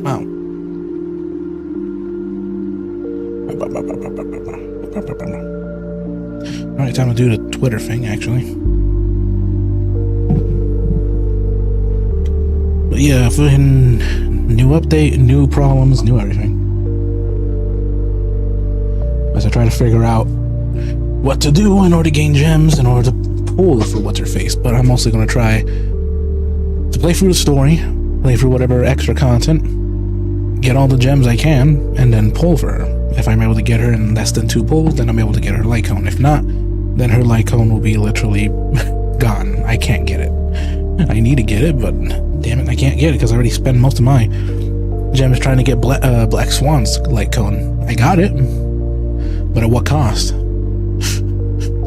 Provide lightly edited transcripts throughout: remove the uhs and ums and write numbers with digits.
Wow. Alright, time to do the Twitter thing, actually. But yeah, new update, new problems, new everything. As I try to figure out what to do in order to gain gems, in order to pull for what's-her-face. But I'm mostly going to try to play through the story, play through whatever extra content, get all the gems I can, and then pull for her. If I'm able to get her in less than 2 pulls, then I'm able to get her light cone. If not, then her light cone will be literally gone. I can't get it. I need to get it, but damn it, I can't get it because I already spent most of my gems trying to get Black Swan's light cone. I got it, but at what cost?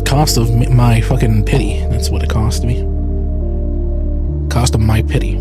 Cost of my fucking pity. That's what it cost me. Cost of my pity.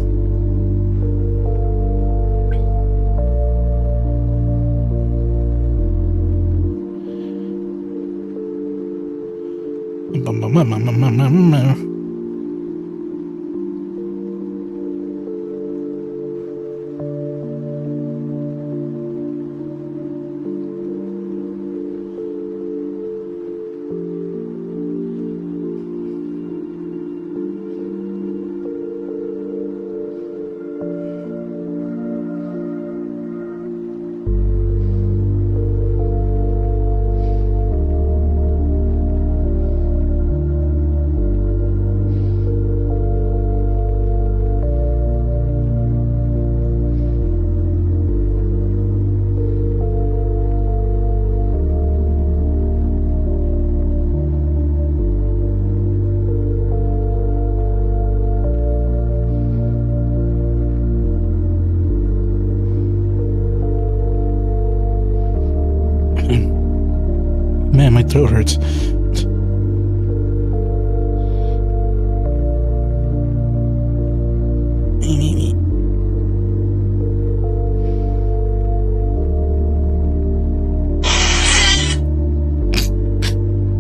Man, my throat hurts.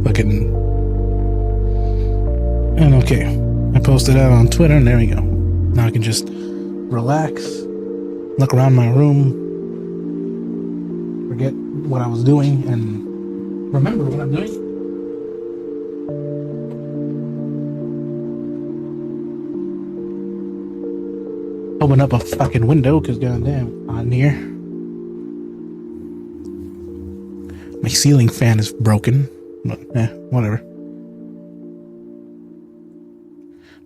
Fucking. And okay, I posted that on Twitter, and there we go. Now I can just relax, look around my room, forget what I was doing, and remember what I'm doing. Open up a fucking window, because goddamn, on here. My ceiling fan is broken, but whatever.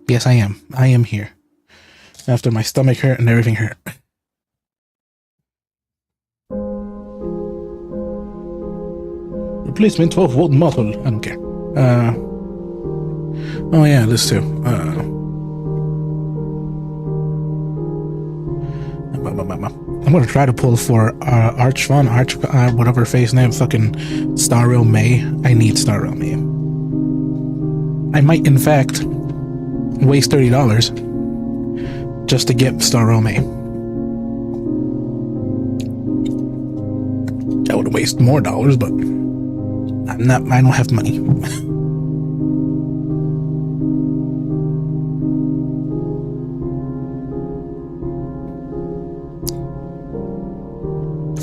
Yes, I am. I am here. After my stomach hurt and everything hurt. Replacement 12-volt model. I don't care. Oh yeah, this too. I'm gonna try to pull for whatever face name, fucking Star Rail May. I need Star Rail May. I might, in fact, waste $30 just to get Star Rail May. I would waste more dollars, but I don't have money.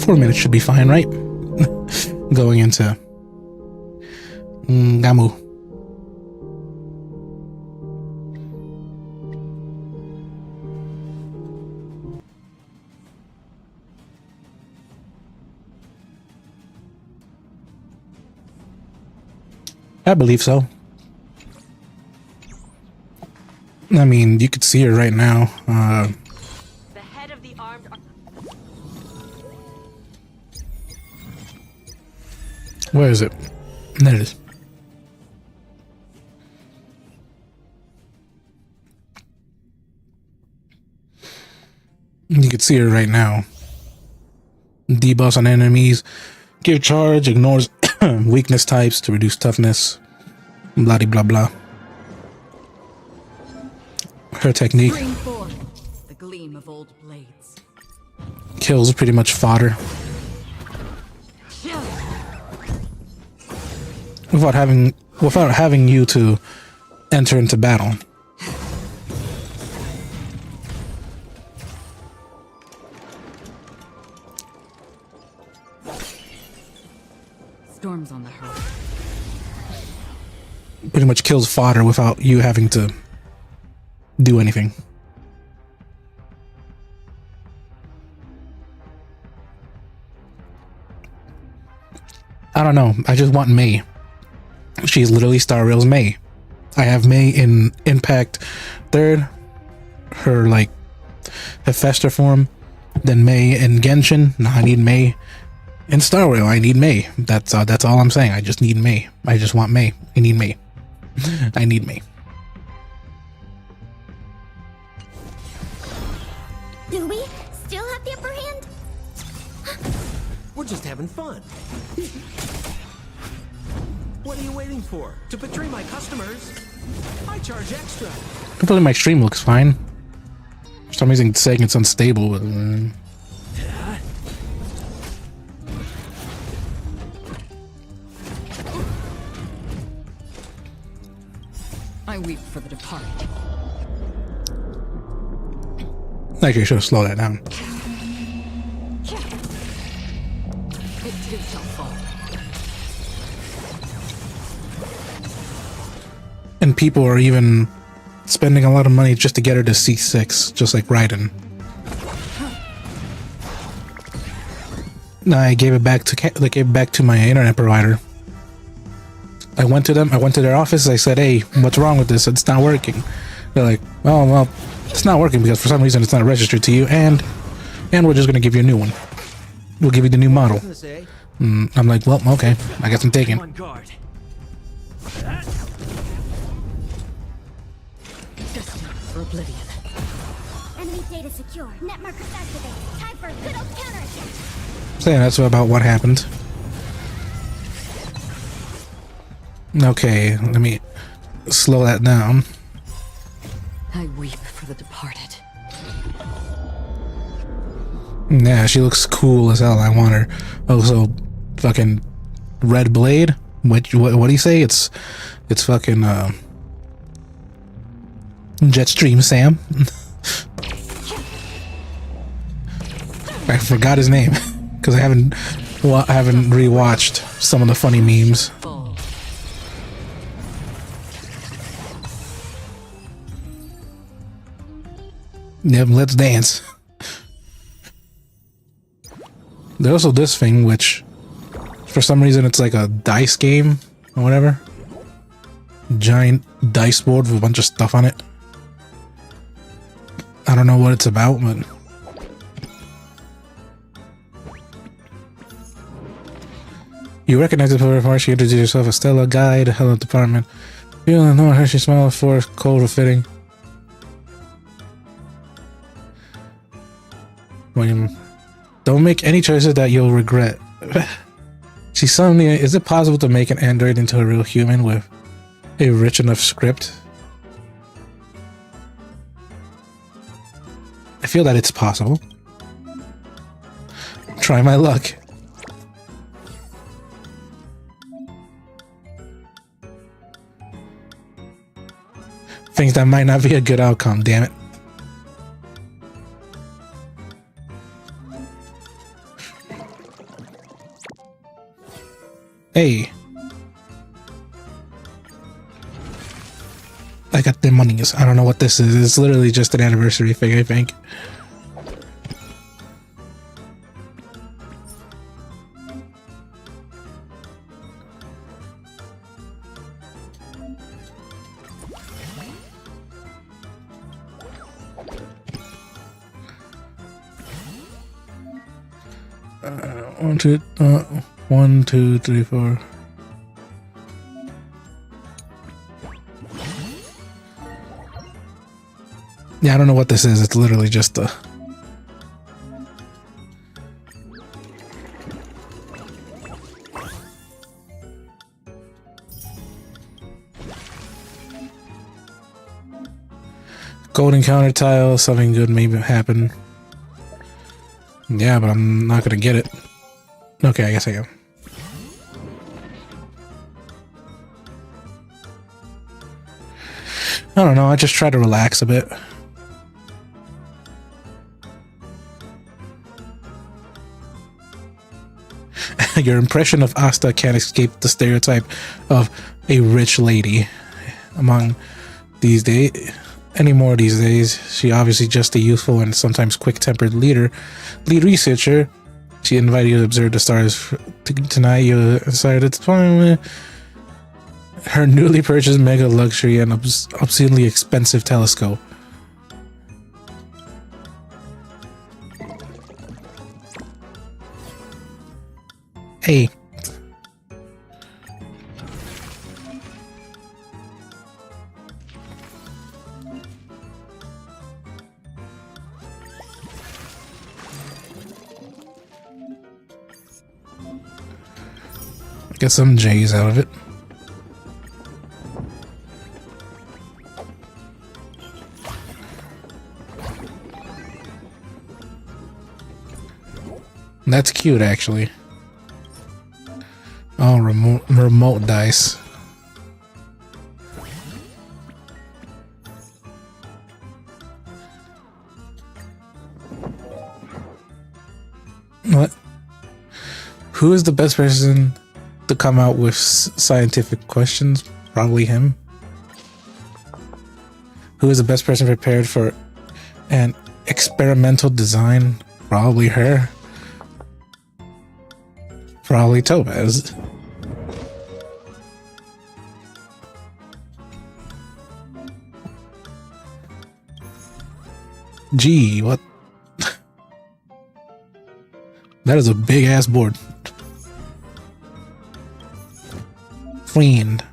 Four minutes should be fine, right? Going into Gamu. I believe so. I mean, you could see her right now. The head of the armed. Where is it? There it is. You can see her right now. Debuffs on enemies. Give charge. Ignores weakness types to reduce toughness. Blah blah blah. Her technique. Bring forth the gleam of old blades. Kills pretty much fodder. Without having you to enter into battle. Storms on the horizon. Pretty much kills fodder without you having to do anything. I don't know. I just want May. She's literally Star Rail's May. I have May in Impact 3rd. Her like Hephaestus form. Then May in Genshin. No, I need May in Star Rail. I need May. That's all I'm saying. I just need May. I just want May. I need May. I need May. Do we still have the upper hand? We're just having fun. What are you waiting for? To betray my customers? I charge extra. Hopefully my stream looks fine. For some reason it's saying it's unstable. But, I weep for the departed. Actually, I should have slowed that down. It too shall fall. And people are even spending a lot of money just to get her to C6, just like Raiden. I gave it back to my internet provider. I went to them. I went to their office. I said, "Hey, what's wrong with this? It's not working." They're like, "Oh, well, it's not working because for some reason it's not registered to you, and we're just gonna give you a new one. We'll give you the new model." I'm like, "Well, okay. I guess I'm taking." On guard. Destined for oblivion. Enemy data secure. Net markers activated. Time for a good old counterattack. So yeah, that's about what happened. Okay, let me slow that down. I weep for the departed. Yeah, she looks cool as hell. I want her. Also, fucking red blade. What do you say? It's fucking Jetstream Sam. I forgot his name because I haven't rewatched some of the funny memes. Full. Yep, let's dance. There's also this thing, which for some reason it's like a dice game or whatever. Giant dice board with a bunch of stuff on it. I don't know what it's about, but you recognize it before she introduced yourself as Stella, guide, hello department. You don't know her, she smells for cold or fitting. William, don't make any choices that you'll regret. She suddenly, is it possible to make an android into a real human with a rich enough script? I feel that it's possible. Try my luck. Things that might not be a good outcome, damn it. Hey. I got the monies. I don't know what this is. It's literally just an anniversary thing, I think. One, two, three, four. Yeah, I don't know what this is. It's literally just a... Golden counter tile, something good may happen. Yeah, but I'm not gonna get it. Okay, I guess I am. I don't know, I just try to relax a bit. Your impression of Asta can't escape the stereotype of a rich lady among these days. Anymore these days. She obviously just a youthful and sometimes quick-tempered lead researcher. She invited you to observe the stars tonight. You decided to find her newly purchased mega luxury and obscenely expensive telescope. Hey. Get some J's out of it. That's cute, actually. Oh, remote dice. What? Who is the best person to come out with scientific questions? Probably him. Who is the best person prepared for an experimental design? Probably her. Probably Topaz. Gee, what? That is a big ass board. Friend.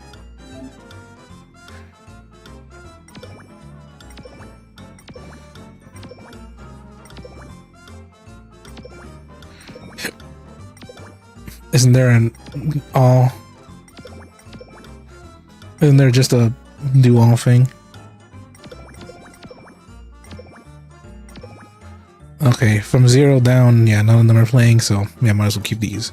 Isn't there isn't there just a do all thing? Okay, from 0 down, yeah, none of them are playing, so yeah, might as well keep these.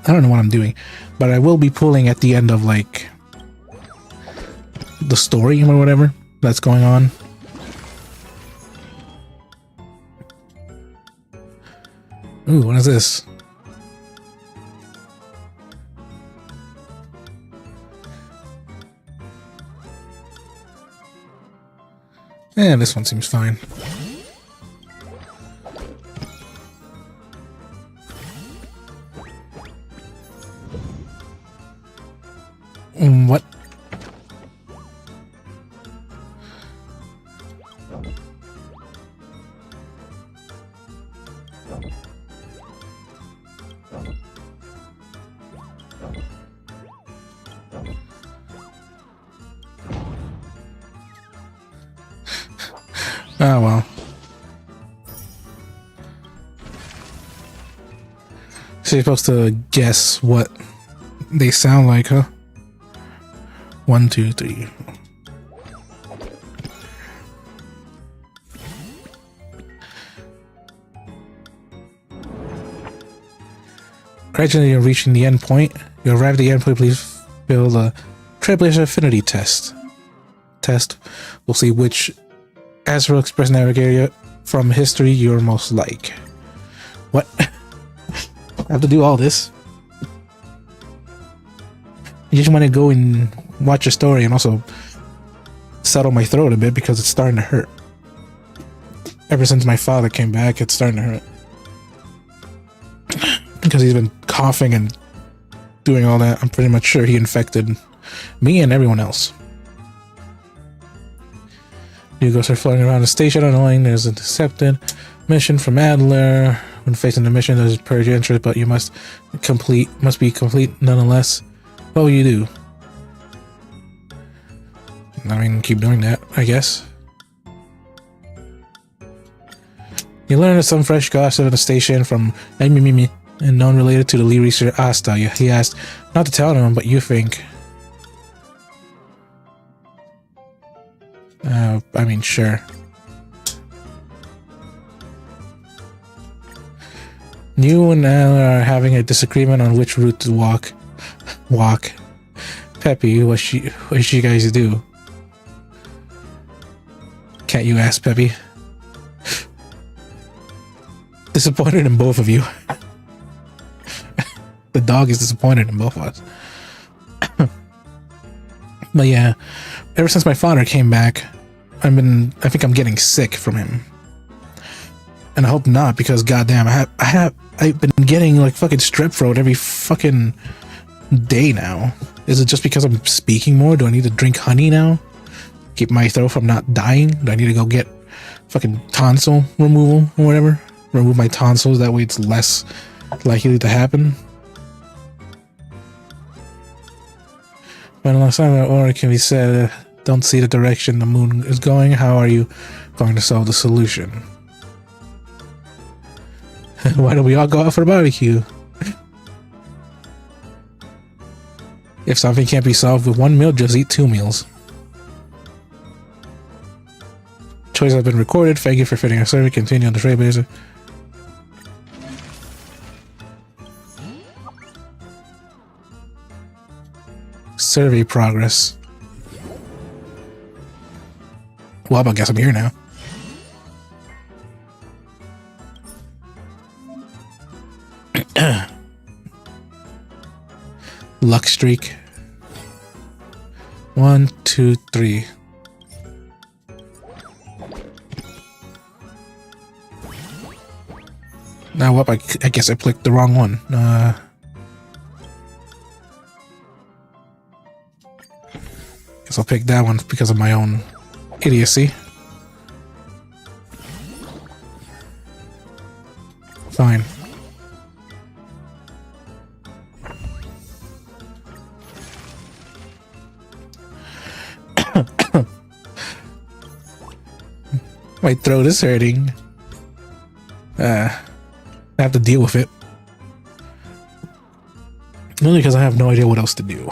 I don't know what I'm doing, but I will be pulling at the end of, like, the story or whatever that's going on. Ooh, what is this? Yeah, this one seems fine. What? Oh well. So you're supposed to guess what they sound like, huh? 1, 2, 3. Gradually you're reaching the end point. You arrive at the end point, please fill the Trailblazer Affinity test. We'll see which Astral Express Navigator from history you're most like. What? I have to do all this? I just want to go and watch a story and also settle my throat a bit because it's starting to hurt. Ever since my father came back, it's starting to hurt. Because he's been coughing and doing all that. I'm pretty much sure he infected me and everyone else. You go start floating around the station, annoying. There's a decepted mission from Adler. When facing the mission, there's purge interest, but you must be complete nonetheless. What will you do? I mean, keep doing that, I guess. You learn of some fresh gossip at the station from and none related to the lead researcher Asta. He asked not to tell anyone, but you think. I mean, sure. You and Al are having a disagreement on which route to walk. Peppy, what should you guys do? Can't you ask Peppy? Disappointed in both of you. The dog is disappointed in both of us. But yeah, ever since my father came back, I think I'm getting sick from him. And I hope not, because goddamn, I've been getting like fucking strep throat every fucking day now. Is it just because I'm speaking more? Do I need to drink honey now? Keep my throat from not dying? Do I need to go get fucking tonsil removal or whatever? Remove my tonsils, that way it's less likely to happen. When last time or can be said, don't see the direction the moon is going, how are you going to solve the solution? Why don't we all go out for a barbecue? If something can't be solved with one meal, just eat 2 meals. Choices have been recorded. Thank you for fitting our survey. Continue on the trailblazer. Survey progress. Well, I guess I'm here now. Luck streak. 1, 2, 3. Now what? I guess I clicked the wrong one. Guess I'll pick that one because of my own idiocy. Fine. My throat is hurting. I have to deal with it. Only because I have no idea what else to do.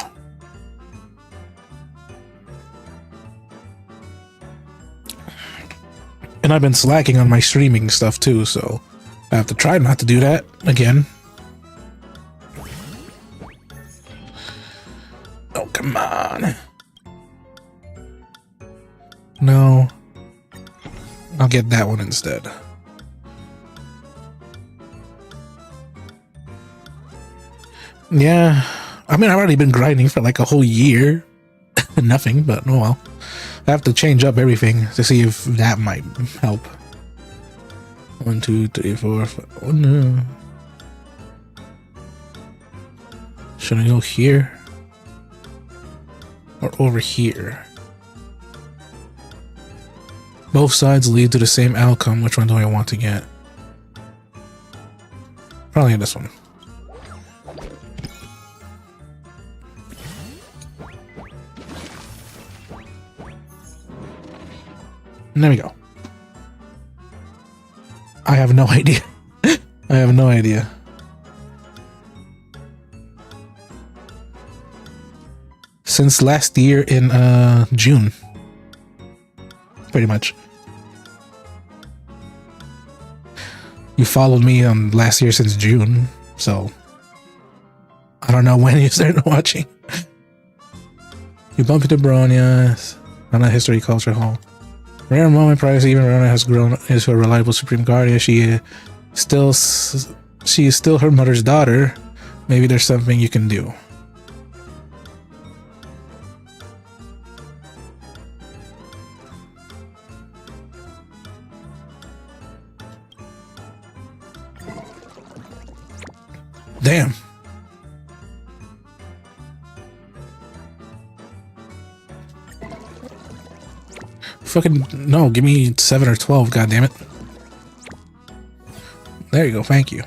And I've been slacking on my streaming stuff too, so I have to try not to do that again. Oh, come on. No. I'll get that one instead. Yeah. I mean, I've already been grinding for like a whole year. Nothing, but oh well. I have to change up everything to see if that might help. 1, 2, 3, 4, 5. Oh no. Should I go here? Or over here? Both sides lead to the same outcome. Which one do I want to get? Probably this one. And there we go. I have no idea. I have no idea. Since last year in June. Pretty much. You followed me last year since June, so I don't know when you started watching. You bump into Bronya on a history culture hall. Rare moment, privacy. Even Rona has grown into a reliable supreme guardian. She is still her mother's daughter. Maybe there's something you can do. Damn. Fucking no, give me 7 or 12, goddammit. There you go, thank you.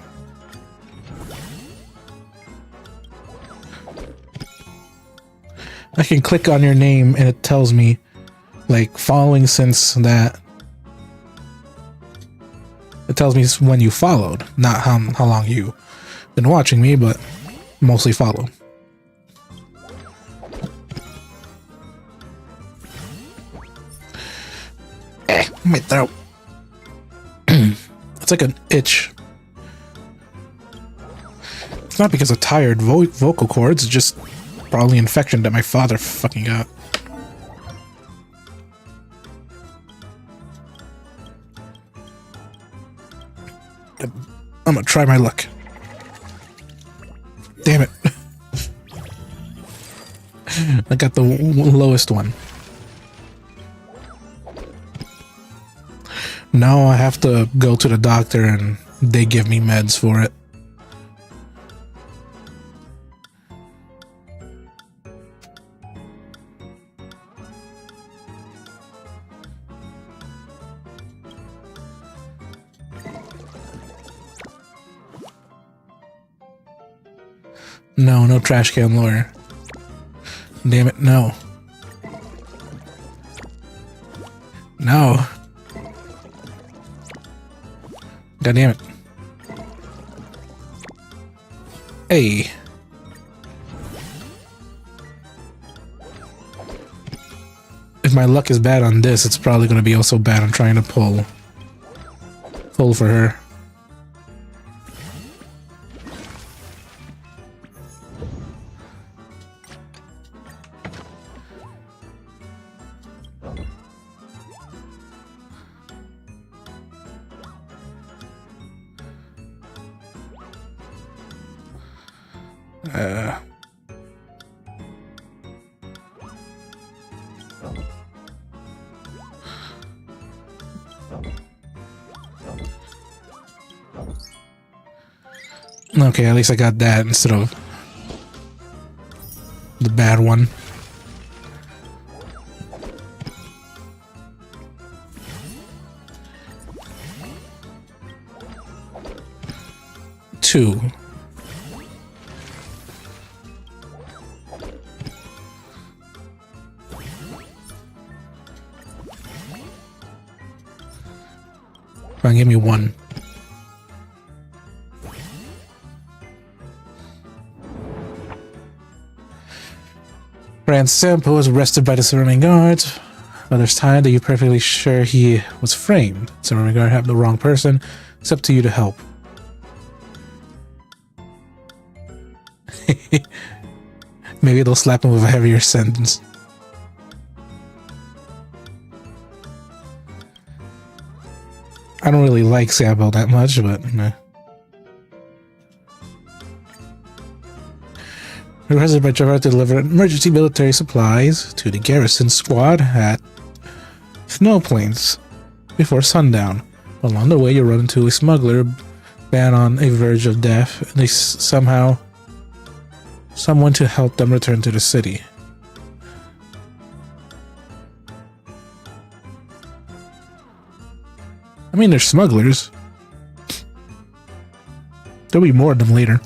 I can click on your name and it tells me, like, following since that. It tells me when you followed, not how long you been watching me, but mostly follow. My throat. It's like an itch. It's not because of tired vocal cords, it's just probably infection that my father fucking got. I'm gonna try my luck. Damn it. I got the lowest one. Now I have to go to the doctor and they give me meds for it. No, no trash can lawyer. Damn it, no. No. God damn it. Hey. If my luck is bad on this, it's probably going to be also bad on trying to pull for her. Okay, at least I got that instead of the bad one. Two. Fine, give me one. Brand's sample was arrested by the surrounding guards. Mother's tired that you're perfectly sure he was framed. Surrounding guard have the wrong person. It's up to you to help. Maybe they'll slap him with a heavier sentence. I don't really like Sample that much, but requested by Trevor to deliver emergency military supplies to the garrison squad at Snow Plains before sundown. Along the way, you run into a smuggler band on a verge of death, and they someone to help them return to the city. I mean, they're smugglers. There'll be more of them later.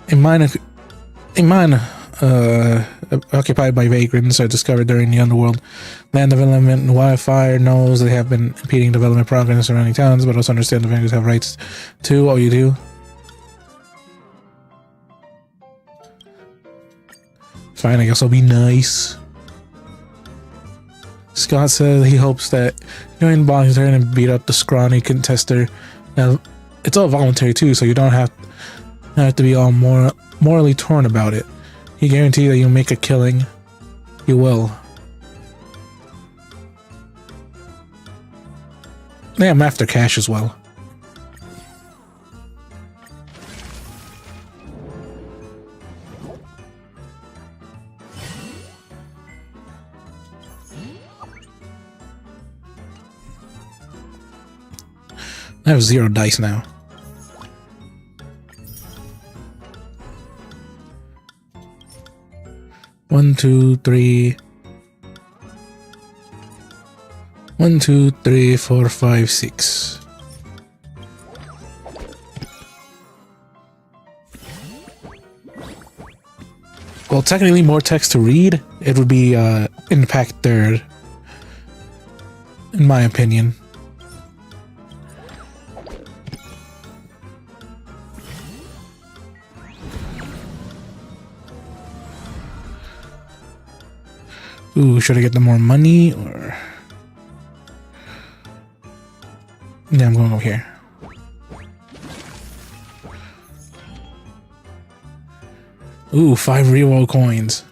A mine occupied by vagrants are discovered during the underworld. Land development and wildfire knows they have been impeding development progress in surrounding towns, but also understand the vagrants have rights too. Oh, you do? Fine, I guess I'll be nice. Scott says he hopes that join volunteer and beat up the scrawny contester. Now, it's all voluntary too, so you don't have to be all morally torn about it. He guarantees that you'll make a killing. You will. Yeah, I'm after cash as well. I have 0 dice now. One, two, three. 1, 2, 3, 4, 5, 6. Well, technically more text to read. It would be Impact Third, in my opinion. Ooh, should I get them more money or? Yeah, I'm going over here. Ooh, 5 reroll coins.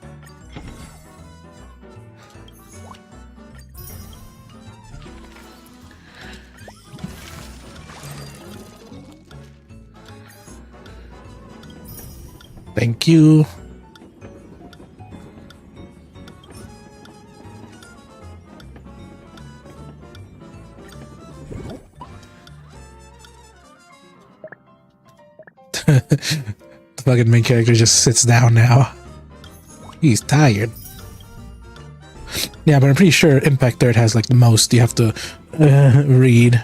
Thank you. The fucking main character just sits down now. He's tired. Yeah, but I'm pretty sure Impact Third has like the most you have to read.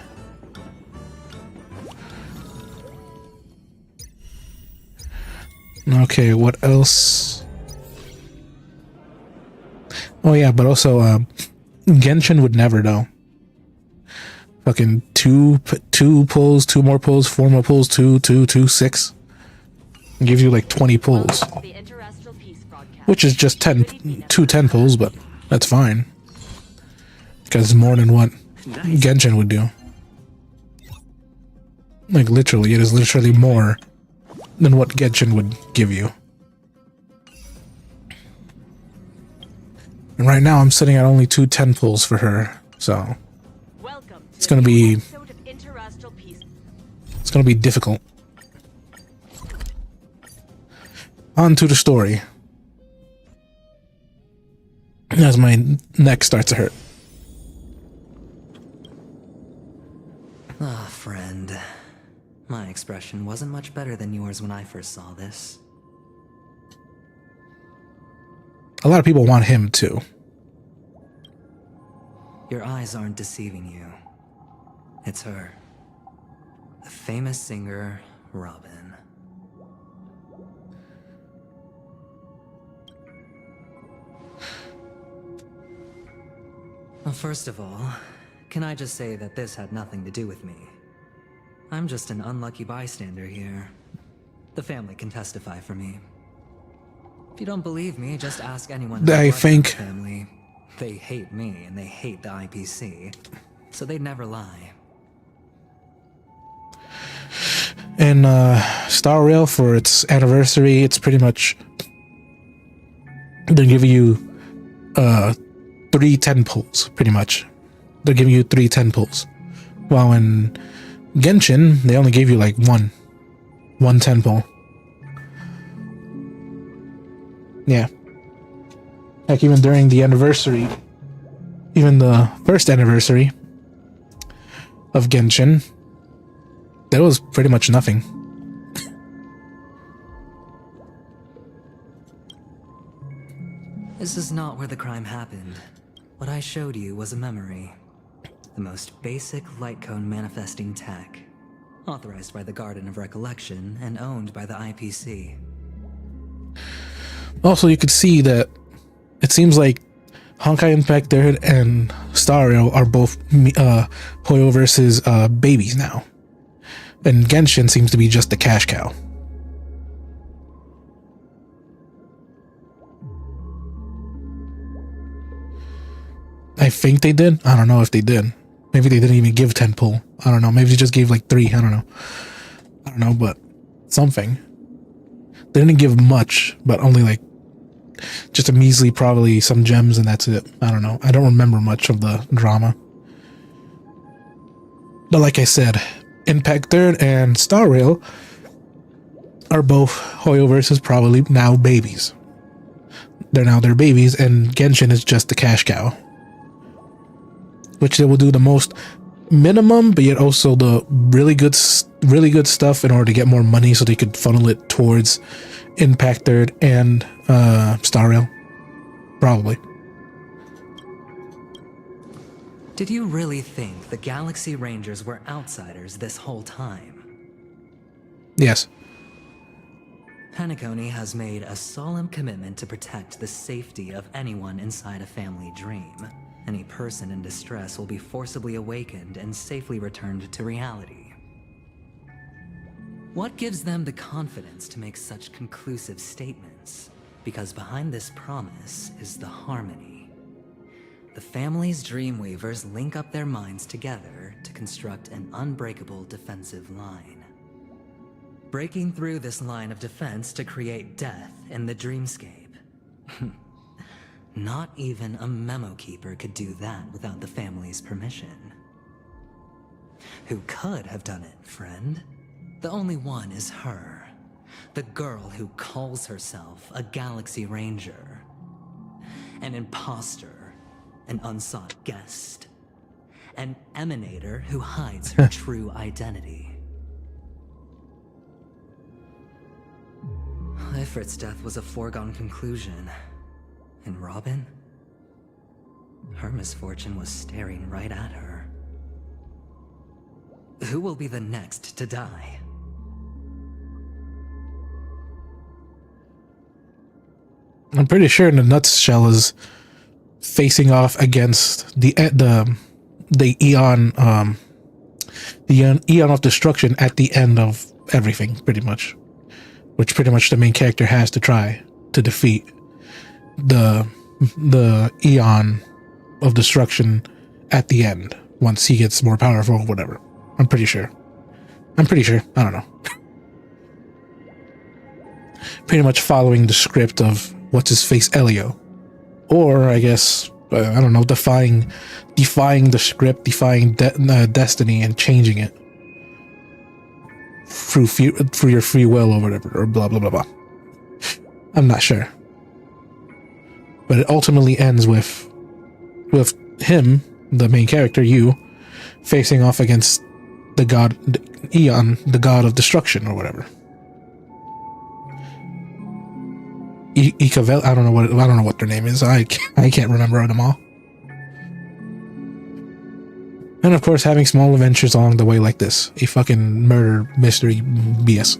Okay, what else? Oh yeah, but also Genshin would never though. Fucking two pulls, 2 more pulls, 4 more pulls, 2, 6. Gives you like 20 pulls. Which is just 10 pulls, but that's fine. Because it's more than what Genshin would do. Like literally, it is literally more than what Genshin would give you. And right now I'm sitting at only 2 10 pulls for her, so it's gonna be difficult. On to the story. As my neck starts to hurt. Ah, friend. My expression wasn't much better than yours when I first saw this. A lot of people want him too. Your eyes aren't deceiving you. It's her. The famous singer, Robin. Well, first of all, can I just say that this had nothing to do with me? I'm just an unlucky bystander here. The family can testify for me. If you don't believe me, just ask anyone in the family. They hate me and they hate the IPC, so they'd never lie. And Star Rail, for its anniversary, it's pretty much they're giving you 3 10 pulls, pretty much. They're giving you 3 10 pulls. While in Genshin, they only gave you like one 10 pull. Yeah. Like even during the anniversary, even the first anniversary of Genshin, there was pretty much nothing. This is not where the crime happened. What I showed you was a memory. The most basic light cone manifesting tech. Authorized by the Garden of Recollection and owned by the IPC. Also, you could see that it seems like Honkai Impact Third and Star Rail are both Hoyo versus babies now. And Genshin seems to be just the cash cow. I think they did. I don't know if they did. Maybe they didn't even give 10 pull. I don't know. Maybe they just gave like 3. I don't know, but something. They didn't give much, but only like just a measly, probably some gems, and that's it. I don't know. I don't remember much of the drama. But like I said, Impact Third and Star Rail are both Hoyo versus probably now babies. They're now their babies, and Genshin is just the cash cow. Which they will do the most minimum, but yet also the really good stuff in order to get more money, so they could funnel it towards Impact Third and Star Rail, probably. Did you really think the Galaxy Rangers were outsiders this whole time? Yes. Penacony has made a solemn commitment to protect the safety of anyone inside a family dream. Any person in distress will be forcibly awakened and safely returned to reality. What gives them the confidence to make such conclusive statements? Because behind this promise is the harmony. the family's Dreamweavers link up their minds together to construct an unbreakable defensive line. Breaking through this line of defense to create death in the dreamscape. Not even a memo keeper could do that without the family's permission. Who could have done it, friend? The only one is her. The girl who calls herself a Galaxy Ranger. An imposter. An unsought guest. An emanator who hides her true identity. Ifrit's death was a foregone conclusion. And Robin? Her misfortune was staring right at her. Who will be the next to die? I'm pretty sure the nutshell is facing off against the eon of destruction at the end of everything, pretty much. Which pretty much the main character has to try to defeat the eon of destruction at the end once he gets more powerful or whatever. I'm pretty sure. I don't know. Pretty much following the script of what's his face Elio, or I guess I don't know, defying the script, defying destiny, and changing it through your free will or whatever, or blah blah blah blah. I'm not sure, but it ultimately ends with him, the main character, you, facing off against the god Eon, the god of destruction or whatever. Ikavel, I don't know what their name is. I can't remember them all. And of course, having small adventures along the way like this, a fucking murder mystery BS.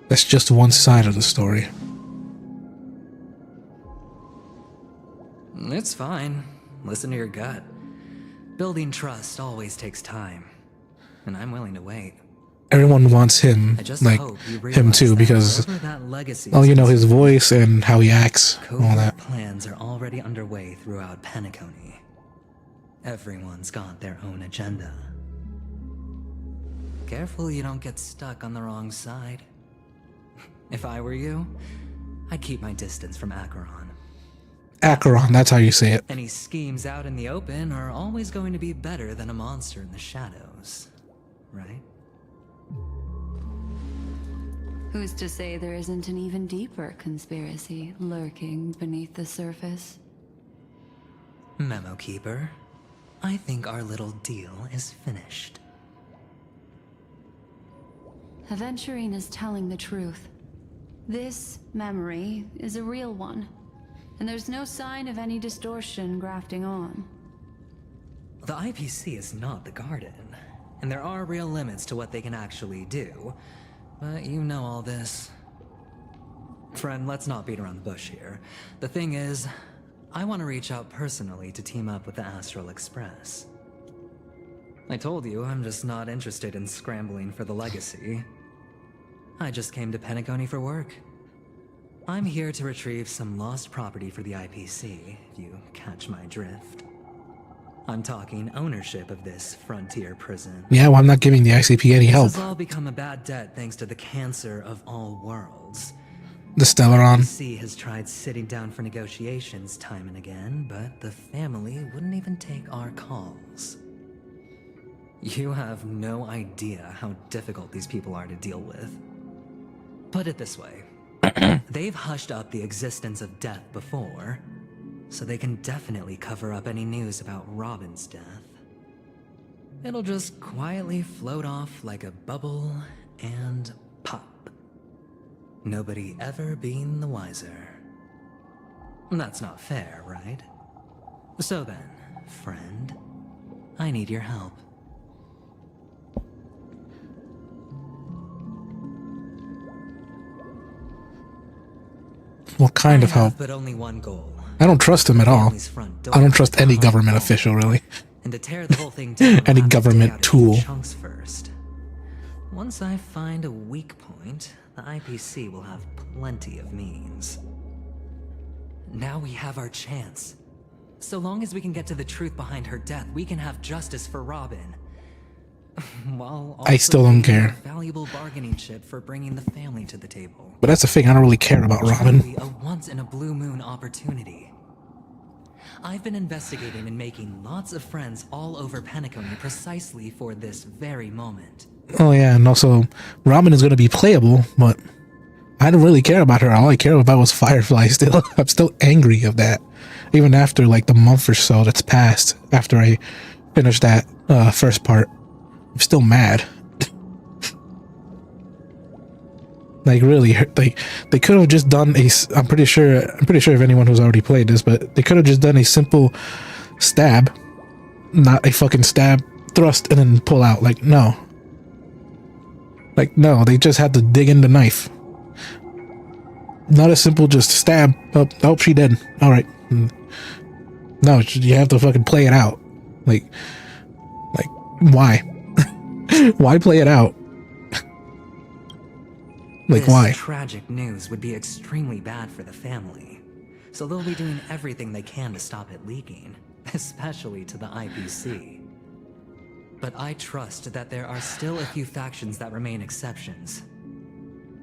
That's just one side of the story. It's fine. Listen to your gut. Building trust always takes time, and I'm willing to wait. Everyone wants him, like him too, because well, you know, his voice and how he acts, all that. Plans are already underway throughout Penacony. Everyone's got their own agenda. Careful you don't get stuck on the wrong side. If I were you, I'd keep my distance from Acheron. Acheron, that's how you say it. Any schemes out in the open are always going to be better than a monster in the shadows, right? Who's to say there isn't an even deeper conspiracy lurking beneath the surface? Memo Keeper, I think our little deal is finished. Aventurine is telling the truth. This memory is a real one, and there's no sign of any distortion grafting on. The IPC is not the Garden, and there are real limits to what they can actually do. But you know all this. Friend, let's not beat around the bush here. The thing is, I want to reach out personally to team up with the Astral Express. I told you I'm just not interested in scrambling for the legacy. I just came to Penacony for work. I'm here to retrieve some lost property for the IPC, if you catch my drift. I'm talking ownership of this frontier prison. Yeah, well, I'm not giving the ICP any help. This has all become a bad debt thanks to the cancer of all worlds. The Stellaron. The IPC has tried sitting down for negotiations time and again, but the family wouldn't even take our calls. You have no idea how difficult these people are to deal with. Put it this way. They've hushed up the existence of death before, so they can definitely cover up any news about Robin's death. It'll just quietly float off like a bubble and pop. Nobody ever being the wiser. That's not fair, right? So then, friend, I need your help. What kind of help? But only one goal. I don't trust him at all. I don't trust any government official, really. And to tear the whole thing down, Any government tool. chunks first. Once I find a weak point, the IPC will have plenty of means. Now we have our chance. So long as we can get to the truth behind her death, we can have justice for Robin. While I still don't being a care. valuable bargaining chip for bringing the family to the table. But that's the thing, I don't really care about Robin. Truly a once-in-a-blue-moon opportunity. I've been investigating and making lots of friends all over Penacony precisely for this very moment. Oh yeah, and also, Robin is going to be playable, but I don't really care about her. All I care about was Firefly still. I'm still angry of that. Even after like the month or so that's passed after I finished that first part. I'm still mad. Like really, like they could have just done a. I'm pretty sure if anyone who's already played this, but they could have just done a simple stab, not a fucking stab, thrust, and then pull out. Like no. Like no, they just had to dig in the knife. Not a simple just stab. Oh, she dead. All right. No, you have to fucking play it out. Like why? Why play it out? Like, why? This tragic news would be extremely bad for the family, so they'll be doing everything they can to stop it leaking, especially to the IPC. But I trust that there are still a few factions that remain exceptions,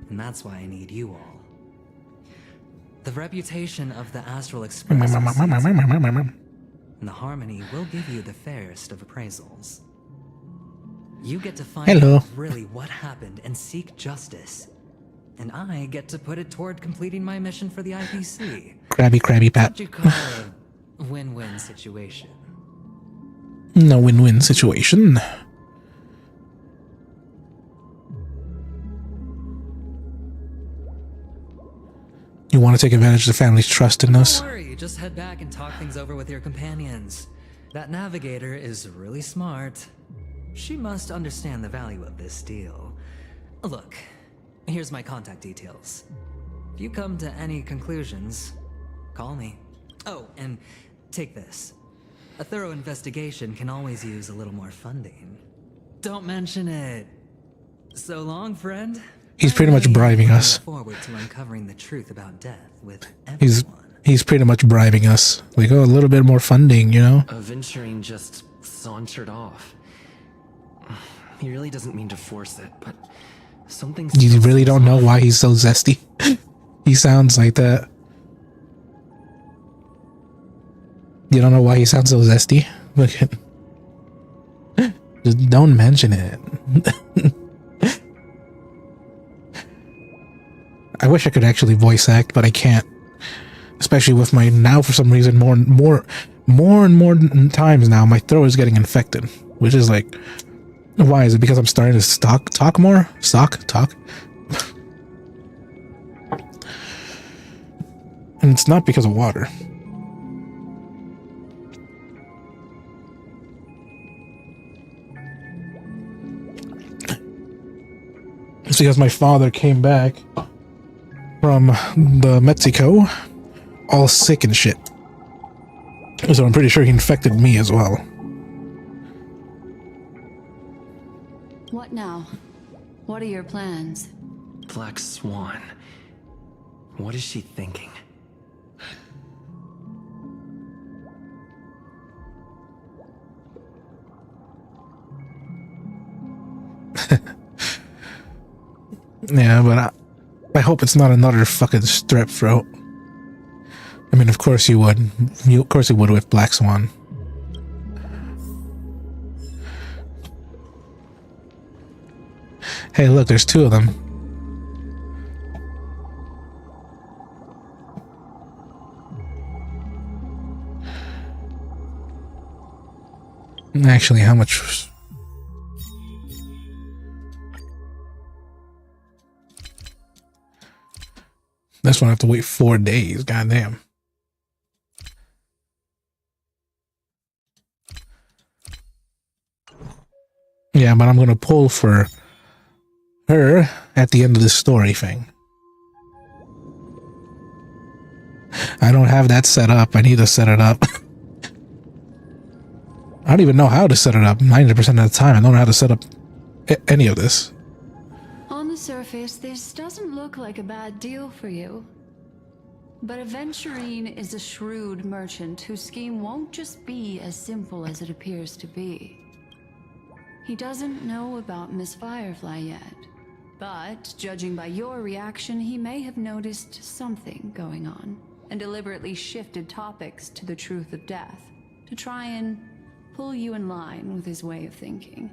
and that's why I need you all. The reputation of the Astral Express and the Harmony will give you the fairest of appraisals. You get to find out really what happened and seek justice. And I get to put it toward completing my mission for the IPC. Krabby Pat. What you call a win-win situation. No win-win situation. You want to take advantage of the family's trust in us? Don't worry, just head back and talk things over with your companions. That navigator is really smart. She must understand the value of this deal. Look, here's my contact details. If you come to any conclusions, call me. Oh, and take this. A thorough investigation can always use a little more funding. Don't mention it. So long, friend. He's pretty much bribing us. Forward to uncovering the truth about death with everyone. He's pretty much bribing us. Like, oh, a little bit more funding, you know? Aventurine just sauntered off. He really doesn't mean to force it, but something. You really don't know why he's so zesty. He sounds like that. You don't know why he sounds so zesty? Look at. Just don't mention it. I wish I could actually voice act, but I can't. Especially with my now, for some reason, more and more times now, my throat is getting infected, which is like, why is it? Because I'm starting to talk more? Talk? And it's not because of water. It's because my father came back from the Mexico all sick and shit. So I'm pretty sure he infected me as well. What now? What are your plans? Black Swan. What is she thinking? Yeah, but I hope it's not another fucking strep throat. I mean, of course you would. Of course you would with Black Swan. Hey, look, there's two of them. Actually, how much? This one I have to wait 4 days. Goddamn. Yeah, but I'm gonna pull for her at the end of this story thing. I don't have that set up. I need to set it up. I don't even know how to set it up. 90% of the time, I don't know how to set up any of this. surface, this doesn't look like a bad deal for you. But Aventurine is a shrewd merchant whose scheme won't just be as simple as it appears to be. He doesn't know about Miss Firefly yet, but judging by your reaction, he may have noticed something going on and deliberately shifted topics to the truth of death to try and pull you in line with his way of thinking.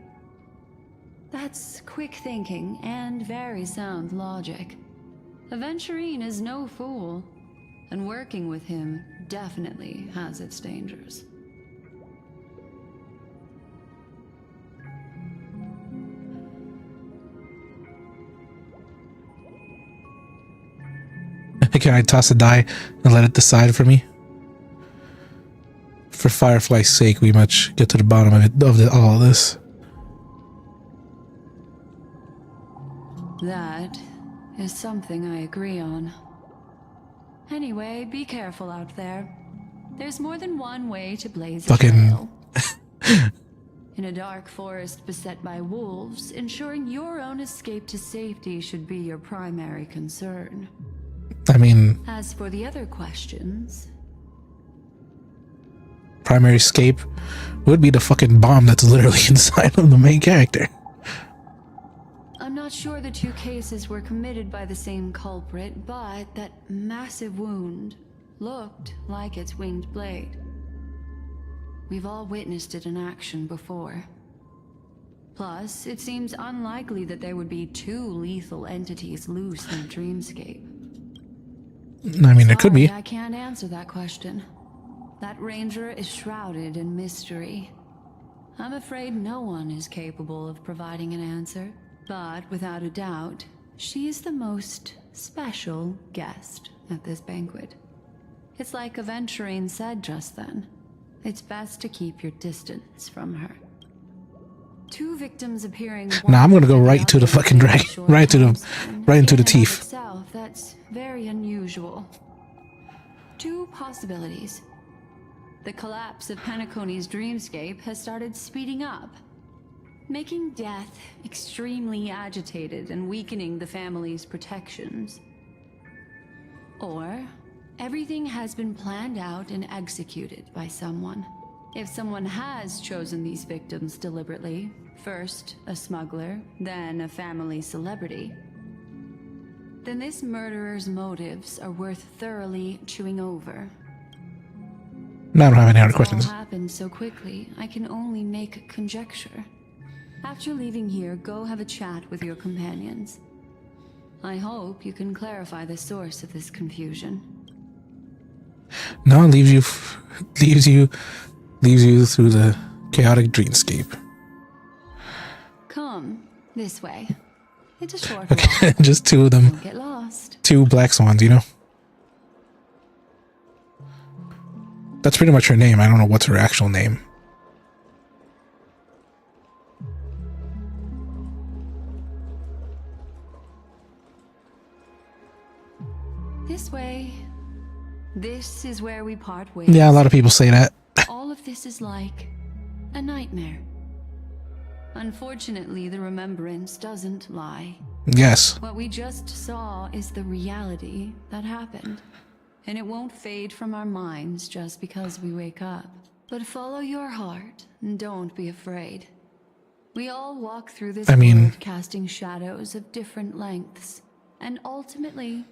That's quick thinking and very sound logic. Aventurine is no fool, and working with him definitely has its dangers. Can I toss a die and let it decide for me? For Firefly's sake, we must get to the bottom of it, all of this. That is something I agree on. Anyway, be careful out there. There's more than one way to blaze a trail. In a dark forest beset by wolves, ensuring your own escape to safety should be your primary concern. I mean, As for the other questions, primary escape would be the fucking bomb that's literally inside of the main character. I'm not sure the two cases were committed by the same culprit, but that massive wound looked like its winged blade. We've all witnessed it in action before. Plus, it seems unlikely that there would be two lethal entities loose in a dreamscape. I mean, there could be. Sorry, I can't answer that question. That ranger is shrouded in mystery. I'm afraid no one is capable of providing an answer. But without a doubt, she's the most special guest at this banquet. It's like Aventurine said just then. It's best to keep your distance from her. Two victims appearing. Nah, I'm gonna go right to the fucking dragon, right into the teeth. Itself, that's very unusual. Two possibilities. The collapse of Penacony's dreamscape has started speeding up, making death extremely agitated and weakening the family's protections. Or everything has been planned out and executed by someone. If someone has chosen these victims deliberately, first a smuggler, then a family celebrity, then this murderer's motives are worth thoroughly chewing over. No, I don't have any other It's questions. all happened so quickly, I can only make conjecture. After leaving here, go have a chat with your companions. I hope you can clarify the source of this confusion. No, it leaves you through the chaotic dreamscape. Come this way. It's a short Okay, walk. just two of them, Don't get lost. two black swans, you know. That's pretty much her name. I don't know what's her actual name. This way. This is where we part ways. Yeah, a lot of people say that. All of this is like a nightmare. Unfortunately, the remembrance doesn't lie. Yes. What we just saw is the reality that happened. And it won't fade from our minds just because we wake up. But follow your heart and don't be afraid. We all walk through this world casting shadows of different lengths. And ultimately,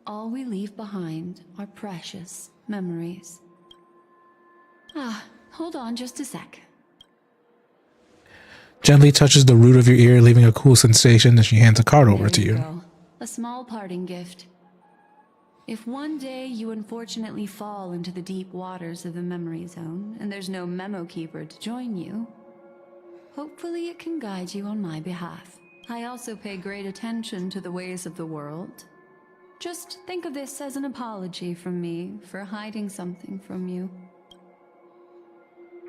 all we leave behind are precious memories. Hold on just a sec. Gently touches the root of your ear, leaving a cool sensation as she hands a card over to you. Go. A small parting gift. If one day you unfortunately fall into the deep waters of the memory zone and there's no memo keeper to join you, hopefully it can guide you on my behalf. I also pay great attention to the ways of the world. Just think of this as an apology from me for hiding something from you.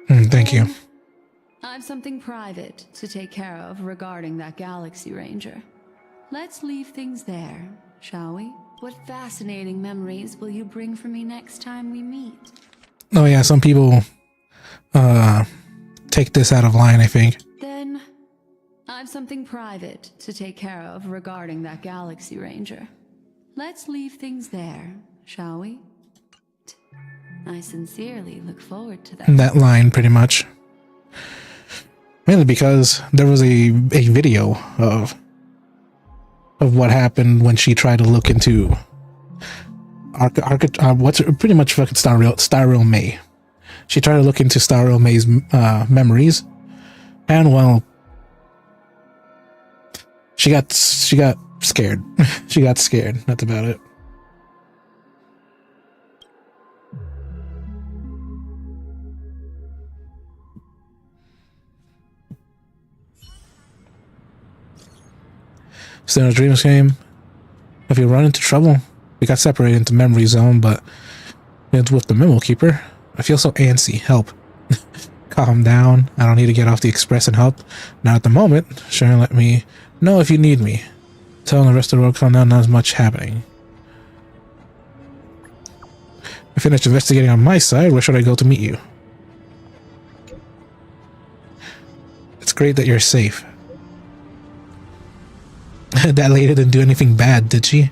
Thank you. I've something private to take care of regarding that Galaxy Ranger. Let's leave things there, shall we? What fascinating memories will you bring for me next time we meet? Oh yeah, some people take this out of line, I think. Then, I've have something private to take care of regarding that Galaxy Ranger. Let's leave things there, shall we? I sincerely look forward to that. That line, pretty much. Mainly because there was a video of what happened when she tried to look into what's pretty much fucking Styro May. She tried to look into Styro May's memories, and well, she got scared. She got scared. That's about it. Still in a dreams game. If you run into trouble, we got separated into memory zone, but it's with the memo keeper. I feel so antsy. Help. Calm down. I don't need to get off the express and help. Not at the moment. Sharon, let me know if you need me. Tell the rest of the world calm down. Not as much happening. I finished investigating on my side. Where should I go to meet you? It's great that you're safe. That lady didn't do anything bad, did she?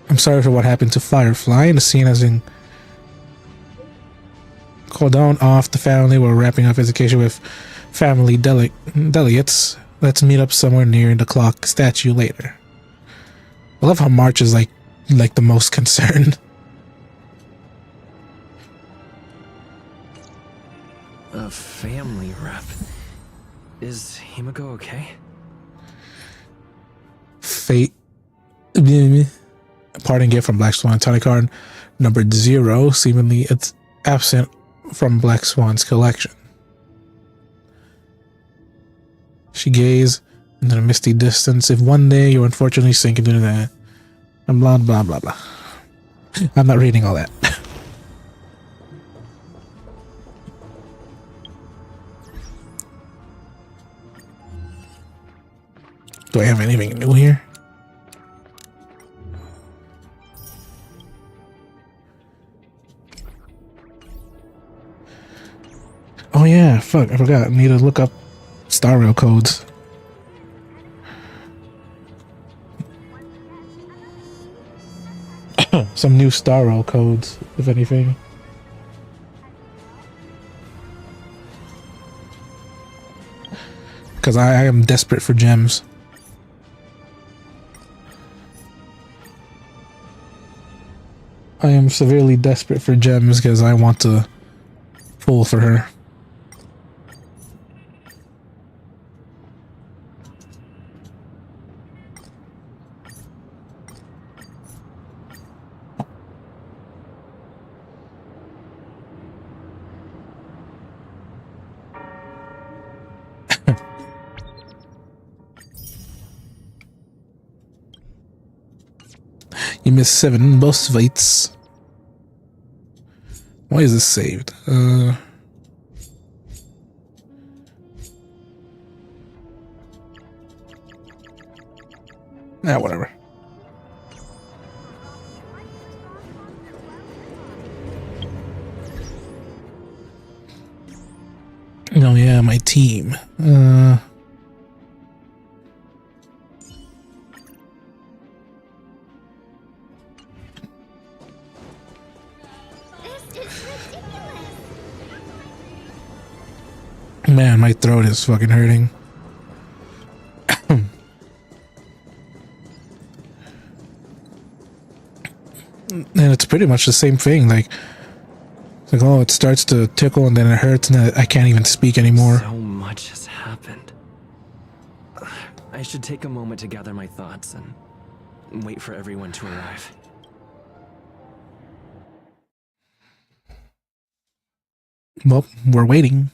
I'm sorry for what happened to Firefly, and the scene has been cordoned off. The family were wrapping up education with family delegates. Let's meet up somewhere near the clock statue later. I love how March is like the most concerned. A family rep. Is Himiko okay? Fate. A parting gift from Black Swan. Tiny card numbered 0. Seemingly it's absent from Black Swan's collection. She gazed into the misty distance. If one day you unfortunately sink into that, and blah blah blah blah. I'm not reading all that. Do I have anything new here? Oh yeah, fuck, I forgot. I need to look up Star Rail codes. Some new Star Rail codes, if anything. Because I am desperate for gems. I am severely desperate for gems because I want to pull for her. You missed 7 boss fights. Why is this saved? Whatever. Oh yeah, my team. Man, my throat is fucking hurting. And it's pretty much the same thing. Like, it's like, oh, it starts to tickle and then it hurts and then I can't even speak anymore. So much has happened. I should take a moment to gather my thoughts and wait for everyone to arrive. Well, we're waiting.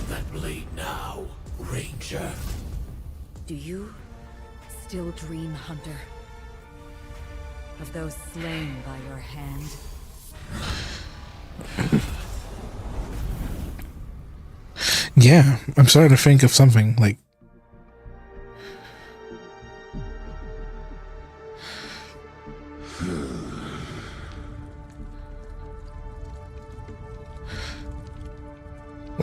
That blade now, Ranger. Do you still dream, Hunter? Of those slain by your hand? Yeah, I'm starting to think of something like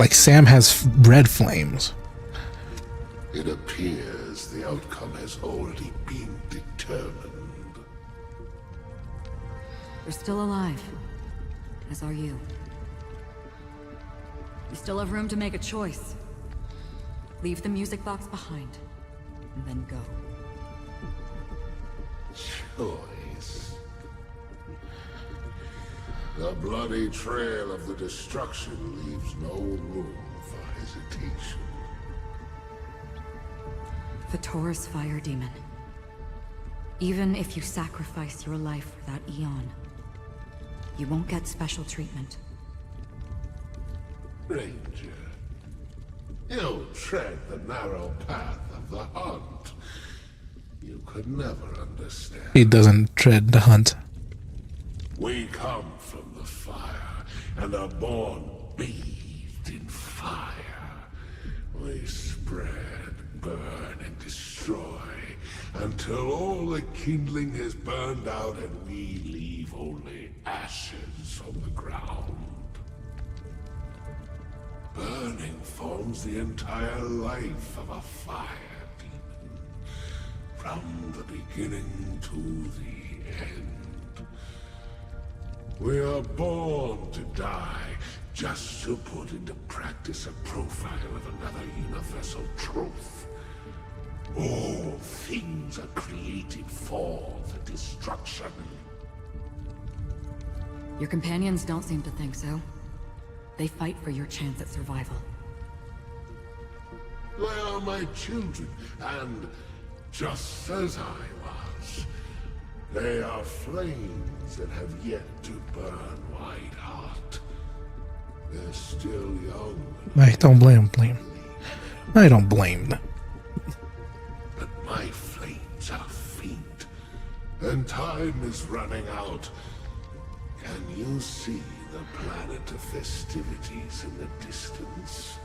Like Sam has red flames. It appears the outcome has already been determined. You're still alive, as are you. You still have room to make a choice. Leave the music box behind, and then go. Choice. The bloody trail of the destruction leaves no room for hesitation. Vatora's fire demon. Even if you sacrifice your life for that Eon, you won't get special treatment. Ranger, you tread the narrow path of the hunt. You could never understand. He doesn't tread the hunt. We come from the fire, and are born bathed in fire. We spread, burn, and destroy, until all the kindling has burned out and we leave only ashes on the ground. Burning forms the entire life of a fire demon, from the beginning to the end. We are born to die, just to put into practice a profile of another universal truth. All things are created for the destruction. Your companions don't seem to think so. They fight for your chance at survival. They are my children, and just as I was, they are flames that have yet to burn white hot. They're still young. I don't blame them. I don't blame them. But my flames are faint, and time is running out. Can you see the planet of festivities in the distance?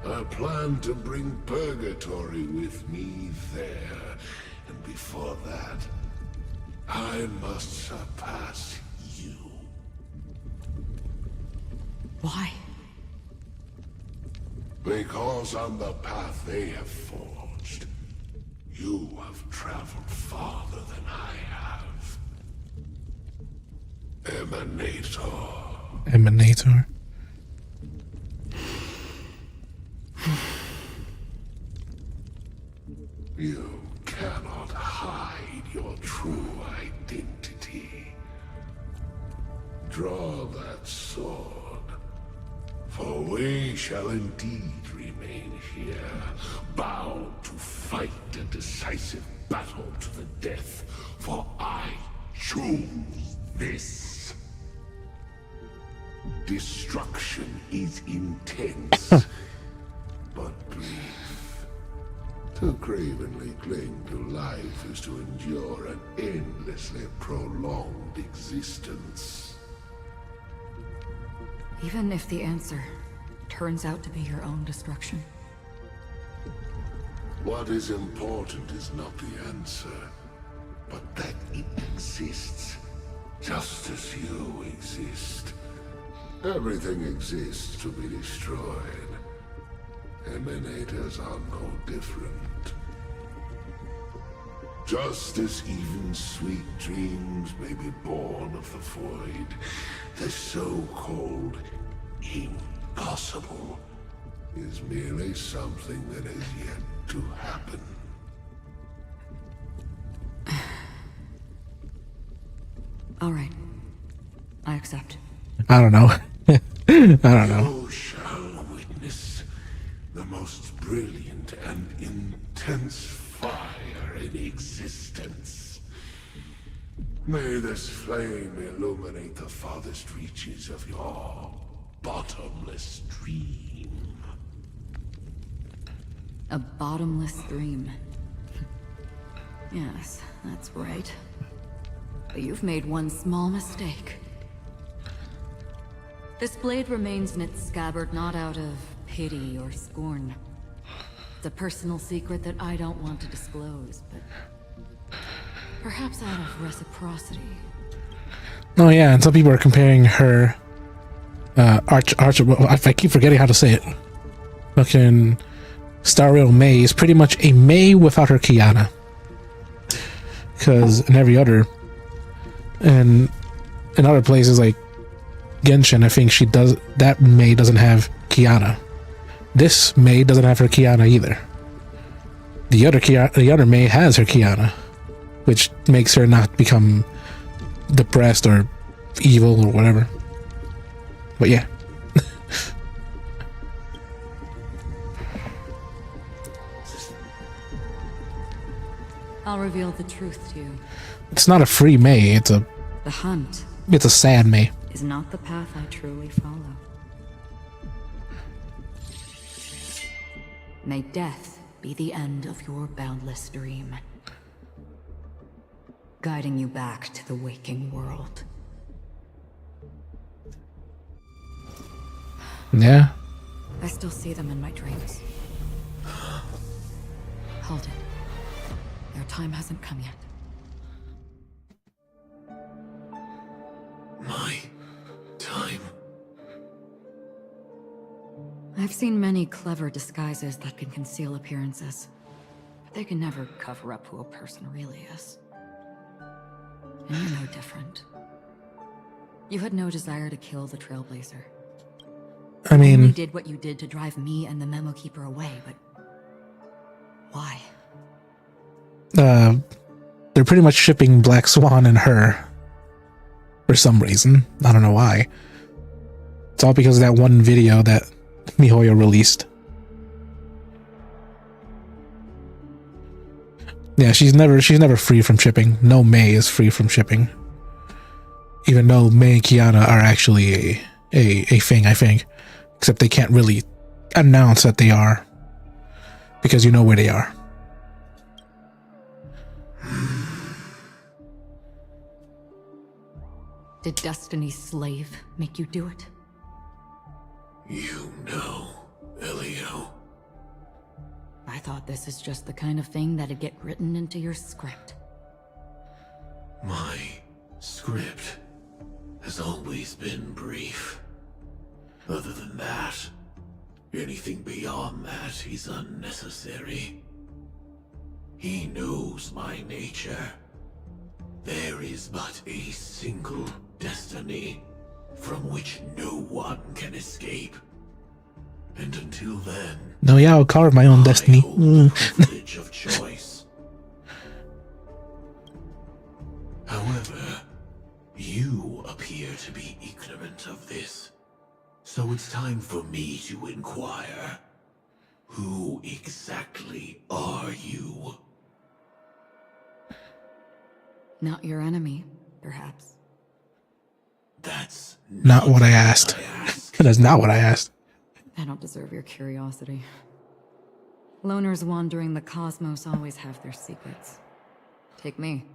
I plan to bring Purgatory with me there, and before that, I must surpass you. Why? Because on the path they have forged, you have traveled farther than I have. Emanator. Emanator. You cannot hide your true identity. Draw that sword, for we shall indeed remain here, bound to fight a decisive battle to the death, for I choose this. Destruction is intense, but brief. To cravenly cling to life is to endure an endlessly prolonged existence. Even if the answer turns out to be your own destruction. What is important is not the answer, but that it exists, just as you exist. Everything exists to be destroyed. Emanators are no different. Just as even sweet dreams may be born of the void, the so-called impossible is merely something that has yet to happen. All right. I accept. I don't know. I don't know. You shall witness the most brilliant and intense fire in existence. May this flame illuminate the farthest reaches of your bottomless dream. A bottomless dream. Yes, that's right. But you've made one small mistake. This blade remains in its scabbard not out of pity or scorn. It's a personal secret that I don't want to disclose, but perhaps out of reciprocity. Oh yeah, and some people are comparing her I keep forgetting how to say it. Fucking Star Rail May is pretty much a May without her Kiana. Because in every other, and in other places like Genshin, I think that May doesn't have Kiana. This May doesn't have her Kiana either. The other May has her Kiana, which makes her not become depressed or evil or whatever. But yeah. I'll reveal the truth to you. It's not a free May, The hunt it's a sad May. is not the path I truly follow. May death be the end of your boundless dream, guiding you back to the waking world. Yeah. I still see them in my dreams. Hold it. Their time hasn't come yet. My time. I've seen many clever disguises that can conceal appearances, but they can never cover up who a person really is. And you're no different. You had no desire to kill the Trailblazer. I You only mean, did what you did to drive me and the Memo Keeper away, but why? they're pretty much shipping Black Swan and her for some reason. I don't know why. It's all because of that one video that MiHoYo released. Yeah, she's never free from shipping. No May is free from shipping. Even though May and Kiana are actually a thing, I think. Except they can't really announce that they are. Because you know where they are. Did Destiny's slave make you do it? You know, Elio. I thought this is just the kind of thing that'd get written into your script. My script has always been brief. Other than that, anything beyond that is unnecessary. He knows my nature. There is but a single destiny from which no one can escape. And until then, No, yeah, I'll carve my own destiny. I hold the privilege of choice. However, you appear to be ignorant of this. So it's time for me to inquire. Who exactly are you? Not your enemy, perhaps. That's Not what I asked. That's not what I asked. I don't deserve your curiosity. Loners wandering the cosmos always have their secrets. Take me.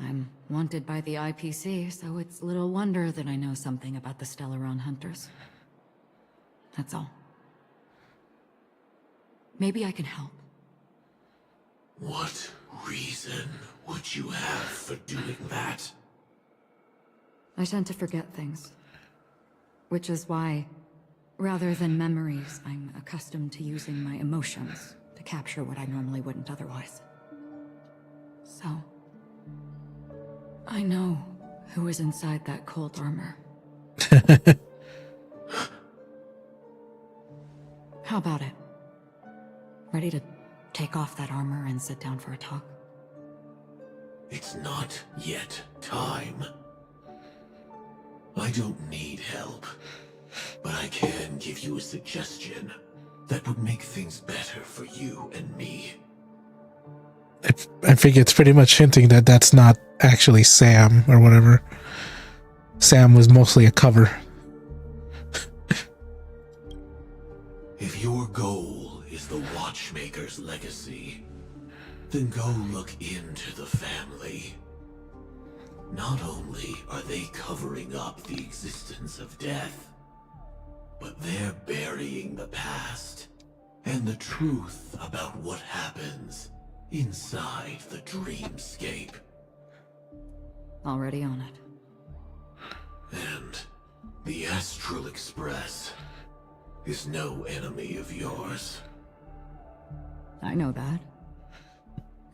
I'm wanted by the IPC, so it's little wonder that I know something about the Stellaron hunters. That's all. Maybe I can help. What reason would you have for doing that? I tend to forget things. Which is why, rather than memories, I'm accustomed to using my emotions to capture what I normally wouldn't otherwise. So, I know who is inside that cold armor. How about it? Ready to take off that armor and sit down for a talk? It's not yet time. I don't need help, but I can give you a suggestion that would make things better for you and me. I think it's pretty much hinting that that's not actually Sam or whatever. Sam was mostly a cover. If your goal is the Watchmaker's legacy, then go look into the family. Not only are they covering up the existence of death, but they're burying the past and the truth about what happens inside the dreamscape. Already on it. And The Astral Express is no enemy of yours. I know that.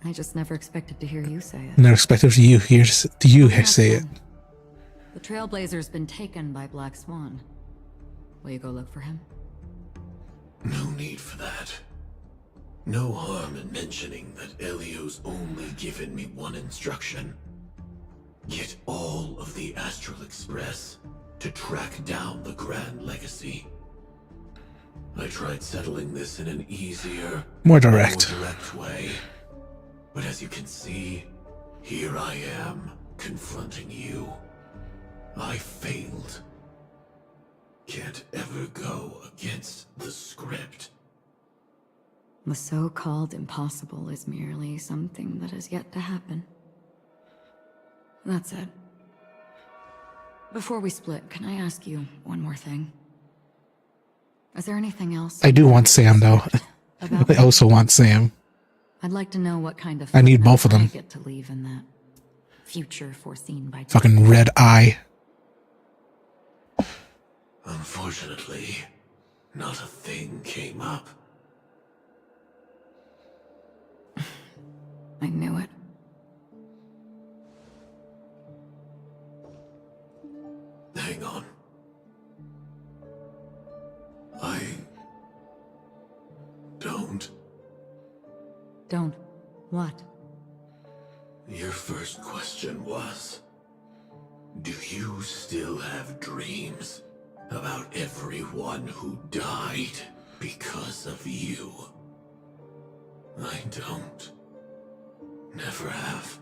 I just never expected to hear you say it. Never expected you hear say it. The Trailblazer's been taken by Black Swan. Will you go look for him? No need for that. No harm in mentioning that Elio's only given me one instruction. Get all of the Astral Express to track down the Grand Legacy. I tried settling this in an easier, More direct way. But as you can see, here I am, confronting you. I failed. Can't ever go against the script. The so-called impossible is merely something that has yet to happen. That's it. Before we split, can I ask you one more thing? Is there anything else? I do want Sam, though. I also want Sam. I'd like to know what kind of I need both of them. I get to leave in that future foreseen by Fucking red eye. Unfortunately, not a thing came up. I knew it. Hang on. I don't. Don't. What? Your first question was, do you still have dreams about everyone who died because of you? I don't. Never have.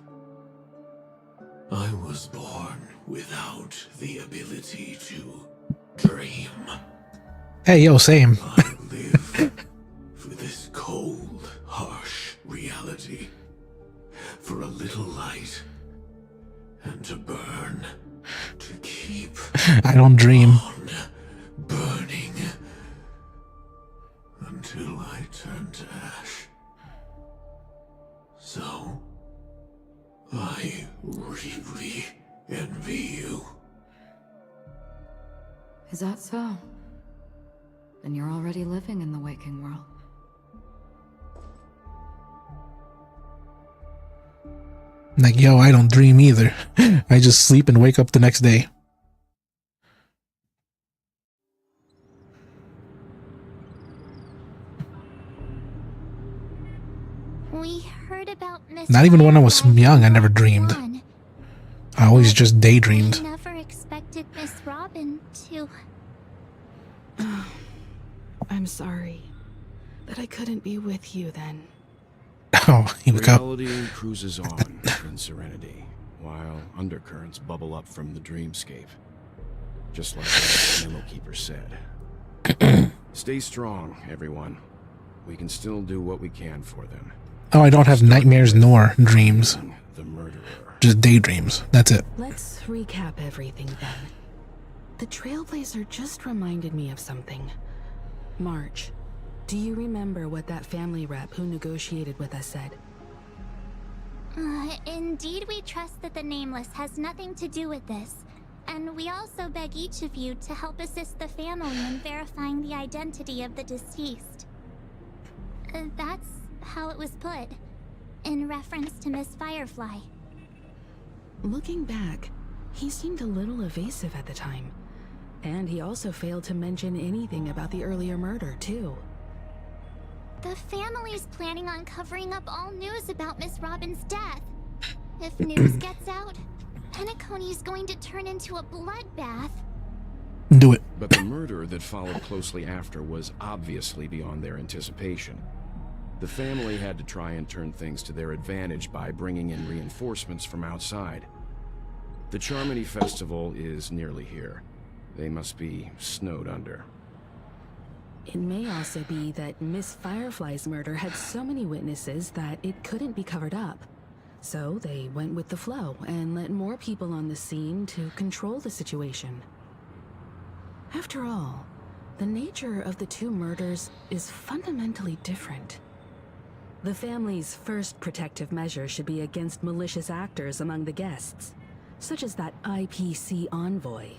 I was born without the ability to dream. Hey, yo, same. I live for this cold, harsh reality. For a little light. And to burn. To keep I don't dream. on burning. Until I turn to ash. So, I really envy you. Is that so? Then you're already living in the waking world. Like, yo, I don't dream either. I just sleep and wake up the next day. We heard about Miss Not even when I was Firefly young, I from never Rogue dreamed. One. I always just daydreamed. I never expected Miss Robin to... I'm sorry that I couldn't be with you then. Oh, he woke up. Reality cruises on in serenity, while undercurrents bubble up from the dreamscape. Just like the Memo Keeper said. Stay strong, everyone. We can still do what we can for them. Oh, I don't have nightmares nor dreams. The murderer. Just daydreams. That's it. Let's recap everything then. The Trailblazer just reminded me of something. March, do you remember what that family rep who negotiated with us said? Indeed, we trust that the Nameless has nothing to do with this. And we also beg each of you to help assist the family in verifying the identity of the deceased. That's how it was put, in reference to Miss Firefly. Looking back, he seemed a little evasive at the time. And he also failed to mention anything about the earlier murder, too. The family's planning on covering up all news about Miss Robin's death. If news gets out, Penacony's going to turn into a bloodbath. Do it. But the murder that followed closely after was obviously beyond their anticipation. The family had to try and turn things to their advantage by bringing in reinforcements from outside. The Charmony Festival is nearly here. They must be snowed under. It may also be that Miss Firefly's murder had so many witnesses that it couldn't be covered up. So they went with the flow and let more people on the scene to control the situation. After all, the nature of the two murders is fundamentally different. The family's first protective measure should be against malicious actors among the guests, such as that IPC envoy.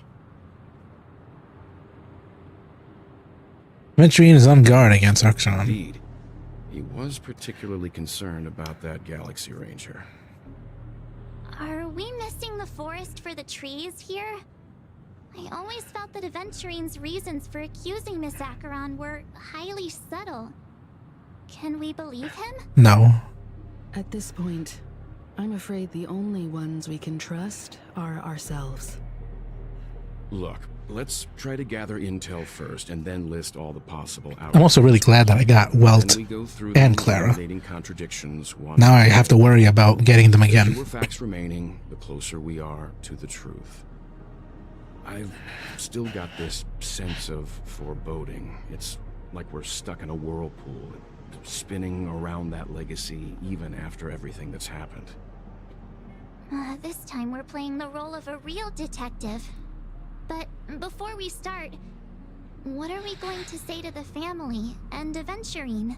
Aventurine is on guard against Arxon. Indeed. He was particularly concerned about that Galaxy Ranger. Are we missing the forest for the trees here? I always felt that Aventurine's reasons for accusing Miss Acheron were highly subtle. Can we believe him? No. At this point, I'm afraid the only ones we can trust are ourselves. Look, let's try to gather intel first and then list all the possible outcomes. I'm also really glad that I got Welt Then we go through and the Clara. incriminating contradictions one Now I by have to one. worry about getting them The again. fewer facts remaining, the closer we are to the truth. I've still got this sense of foreboding. It's like we're stuck in a whirlpool, spinning around that legacy even after everything that's happened. This time we're playing the role of a real detective. But before we start, what are we going to say to the family and Aventurine?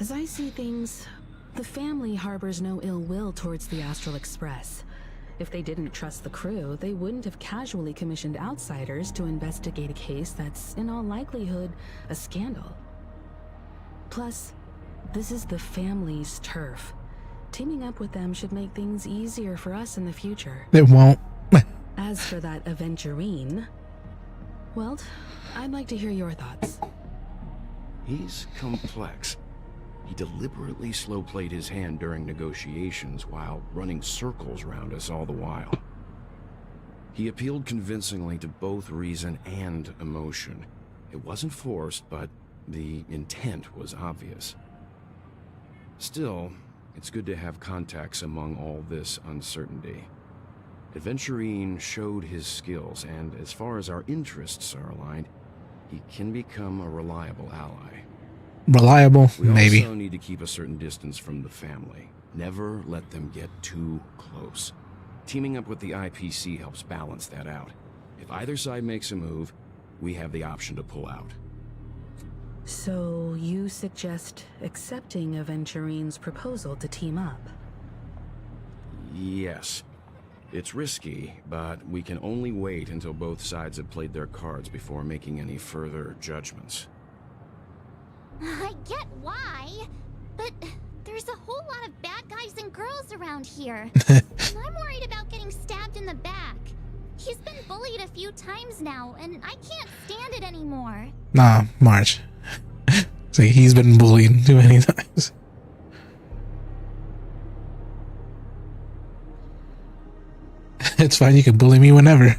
As I see things, the family harbors no ill will towards the Astral Express. If they didn't trust the crew, they wouldn't have casually commissioned outsiders to investigate a case that's, in all likelihood, a scandal. Plus, this is the family's turf. Teaming up with them should make things easier for us in the future. It won't. As for that Aventurine, well, I'd like to hear your thoughts. He's complex. He deliberately slow-played his hand during negotiations while running circles around us all the while. He appealed convincingly to both reason and emotion. It wasn't forced, but the intent was obvious. Still, it's good to have contacts among all this uncertainty. Aventurine showed his skills, and as far as our interests are aligned, he can become a reliable ally. Reliable, We maybe. also need to keep a certain distance from the family. Never let them get too close. Teaming up with the IPC helps balance that out. If either side makes a move, we have the option to pull out. So, you suggest accepting Aventurine's proposal to team up? Yes. It's risky, but we can only wait until both sides have played their cards before making any further judgments. I get why, but there's a whole lot of bad guys and girls around here. And I'm worried about getting stabbed in the back. He's been bullied a few times now, and I can't stand it anymore. Nah, March. See, he's been bullied too many times. It's fine, you can bully me whenever.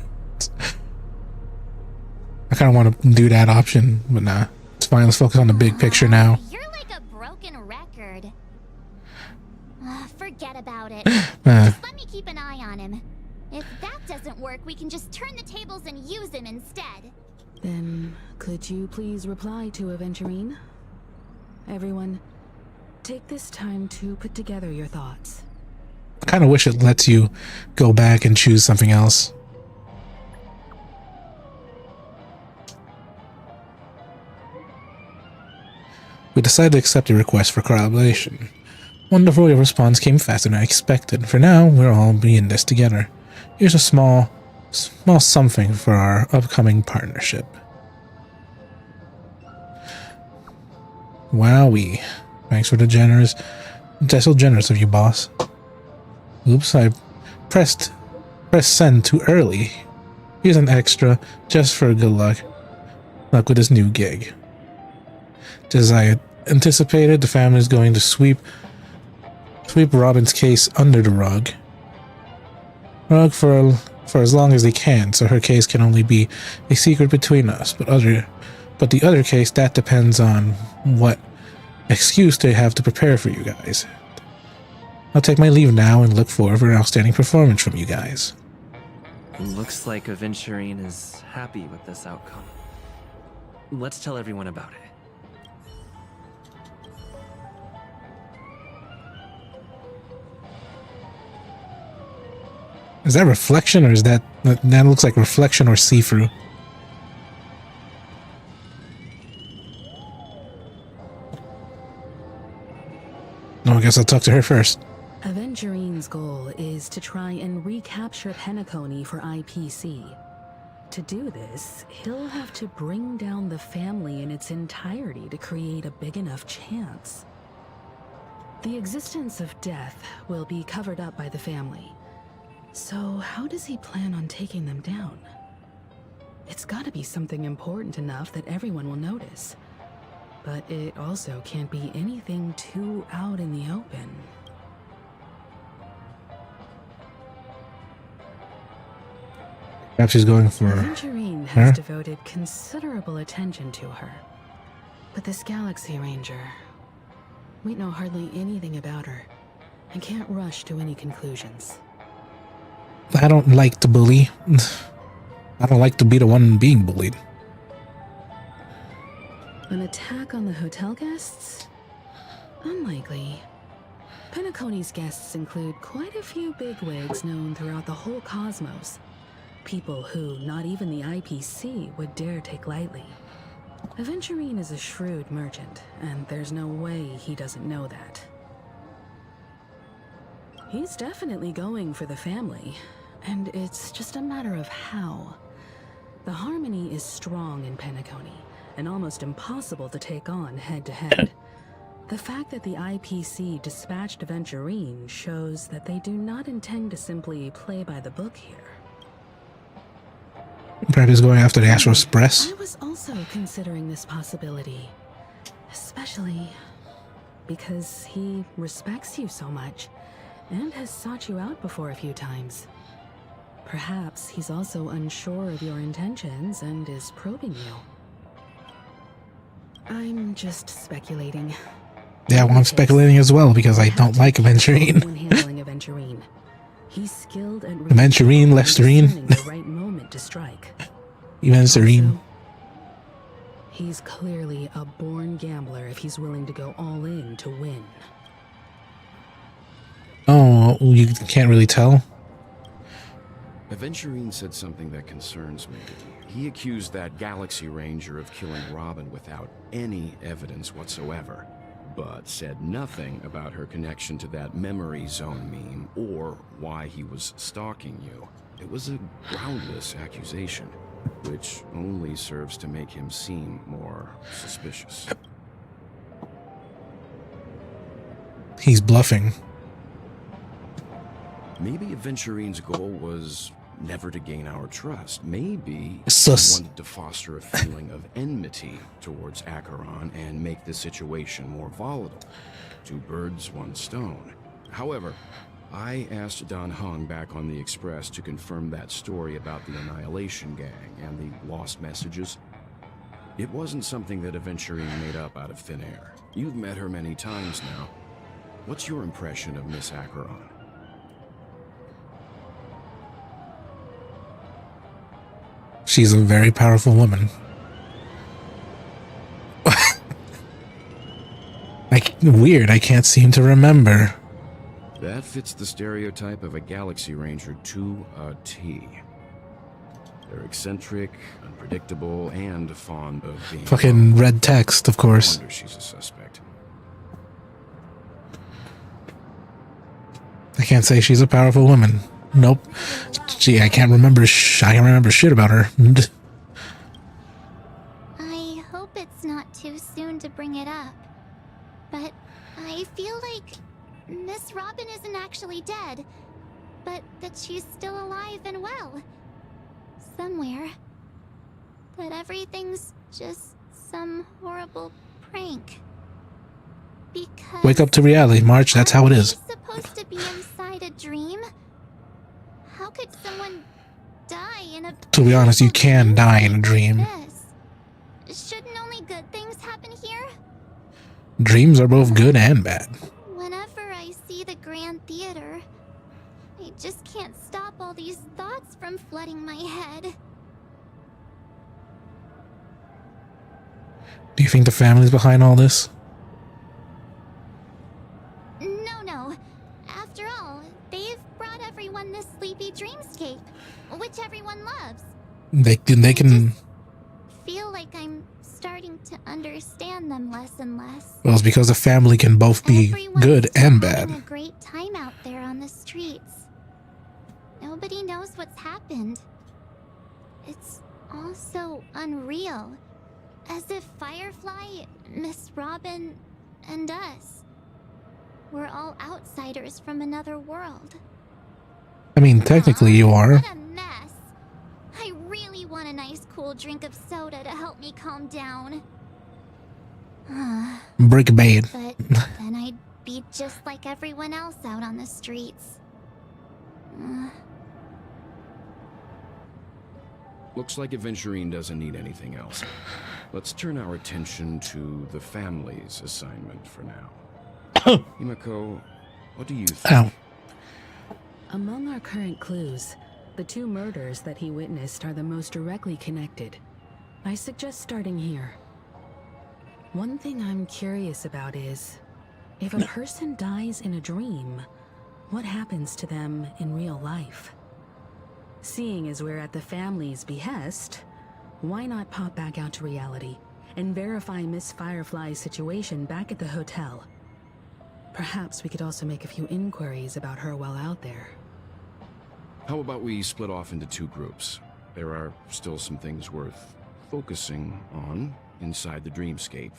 I kind of want to do that option, but nah. It's fine, let's focus on the big picture now. You're like a broken record. Forget about it. Uh, Just let me keep an eye on him. If that doesn't work, we can just turn the tables and use him instead. Then, could you please reply to Aventurine? Everyone, take this time to put together your thoughts. I kind of wish it lets you go back and choose something else. We decided to accept a request for collaboration. Wonderful, your response came faster than I expected. For now, we're all in this together. Here's a small something for our upcoming partnership. Wowee. Thanks for that's so generous of you, boss. Oops, I pressed send too early. Here's an extra, just for good luck. Luck with this new gig. Just as I anticipated, the family is going to sweep Robin's case under the rug. For as long as they can, so her case can only be a secret between us. But the other case, that depends on what excuse they have to prepare for you guys. I'll take my leave now and look forward for an outstanding performance from you guys. Looks like Aventurine is happy with this outcome. Let's tell everyone about it. Is that reflection, or is that looks like reflection or see-through? No, I guess I'll talk to her first. Aventurine's goal is to try and recapture Penacony for IPC. To do this, he'll have to bring down the family in its entirety to create a big enough chance. The existence of death will be covered up by the family. So how does he plan on taking them down? It's gotta be something important enough that everyone will notice. But it also can't be anything too out in the open. Perhaps he's going for Aventurine her. has devoted considerable attention to her. But this Galaxy Ranger, we know hardly anything about her and can't rush to any conclusions. I don't like to bully. I don't like to be the one being bullied. An attack on the hotel guests? Unlikely. Penacony's guests include quite a few bigwigs known throughout the whole cosmos. People who not even the IPC would dare take lightly. Aventurine is a shrewd merchant, and there's no way he doesn't know that. He's definitely going for the family, and it's just a matter of how. The harmony is strong in Penacony, and almost impossible to take on head-to-head. The fact that the IPC dispatched Aventurine shows that they do not intend to simply play by the book here. Perhaps he's going after the Astro Express. I was also considering this possibility, especially because he respects you so much and has sought you out before a few times. Perhaps he's also unsure of your intentions and is probing you. I'm just speculating. Yeah, well, I'm speculating as well because I don't like Aventurine. When handling Aventurine, he's skilled at Aventurine, Lesterine. the right moment to strike. Aventurine. Also, he's clearly a born gambler if he's willing to go all in to win. Oh, you can't really tell. Aventurine said something that concerns me. He accused that Galaxy Ranger of killing Robin without any evidence whatsoever, but said nothing about her connection to that memory zone meme or why he was stalking you. It was a groundless accusation, which only serves to make him seem more suspicious. He's bluffing. Maybe Aventurine's goal was never to gain our trust. Maybe Sus. he wanted to foster a feeling of enmity towards Acheron and make the situation more volatile. Two birds, one stone. However, I asked Don Hung back on the Express to confirm that story about the Annihilation Gang and the lost messages. It wasn't something that Aventurine made up out of thin air. You've met her many times now. What's your impression of Miss Acheron? She's a very powerful woman. Weird, I can't seem to remember. That fits the stereotype of a Galaxy Ranger to a T. They're eccentric, unpredictable, and fond of being... Fucking red text, of course. I wonder she's a suspect. I can't say she's a powerful woman. Nope. Gee, I can't remember. I can't remember shit about her. I hope it's not too soon to bring it up, but I feel like Miss Robin isn't actually dead, but that she's still alive and well. Somewhere. That everything's just some horrible prank. Because Wake up to reality, March. That's how it is. I'm supposed to be inside a dream? How could someone die in a... To be honest, you can die in a dream. This? Shouldn't only good things happen here? Dreams are both good and bad. Whenever I see the Grand Theater, I just can't stop all these thoughts from flooding my head. Do you think the family's behind all this? No. After all, they've brought everyone this sleepy dreamscape, which everyone loves. They can... Feel like I'm starting to understand them less and less. Well, it's because the family can both be Everyone's good still and having bad. a great time out there on the streets. Nobody knows what's happened. It's all so unreal. As if Firefly, Miss Robin, and us were all outsiders from another world. I mean, technically you are. What a mess. I really want a nice cool drink of soda to help me calm down. Brick bait. But then I'd be just like everyone else out on the streets. Looks like Aventurine doesn't need anything else. Let's turn our attention to the family's assignment for now. Himiko, what do you think? Ow. Among our current clues, the 2 murders that he witnessed are the most directly connected. I suggest starting here. One thing I'm curious about is, if a person dies in a dream, what happens to them in real life? Seeing as we're at the family's behest, why not pop back out to reality and verify Miss Firefly's situation back at the hotel? Perhaps we could also make a few inquiries about her while out there. How about we split off into 2 groups? There are still some things worth focusing on inside the dreamscape.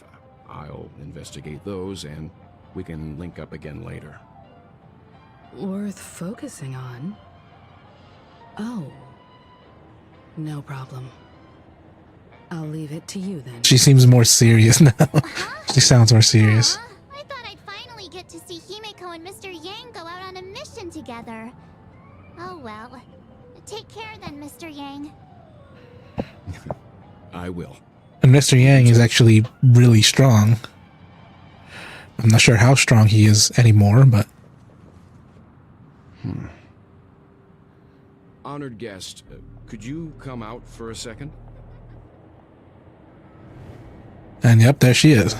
I'll investigate those, and we can link up again later. Worth focusing on? Oh. No problem. I'll leave it to you then. She seems more serious now. She sounds more serious. I thought I'd finally get to see Himiko and Mr. Yang go out on a mission together. Oh well. Take care then, Mr. Yang. I will. And Mr. Yang is actually really strong. I'm not sure how strong he is anymore, but... Honored guest, could you come out for a second? And yep, there she is.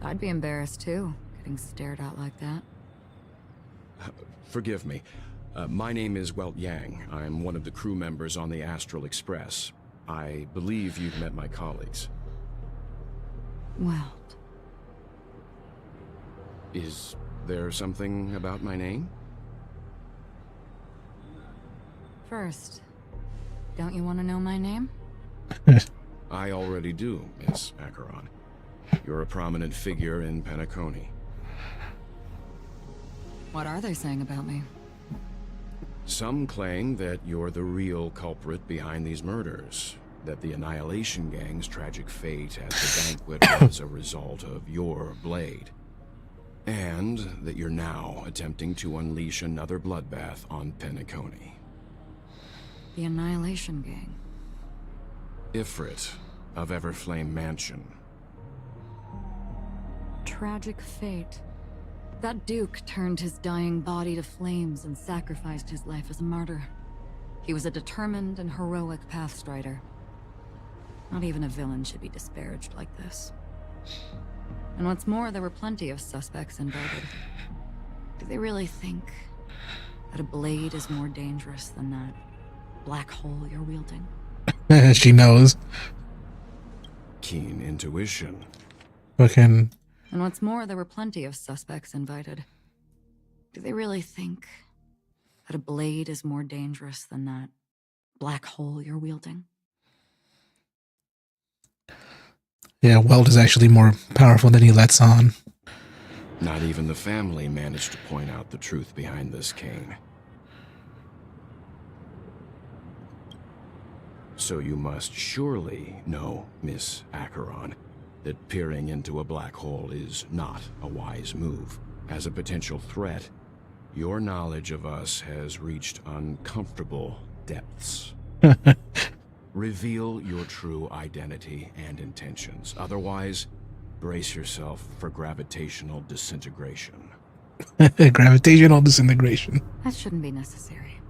I'd be embarrassed too, getting stared at like that. Forgive me. My name is Welt Yang. I'm one of the crew members on the Astral Express. I believe you've met my colleagues. Well, Is there something about my name? first, don't you want to know my name? I already do, Miss Acheron. You're a prominent figure in Penacony. What are they saying about me? Some claim that you're the real culprit behind these murders, that the Annihilation Gang's tragic fate at the banquet was a result of your blade, and that you're now attempting to unleash another bloodbath on Penacony. The Annihilation Gang. Ifrit of Everflame Mansion. Tragic fate. That Duke turned his dying body to flames and sacrificed his life as a martyr. He was a determined and heroic pathstrider. Not even a villain should be disparaged like this. And what's more, there were plenty of suspects indicted. Do they really think that a blade is more dangerous than that black hole you're wielding? She knows. Keen intuition. Fucking... And what's more, there were plenty of suspects invited. Do they really think that a blade is more dangerous than that black hole you're wielding? Yeah, Welt is actually more powerful than he lets on. Not even the family managed to point out the truth behind this cane. So you must surely know, Miss Acheron, that peering into a black hole is not a wise move. As a potential threat, your knowledge of us has reached uncomfortable depths. Reveal your true identity and intentions. Otherwise, brace yourself for gravitational disintegration. Gravitational disintegration. That shouldn't be necessary.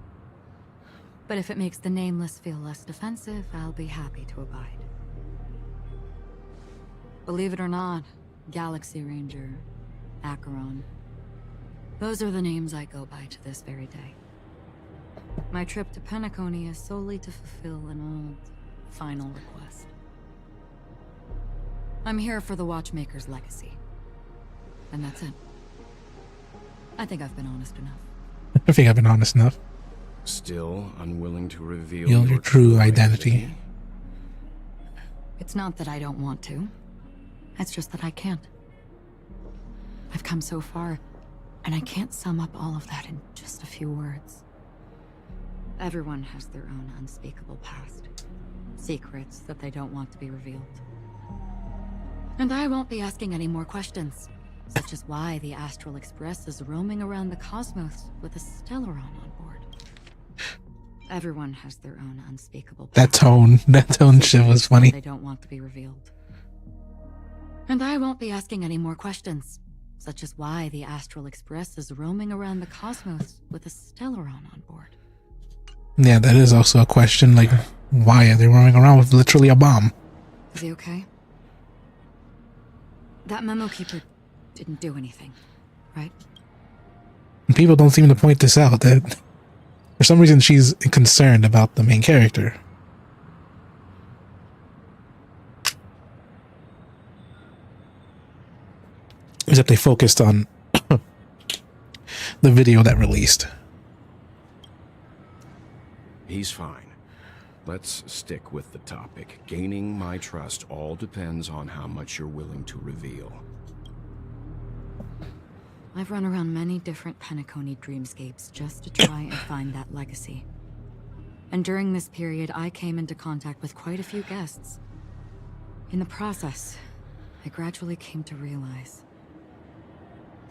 But if it makes the Nameless feel less defensive, I'll be happy to abide. Believe it or not, Galaxy Ranger, Acheron. Those are the names I go by to this very day. My trip to Penacony is solely to fulfill an old, final request. I'm here for the Watchmaker's legacy. And that's it. I think I've been honest enough. I think I've been honest enough. Still unwilling to reveal Your true identity. It's not that I don't want to. It's just that I can't. I've come so far, and I can't sum up all of that in just a few words. Everyone has their own unspeakable past. Secrets that they don't want to be revealed. And I won't be asking any more questions. Such as why the Astral Express is roaming around the cosmos with a Stellaron on board. Everyone has their own unspeakable That tone shit was funny. They don't want to be revealed. And I won't be asking any more questions. Such as why the Astral Express is roaming around the cosmos with a Stellaron on board. Yeah, that is also a question, like, why are they roaming around with literally a bomb? Is he okay? That memo keeper didn't do anything, right? And people don't seem to point this out, that for some reason she's concerned about the main character. Except they focused on the video that released. He's fine. Let's stick with the topic. Gaining my trust all depends on how much you're willing to reveal. I've run around many different Penacony dreamscapes just to try and find that legacy. And during this period, I came into contact with quite a few guests. In the process, I gradually came to realize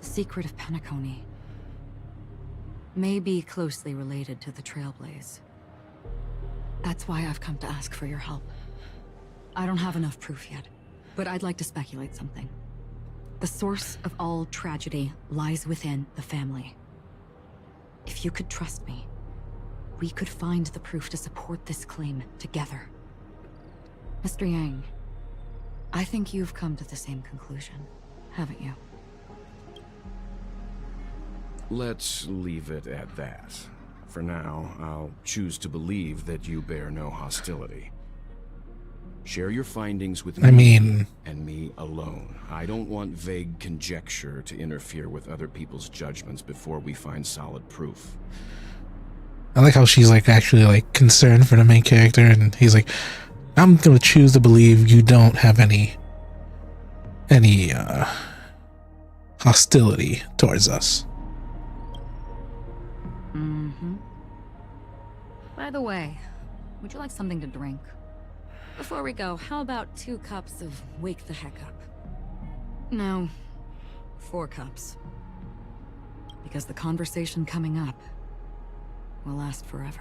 the secret of Penacony may be closely related to the Trailblaze. That's why I've come to ask for your help. I don't have enough proof yet, but I'd like to speculate something. The source of all tragedy lies within the family. If you could trust me, we could find the proof to support this claim together. Mr. Yang, I think you've come to the same conclusion, haven't you? Let's leave it at that. For now, I'll choose to believe that you bear no hostility. Share your findings with me and me alone. I don't want vague conjecture to interfere with other people's judgments before we find solid proof. I like how she's like actually like concerned for the main character, and he's like, I'm gonna choose to believe you don't have any hostility towards us. By the way, would you like something to drink? Before we go, how about 2 cups of Wake the Heck Up? No, 4 cups. Because the conversation coming up will last forever.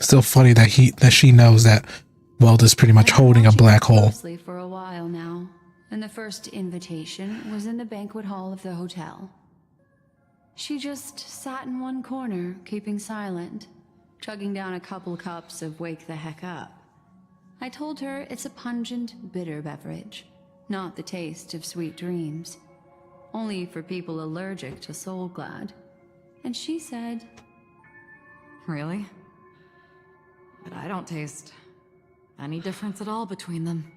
Still funny that she knows that Welt is pretty much holding a black hole. Closely for a while now, and the first invitation was in the banquet hall of the hotel. She just sat in one corner, keeping silent, chugging down a couple cups of Wake the Heck Up. I told her it's a pungent, bitter beverage, not the taste of sweet dreams. Only for people allergic to Soul Glad. And she said, Really? But I don't taste any difference at all between them.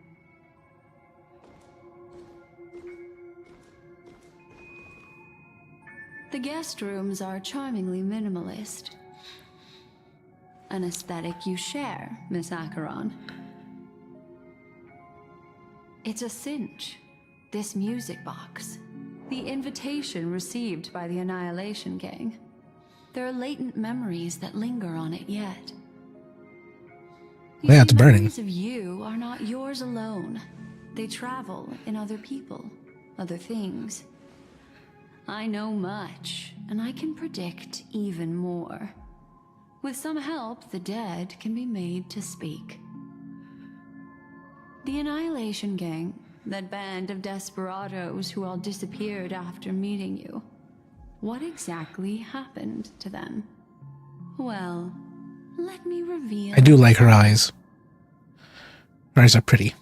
the guest rooms are charmingly minimalist. An aesthetic you share, Miss Acheron. It's a cinch, this music box. The invitation received by the Annihilation Gang. There are latent memories that linger on it yet. Yeah, it's burning. Memories of you are not yours alone. They travel in other people, other things. I know much, and I can predict even more. With some help, the dead can be made to speak. The Annihilation Gang, that band of desperados who all disappeared after meeting you. What exactly happened to them? Well, let me reveal. I do like her eyes. Her eyes are pretty.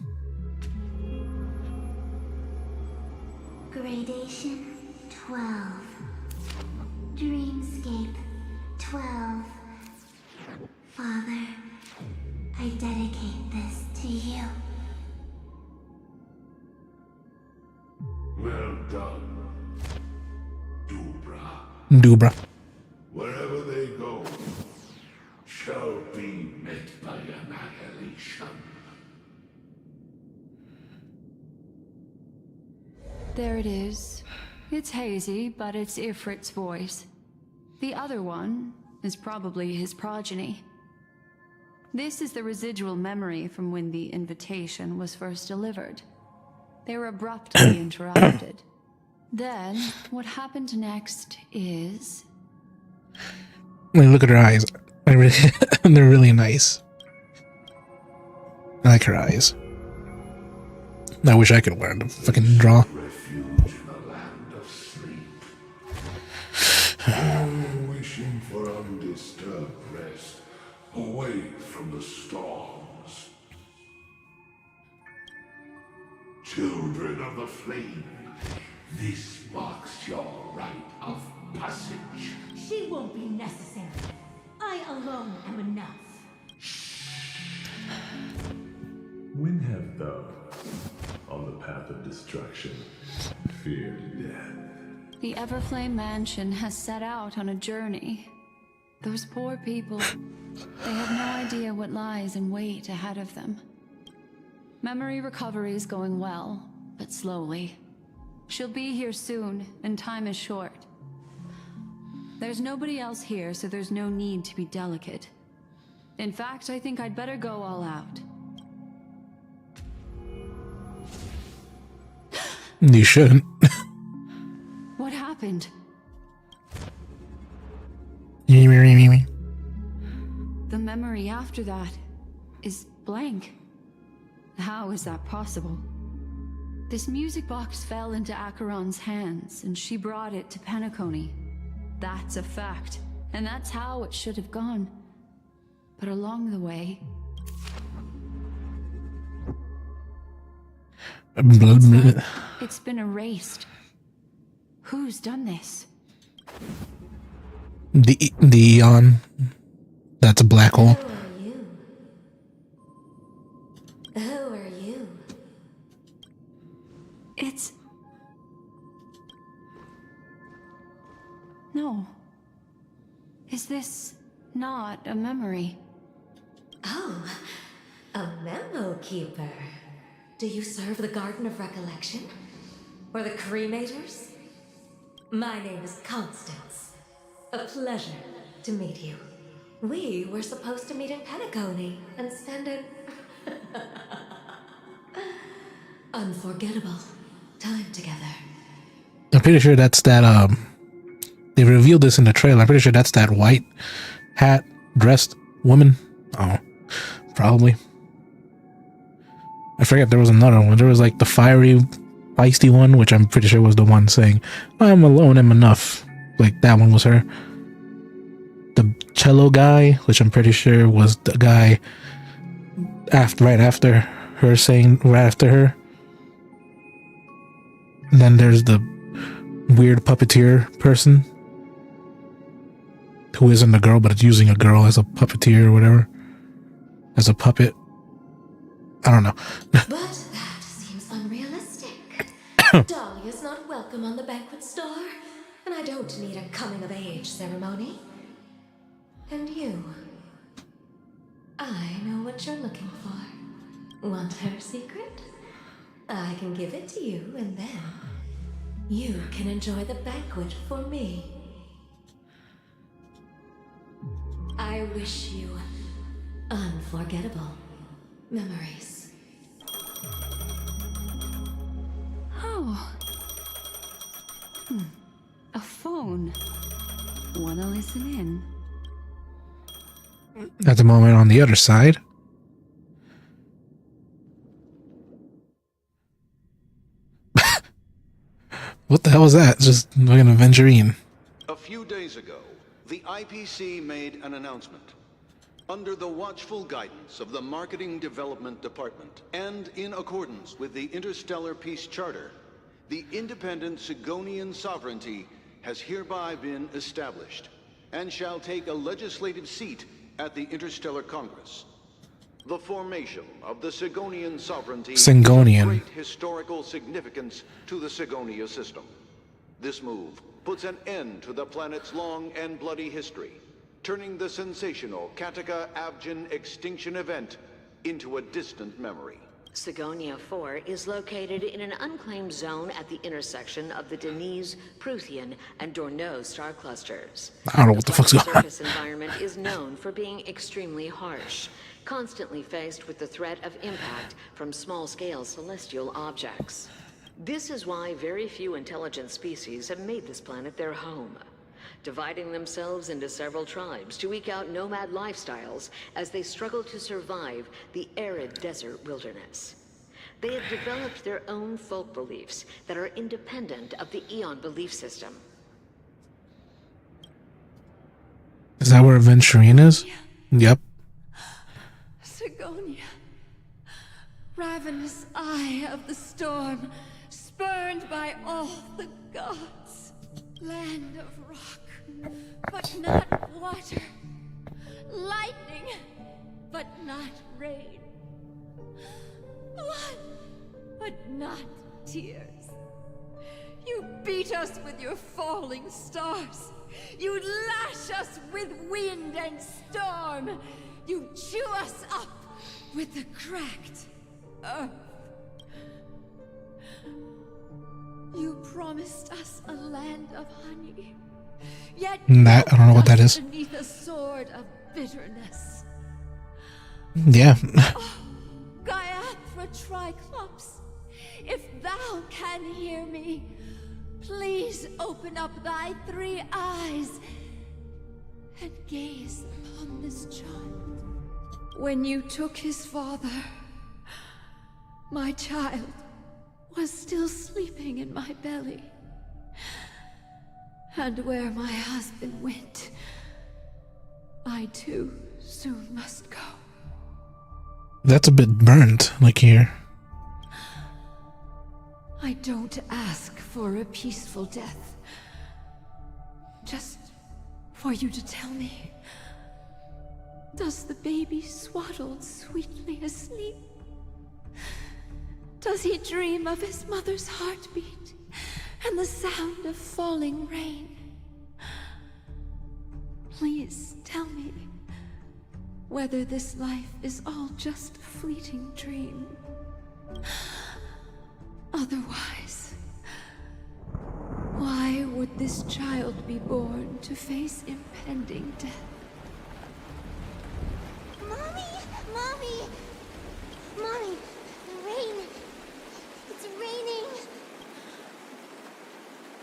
Gradation 12. Dreamscape 12. Father, I dedicate Dubra. Wherever they go, shall be met by annihilation. There it is. It's hazy, but it's Ifrit's voice. The other one is probably his progeny. This is the residual memory from when the invitation was first delivered. They were abruptly interrupted. Then, what happened next is... I mean, look at her eyes. They're really nice. I like her eyes. I wish I could learn to fucking draw. Refuge in the land of sleep. Wishing for undisturbed rest, away from the storms. Children of the flame, this marks your rite of passage. She won't be necessary. I alone am enough. When have thou, on the path of destruction, feared death? The Everflame Mansion has set out on a journey. Those poor people, they have no idea what lies in wait ahead of them. Memory recovery is going well, but slowly. She'll be here soon, and time is short. There's nobody else here, so there's no need to be delicate. In fact, I think I'd better go all out. You shouldn't. What happened? The memory after that is blank. How is that possible? This music box fell into Acheron's hands, and she brought it to Penacony. That's a fact, and that's how it should have gone. But along the way... It's been erased. Who's done this? The Eon. That's a black hole. Who are you? Who are you? It's... No. Is this not a memory? Oh, a memo keeper. Do you serve the Garden of Recollection? Or the Cremators? My name is Constance. A pleasure to meet you. We were supposed to meet in Penacony and spend an unforgettable time together. I'm pretty sure that's that, they revealed this in the trailer. I'm pretty sure that's that white hat dressed woman. Oh, probably. I forget there was another one. There was like the fiery, feisty one, which I'm pretty sure was the one saying, I'm alone, I'm enough. Like that one was her. The cello guy, which I'm pretty sure was the guy right after her saying, right after her. And then there's the weird puppeteer person who isn't a girl, but it's using a girl as a puppeteer or whatever. As a puppet. I don't know. But that seems unrealistic. Dolly is not welcome on the banquet store, and I don't need a coming-of-age ceremony. And you? I know what you're looking for. Want her secret? I can give it to you, and then you can enjoy the banquet for me. I wish you unforgettable memories. Oh. A phone. Wanna listen in? At the moment on the other side. What the hell was that? Just like an Avengerine. A few days ago, the IPC made an announcement. Under the watchful guidance of the Marketing Development Department, and in accordance with the Interstellar Peace Charter, the independent Sigonian sovereignty has hereby been established, and shall take a legislative seat at the Interstellar Congress. The formation of the Sigonian sovereignty Sigonian. is of great historical significance to the Sigonia system. This move puts an end to the planet's long and bloody history, turning the sensational Kataka-Abjin extinction event into a distant memory. Sigonia 4 is located in an unclaimed zone at the intersection of the Denise, Prothean, and Dorneau star clusters. I don't know what the fuck's going on. The surface environment is known for being extremely harsh, constantly faced with the threat of impact from small-scale celestial objects. This is why very few intelligent species have made this planet their home, dividing themselves into several tribes to eke out nomad lifestyles as they struggle to survive the arid desert wilderness. They have developed their own folk beliefs that are independent of the Eon belief system. Is that where Aventurine is? Yep. Sigonia, ravenous eye of the storm, spurned by all the gods, land of rock, but not water, lightning, but not rain, blood, but not tears. You beat us with your falling stars. You lash us with wind and storm. You chew us up with the cracked earth. You promised us a land of honey, yet That, I don't know what that is. beneath a sword of bitterness. Yeah. Oh, Gaiathra Triclops, if thou can hear me, please open up thy 3 eyes and gaze upon this child. When you took his father, my child was still sleeping in my belly. And where my husband went, I too soon must go. That's a bit burnt, like here. I don't ask for a peaceful death. Just for you to tell me, does the baby swaddled sweetly asleep? Does he dream of his mother's heartbeat and the sound of falling rain? Please tell me whether this life is all just a fleeting dream. Otherwise, why would this child be born to face impending death? Mommy! Mommy! Mommy! The rain! It's raining!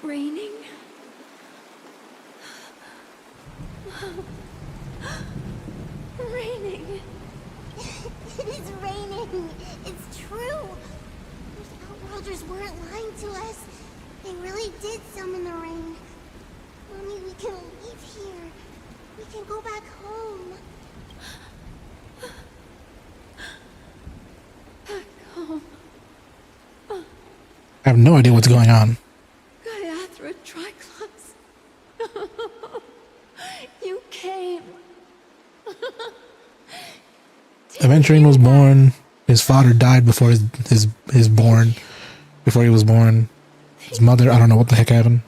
Raining? Raining! It is raining! It's true! Those outworlders weren't lying to us. They really did summon the rain. Mommy, we can leave here. We can go back home. Back home. I have no idea what's going on. Gaiathra Triclops. You came. Aventurine was born. His father died before his born. Before he was born. His mother, I don't know what the heck happened.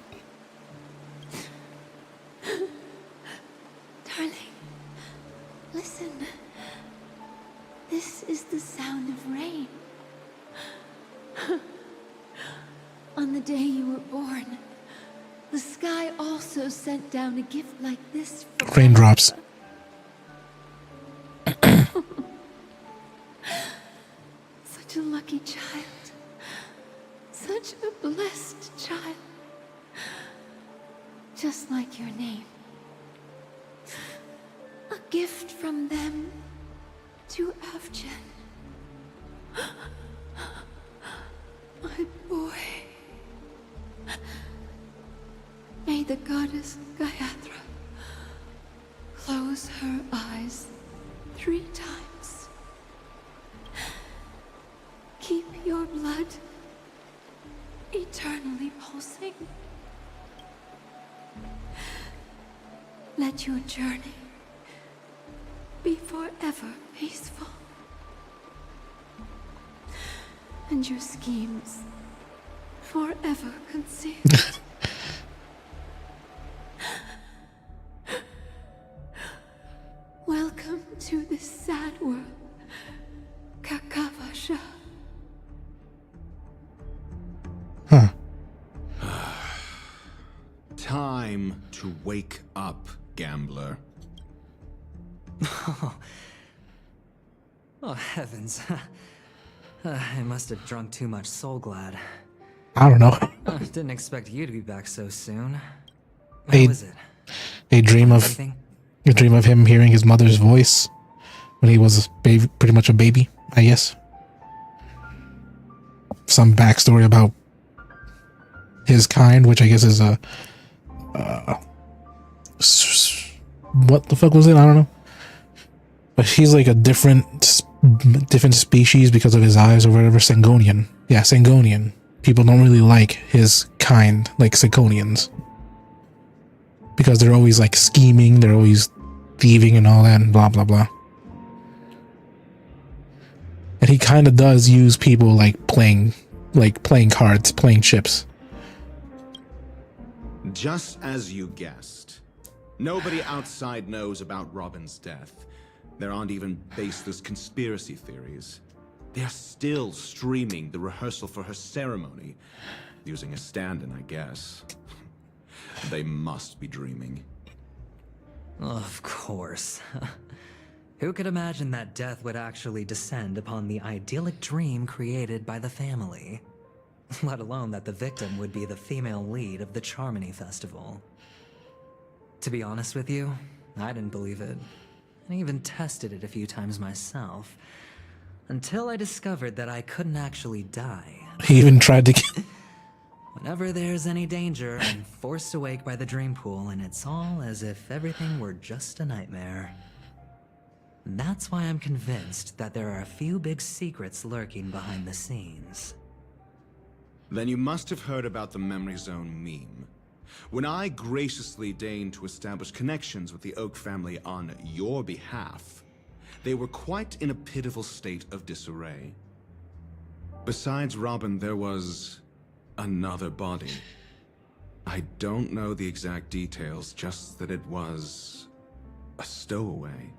Darling, listen. This is the sound of rain. On the day you were born, the sky also sent down a gift like this from Raindrops. Such a lucky child. Such a blessed child. Just like your name. A gift from them to Avjen. My boy. May the goddess Gaiathra close her eyes 3 times. Keep your blood eternally pulsing. Let your journey be forever peaceful. And your schemes forever concealed. Atwa Kakavasha. Huh. Time to wake up, gambler. Oh, heavens. I must have drunk too much Soul Glad. I don't know. Didn't expect you to be back so soon. How A, was it? a dream of Anything? a dream of him hearing his mother's voice when he was a baby, pretty much a baby, I guess. Some backstory about his kind, which I guess is a what the fuck was it? I don't know. But he's like a different species because of his eyes or whatever. Sangonian. Yeah, Sangonian. People don't really like his kind, like Sangonians. Because they're always like scheming, they're always thieving and all that and blah blah blah. And he kind of does use people like playing cards, playing chips. Just as you guessed. Nobody outside knows about Robin's death. There aren't even baseless conspiracy theories. They're still streaming the rehearsal for her ceremony. Using a stand-in, I guess. They must be dreaming. Of course. Who could imagine that death would actually descend upon the idyllic dream created by the family? Let alone that the victim would be the female lead of the Charmony Festival. To be honest with you, I didn't believe it. I even tested it a few times myself. Until I discovered that I couldn't actually die. He even tried to Whenever there's any danger, I'm forced awake by the dream pool, and it's all as if everything were just a nightmare. That's why I'm convinced that there are a few big secrets lurking behind the scenes. Then you must have heard about the Memory Zone meme. When I graciously deigned to establish connections with the Oak family on your behalf, they were quite in a pitiful state of disarray. Besides Robin, there was another body. I don't know the exact details, just that it was a stowaway.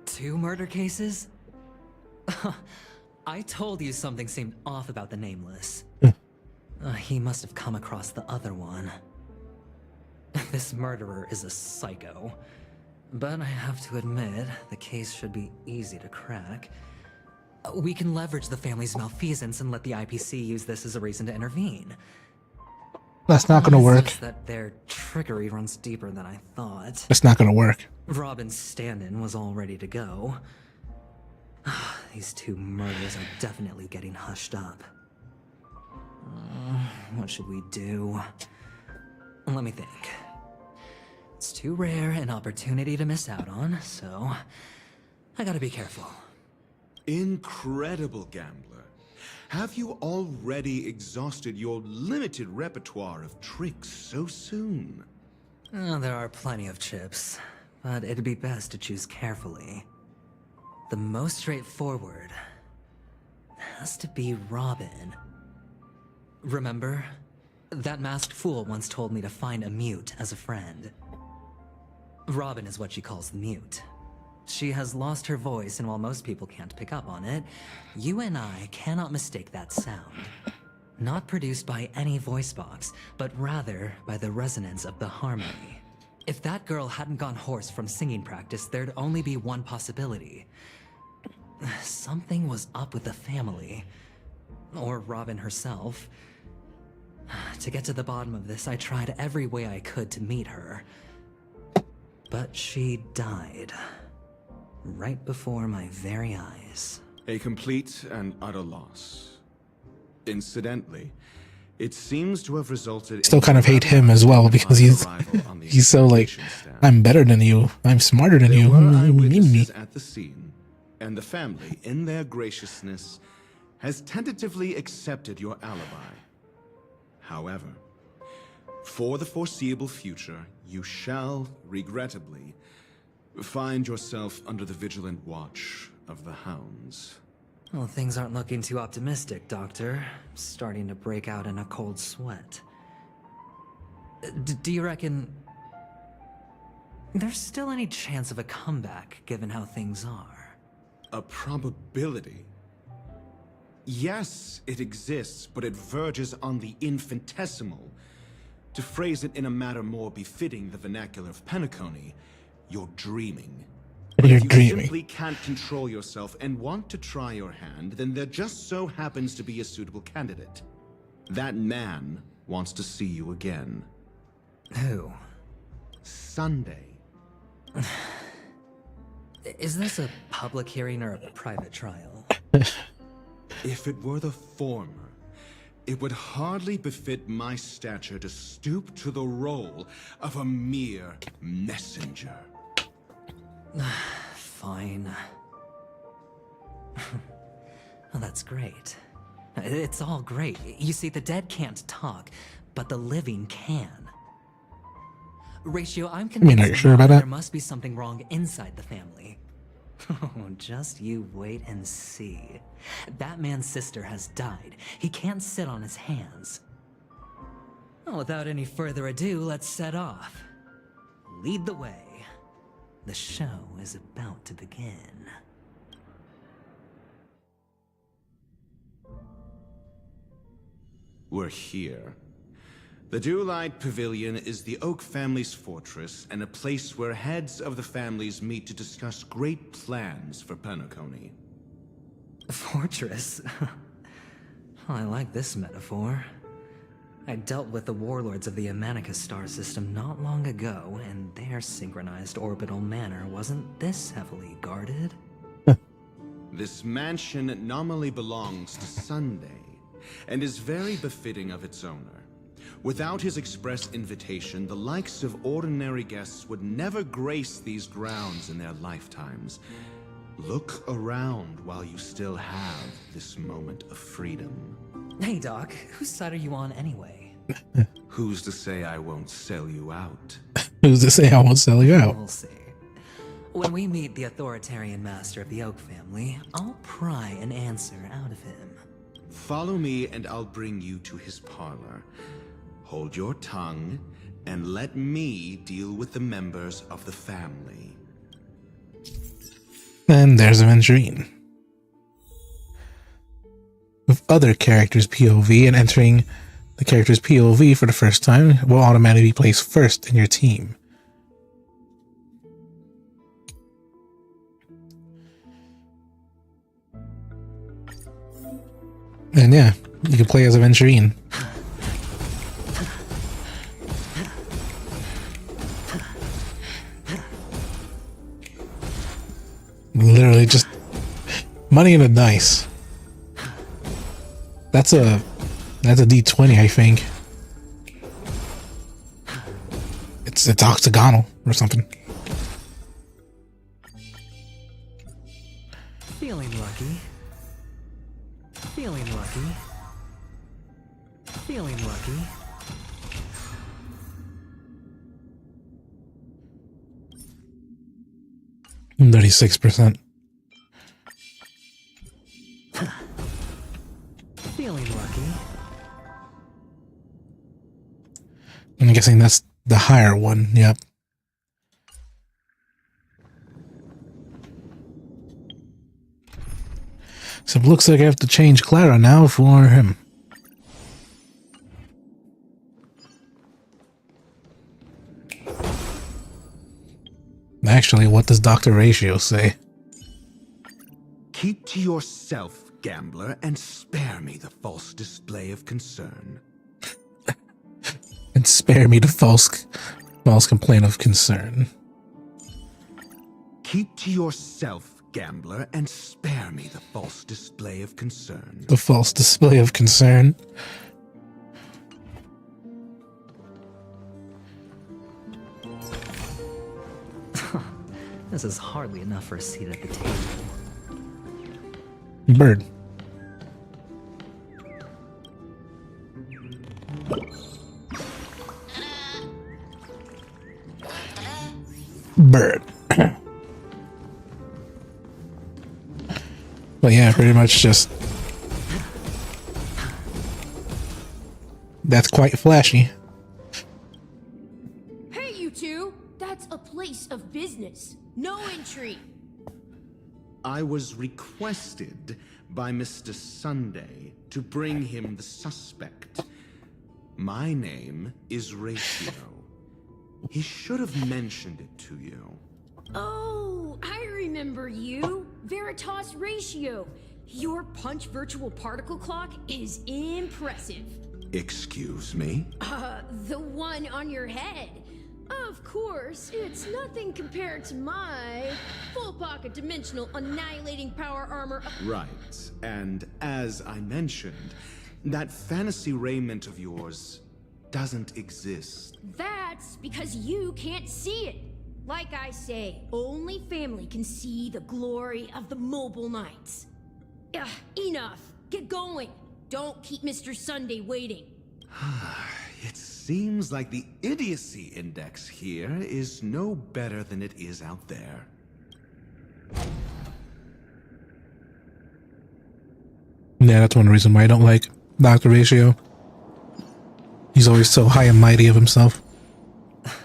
2 murder cases? I told you something seemed off about the Nameless. He must have come across the other one. This murderer is a psycho. But I have to admit, the case should be easy to crack. We can leverage the family's malfeasance and let the IPC use this as a reason to intervene. That's not gonna work. It's just that their trickery runs deeper than I thought. It's not gonna work. Robin's stand-in was all ready to go. These 2 murders are definitely getting hushed up. What should we do? Let me think. It's too rare an opportunity to miss out on, so I gotta be careful. Incredible, gambler. Have you already exhausted your limited repertoire of tricks so soon? There are plenty of chips, but it'd be best to choose carefully. The most straightforward has to be Robin. Remember? That masked fool once told me to find a mute as a friend. Robin is what she calls the mute. She has lost her voice, and while most people can't pick up on it, you and I cannot mistake that sound. Not produced by any voice box, but rather by the resonance of the harmony. If that girl hadn't gone hoarse from singing practice, there'd only be one possibility. Something was up with the family. Or Robin herself. To get to the bottom of this, I tried every way I could to meet her. But she died. Right before my very eyes. A complete and utter loss. Incidentally, it seems to have resulted Still kind of hate him as well because he's so like, I'm better than you, I'm smarter than you. Eyewitnesses at the scene, and the family, in their graciousness, has tentatively accepted your alibi. However, for the foreseeable future, you shall, regrettably, find yourself under the vigilant watch of the Hounds. Well, things aren't looking too optimistic, Doctor. I'm starting to break out in a cold sweat. Do you reckon there's still any chance of a comeback, given how things are? A probability? Yes, it exists, but it verges on the infinitesimal. To phrase it in a manner more befitting the vernacular of Penacony, you're dreaming. But You're if you dreaming. simply can't control yourself and want to try your hand, then there just so happens to be a suitable candidate. That man wants to see you again. Who? Sunday. Is this a public hearing or a private trial? If it were the former, it would hardly befit my stature to stoop to the role of a mere messenger. Fine. Well, that's great. It's all great. You see, the dead can't talk, but the living can. Ratio, I'm convinced are you sure about there that? must be something wrong inside the family. Oh, just you wait and see. That man's sister has died. He can't sit on his hands. Well, without any further ado, let's set off. Lead the way. The show is about to begin. We're here. The Dewlight Pavilion is the Oak family's fortress and a place where heads of the families meet to discuss great plans for Penacony. Fortress? I like this metaphor. I dealt with the warlords of the Amanicus star system not long ago, and their synchronized orbital manor wasn't this heavily guarded. This mansion nominally belongs to Sunday, and is very befitting of its owner. Without his express invitation, the likes of ordinary guests would never grace these grounds in their lifetimes. Look around while you still have this moment of freedom. Hey, Doc, whose side are you on anyway? Who's to say I won't sell you out? Who's to say I won't sell you out? We'll see. When we meet the authoritarian master of the Oak family, I'll pry an answer out of him. Follow me and I'll bring you to his parlor. Hold your tongue and let me deal with the members of the family. And there's Aventurine. With other characters' POV, and entering the character's POV for the first time will automatically be placed first in your team. And yeah, you can play as Aventurine. Literally just money and a dice. That's a D20, I think. It's octagonal or something. Feeling lucky. Feeling lucky. Feeling lucky. 36%. Feeling lucky. I'm guessing that's the higher one. Yep. So it looks like I have to change Clara now for him. Actually, what does Dr. Ratio say? Keep to yourself, gambler, and spare me the false display of concern. And spare me the false complaint of concern. Keep to yourself, gambler, and spare me the false display of concern. The false display of concern. This is hardly enough for a seat at the table. Bird. Bird. But yeah, pretty much just... That's quite flashy. Hey, you two! That's a place of business. No entry. I was requested by Mr. Sunday to bring him the suspect. My name is Ratio. He should have mentioned it to you. Oh, I remember you. Veritas Ratio. Your punch virtual particle clock is impressive. Excuse me? The one on your head. Of course, it's nothing compared to my full pocket dimensional annihilating power armor. Right. And as I mentioned, that fantasy raiment of yours doesn't exist. That's because you can't see it. Like I say, only family can see the glory of the mobile knights. Ugh, enough. Get going. Don't keep Mr. Sunday waiting. It seems like the idiocy index here is no better than it is out there. Yeah, that's one reason why I don't like Dr. Ratio. He's always so high and mighty of himself.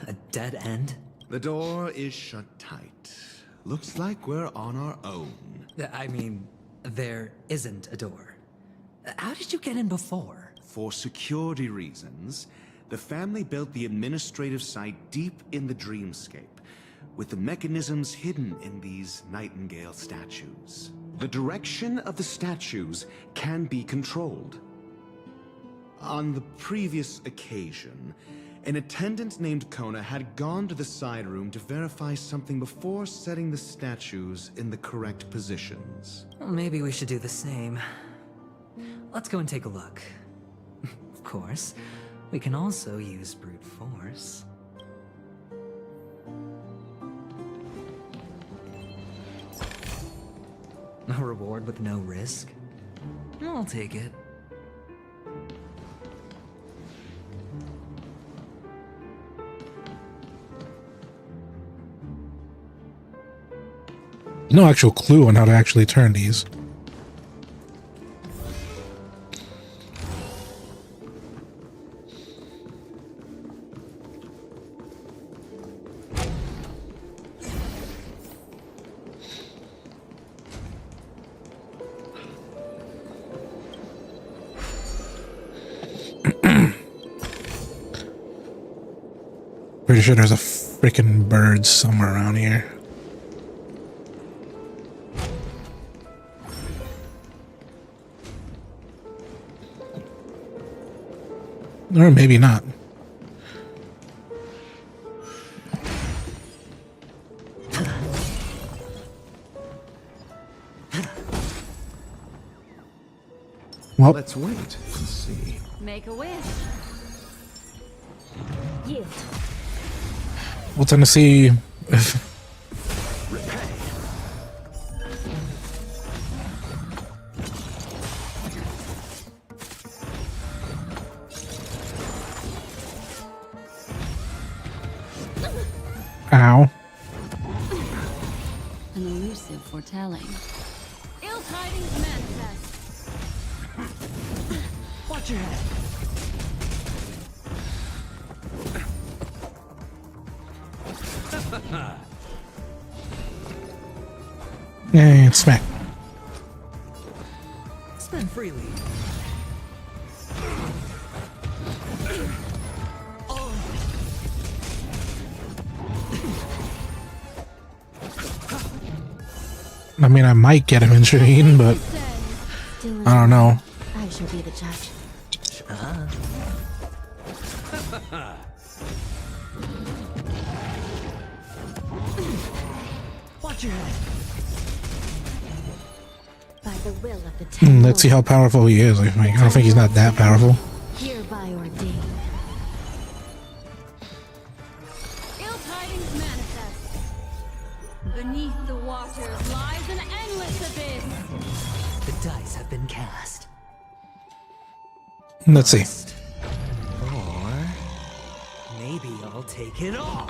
A dead end? The door is shut tight. Looks like we're on our own. I mean, there isn't a door. How did you get in before? For security reasons, the family built the administrative site deep in the dreamscape, with the mechanisms hidden in these Nightingale statues. The direction of the statues can be controlled. On the previous occasion, an attendant named Kona had gone to the side room to verify something before setting the statues in the correct positions. Well, maybe we should do the same. Let's go and take a look. Of course, we can also use brute force. A reward with no risk? I'll take it. No actual clue on how to actually turn these. Pretty sure there's a freaking bird somewhere around here. Or maybe not. Well, let's wait and see. Make a wish. Yield. we'll tend to see if Ow. An elusive foretelling. Ill tidings manifest. Watch your head. And smack. Spend freely. I mean, I might get him in Shaheen, but I don't know. I shall be the judge. Watch your head. By the will of the ten Let's see how powerful he is. Like, I don't think he's not that powerful. hereby ordained. Ill tidings manifest. Beneath the waters lies an endless abyss. The dice have been cast. Let's see. Or maybe I'll take it all.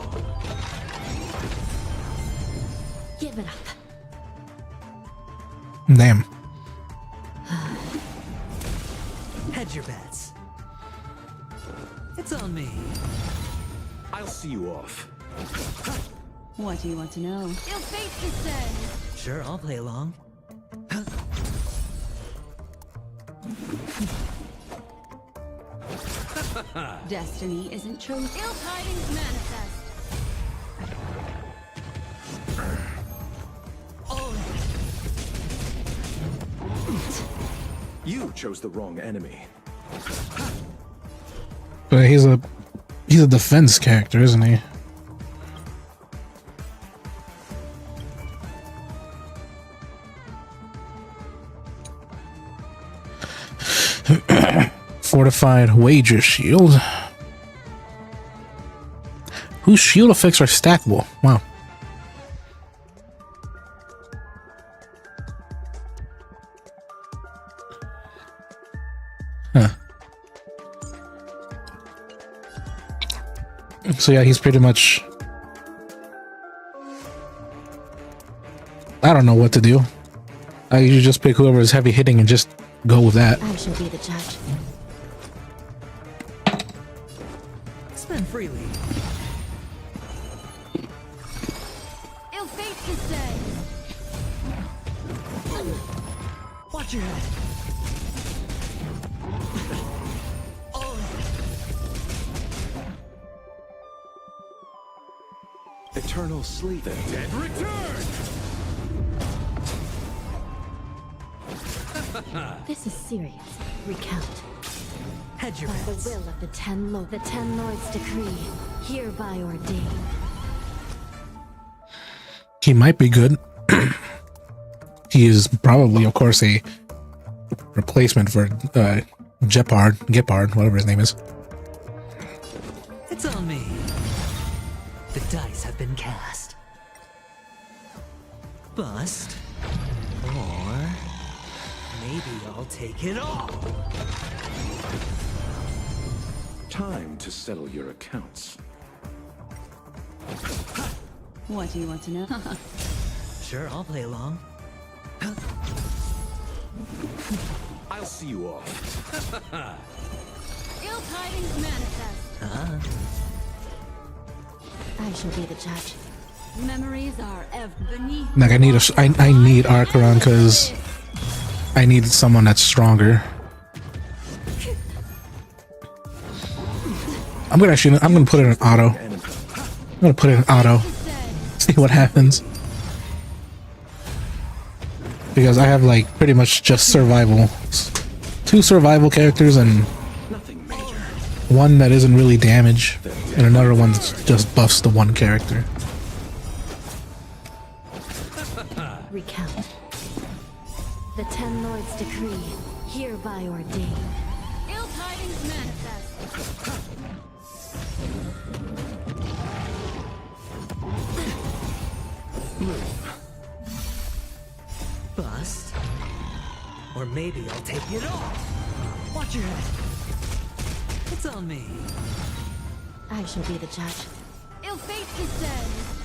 Give it up. Damn. Hedge your bets. It's on me. I'll see you off. What do you want to know? Ill fate descends. Sure, I'll play along. Destiny isn't chosen. Ill tidings manifest. You chose the wrong enemy. But he's a defense character, isn't he? Fortified wager shield. Whose shield effects are stackable? Wow. Huh. So yeah, he's pretty much... I don't know what to do. I usually just pick whoever is heavy hitting and just go with that. I shall be the judge. Spend freely. Ill fate descends. Watch your head. Eternal sleep. The dead return! This is serious. Recount. Hedge your By bets. the will of the Ten Lords' decree, hereby ordained. He might be good. He is probably, of course, a replacement for Gepard, whatever his name is. It's on me. The dice have been cast. Bust. Or maybe I'll take it all. Time to settle your accounts. What do you want to know? Sure, I'll play along. I'll see you off. Ill tidings manifest. I shall be the judge. Memories are beneath. Like I need I need Archeron because I need someone that's stronger. I'm gonna put it in auto. I'm gonna put it in auto. See what happens. Because I have like pretty much just survival. 2 survival characters and one that isn't really damage, and another one that just buffs the one character. Recount. The Ten Lords' decree, hereby ordained. Ill tidings manifest. Bust. Or maybe I'll take it all. Watch your head. It's on me. I shall be the judge. Ill fate descends.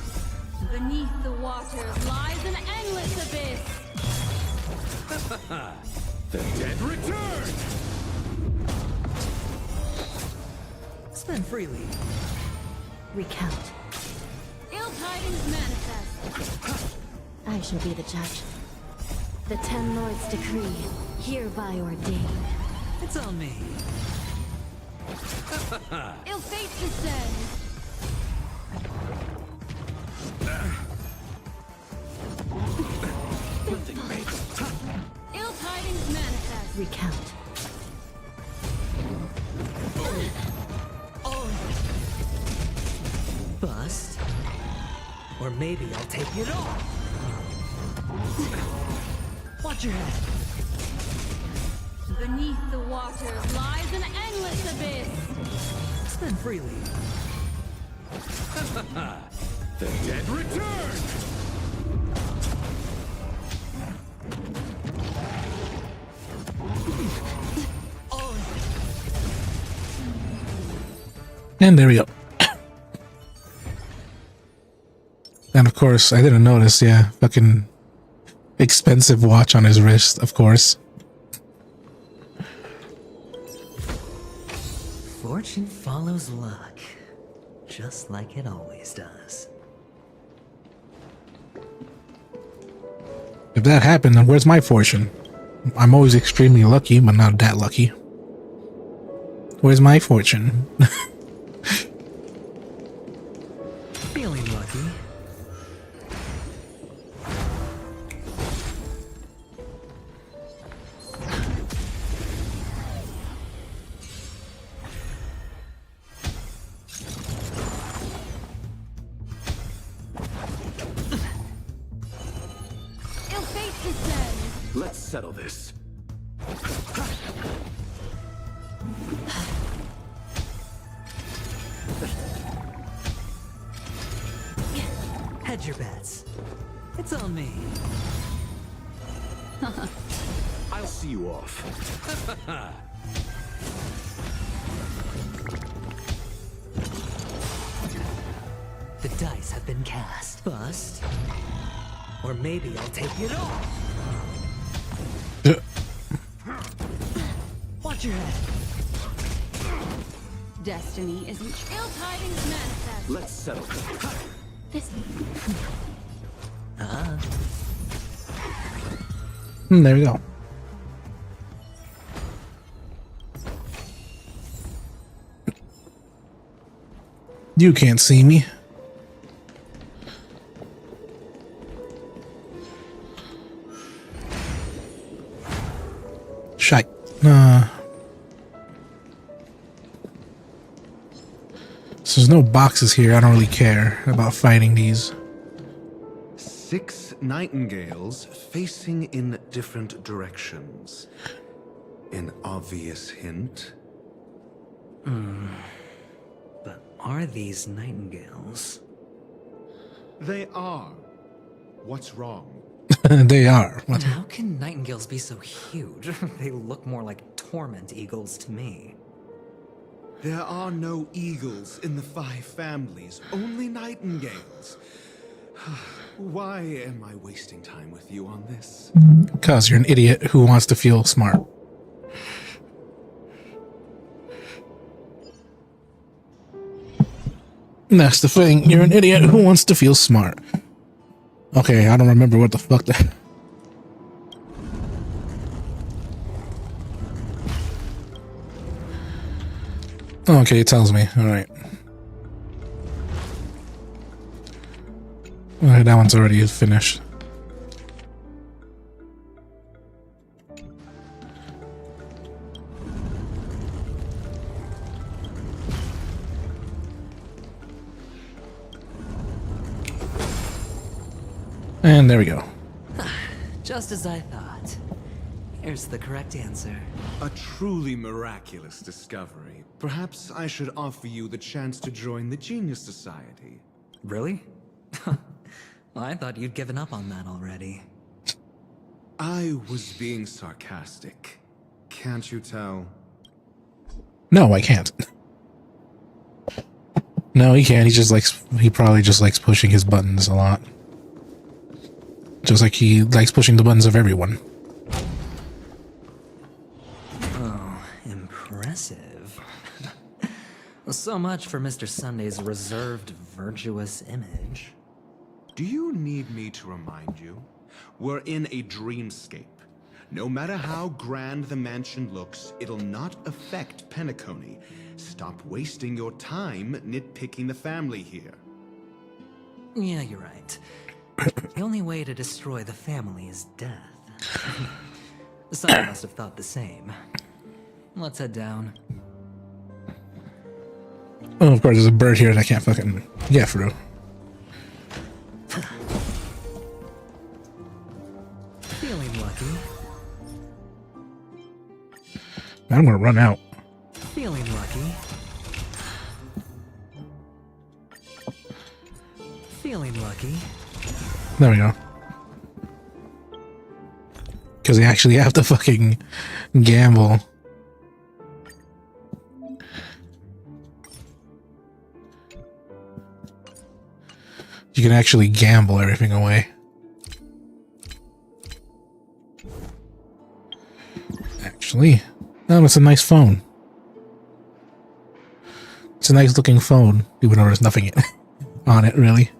Beneath the waters lies an endless abyss. The dead return! Spend freely. Recount. Ill tidings manifest. I shall be the judge. The Ten Lords' decree, hereby ordained. It's on me. Ill fate descends. Ill tidings manifest. Recount. Bust. Or maybe I'll take it all. Watch your head. Beneath the waters lies an endless abyss. Spend freely. The dead return! And there we go. And of course, I didn't notice, yeah, fucking expensive watch on his wrist, of course. Fortune follows luck, just like it always does. If that happened, then where's my fortune? I'm always extremely lucky, but not that lucky. Where's my fortune? Feeling lucky. Ill fate descends. Let's settle this. Hedge your bets. It's on me. I'll see you off. The dice have been cast. Bust. Or maybe I'll take it all. Watch your head. Destiny isn't. Ill tidings manifest. Let's settle this. There we go. You can't see me. Shite. So there's no boxes here. I don't really care about fighting these. 6 nightingales facing in different directions. An obvious hint. But are these nightingales? They are. What's wrong? They are. What? How can nightingales be so huge? They look more like torment eagles to me. There are no eagles in the 5 families, only nightingales. Why am I wasting time with you on this? Because you're an idiot who wants to feel smart. And that's the thing. You're an idiot who wants to feel smart. Okay, I don't remember what the fuck that... Okay, it tells me. Alright. Alright, that one's already finished. And there we go. Just as I thought. Here's the correct answer. A truly miraculous discovery. Perhaps I should offer you the chance to join the Genius Society. Really? Well, I thought you'd given up on that already. I was being sarcastic. Can't you tell? No, I can't. No, he can't. He probably just likes pushing his buttons a lot. Just like he likes pushing the buttons of everyone. Oh, impressive. So much for Mr. Sunday's reserved, virtuous image. Do you need me to remind you? We're in a dreamscape. No matter how grand the mansion looks, it'll not affect Penacony. Stop wasting your time nitpicking the family here. Yeah, you're right. The only way to destroy the family is death. Someone must have thought the same. Let's head down. Oh, of course, there's a bird here that I can't fucking get through. Feeling lucky. I'm gonna run out. Feeling lucky. Feeling lucky. There we go. Because they actually have to fucking gamble. You can actually gamble everything away. Actually, oh, it's a nice phone. It's a nice looking phone, even though there's nothing on it, really.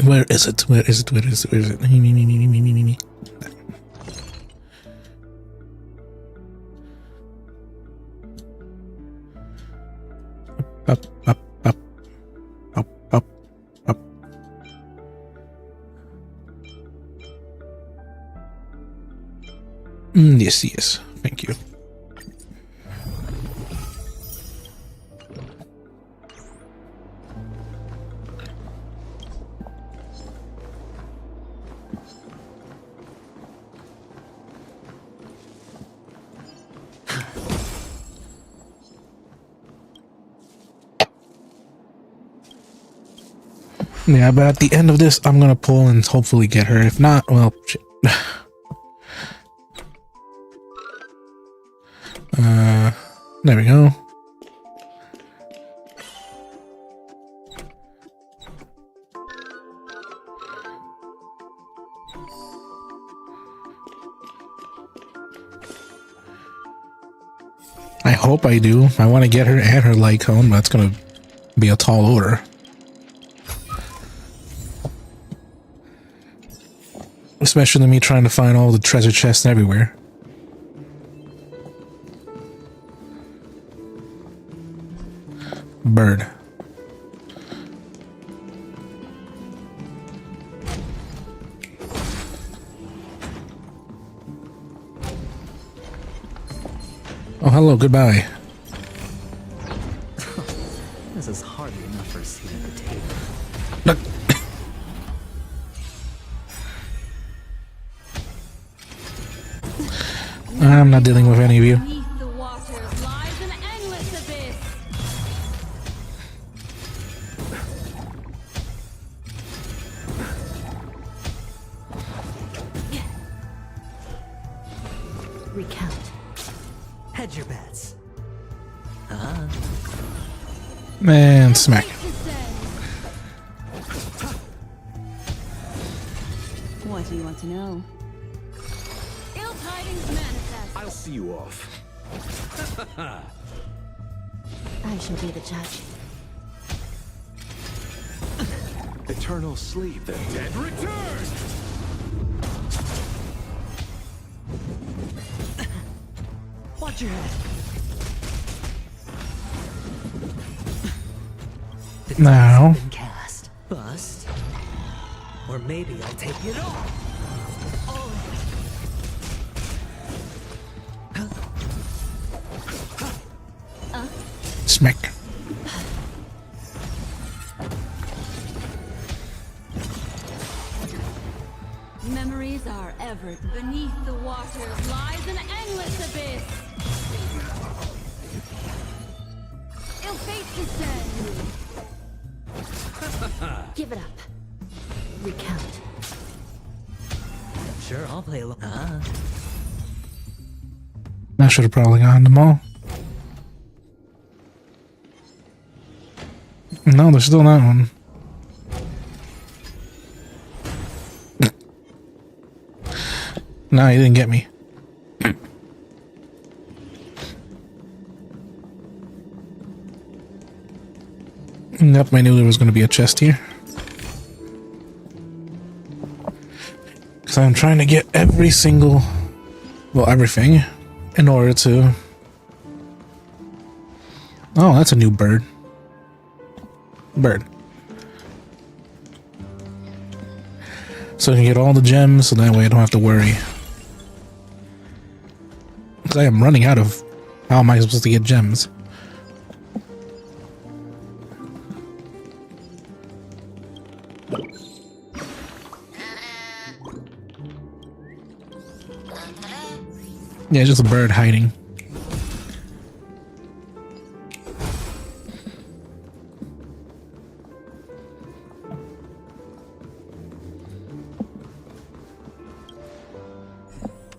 Where is it? Where is it? Where is it? Where is it? Me. Up, up, up, up, up, up. Yes, yes. Thank you. Yeah, but at the end of this, I'm gonna pull and hopefully get her. If not, well, shit. There we go. I hope I do. I want to get her and her light cone, but that's gonna be a tall order. Especially me trying to find all the treasure chests everywhere. Bird. Oh, hello, goodbye. This is hardly enough for a seat at the table. Look. I'm not dealing with any of you. Beneath the waters lies an endless abyss. Recount. Hedge your bets. Man, smack. What do you want to know? Ill tidings manifest. I'll see you off. I shall be the judge. Eternal sleep. The dead return! Watch your head. The Now. dice have been cast. Bust. Or maybe I'll take it all. Smack. Memories are ever beneath the waters lies an endless abyss. Ill fate descend. Give it up. Recount. Sure, I'll play along. I should have probably gotten them all. No, there's still that one. No, you didn't get me. Yep, I knew there was going to be a chest here. Because I'm trying to get every single... well, everything in order to... oh, that's a new bird. Bird. So I can get all the gems, so that way I don't have to worry. Because I am running out of... how am I supposed to get gems? Yeah, just a bird hiding.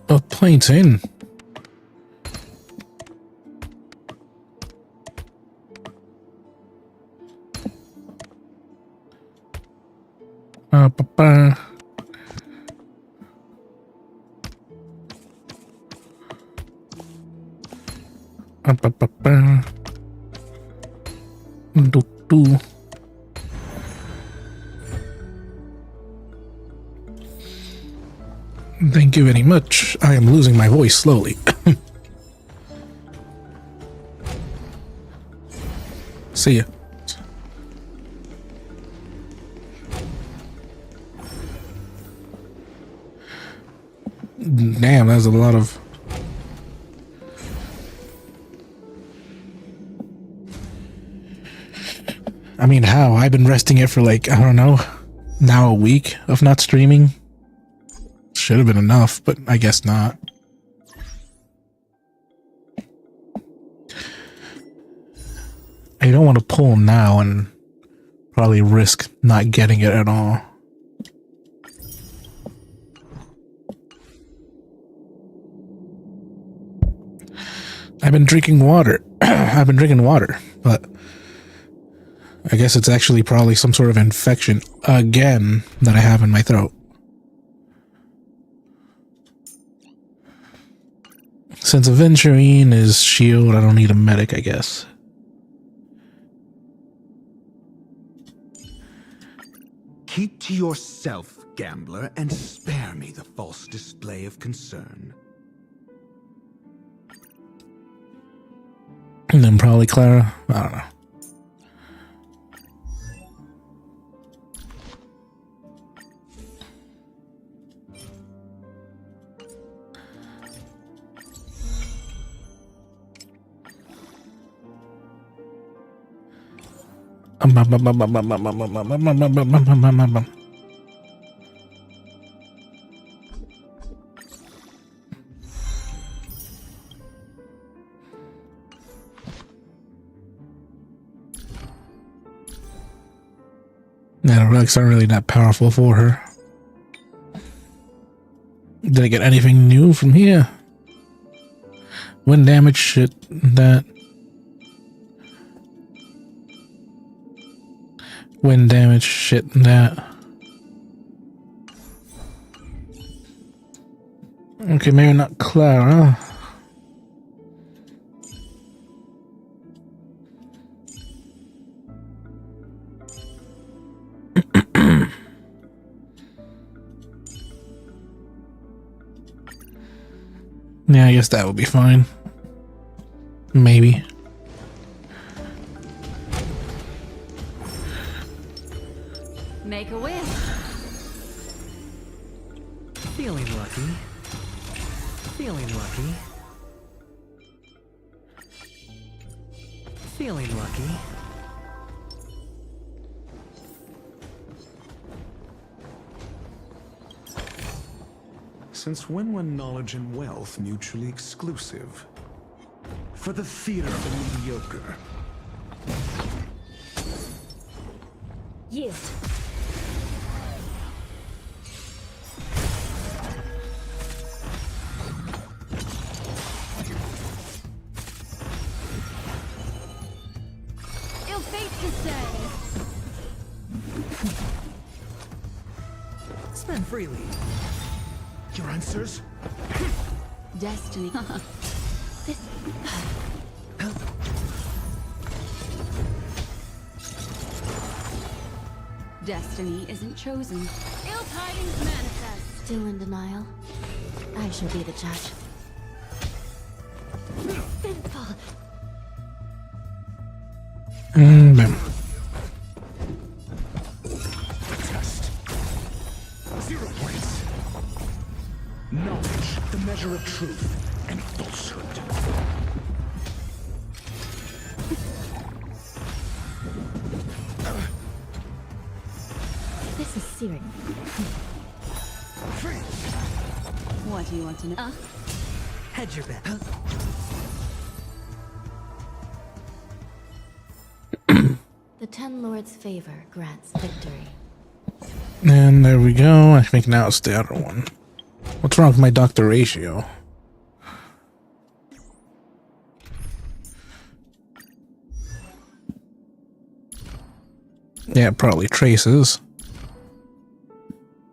A painting. Ba-ba. Ba-ba-ba. Do-do. Thank you very much. I am losing my voice slowly. See ya. Damn, that's a lot of... I mean, how? I've been resting it for like, I don't know, now a week of not streaming. Should have been enough, but I guess not. I don't want to pull now and probably risk not getting it at all. I've been drinking water. I've been drinking water, but I guess it's actually probably some sort of infection again that I have in my throat. Since Aventurine is shield, I don't need a medic, I guess. Keep to yourself, gambler, and spare me the false display of concern. And then probably Clara. I don't know. Yeah, the relics aren't really that powerful for her. Did I get anything new from here? Wind damage, shit, that. Wind damage, shit, that. Okay, maybe not Clara. Yeah, I guess that would be fine. Maybe. Make a wish. Feeling lucky. Feeling lucky. Feeling lucky. Since when were knowledge and wealth mutually exclusive? For the theater of the mediocre. Yes. Ill fate to say. Spend freely. Your answers? Destiny. Destiny isn't chosen. Ill tidings manifest. Still in denial? I shall be the judge. Sinful. Bam. Test. 0 points. Knowledge, the measure of truth and falsehood. This is serious. What do you want to know? Hedge your bet. The Ten Lords' favor grants victory. And there we go. I think now it's the other one. What's wrong with my doctor ratio? Yeah, probably traces.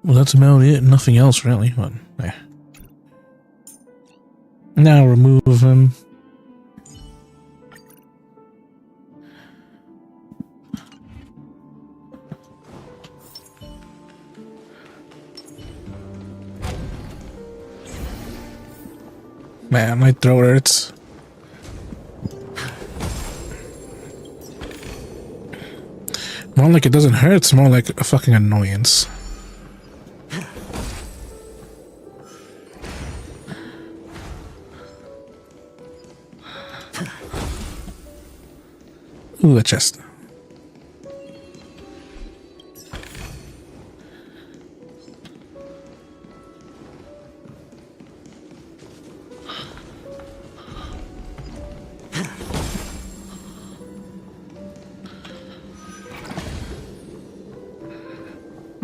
Well, that's about it. Nothing else really. But yeah. Now remove him. Man, my throat hurts. More like it doesn't hurt, it's more like a fucking annoyance. Ooh, a chest.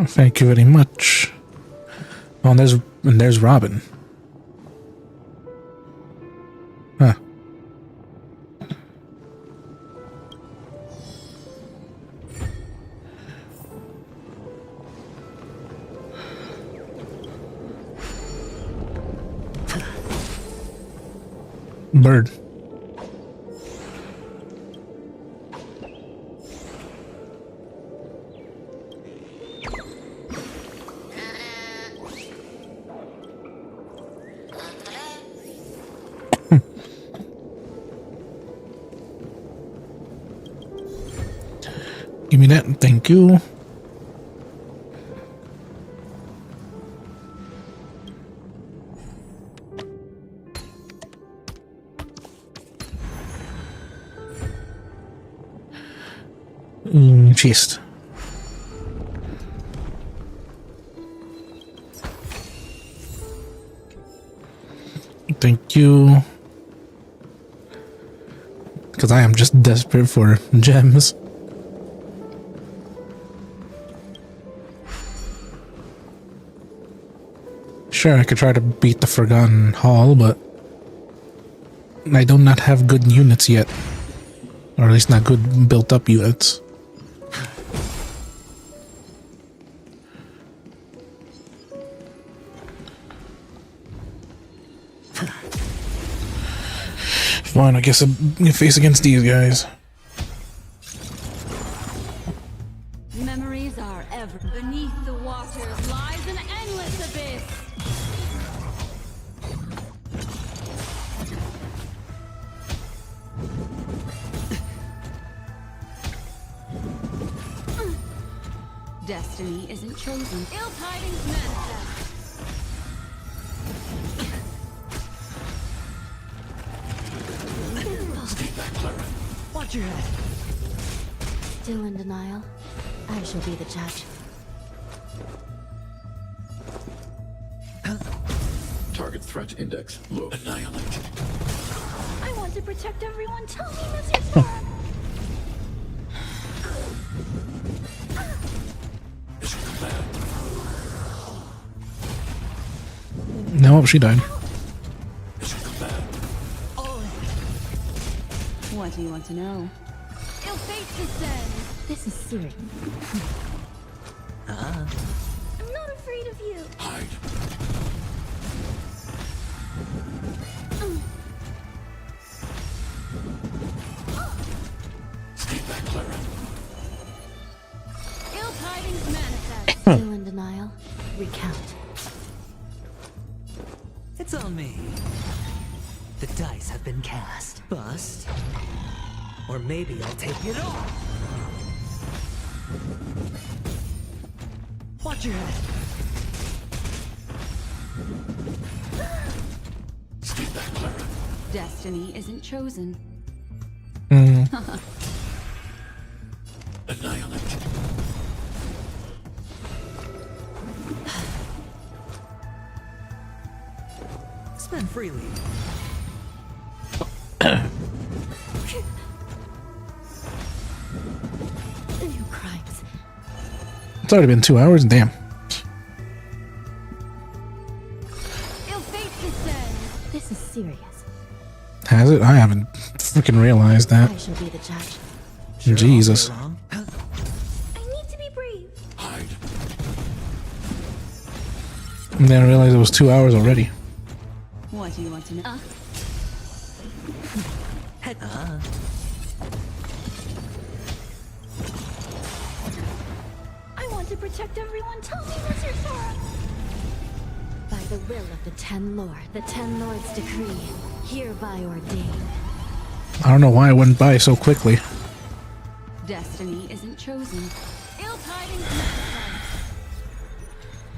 Thank you very much. Oh, and there's Robin. Huh. Bird. Give me that, thank you. Chest. Thank you. Because I am just desperate for gems. Sure, I could try to beat the Forgotten Hall, but I do not have good units yet. Or at least not good built-up units. Fine, I guess I'm gonna face against these guys. Memories are ever beneath the waters lies an endless abyss. Destiny isn't chosen. Ill tidings manifest. Watch your head. Still in denial. I shall be the judge. Target threat index low. Annihilate. I want to protect everyone. Tell me, Mr. Sora. No, she died. What do you want to know? Ill fate descends. This is serious. I'm not afraid of you. Hide. Stay back, Clara. Ill tidings manifest. Still in denial. Recount. It's on me. The dice have been cast. Bust. Or maybe I'll take it all. Watch your head. Stay back, Clara. Destiny isn't chosen. Annihilate. Spend freely. New crimes. It's already been 2 hours, damn. Ill fate descends. This is serious. Has it? I haven't freaking realized that. I shall be the judge. Jesus. I need to be brave. Hide. And then I realized it was 2 hours already. What do you want to know? Head. I want to protect everyone. Tell me, Mr. Sora. By The will of the Ten Lord, the Ten Lords' decree, hereby ordained. I don't know why it went by so quickly. Destiny isn't chosen. Ill tidings manifest.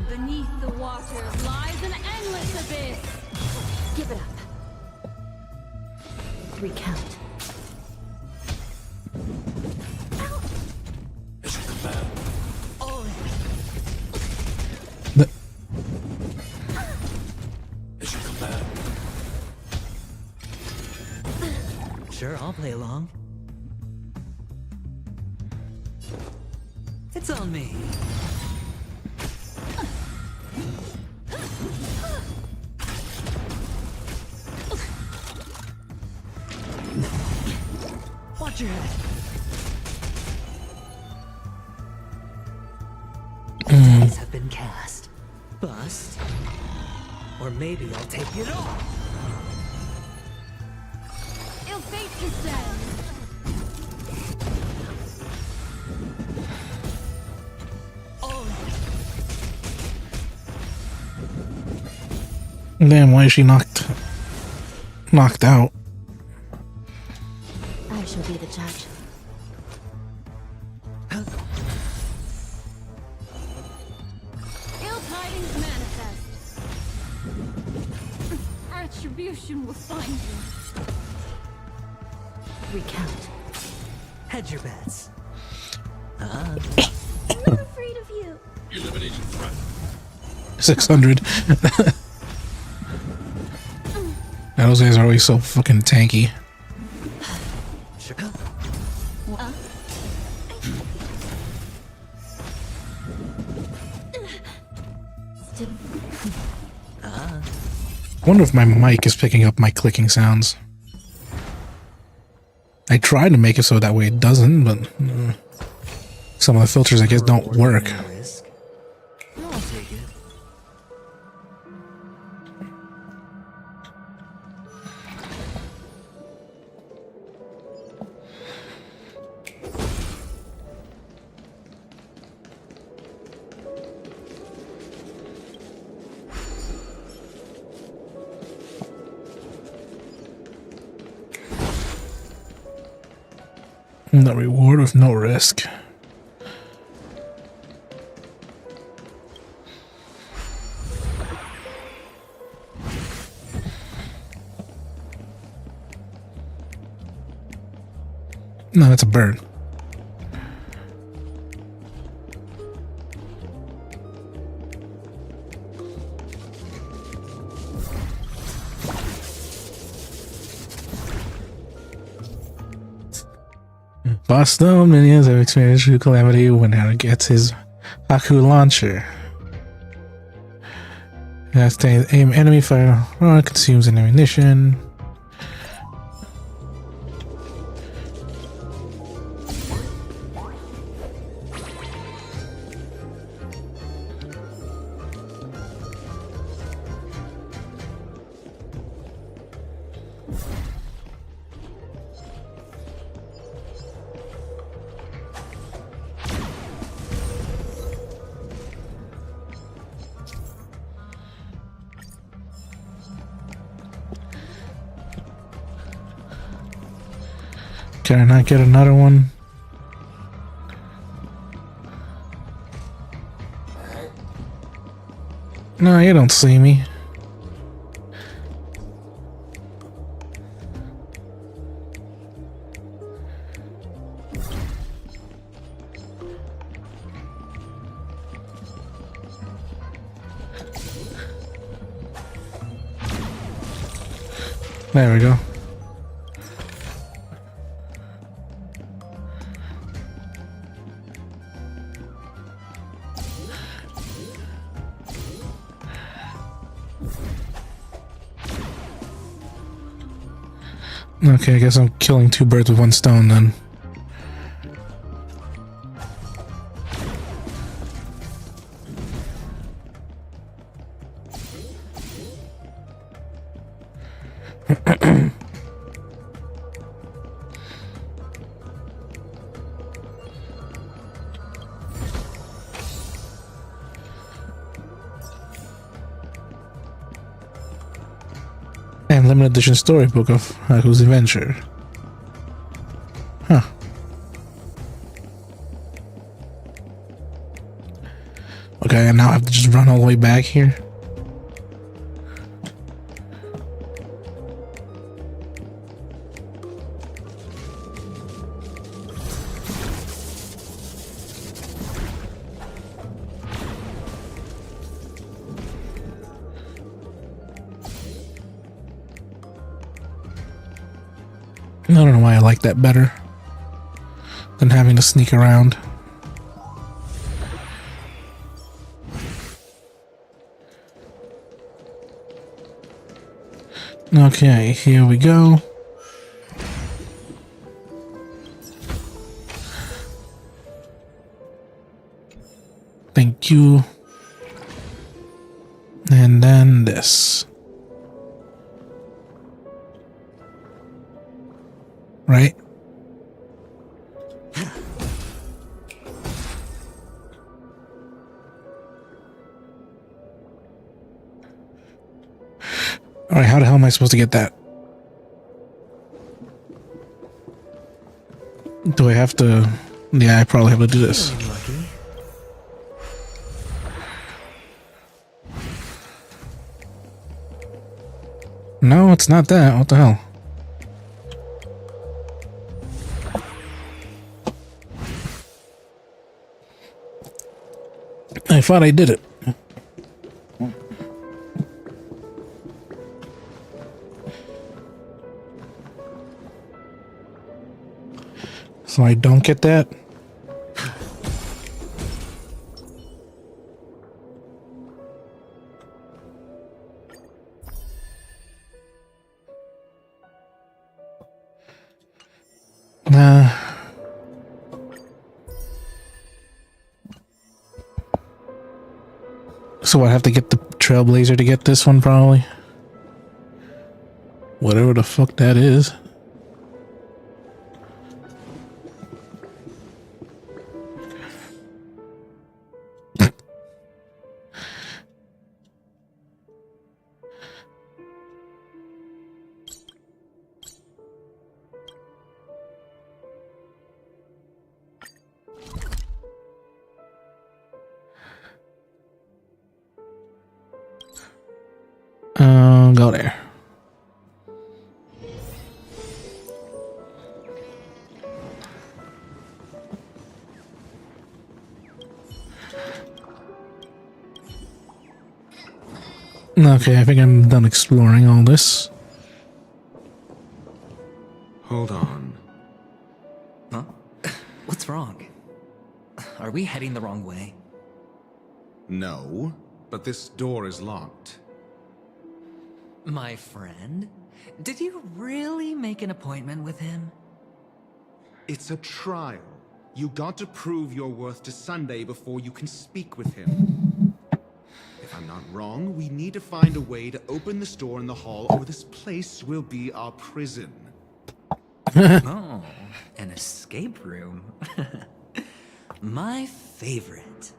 Beneath the waters lies an endless abyss. Give it up. Recount. Sure, I'll play along. It's on me. Watch your head. Spells have been cast. Bust. Or maybe I'll take it off. Ill fate descends. Damn, why is she knocked out? I shall be the judge. Ill tidings manifest. Retribution will find you. Recount. Hedge your bets. I'm not afraid of you. Eliminating threat. 600. Those guys are always so fucking tanky. I wonder if my mic is picking up my clicking sounds. I tried to make it so that way it doesn't, but some of the filters I guess don't work. I'll take it. The reward with no risk. No, that's a bird. Boss Stone minions have experienced true calamity when Hera gets his Haku launcher. Aim enemy fire consumes an ammunition. Can I not get another one? No, you don't see me. There we go. Okay, I guess I'm killing two birds with one stone then. And limited edition storybook of Haku's adventure. Huh. Okay, and now I have to just run all the way back here. I don't know why I like that better than having to sneak around. Okay, here we go. Thank you. And then this. Right? Alright, how the hell am I supposed to get that? Do I have to... Yeah, I probably have to do this. No, it's not that. What the hell? I thought I did it. So I don't get that? Nah. So I have to get the Trailblazer to get this one, probably. Whatever the fuck that is. Go there. Okay, I think I'm done exploring all this. Hold on. Huh? What's wrong? Are we heading the wrong way? No, but this door is locked. My friend? Did you really make an appointment with him? It's a trial. You got to prove your worth to Sunday before you can speak with him. If I'm not wrong, we need to find a way to open this door in the hall, or this place will be our prison. Oh, an escape room. My favorite.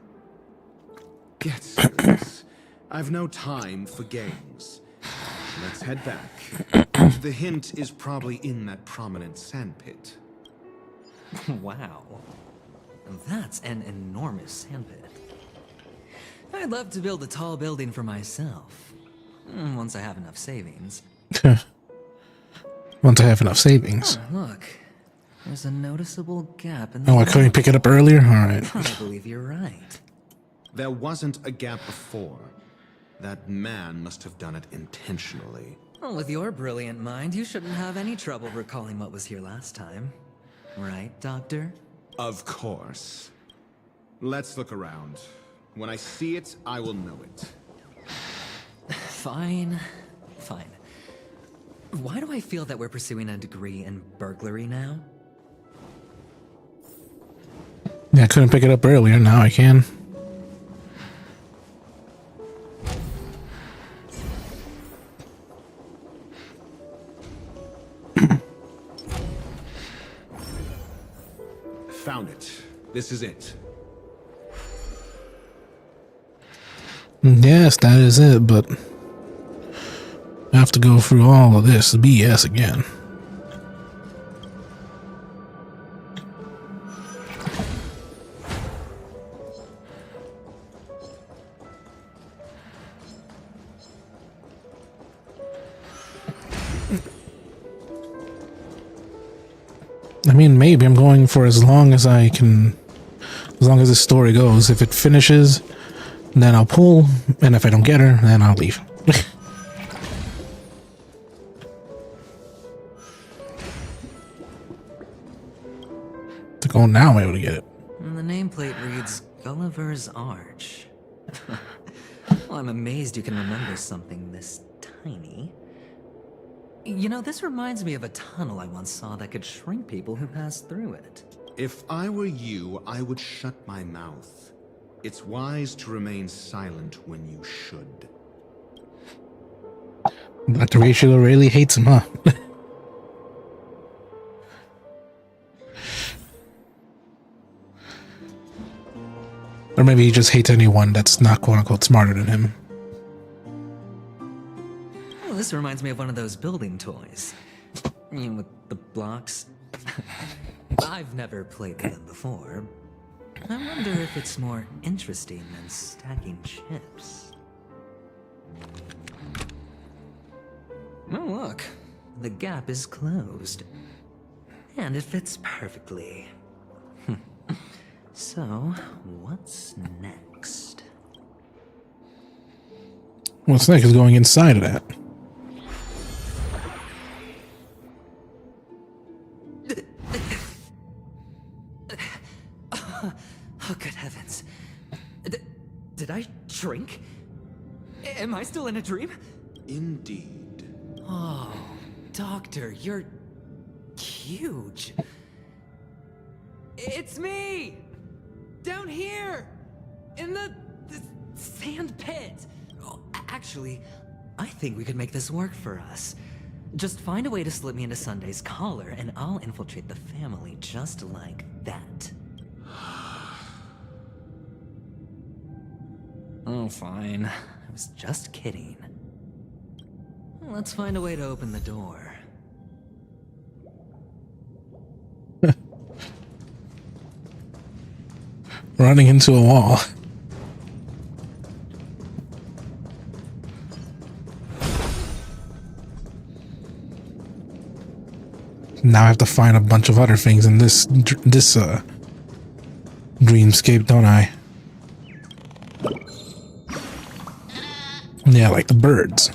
Get serious. I've no time for games. Let's head back. The hint is probably in that prominent sandpit. Wow. That's an enormous sandpit. I'd love to build a tall building for myself. Once I have enough savings. Once I have enough savings. Oh, look. There's a noticeable gap in the... Oh, I couldn't pick it up earlier? Alright. I believe you're right. There wasn't a gap before. That man must have done it intentionally. Well, with your brilliant mind, you shouldn't have any trouble recalling what was here last time. Right, Doctor? Of course. Let's look around. When I see it, I will know it. Fine. Fine. Why do I feel that we're pursuing a degree in burglary now? Yeah, I couldn't pick it up earlier. Now I can. Found it. This is it. Yes, that is it, but I have to go through all of this BS again. I mean, maybe I'm going for as long as I can, as long as this story goes. If it finishes, then I'll pull, and if I don't get her, then I'll leave. Oh, now I'm able to get it. And the nameplate reads Gulliver's Arch. Well, I'm amazed you can remember something this tiny. You know, this reminds me of a tunnel I once saw that could shrink people who passed through it. If I were you, I would shut my mouth. It's wise to remain silent when you should. Dr. Ratio really hates him, huh? Or maybe he just hates anyone that's not quote-unquote smarter than him. Well, this reminds me of one of those building toys. You know, with the blocks. I've never played with them before. I wonder if it's more interesting than stacking chips. Oh, look. The gap is closed. And it fits perfectly. So, what's next? What's next is going inside of that. Oh, good heavens. Did I shrink? Am I still in a dream? Indeed. Oh, Doctor, you're huge. It's me! Down here! In the sand pit! Oh, actually, I think we could make this work for us. Just find a way to slip me into Sunday's collar, and I'll infiltrate the family just like that. Oh, fine. I was just kidding. Let's find a way to open the door. Running into a wall. Now I have to find a bunch of other things in this dreamscape, don't I? Yeah, like the birds.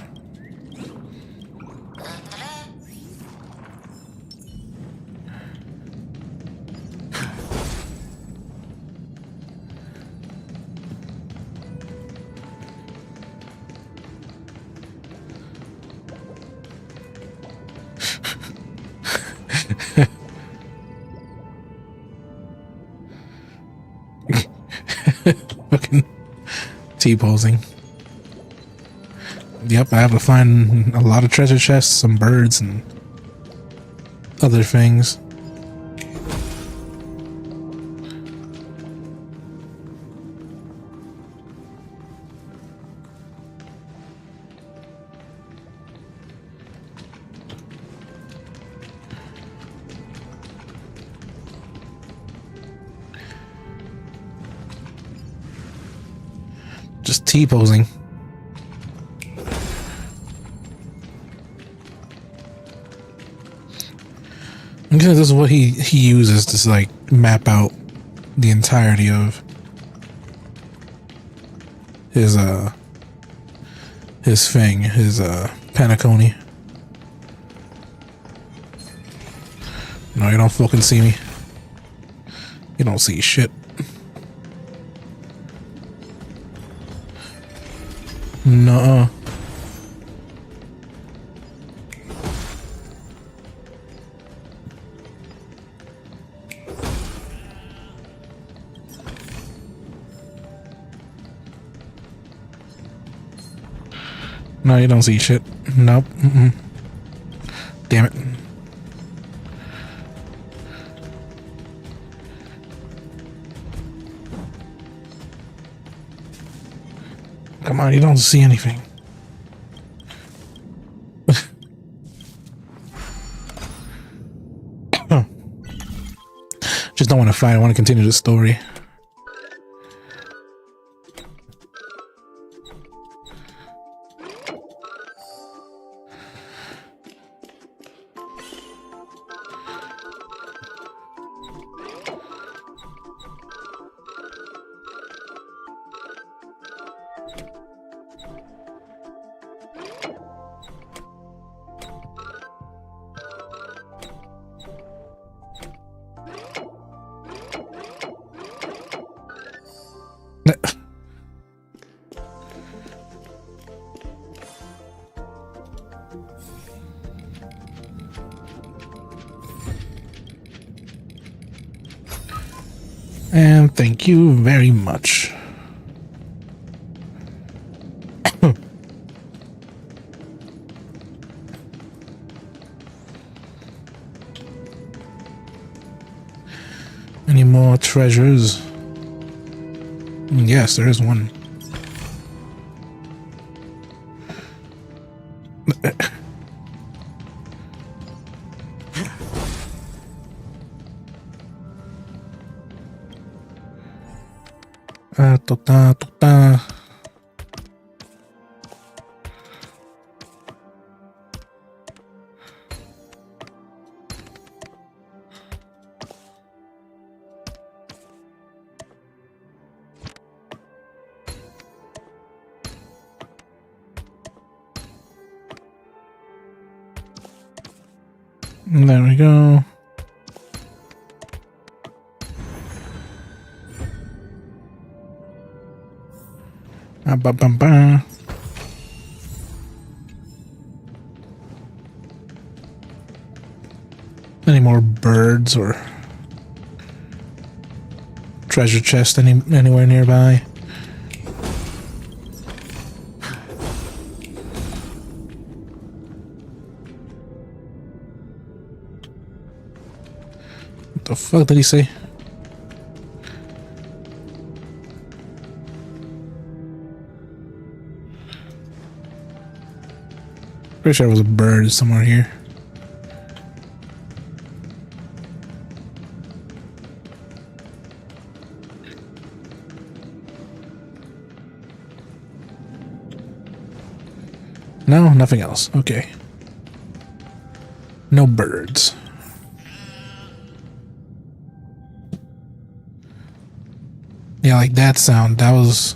Fucking T-posing. Yep, I have to find a lot of treasure chests, some birds, and other things. Just T-posing. Because this is what he uses to like map out the entirety of his thing, his Panaconi. No, you don't fucking see me. You don't see shit. Nuh-uh. No, you don't see shit. Nope. Damn it. Come on, you don't see anything. just don't want to fight. I want to continue the story. And thank you very much. Any more treasures? Yes, there is one. And there we go. Ba ba ba. Any more birds or treasure chest anywhere nearby? What the fuck did he say? Pretty sure it was a bird somewhere here. No, nothing else. Okay. No birds. Yeah, like that sound. That was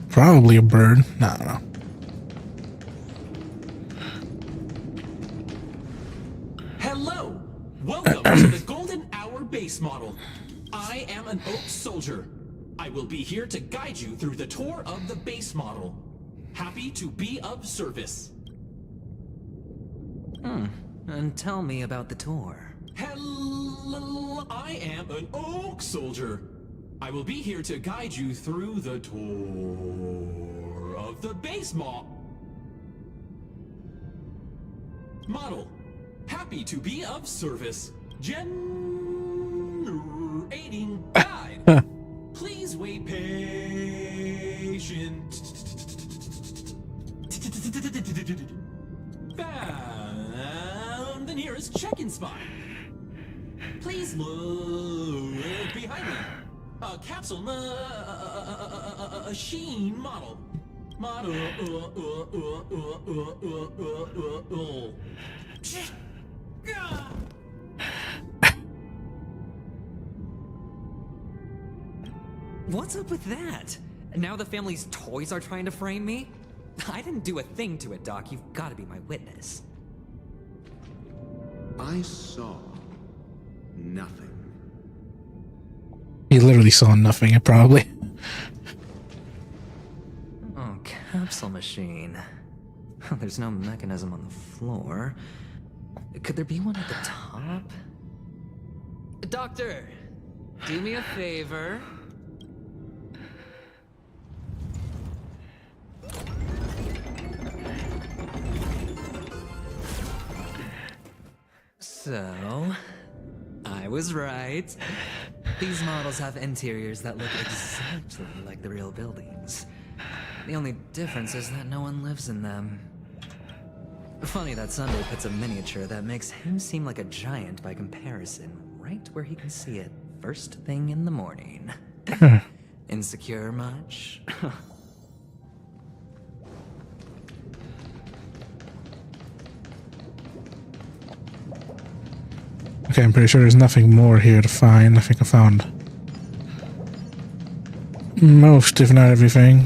probably a bird. No, I don't know. Hello! Welcome to the Golden Hour base model. I am an Oak Soldier. I will be here to guide you through the tour of the base model. Happy to be of service. And tell me about the tour. Hello, I am an Oak Soldier. I will be here to guide you through the tour of the base model. Happy to be of service. Generating guide. Please wait patient. Found the nearest check-in spot. Please look behind me. A capsule machine model. What's up with that? Now the family's toys are trying to frame me? I didn't do a thing to it, Doc. You've got to be my witness. I saw nothing. He literally saw nothing, probably. Oh, capsule machine. There's no mechanism on the floor. Could there be one at the top? Doctor, do me a favor. So, I was right. These models have interiors that look exactly like the real buildings. The only difference is that no one lives in them. Funny that Sunday puts a miniature that makes him seem like a giant by comparison, right where he can see it first thing in the morning. Insecure much? Okay, I'm pretty sure there's nothing more here to find. I think I found most, if not everything.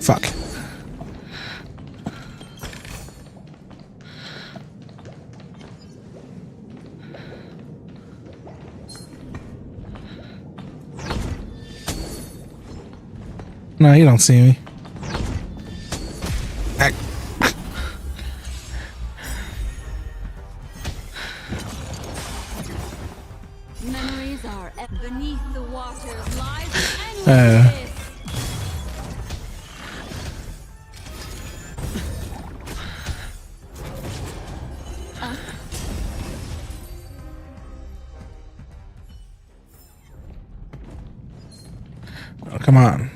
Fuck. No, you don't see me. Memories are beneath the waters lies an endless abyss. Oh, come on.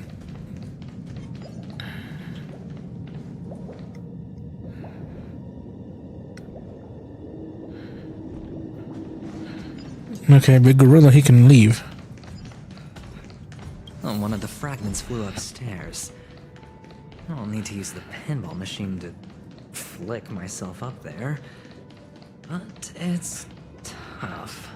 Okay, big gorilla, he can leave. Oh, one of the fragments flew upstairs. I'll need to use the pinball machine to flick myself up there. But it's tough.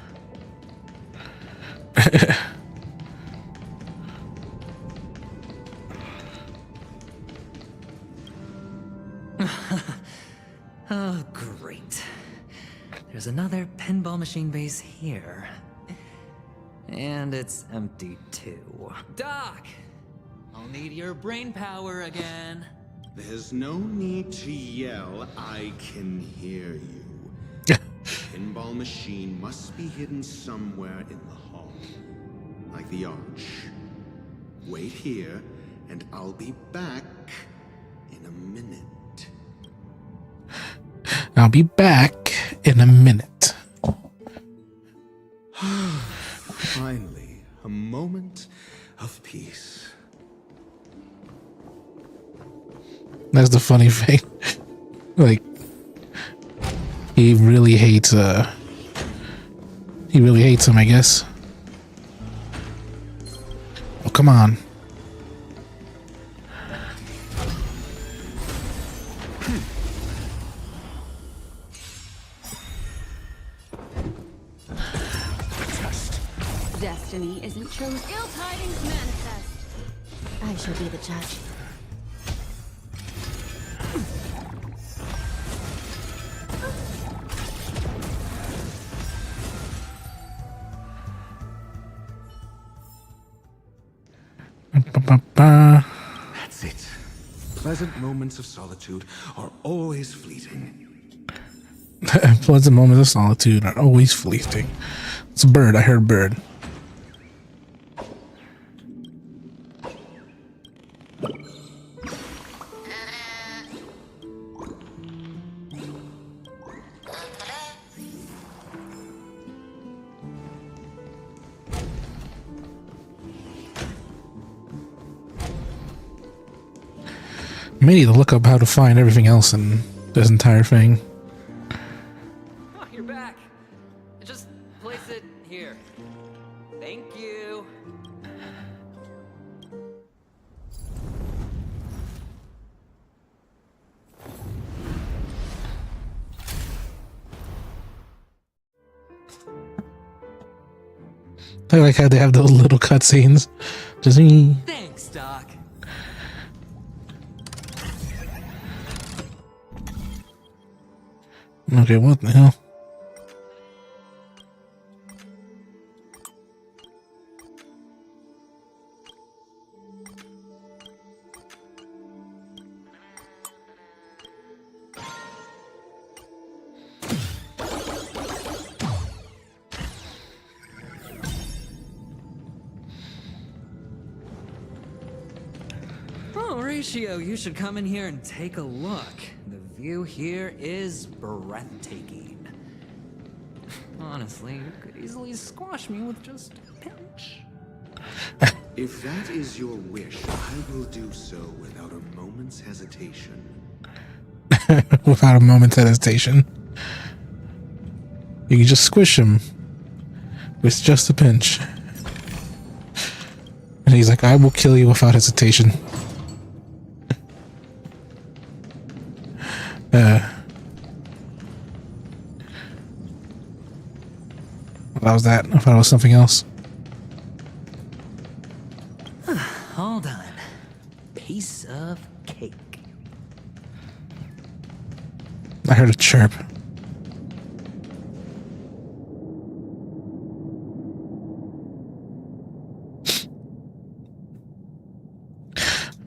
Oh, great. There's another pinball machine base here. And it's empty too. Doc! I'll need your brain power again. There's no need to yell. I can hear you. Pinball machine must be hidden somewhere in the hall. Like the arch. Wait here, and I'll be back in a minute. I'll be back in a minute. Finally, a moment of peace. That's the funny thing. Like, he really hates him, I guess. Oh, come on. Destiny isn't chosen. Ill tidings manifest. I shall be the judge. That's it. Pleasant moments of solitude are always fleeting. Pleasant moments of solitude are always fleeting. It's a bird. I heard bird. I may need to look up how to find everything else in this entire thing. Oh, you're back. Just place it here. Thank you. I like how they have those little cutscenes. Just me. Thanks, Doc. Okay, what the hell? Oh, Ratio, you should come in here and take a look. The view here is breathtaking. Honestly, you could easily squash me with just a pinch. If that is your wish, I will do so without a moment's hesitation. Without a moment's hesitation. You can just squish him with just a pinch. And he's like, I will kill you without hesitation. What was that? I thought it was something else. Hold on. Piece of cake. I heard a chirp.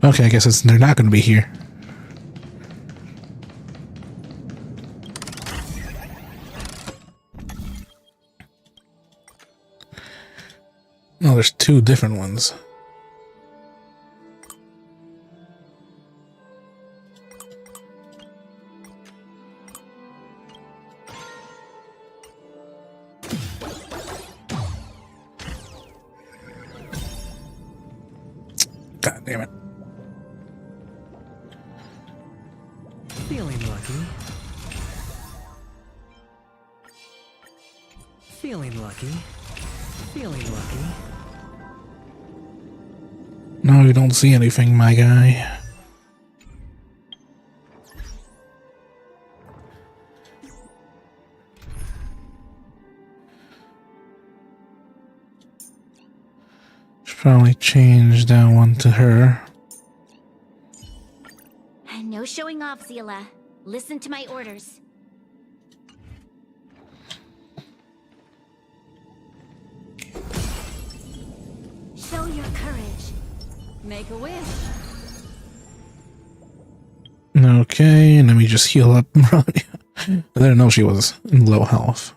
Okay, I guess they're not going to be here. No, there's two different ones. God damn it. Feeling lucky. Feeling lucky. Feeling lucky. No, you don't see anything, my guy. Should probably change that one to her. No showing off, Zila. Listen to my orders. Show your courage. Make a wish. Okay, and then we just heal up. I didn't know she was in low health.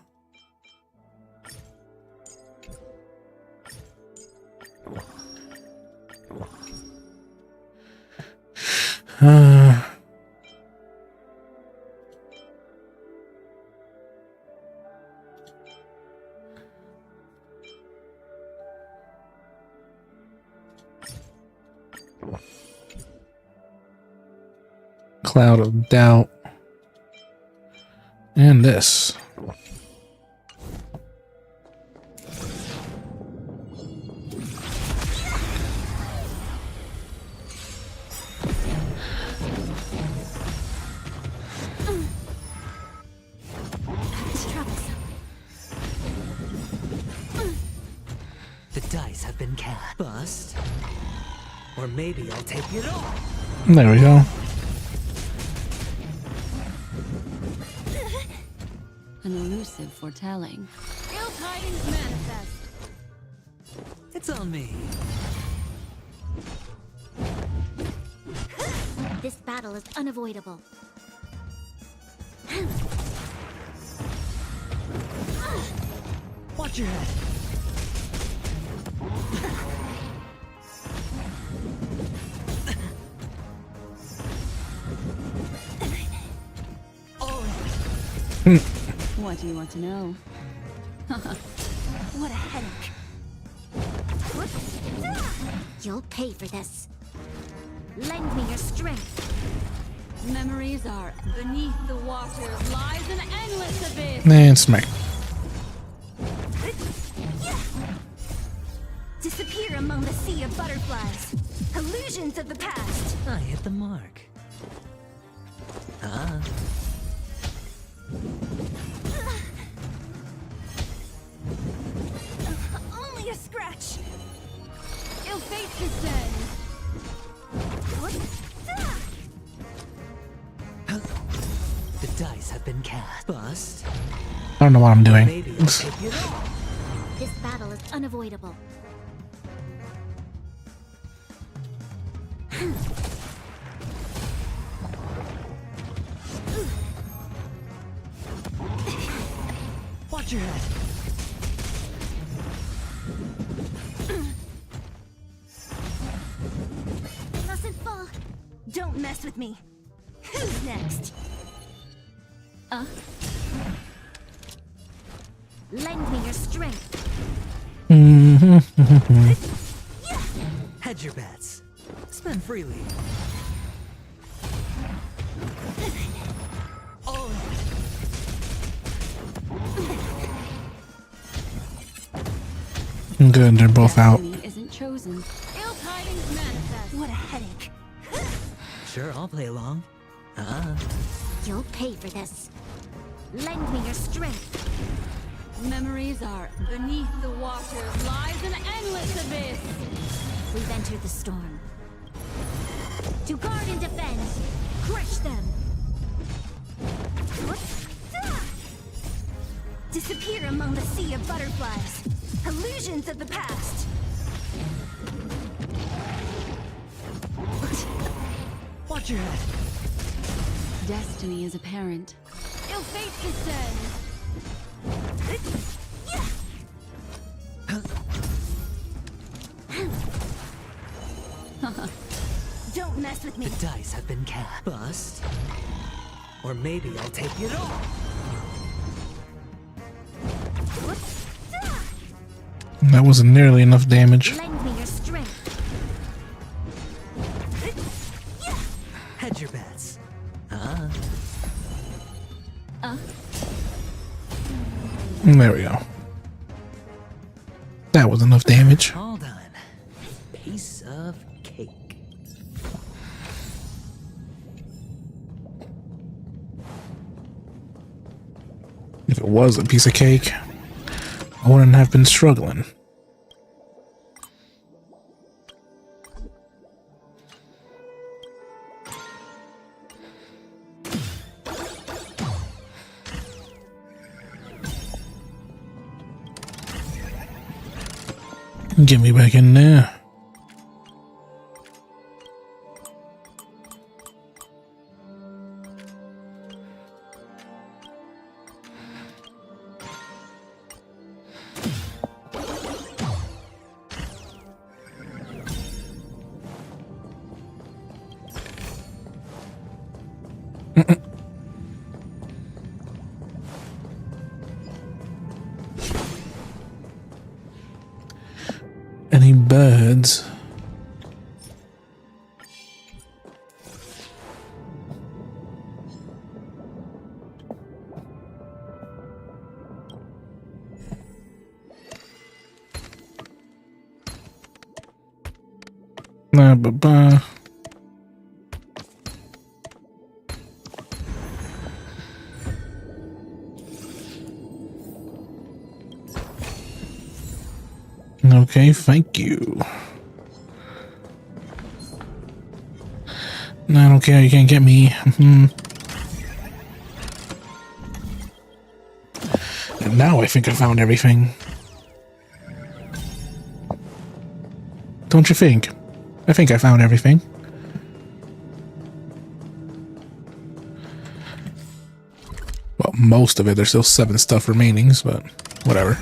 Cloud of doubt. And this. The dice have been cast. Bust. Or maybe I'll take it all. There we go. An elusive foretelling. Ill tidings manifest. It's on me. This battle is unavoidable. Watch your head. What do you want to know? What a headache. You'll pay for this. Lend me your strength. Memories are beneath the waters lies an endless abyss. And smack. Disappear among the sea of butterflies. Illusions of the past. I hit the mark. Only a scratch. Ill fate descend. The dice have been cast. Bust. I don't know what I'm doing. Maybe I'll take it all. This battle is unavoidable. Watch your head. Mustn't fall. Don't mess with me. Who's next? Lend me your strength. Hedge your bets. Spend freely. Oh. Good, they're both out. Isn't chosen. Ill tidings manifest. What a headache. Sure, I'll play along. You'll pay for this. Lend me your strength. Memories are beneath the waters lies an endless abyss. We've entered the storm. To guard and defend. Crush them. Disappear among the sea of butterflies. Illusions of the past. Watch your head. Destiny is apparent. Ill fates descend. Don't mess with me. The dice have been cast. Bust. Or maybe I'll take it all. That wasn't nearly enough damage. Lend me your strength. Hedge your bets. There we go. That was enough damage. All done. Piece of cake. If it was a piece of cake, I wouldn't have been struggling. Get me back in there. Any birds? Nah, ba-ba. Okay, thank you. No, I don't care, you can't get me. And now I think I found everything. Don't you think? I think I found everything. Well, most of it. There's still 7 stuff remaining, but whatever.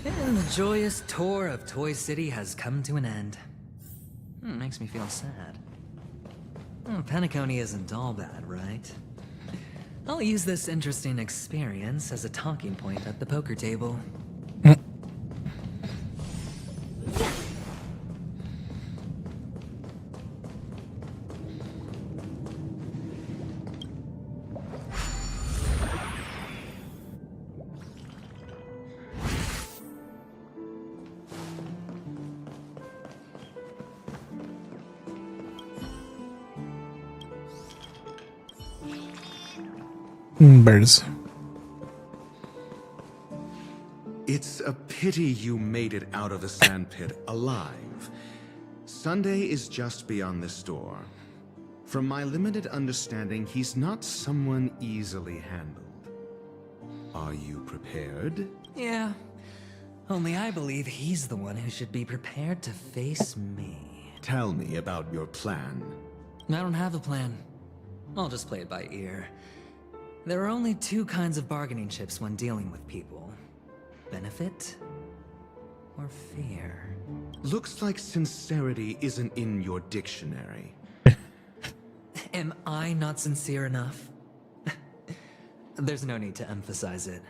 And the joyous tour of Toy City has come to an end. Makes me feel sad. Penacony isn't all bad, right? I'll use this interesting experience as a talking point at the poker table. Birds. It's a pity you made it out of the sandpit alive. Sunday is just beyond this door. From my limited understanding, he's not someone easily handled. Are you prepared? Yeah. Only I believe he's the one who should be prepared to face me. Tell me about your plan. I don't have a plan. I'll just play it by ear. There are only 2 kinds of bargaining chips when dealing with people. Benefit or fear? Looks like sincerity isn't in your dictionary. Am I not sincere enough? There's no need to emphasize it.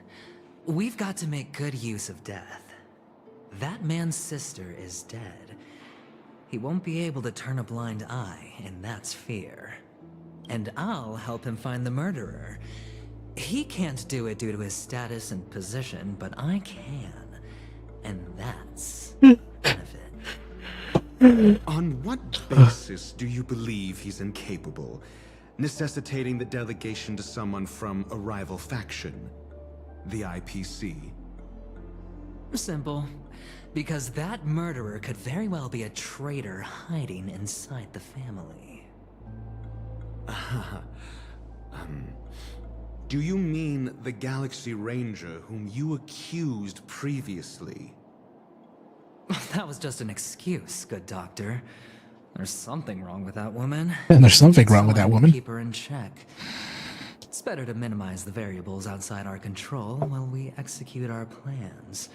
We've got to make good use of death. That man's sister is dead. He won't be able to turn a blind eye, and that's fear. And I'll help him find the murderer. He can't do it due to his status and position, but I can. And that's benefit. On what basis do you believe he's incapable, necessitating the delegation to someone from a rival faction? The IPC? Simple. Because that murderer could very well be a traitor hiding inside the family. Do you mean the Galaxy Ranger whom you accused previously? That was just an excuse, good doctor. There's something wrong with that woman. And there's something wrong with that woman. Keep her in check. It's better to minimize the variables outside our control while we execute our plans.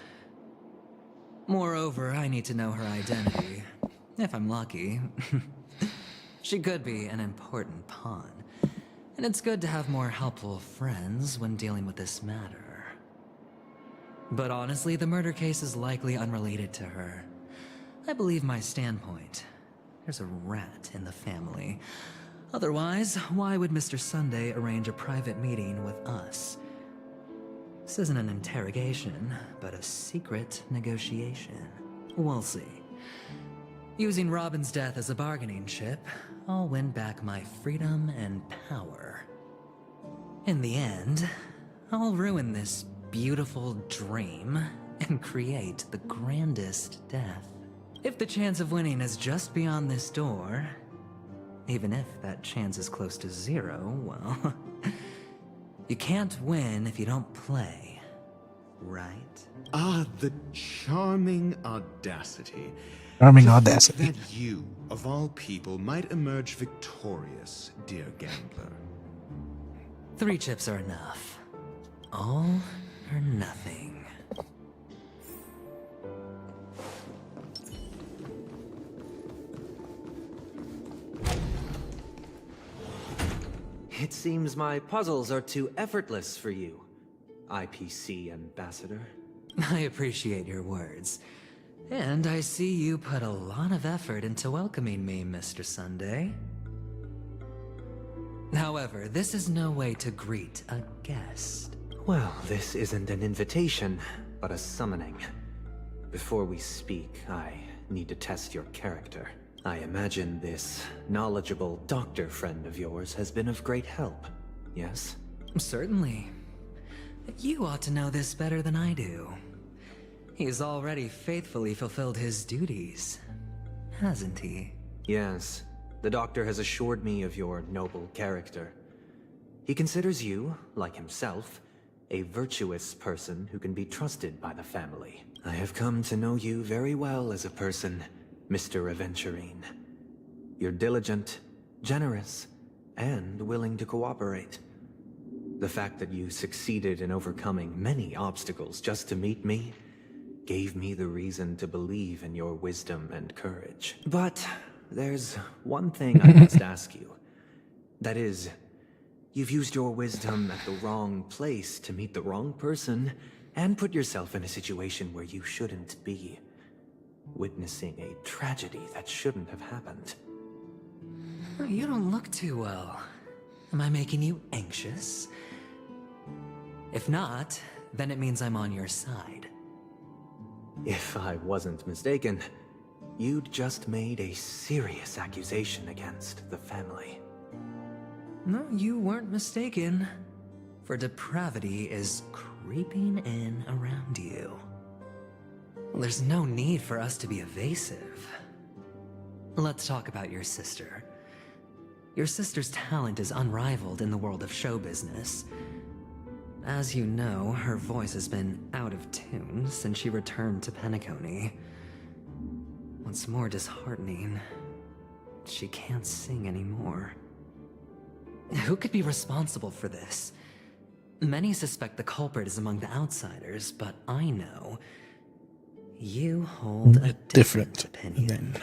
Moreover, I need to know her identity. If I'm lucky. She could be an important pawn. And it's good to have more helpful friends when dealing with this matter. But honestly, the murder case is likely unrelated to her. I believe my standpoint. There's a rat in the family. Otherwise, why would Mr. Sunday arrange a private meeting with us? This isn't an interrogation, but a secret negotiation. We'll see. Using Robin's death as a bargaining chip, I'll win back my freedom and power. In the end, I'll ruin this beautiful dream and create the grandest death. If the chance of winning is just beyond this door, even if that chance is close to zero, well, you can't win if you don't play, right? Ah, the charming audacity. Charming To audacity. think that you, of all people, might emerge victorious, dear gambler. 3 chips are enough. All or nothing. It seems my puzzles are too effortless for you, IPC Ambassador. I appreciate your words. And I see you put a lot of effort into welcoming me, Mr. Sunday. However, this is no way to greet a guest. Well, this isn't an invitation, but a summoning. Before we speak, I need to test your character. I imagine this knowledgeable doctor friend of yours has been of great help, yes? Certainly. You ought to know this better than I do. He's already faithfully fulfilled his duties, hasn't he? Yes. The doctor has assured me of your noble character. He considers you, like himself, a virtuous person who can be trusted by the family. I have come to know you very well as a person, Mr. Aventurine. You're diligent, generous, and willing to cooperate. The fact that you succeeded in overcoming many obstacles just to meet me gave me the reason to believe in your wisdom and courage. But there's one thing I must ask you. That is, you've used your wisdom at the wrong place to meet the wrong person and put yourself in a situation where you shouldn't be, witnessing a tragedy that shouldn't have happened. You don't look too well. Am I making you anxious? If not, then it means I'm on your side. If I wasn't mistaken, you'd just made a serious accusation against the family. No, you weren't mistaken. For depravity is creeping in around you. There's no need for us to be evasive. Let's talk about your sister. Your sister's talent is unrivaled in the world of show business. As you know, her voice has been out of tune since she returned to Penacony. What's more disheartening, she can't sing anymore. Who could be responsible for this? Many suspect the culprit is among the outsiders, but I know You hold a different opinion.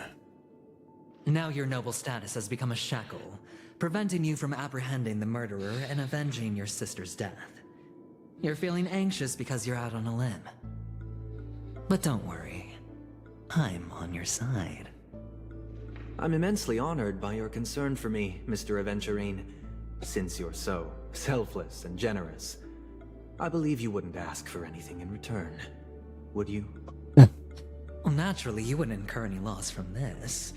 Now your noble status has become a shackle, preventing you from apprehending the murderer and avenging your sister's death. You're feeling anxious because you're out on a limb. But don't worry, I'm on your side. I'm immensely honored by your concern for me, Mr. Aventurine. Since you're so selfless and generous, I believe you wouldn't ask for anything in return, would you? Well, naturally, you wouldn't incur any loss from this.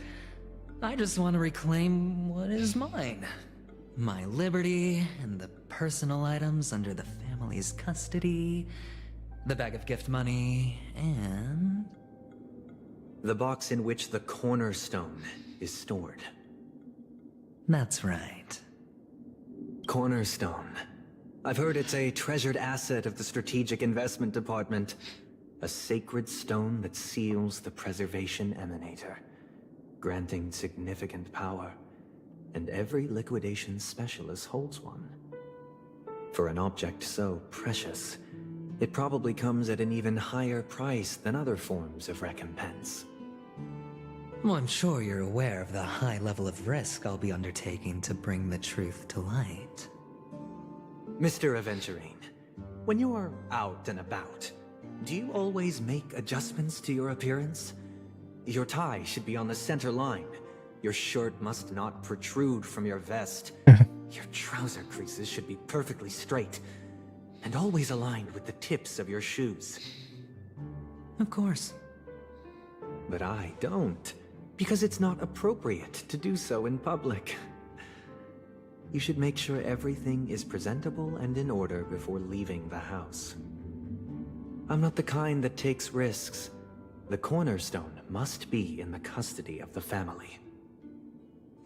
I just want to reclaim what is mine. My liberty and the personal items under the family's custody, the bag of gift money, and... the box in which the cornerstone is stored. That's right. Cornerstone. I've heard it's a treasured asset of the Strategic Investment Department. A sacred stone that seals the Preservation Emanator, granting significant power, and every liquidation specialist holds one. For an object so precious, it probably comes at an even higher price than other forms of recompense. Well, I'm sure you're aware of the high level of risk I'll be undertaking to bring the truth to light. Mr. Aventurine, when you're out and about, do you always make adjustments to your appearance? Your tie should be on the center line. Your shirt must not protrude from your vest. Your trouser creases should be perfectly straight, and always aligned with the tips of your shoes. Of course. But I don't, because it's not appropriate to do so in public. You should make sure everything is presentable and in order before leaving the house. I'm not the kind that takes risks. The cornerstone must be in the custody of the family.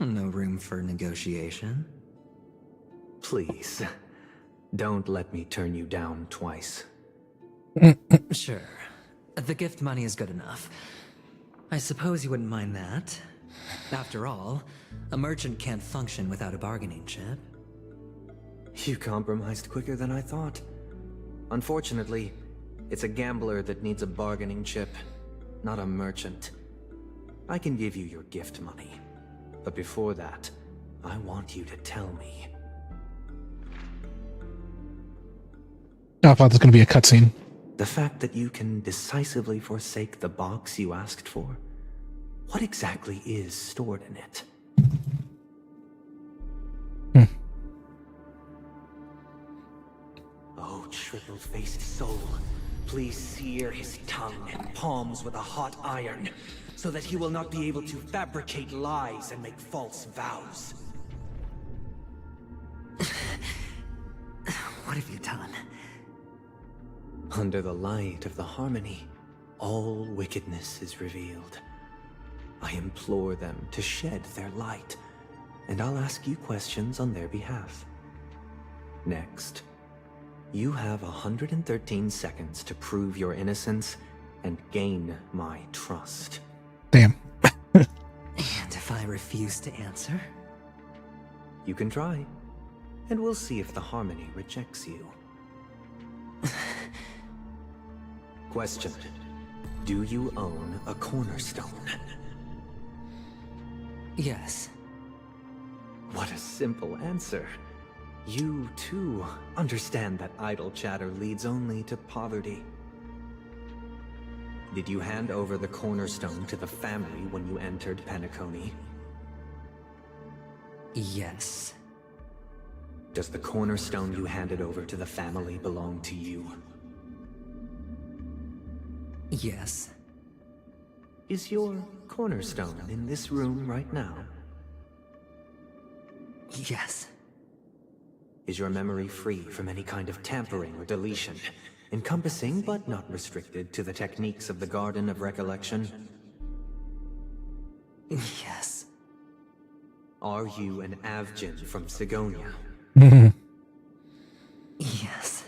No room for negotiation? Please, don't let me turn you down twice. Sure. The gift money is good enough. I suppose you wouldn't mind that. After all, a merchant can't function without a bargaining chip. You compromised quicker than I thought. Unfortunately, it's a gambler that needs a bargaining chip, not a merchant. I can give you your gift money, but before that, I want you to tell me. I thought there's going to be a cutscene. The fact that you can decisively forsake the box you asked for? What exactly is stored in it? Oh, triple-faced soul, please sear his tongue and palms with a hot iron, so that he will not be able to fabricate lies and make false vows. What have you done? Under the light of the harmony, all wickedness is revealed. I implore them to shed their light, and I'll ask you questions on their behalf. Next, you have 113 seconds to prove your innocence and gain my trust. Damn. And if I refuse to answer? You can try, and we'll see if the harmony rejects you. Question. Do you own a cornerstone? Yes. What a simple answer. You, too, understand that idle chatter leads only to poverty. Did you hand over the cornerstone to the family when you entered Penacony? Yes. Does the cornerstone you handed over to the family belong to you? Yes. Is your cornerstone in this room right now? Yes. Is your memory free from any kind of tampering or deletion, encompassing but not restricted to the techniques of the Garden of Recollection? Yes. Are you an Avgin from Sigonia? Yes.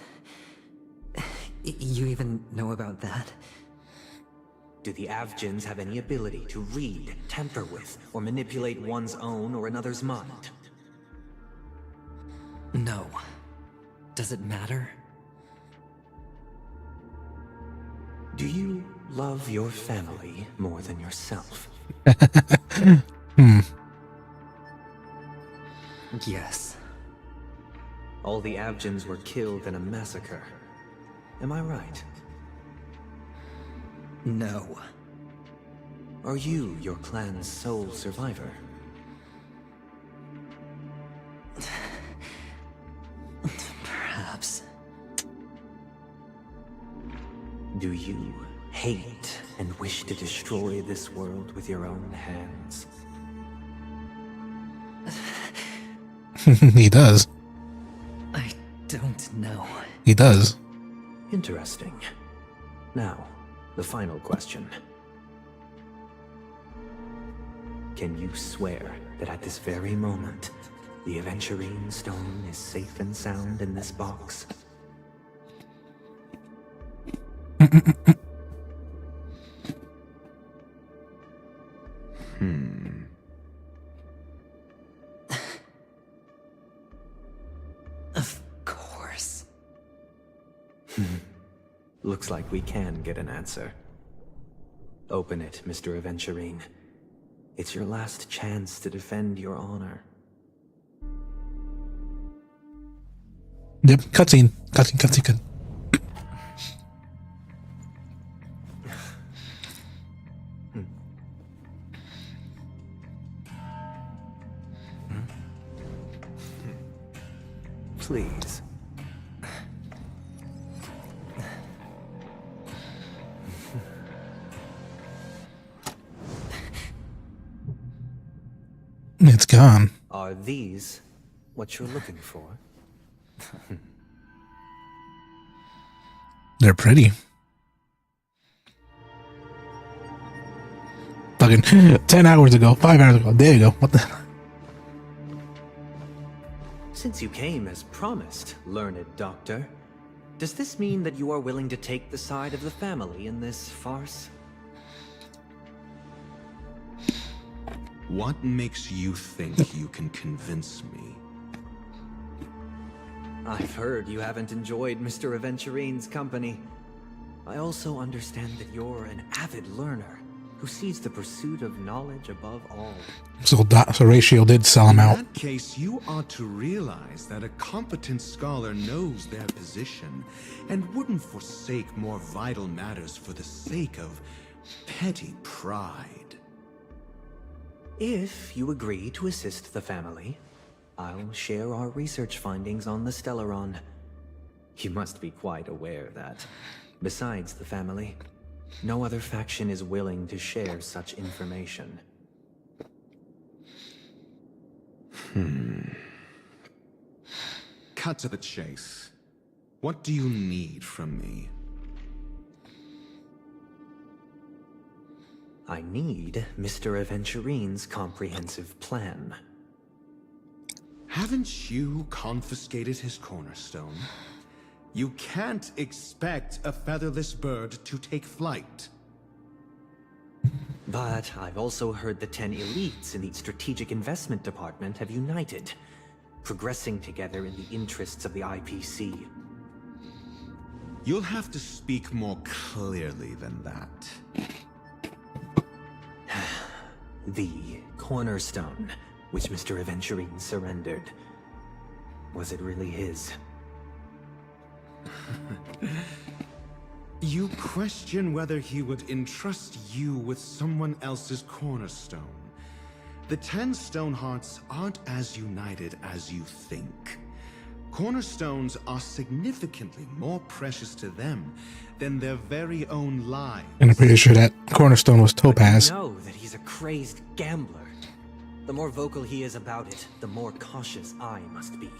You even know about that? Do the Avgins have any ability to read, tamper with, or manipulate one's own or another's mind? No. Does it matter? Do you love your family more than yourself. Yes. All the Abjans were killed in a massacre. Am I right? No. Are you your clan's sole survivor? Perhaps. Do you hate and wish to destroy this world with your own hands? He does. I don't know. He does. Interesting. Now, the final question. Can you swear that at this very moment, the Aventurine Stone is safe and sound in this box? Of course. Looks like we can get an answer. Open it, Mr. Aventurine. It's your last chance to defend your honor. Yep, cutscene. Cutscene. Please. It's gone. Are these what you're looking for? They're pretty. Fucking 10 hours ago, 5 hours ago. There you go. What the? Since you came as promised, learned doctor, does this mean that you are willing to take the side of the family in this farce? What makes you think you can convince me? I've heard you haven't enjoyed Mr. Aventurine's company. I also understand that you're an avid learner who sees the pursuit of knowledge above all. So Ratio did sell him out. In that case, you ought to realize that a competent scholar knows their position and wouldn't forsake more vital matters for the sake of petty pride. If you agree to assist the family, I'll share our research findings on the Stellaron. You must be quite aware that, besides the family, no other faction is willing to share such information. Cut to the chase. What do you need from me? I need Mr. Aventurine's comprehensive plan. Haven't you confiscated his cornerstone? You can't expect a featherless bird to take flight. But I've also heard the 10 elites in the Strategic Investment Department have united, progressing together in the interests of the IPC. You'll have to speak more clearly than that. The cornerstone, which Mr. Aventurine surrendered. Was it really his? You question whether he would entrust you with someone else's cornerstone. The 10 Stonehearts aren't as united as you think. Cornerstones are significantly more precious to them than their very own lives. And I'm pretty sure that cornerstone was Topaz. I know that he's a crazed gambler. The more vocal he is about it, the more cautious I must be.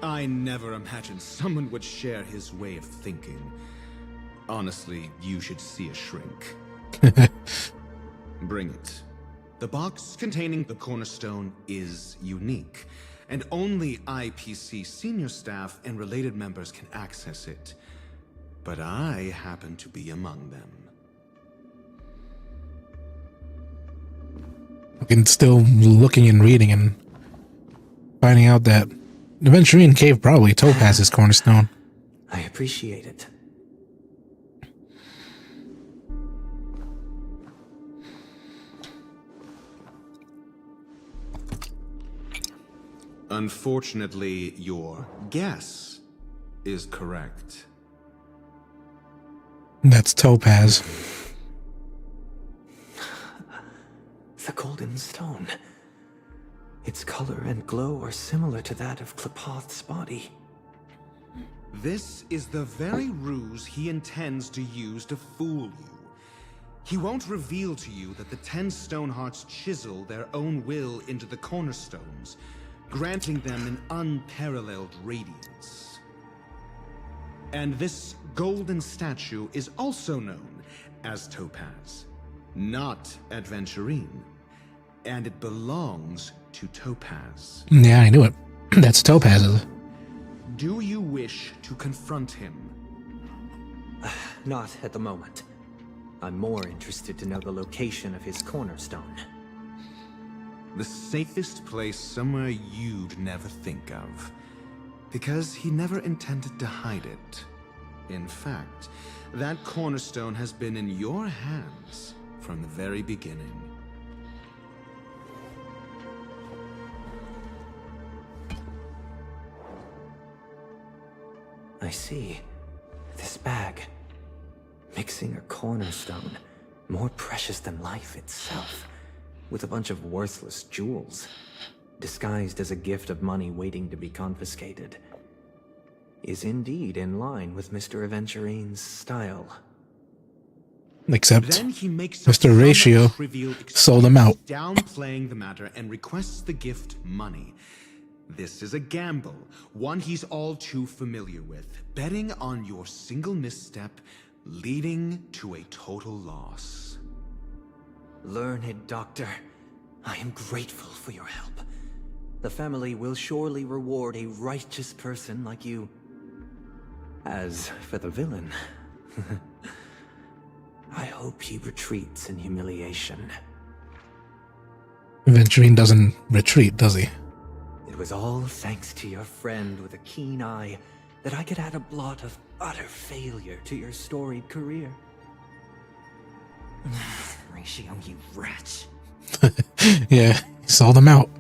I never imagined someone would share his way of thinking. Honestly, you should see a shrink. Bring it. The box containing the cornerstone is unique, and only IPC senior staff and related members can access it. But I happen to be among them. Fucking still looking and reading and finding out that the Aventurine Cave probably Topaz's cornerstone. I appreciate it. Unfortunately, your guess is correct. That's Topaz. The golden stone. Its color and glow are similar to that of Klepoth's body. This is the very ruse he intends to use to fool you. He won't reveal to you that the 10 Stonehearts chisel their own will into the cornerstones, granting them an unparalleled radiance. And this golden statue is also known as Topaz, not Adventurine, and it belongs to Topaz. Yeah, I knew it. That's Topaz's. Do you wish to confront him? Not at the moment. I'm more interested to know the location of his cornerstone. The safest place somewhere you'd never think of. Because he never intended to hide it. In fact, that cornerstone has been in your hands from the very beginning. I see. This bag. Mixing a cornerstone, more precious than life itself, with a bunch of worthless jewels, disguised as a gift of money waiting to be confiscated, is indeed in line with Mr. Aventurine's style. Except Then he makes Mr. Ratio sold him out. Downplaying the matter and requests the gift money. This is a gamble, one he's all too familiar with, betting on your single misstep, leading to a total loss. Learned doctor, I am grateful for your help. The family will surely reward a righteous person like you. As for the villain, I hope he retreats in humiliation. Aventurine doesn't retreat, does he? It was all thanks to your friend with a keen eye that I could add a blot of utter failure to your storied career. Ratio, you wretch. Yeah, he sold him out.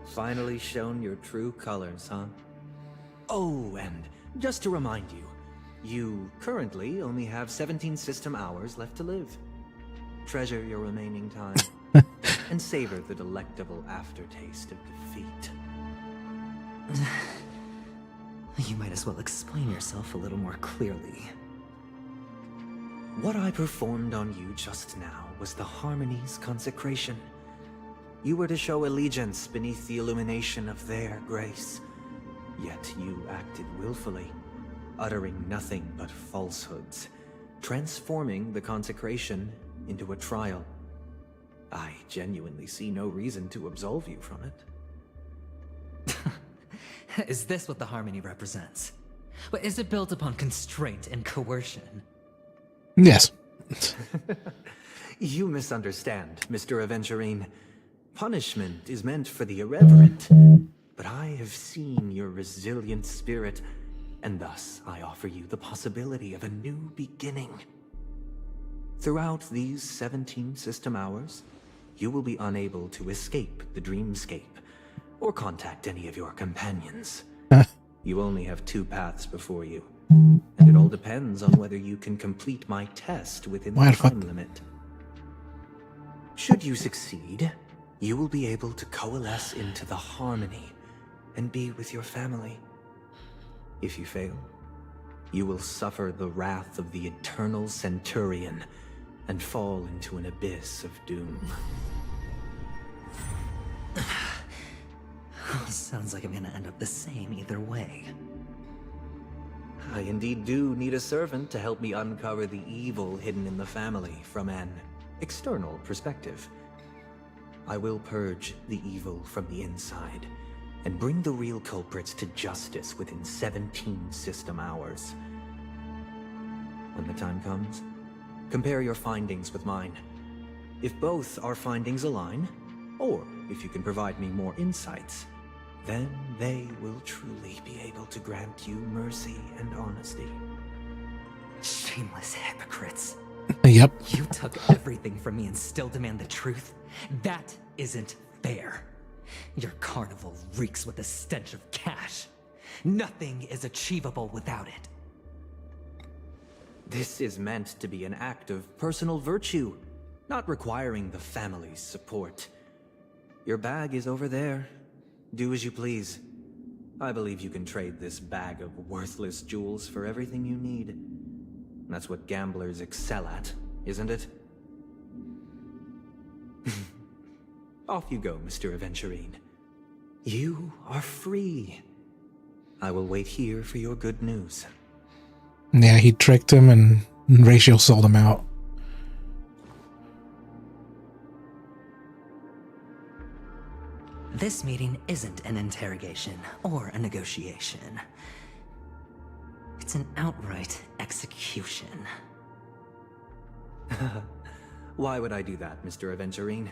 Finally shown your true colors, huh? Oh, and just to remind you, you currently only have 17 system hours left to live. Treasure your remaining time, and savor the delectable aftertaste of defeat. You might as well explain yourself a little more clearly. What I performed on you just now was the Harmony's consecration. You were to show allegiance beneath the illumination of their grace. Yet you acted willfully, uttering nothing but falsehoods, transforming the consecration into a trial. I genuinely see no reason to absolve you from it. Is this what the Harmony represents? But is it built upon constraint and coercion? Yes. You misunderstand, Mr. Aventurine. Punishment is meant for the irreverent, but I have seen your resilient spirit, and thus I offer you the possibility of a new beginning. Throughout these 17 system hours, you will be unable to escape the dreamscape, or contact any of your companions. You only have 2 paths before you, and it all depends on whether you can complete my test within the time limit. Should you succeed, you will be able to coalesce into the Harmony and be with your family. If you fail, you will suffer the wrath of the Eternal Centurion and fall into an abyss of doom. Sounds like I'm gonna end up the same either way. I indeed do need a servant to help me uncover the evil hidden in the family from an external perspective. I will purge the evil from the inside and bring the real culprits to justice within 17 system hours. When the time comes, compare your findings with mine. If both our findings align, or if you can provide me more insights, then they will truly be able to grant you mercy and honesty. Shameless hypocrites. Yep. You took everything from me and still demand the truth? That isn't fair. Your carnival reeks with the stench of cash. Nothing is achievable without it. This is meant to be an act of personal virtue, not requiring the family's support. Your bag is over there. Do as you please. I believe you can trade this bag of worthless jewels for everything you need. That's what gamblers excel at, isn't it? Off you go, Mr. Aventurine. You are free. I will wait here for your good news. Yeah, he tricked him and Ratio sold him out. This meeting isn't an interrogation or a negotiation. It's an outright execution. Why would I do that, Mr. Aventurine?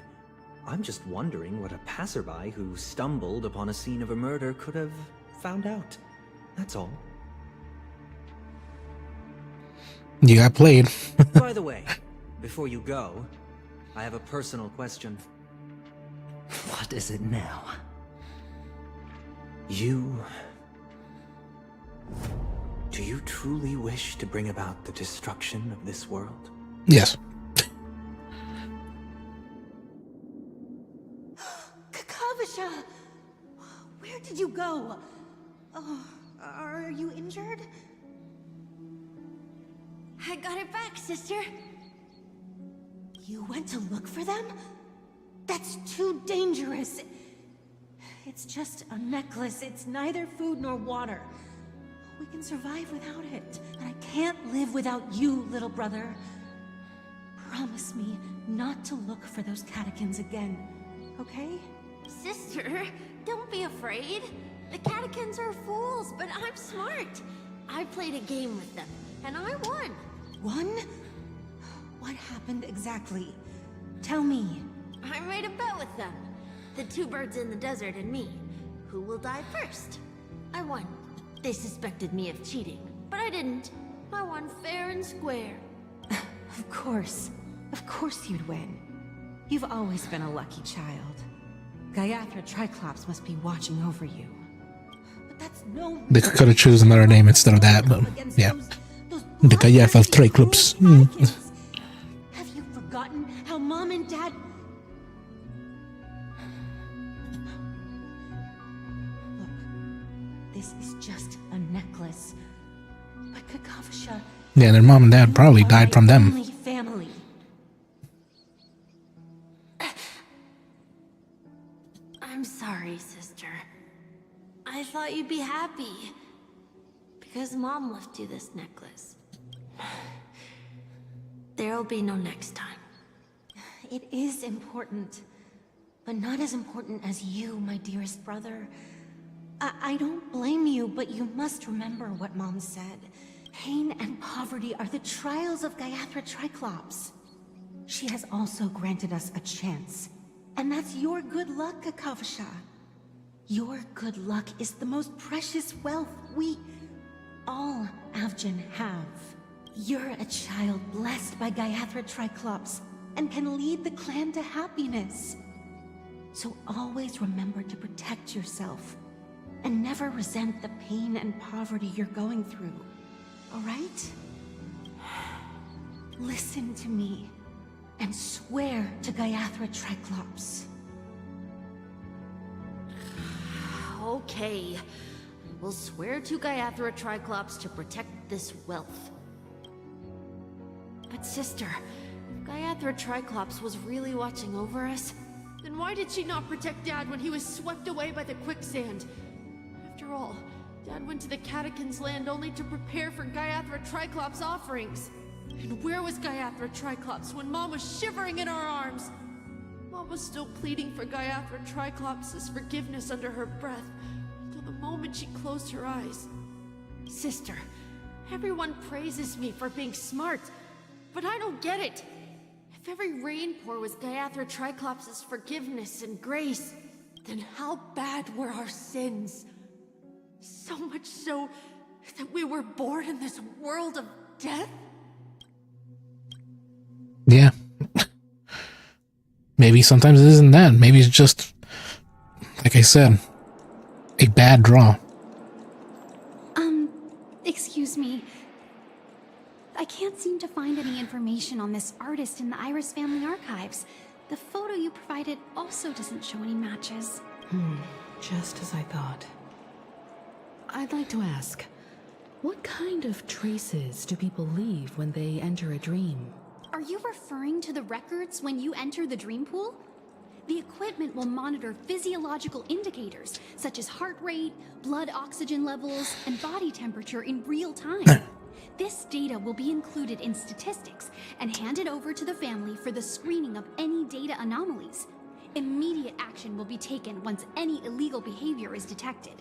I'm just wondering what a passerby who stumbled upon a scene of a murder could have found out. That's all. You got played. By the way, before you go, I have a personal question. What is it now? Do you truly wish to bring about the destruction of this world? Yes. Kakavasha! Where did you go? Oh, are you injured? I got it back, sister. You went to look for them? That's too dangerous. It's just a necklace. It's neither food nor water. We can survive without it. But I can't live without you, little brother. Promise me not to look for those catechins again, okay? Sister, don't be afraid. The catechins are fools, but I'm smart. I played a game with them, and I won. Won? What happened exactly? Tell me. I made a bet with them. The two birds in the desert and me. Who will die first? I won. They suspected me of cheating, but I didn't. I won fair and square. Of course. Of course you'd win. You've always been a lucky child. Gaiathra Triclops must be watching over you. But that's no... They could have chosen another name instead of that, but yeah. The Gaiathra Triclops. Have you forgotten how Mom and Dad... Look, this is just a necklace. But Kakavasha... Yeah, their mom and dad probably died from them. Family. I'm sorry, sister. I thought you'd be happy. Because Mom left you this necklace. There'll be no next time. It is important. But not as important as you, my dearest brother. I don't blame you, but you must remember what Mom said. Pain and poverty are the trials of Gaiathra Triclops. She has also granted us a chance. And that's your good luck, Kakavasha. Your good luck is the most precious wealth we all Avgin have. You're a child blessed by Gaiathra Triclops and can lead the clan to happiness. So always remember to protect yourself and never resent the pain and poverty you're going through. All right? Listen to me and swear to Gaiathra Triclops. Okay. We'll swear to Gaiathra Triclops to protect this wealth. But sister, if Gaiathra Triclops was really watching over us, then why did she not protect Dad when he was swept away by the quicksand? After all, Dad went to the Catechins' land only to prepare for Gaiathra Triclops' offerings. And where was Gaiathra Triclops when Mom was shivering in our arms? Mom was still pleading for Gaiathra Triclops' forgiveness under her breath, until the moment she closed her eyes. Sister, everyone praises me for being smart, but I don't get it. If every rainpour was Gaiathra Triclops' forgiveness and grace, then how bad were our sins? So much so that we were born in this world of death? Yeah. Maybe sometimes it isn't that. Maybe it's just Like I said, a bad draw. Excuse me. I can't seem to find any information on this artist in the Iris family archives. The photo you provided also doesn't show any matches. Just as I thought. I'd like to ask, what kind of traces do people leave when they enter a dream? Are you referring to the records when you enter the dream pool? The equipment will monitor physiological indicators, such as heart rate, blood oxygen levels, and body temperature in real time. This data will be included in statistics and handed over to the family for the screening of any data anomalies. Immediate action will be taken once any illegal behavior is detected.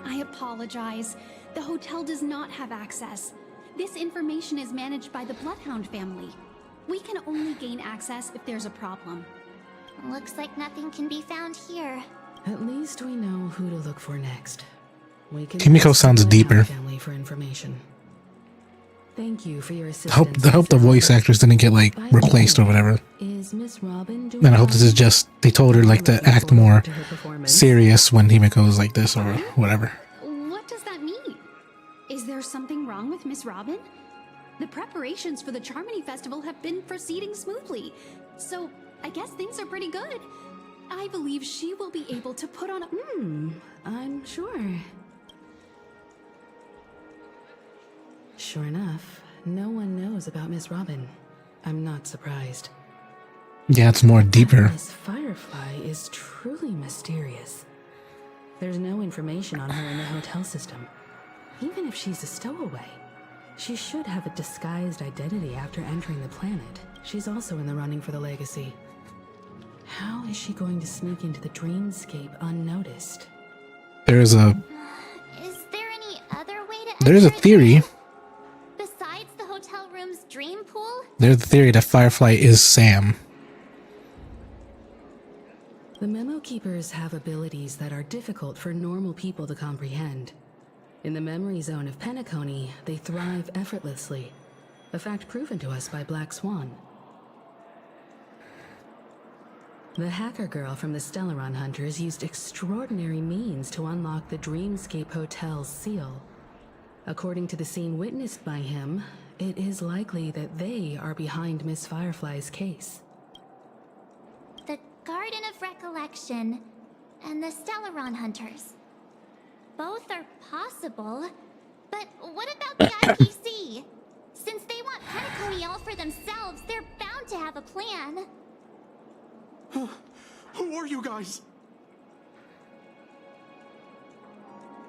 I apologize. The hotel does not have access. This information is managed by the Bloodhound family. We can only gain access if there's a problem. Looks like nothing can be found here. At least we know who to look for next. We can Kimiko sounds deeper. Family for information. Thank you for your assistance. I hope the voice actors didn't get like replaced or whatever. Is Miss Robin doing And I hope this is just they told her like to act more serious when Himiko's like this or whatever. What does that mean? Is there something wrong with Miss Robin? The preparations for the Charmony Festival have been proceeding smoothly, so I guess things are pretty good. I believe she will be able to put on a... I'm sure. Sure enough, no one knows about Miss Robin. I'm not surprised. Yeah, it's more deeper. Miss Firefly is truly mysterious. There's no information on her in the hotel system. Even if she's a stowaway, she should have a disguised identity after entering the planet. She's also in the running for the legacy. How is she going to sneak into the dreamscape unnoticed? There's a Is there any other way to there's a theory. besides the hotel room's dream pool? There's a theory that Firefly is Sam. The Memo Keepers have abilities that are difficult for normal people to comprehend. In the memory zone of Penacony, they thrive effortlessly, a fact proven to us by Black Swan. The hacker girl from the Stellaron Hunters used extraordinary means to unlock the Dreamscape Hotel's seal. According to the scene witnessed by him, it is likely that they are behind Miss Firefly's case. The Garden of Recollection and the Stellaron Hunters. Both are possible, but what about the IPC? Since they want Penacony all for themselves, they're bound to have a plan. Who are you guys?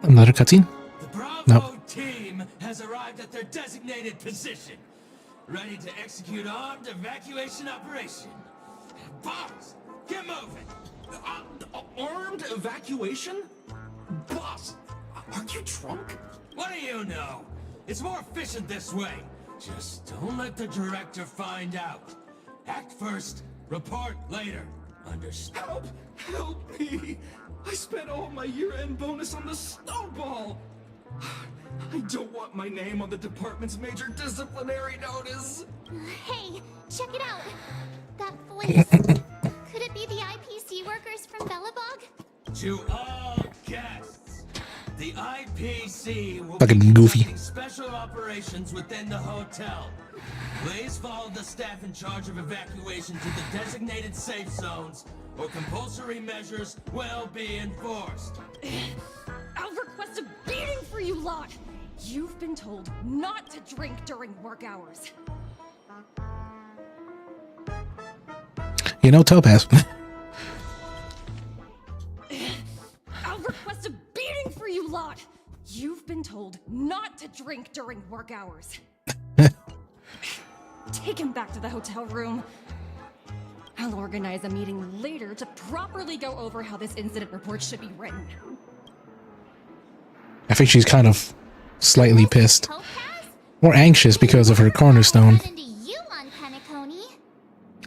Another cutscene? The Bravo Nope. team has arrived at their designated position, ready to execute armed evacuation operation. Boss, get moving! Armed evacuation? Boss, aren't you drunk? What do you know? It's more efficient this way. Just don't let the director find out. Act first, report later. Understand? Help me! I spent all my year-end bonus on the snowball! I don't want my name on the department's major disciplinary notice! Hey, check it out! That voice. Could it be the IPC workers from Belobog? To all guests, the IPC will Fucking be goofy. conducting special operations within the hotel. Please follow the staff in charge of evacuation to the designated safe zones, or compulsory measures will be enforced. I'll request a beating for you lot! You've been told not to drink during work hours. You know Topaz. I'll request a beating for you lot! You've been told not to drink during work hours. Take him back to the hotel room. I'll organize a meeting later to properly go over how this incident report should be written. I think she's kind of slightly pissed. More anxious because of her cornerstone.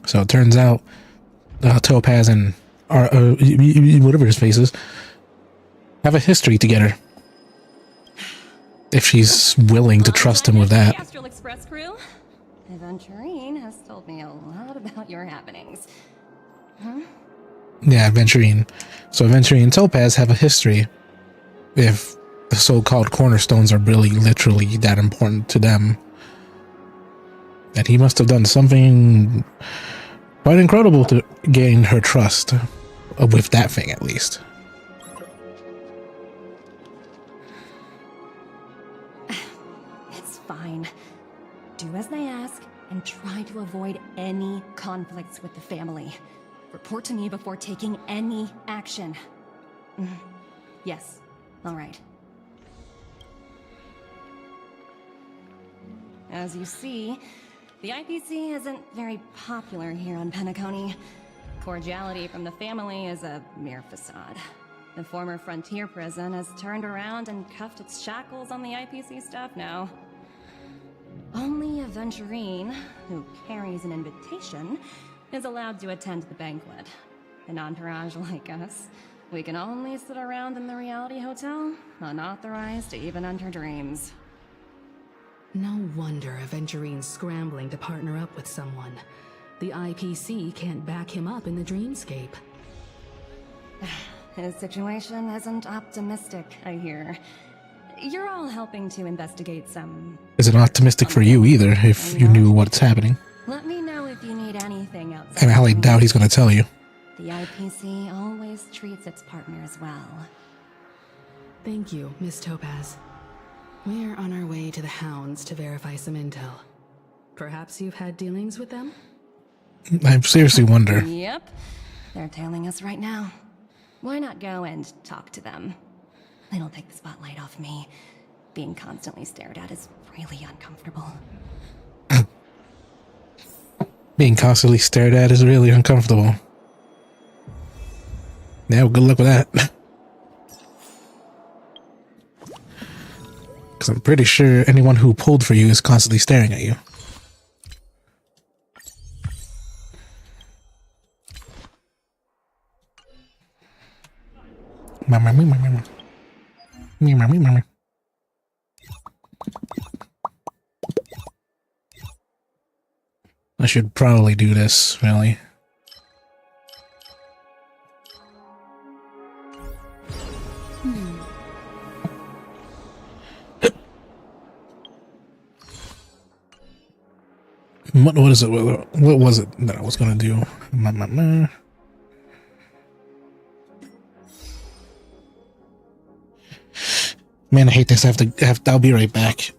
So it turns out Topaz and whatever his face is have a history together. If she's willing to trust him with that. Astral Express crew. If Aventurine has told me a lot about your happenings. Huh? Yeah, Aventurine. So Aventurine and Topaz have a history. If the so-called cornerstones are really literally that important to them, that he must have done something quite incredible to gain her trust, with that thing at least. It's fine. Do as they ask and try to avoid any conflicts with the family. Report to me before taking any action. Yes. All right. As you see, the IPC isn't very popular here on Penacony. Cordiality from the family is a mere facade. The former frontier prison has turned around and cuffed its shackles on the IPC staff now. Only Aventurine, who carries an invitation, is allowed to attend the banquet. An entourage like us, we can only sit around in the reality hotel, unauthorized to even enter dreams. No wonder Aventurine's scrambling to partner up with someone. The IPC can't back him up in the dreamscape. His situation isn't optimistic, I hear. You're all helping to investigate some... Isn't optimistic for you either, if you knew what's happening. Let me know if you need anything else. And I highly doubt he's going to tell you. The IPC always treats its partners well. Thank you, Miss Topaz. We're on our way to the Hounds to verify some intel. Perhaps you've had dealings with them? I seriously wonder. Yep. They're tailing us right now. Why not go and talk to them? It'll take the spotlight off me. Being constantly stared at is really uncomfortable. Being constantly stared at is really uncomfortable. Yeah, well, good luck with that. Because I'm pretty sure anyone who pulled for you is constantly staring at you. I should probably do this, really. What is it? What was it that I was gonna do? Man, I hate this. I'll be right back.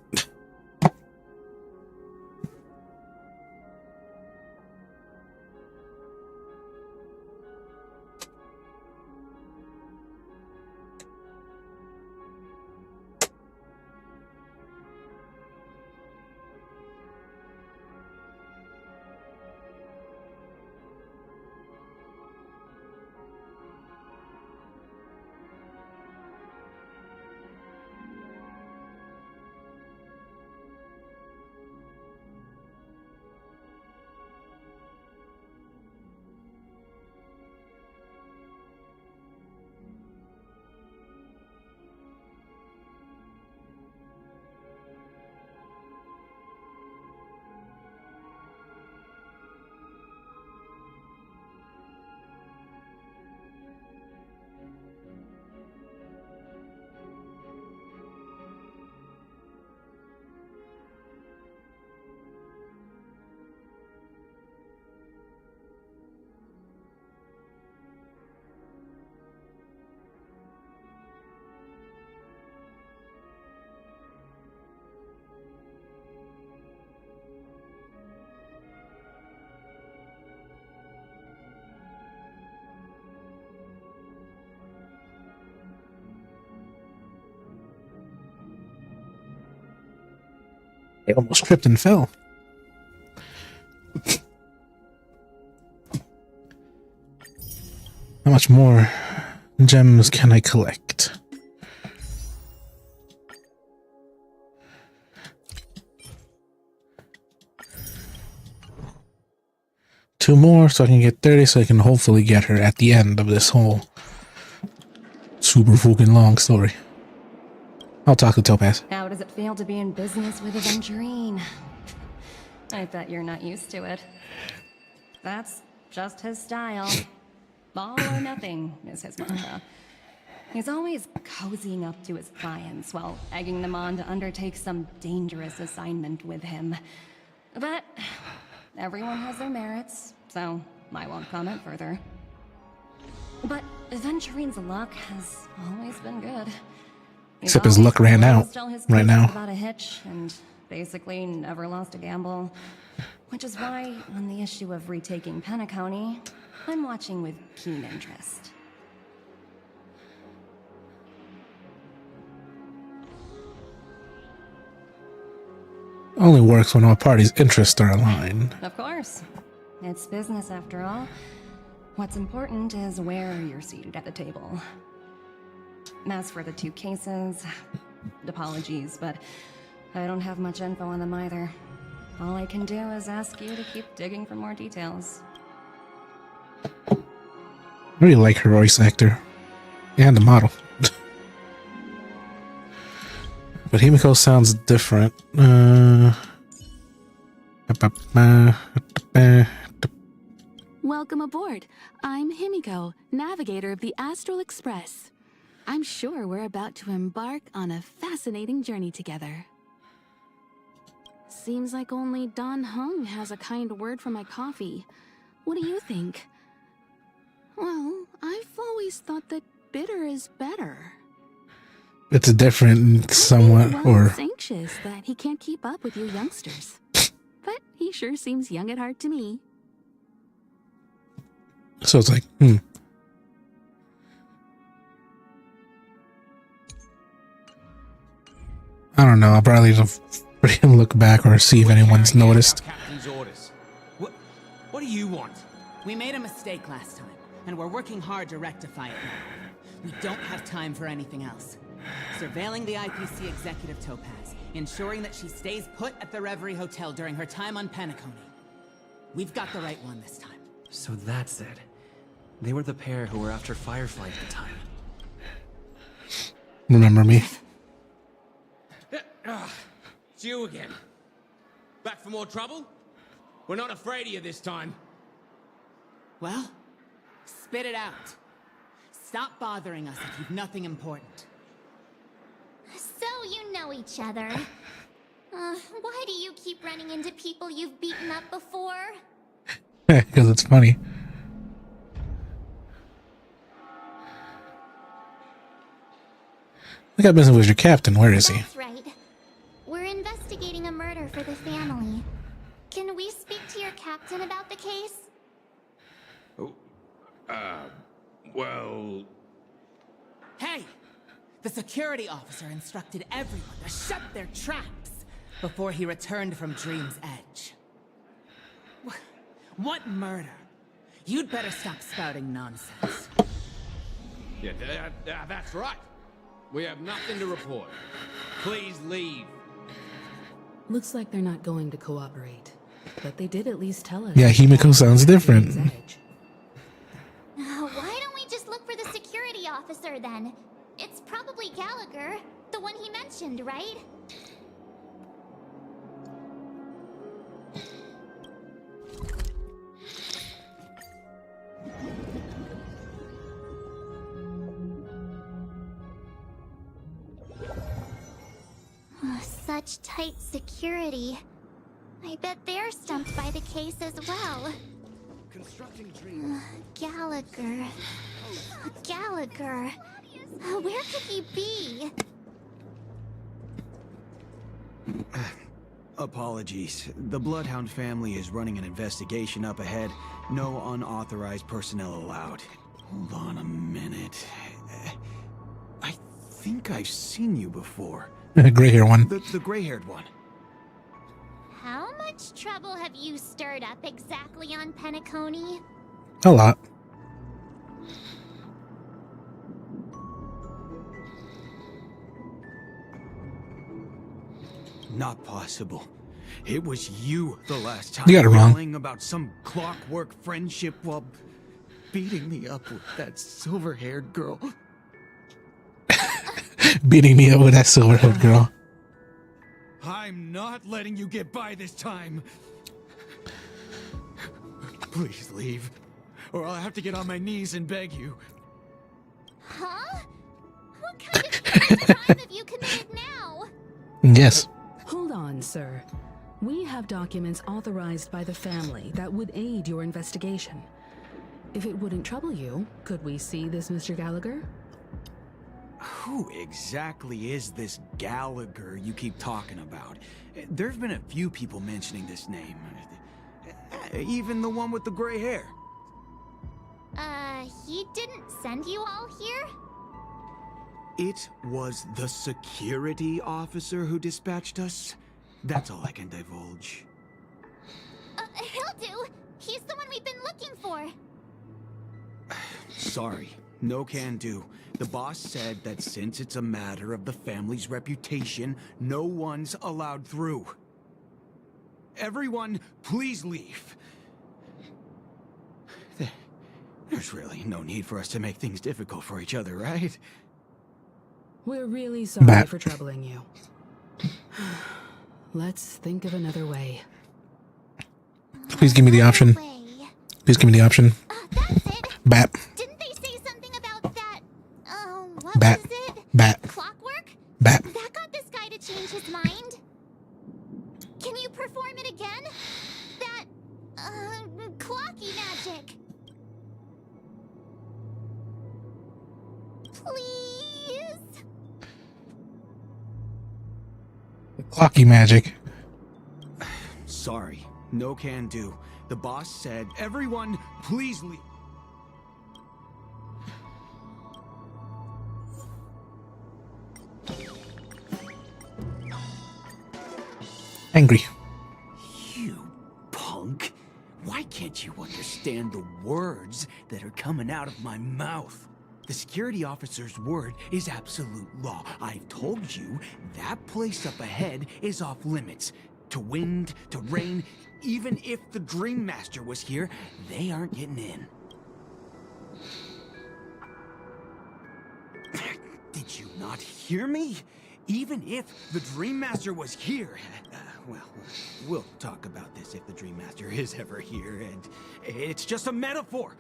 I almost tripped and fell. How much more gems can I collect? Two more so I can get 30, so I can hopefully get her at the end of this whole super fucking long story. I'll talk to Topaz. How does it feel to be in business with Aventurine? I bet you're not used to it. That's just his style. All or nothing is his mantra. He's always cozying up to his clients while egging them on to undertake some dangerous assignment with him. But everyone has their merits, so I won't comment further. But Aventurine's luck has always been good. He's Except his luck ran out right now. Without a hitch, and basically never lost a gamble. Which is why, on the issue of retaking Penacony, I'm watching with keen interest. Only works when all parties' interests are aligned. Of course. It's business after all. What's important is where you're seated at the table. As for the two cases, apologies, but I don't have much info on them either. All I can do is ask you to keep digging for more details. I really like her voice actor. And the model. But Himiko sounds different. Welcome aboard. I'm Himiko, navigator of the Astral Express. I'm sure we're about to embark on a fascinating journey together. Seems like only Don Hung has a kind word for my coffee. What do you think? Well, I've always thought that bitter is better. It's different somewhat, or... He's anxious that he can't keep up with you youngsters. But he sure seems young at heart to me. So it's like, I don't know. I'll probably look back or see if anyone's noticed. Captain's orders. What do you want? We made a mistake last time, and we're working hard to rectify it now. We don't have time for anything else. Surveilling the IPC executive Topaz, ensuring that she stays put at the Reverie Hotel during her time on Penacony. We've got the right one this time. So that's it. They were the pair who were after Firefly at the time. Remember me? It's you again. Back for more trouble? We're not afraid of you this time. Well, spit it out. Stop bothering us if you've nothing important. So you know each other. Why do you keep running into people you've beaten up before? Because it's funny. I got business with your captain. Where is he? That's right. We're investigating a murder for the family. Can we speak to your captain about the case? Well... Hey! The security officer instructed everyone to shut their traps before he returned from Dream's Edge. What murder? You'd better stop spouting nonsense. Yeah, that's right. We have nothing to report. Please leave. Looks like they're not going to cooperate, but they did at least tell us. Yeah, Himiko sounds different. Why don't we just look for the security officer then? It's probably Gallagher, the one he mentioned, right? Such tight security. I bet they're stumped by the case as well. Constructing dreams. Gallagher. Gallagher. Where could he be? Apologies. The Bloodhound family is running an investigation up ahead. No unauthorized personnel allowed. Hold on a minute. I think I've seen you before. Gray-haired one. The gray-haired one. How much trouble have you stirred up exactly on Penacony? A lot. Not possible. It was you the last time. You got it wrong. Yelling about some clockwork friendship while beating me up with that silver-haired girl. Beating me up with that silver-haired girl. I'm not letting you get by this time. Please leave, or I'll have to get on my knees and beg you. Huh? What kind of crime have you committed now? Yes. Hold on, sir. We have documents authorized by the family that would aid your investigation. If it wouldn't trouble you, could we see this Mr. Gallagher? Who exactly is this Gallagher you keep talking about? There's been a few people mentioning this name. Even the one with the gray hair. He didn't send you all here? It was the security officer who dispatched us. That's all I can divulge. He'll do. He's the one we've been looking for. Sorry, no can do. The boss said that since it's a matter of the family's reputation, no one's allowed through. Everyone, please leave. There's really no need for us to make things difficult for each other, right? We're really sorry for troubling you. Let's think of another way. Please give me the option. Please give me the option. Bat. Didn't they say something about that? What Bat. was it? Bat. Clockwork? Bat. That got this guy to change his mind? Can you perform it again? That, clocky magic. Please? Clocky magic. Sorry, no can do. The boss said, everyone, please leave. Angry. You punk. Why can't you understand the words that are coming out of my mouth? The security officer's word is absolute law. I've told you that place up ahead is off limits. To wind, to rain, even if the Dream Master was here, they aren't getting in. Did you not hear me? Even if the Dream Master was here, well, we'll talk about this if the Dream Master is ever here, and it's just a metaphor,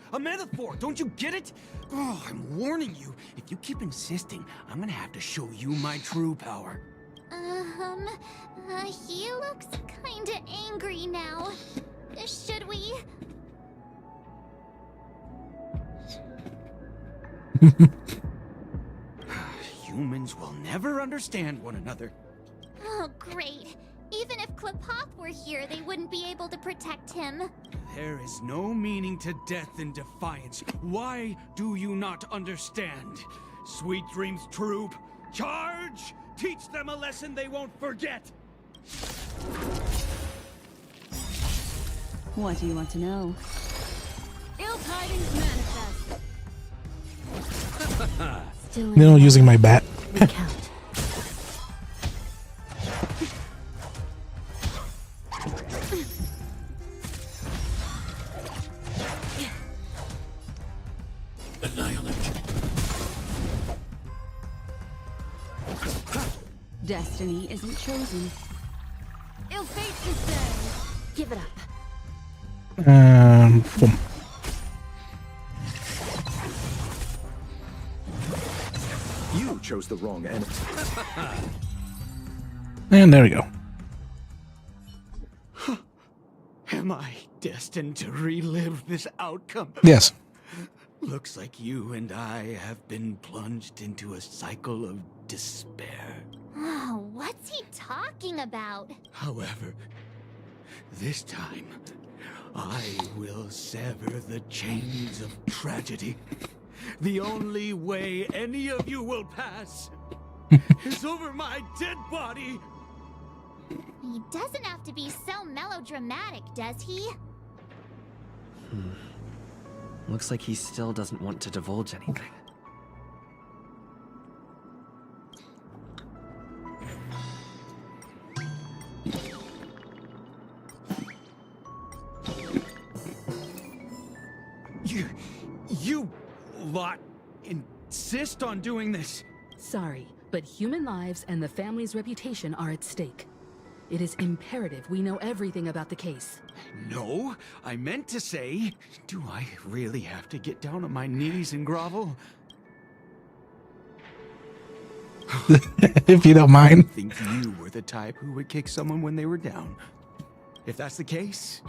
don't you get it? Oh, I'm warning you, if you keep insisting, I'm gonna have to show you my true power. He looks kinda angry now. Should we? Humans will never understand one another. Oh, great. Even if Klipop were here, they wouldn't be able to protect him. There is no meaning to death and defiance. Why do you not understand? Sweet Dreams Troop, charge! Teach them a lesson they won't forget! What do you want to know? Ill tidings manifest. You know, using my bat. Destiny isn't chosen. Ill fate to say. Give it up. Boom. You chose the wrong enemy. And there we go. Am I destined to relive this outcome? Yes. Looks like you and I have been plunged into a cycle of despair. Oh, what's he talking about? However, this time, I will sever the chains of tragedy. The only way any of you will pass is over my dead body. He doesn't have to be so melodramatic, does he? Looks like he still doesn't want to divulge anything. You lot insist on doing this. Sorry, but human lives and the family's reputation are at stake. It is imperative we know everything about the case. No, I meant to say, do I really have to get down on my knees and grovel? If you don't mind. I think you were the type who would kick someone when they were down. If that's the case,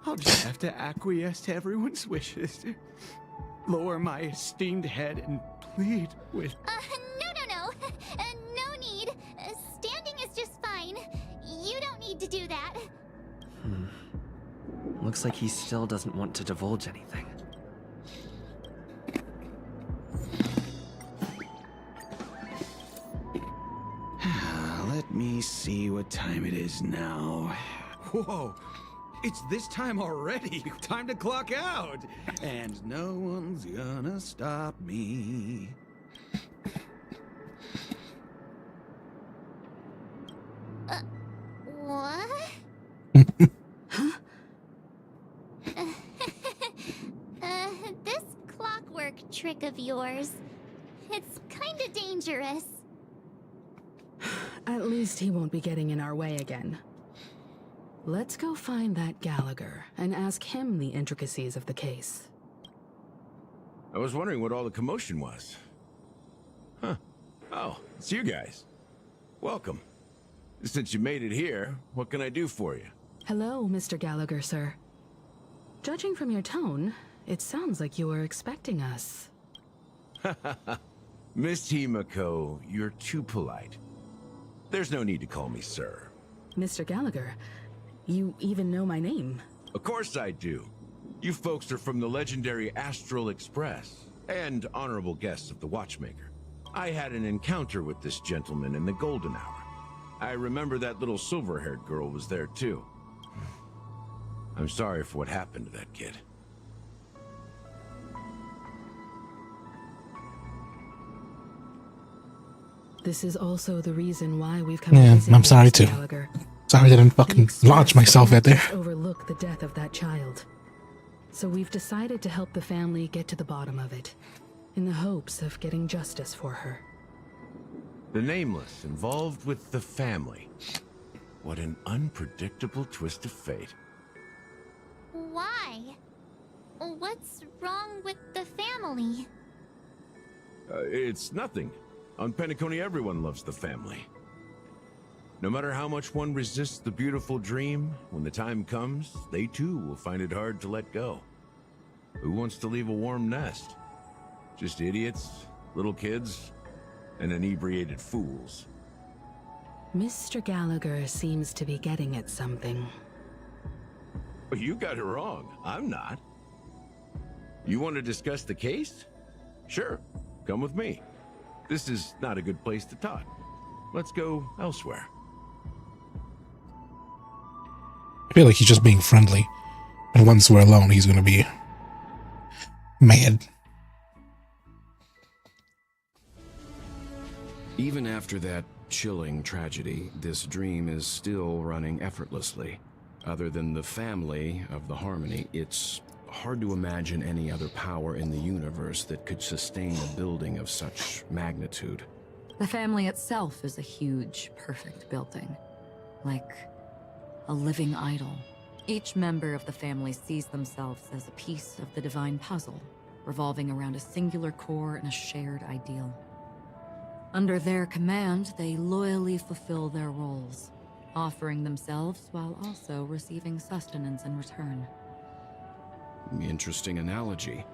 I'll just have to acquiesce to everyone's wishes. Lower my esteemed head and plead with... No. No need. Standing is just fine. You don't need to do that. Looks like he still doesn't want to divulge anything. Let me see what time it is now. Whoa! It's this time already! Time to clock out! And no one's gonna stop me. What? This clockwork trick of yours, it's kinda dangerous. At least he won't be getting in our way again. Let's go find that Gallagher and ask him the intricacies of the case. I was wondering what all the commotion was. Huh. Oh, it's you guys. Welcome. Since you made it here, what can I do for you? Hello, Mr. Gallagher, sir. Judging from your tone, it sounds like you were expecting us. Miss Himiko, you're too polite. There's no need to call me sir. Mr. Gallagher, you even know my name. Of course I do. You folks are from the legendary Astral Express, and honorable guests of the Watchmaker. I had an encounter with this gentleman in the Golden Hour. I remember that little silver-haired girl was there too. I'm sorry for what happened to that kid. This is also the reason why we've come Yeah, to visit I'm sorry you, too. Mr. Gallagher. Sorry that I fucking launched myself at there. Just overlook the death of that child. So we've decided to help the family get to the bottom of it, in the hopes of getting justice for her. The Nameless involved with the family. What an unpredictable twist of fate. Why? What's wrong with the family? It's nothing. On Penacony, everyone loves the family. No matter how much one resists the beautiful dream, when the time comes, they too will find it hard to let go. Who wants to leave a warm nest? Just idiots, little kids, and inebriated fools. Mr. Gallagher seems to be getting at something. You got it wrong. I'm not. You want to discuss the case? Sure, come with me. This is not a good place to talk. Let's go elsewhere. I feel like he's just being friendly. And once we're alone, he's gonna be mad. Even after that chilling tragedy, this dream is still running effortlessly. Other than the family of the Harmony, it's hard to imagine any other power in the universe that could sustain a building of such magnitude. The family itself is a huge, perfect building. Like a living idol. Each member of the family sees themselves as a piece of the divine puzzle, revolving around a singular core and a shared ideal. Under their command, they loyally fulfill their roles, offering themselves while also receiving sustenance in return. Interesting analogy.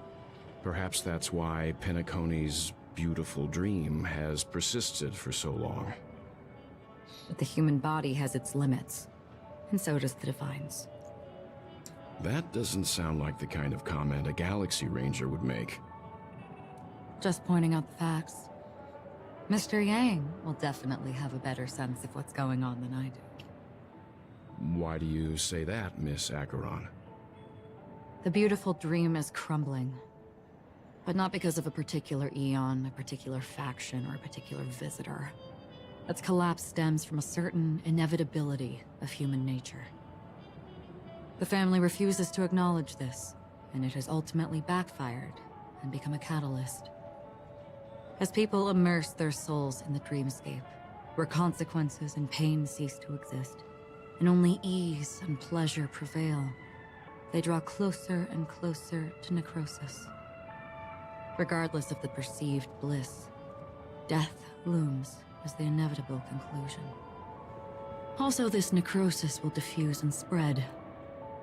Perhaps that's why Penacony's beautiful dream has persisted for so long. But the human body has its limits, and so does the Divine's. That doesn't sound like the kind of comment a Galaxy Ranger would make. Just pointing out the facts. Mr. Yang will definitely have a better sense of what's going on than I do. Why do you say that, Miss Acheron? The beautiful dream is crumbling. But not because of a particular eon, a particular faction, or a particular visitor. Its collapse stems from a certain inevitability of human nature. The family refuses to acknowledge this, and it has ultimately backfired and become a catalyst. As people immerse their souls in the dreamscape, where consequences and pain cease to exist, and only ease and pleasure prevail, they draw closer and closer to necrosis. Regardless of the perceived bliss, death looms as the inevitable conclusion. Also, this necrosis will diffuse and spread.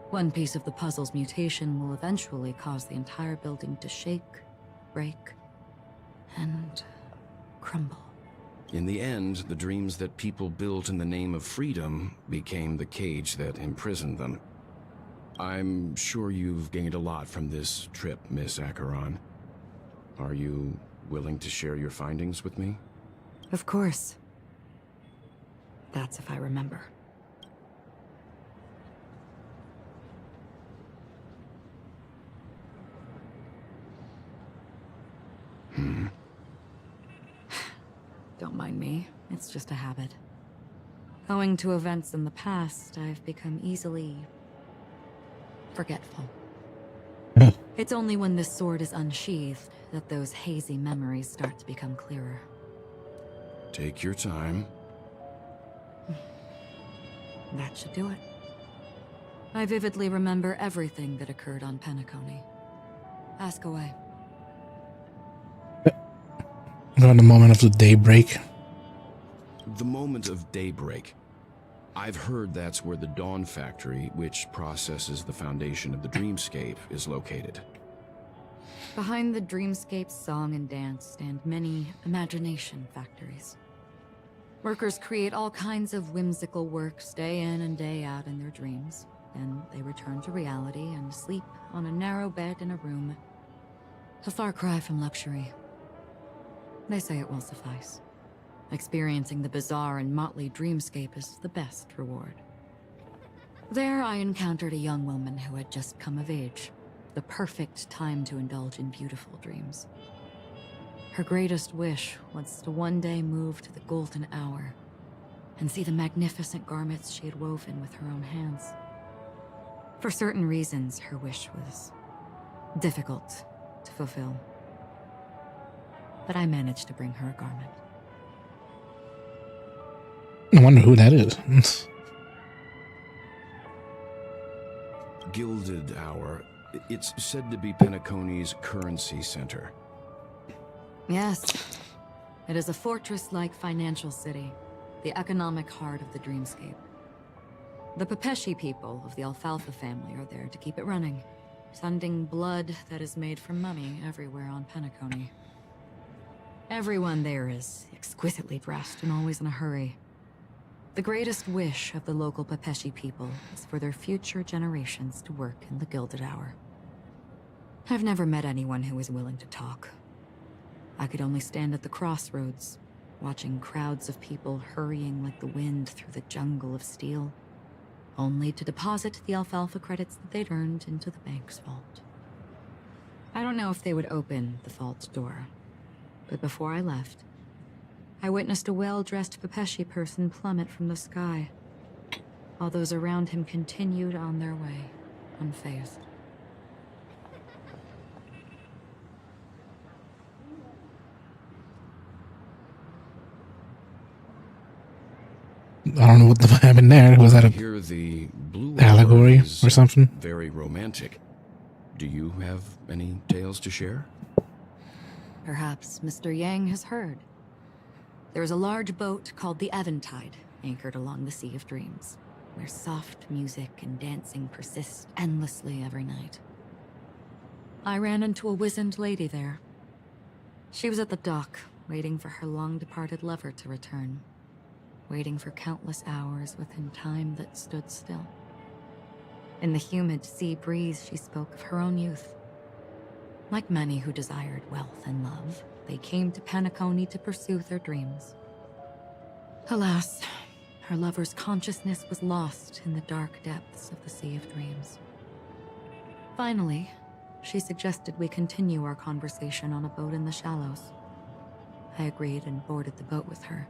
One piece of the puzzle's mutation will eventually cause the entire building to shake, break, and crumble. In the end, the dreams that people built in the name of freedom became the cage that imprisoned them. I'm sure you've gained a lot from this trip, Miss Acheron. Are you willing to share your findings with me? Of course. That's if I remember. Don't mind me. It's just a habit. Owing to events in the past, I've become easily forgetful. It's only when this sword is unsheathed that those hazy memories start to become clearer. Take your time. That should do it. I vividly remember everything that occurred on Penacony. Ask away. Around the moment of the daybreak. The moment of daybreak. I've heard that's where the Dawn Factory, which processes the foundation of the dreamscape, is located. Behind the dreamscape's song and dance stand many imagination factories. Workers create all kinds of whimsical works day in and day out in their dreams. Then they return to reality and sleep on a narrow bed in a room. A far cry from luxury. They say it will suffice. Experiencing the bizarre and motley dreamscape is the best reward. There I encountered a young woman who had just come of age. The perfect time to indulge in beautiful dreams. Her greatest wish was to one day move to the golden hour and see the magnificent garments she had woven with her own hands. For certain reasons, her wish was difficult to fulfill. But I managed to bring her a garment. I wonder who that is. Gilded Hour. It's said to be Penacony's currency center. Yes. It is a fortress-like financial city, the economic heart of the dreamscape. The Pepeshi people of the Alfalfa family are there to keep it running, sending blood that is made from money everywhere on Penacony. Everyone there is exquisitely dressed and always in a hurry. The greatest wish of the local Pepeshi people is for their future generations to work in the Gilded Hour. I've never met anyone who is willing to talk. I could only stand at the crossroads, watching crowds of people hurrying like the wind through the jungle of steel, only to deposit the alfalfa credits that they'd earned into the bank's vault. I don't know if they would open the vault door, but before I left, I witnessed a well-dressed Pepeshi person plummet from the sky, while those around him continued on their way, unfazed. I don't know what the happened there. Was that a Here the blue allegory hour is or something? Very romantic. Do you have any tales to share? Perhaps Mr. Yang has heard. There is a large boat called the Eventide, anchored along the Sea of Dreams, where soft music and dancing persist endlessly every night. I ran into a wizened lady there. She was at the dock, waiting for her long-departed lover to return, waiting for countless hours within time that stood still. In the humid sea breeze, she spoke of her own youth. Like many who desired wealth and love, they came to Penacony to pursue their dreams. Alas, her lover's consciousness was lost in the dark depths of the Sea of Dreams. Finally, she suggested we continue our conversation on a boat in the shallows. I agreed and boarded the boat with her.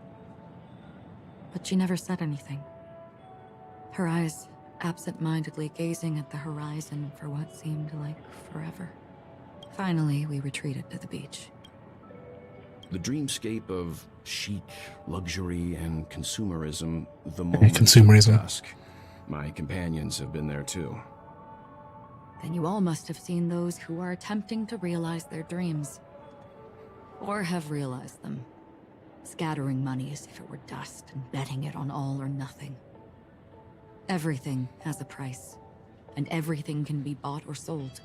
But she never said anything. Her eyes absent-mindedly gazing at the horizon for what seemed like forever. Finally, we retreated to the beach. The dreamscape of chic, luxury, and consumerism, the moment Consumerism. of dusk. My companions have been there too. Then you all must have seen those who are attempting to realize their dreams. Or have realized them. Scattering money as if it were dust and betting it on all or nothing. Everything has a price, and everything can be bought or sold.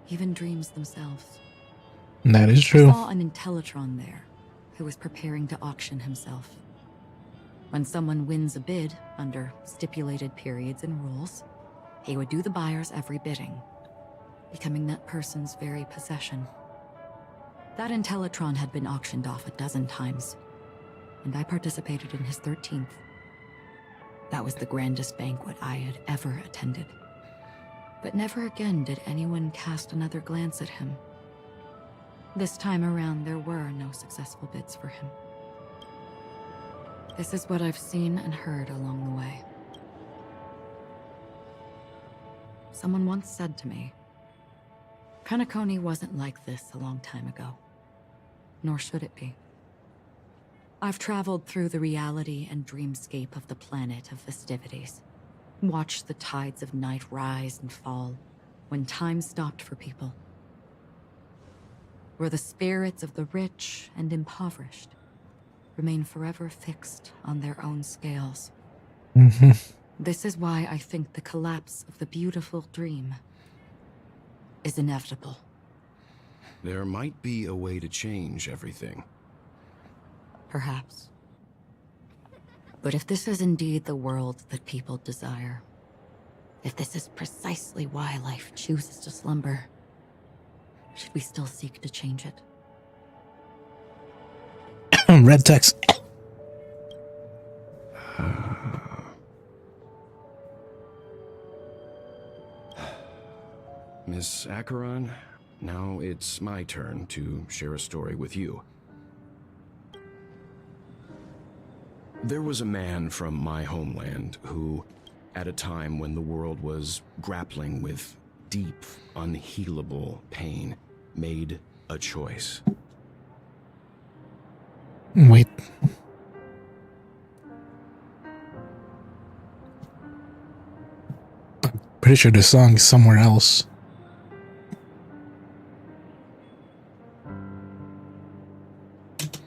Even dreams themselves. That is true. I saw an Intellitron there, who was preparing to auction himself. When someone wins a bid under stipulated periods and rules, he would do the buyer's every bidding, becoming that person's very possession. That Intellitron had been auctioned off a dozen times, and I participated in his 13th. That was the grandest banquet I had ever attended. But never again did anyone cast another glance at him. This time around, there were no successful bids for him. This is what I've seen and heard along the way. Someone once said to me, Penacony wasn't like this a long time ago. Nor should it be. I've traveled through the reality and dreamscape of the planet of festivities. Watched the tides of night rise and fall when time stopped for people. Where the spirits of the rich and impoverished remain forever fixed on their own scales. This is why I think the collapse of the beautiful dream is inevitable. There might be a way to change everything. Perhaps. But if this is indeed the world that people desire, if this is precisely why life chooses to slumber, should we still seek to change it? Red text. Miss Acheron, now it's my turn to share a story with you. There was a man from my homeland who, at a time when the world was grappling with deep, unhealable pain, made a choice. Wait. I'm pretty sure this song is somewhere else.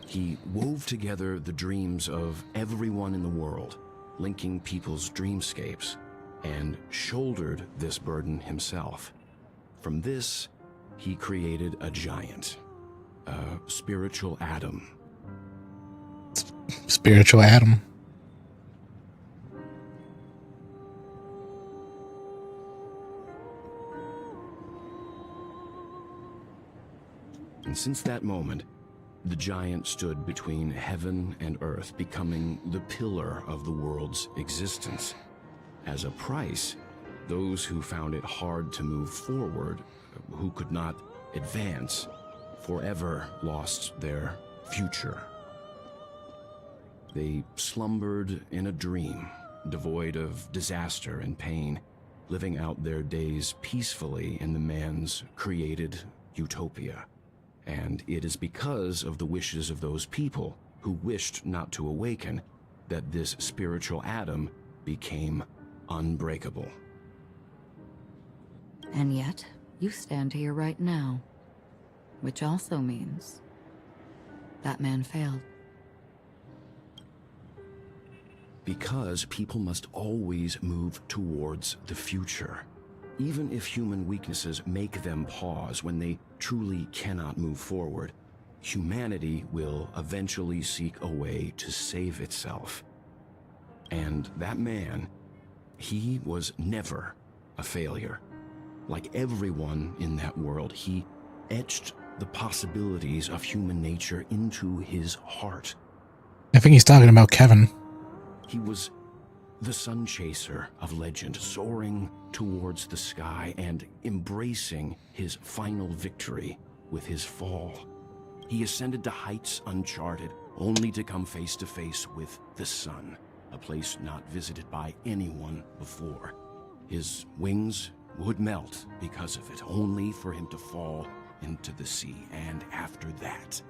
He wove together the dreams of everyone in the world, linking people's dreamscapes, and shouldered this burden himself. From this, he created a giant, a spiritual atom. Spiritual atom. And since that moment, the giant stood between heaven and earth, becoming the pillar of the world's existence. As a price, those who found it hard to move forward, who could not advance, forever lost their future. They slumbered in a dream, devoid of disaster and pain, living out their days peacefully in the man's created utopia. And it is because of the wishes of those people who wished not to awaken that this spiritual atom became unbreakable. And yet, you stand here right now. Which also means that man failed. Because people must always move towards the future. Even if human weaknesses make them pause when they truly cannot move forward, humanity will eventually seek a way to save itself. And that man, he was never a failure. Like everyone in that world, he etched the possibilities of human nature into his heart. I think he's talking about Kevin. He was the sun chaser of legend, soaring towards the sky and embracing his final victory with his fall. He ascended to heights uncharted, only to come face to face with the sun, a place not visited by anyone before. His wings would melt because of it, only for him to fall into the sea, and after that,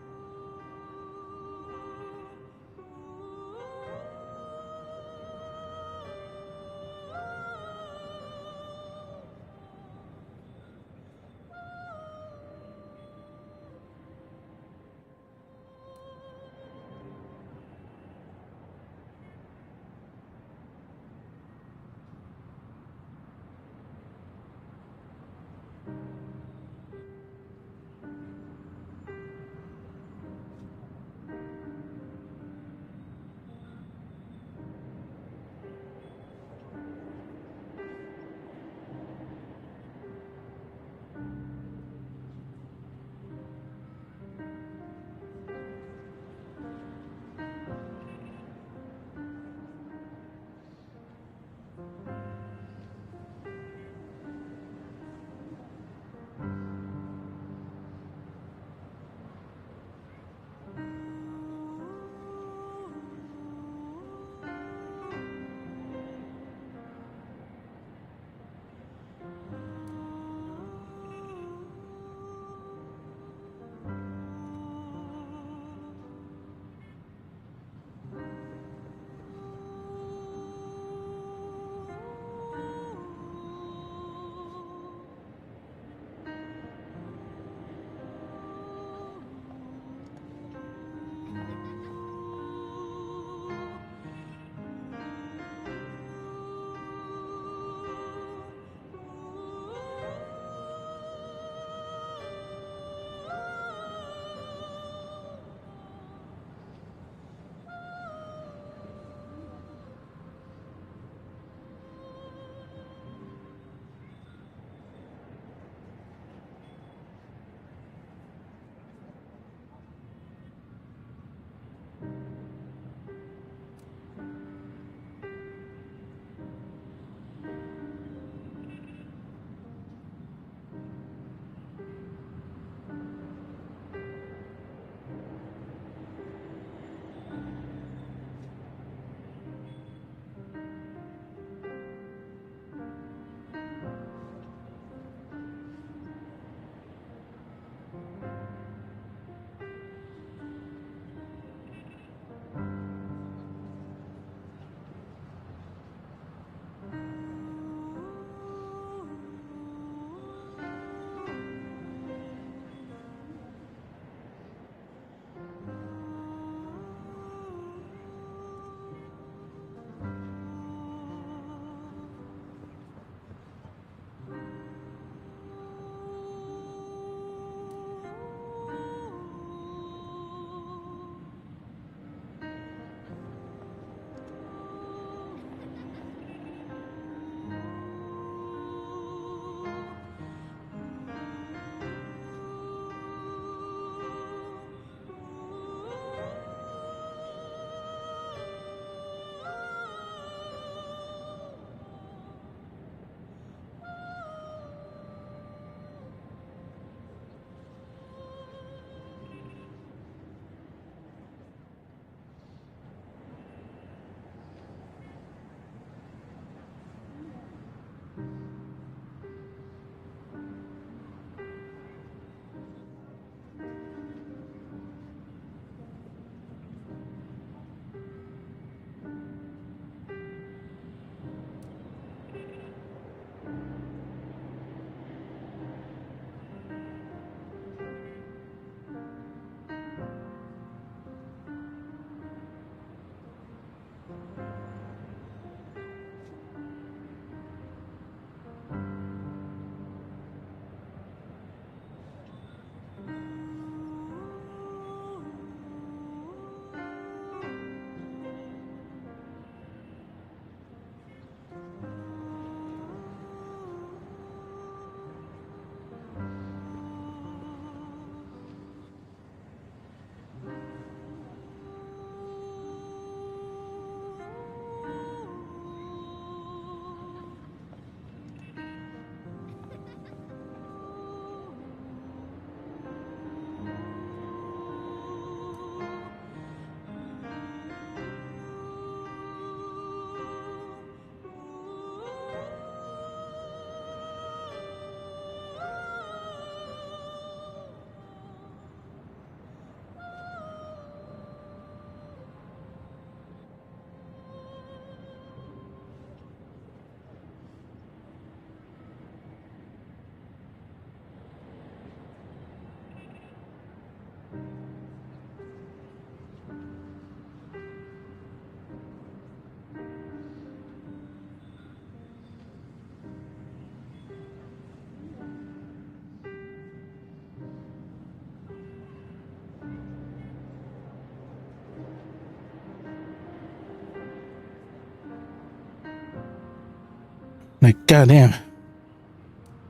Like, goddamn.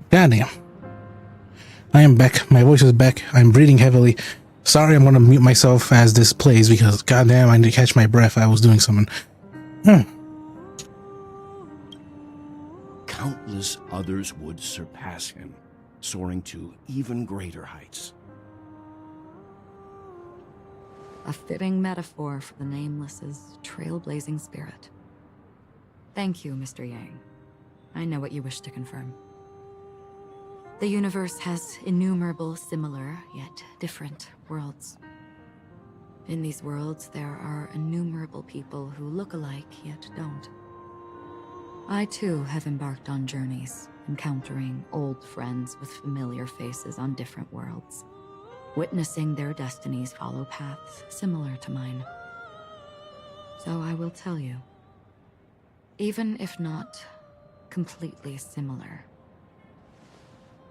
Goddamn. I am back. My voice is back. I'm breathing heavily. Sorry, I'm gonna mute myself as this plays because goddamn, I need to catch my breath. I was doing something. Countless others would surpass him, soaring to even greater heights. A fitting metaphor for the Nameless's trailblazing spirit. Thank you, Mr. Yang. I know what you wish to confirm. The universe has innumerable similar, yet different worlds. In these worlds, there are innumerable people who look alike, yet don't. I too have embarked on journeys, encountering old friends with familiar faces on different worlds, witnessing their destinies follow paths similar to mine. So I will tell you, even if not completely similar,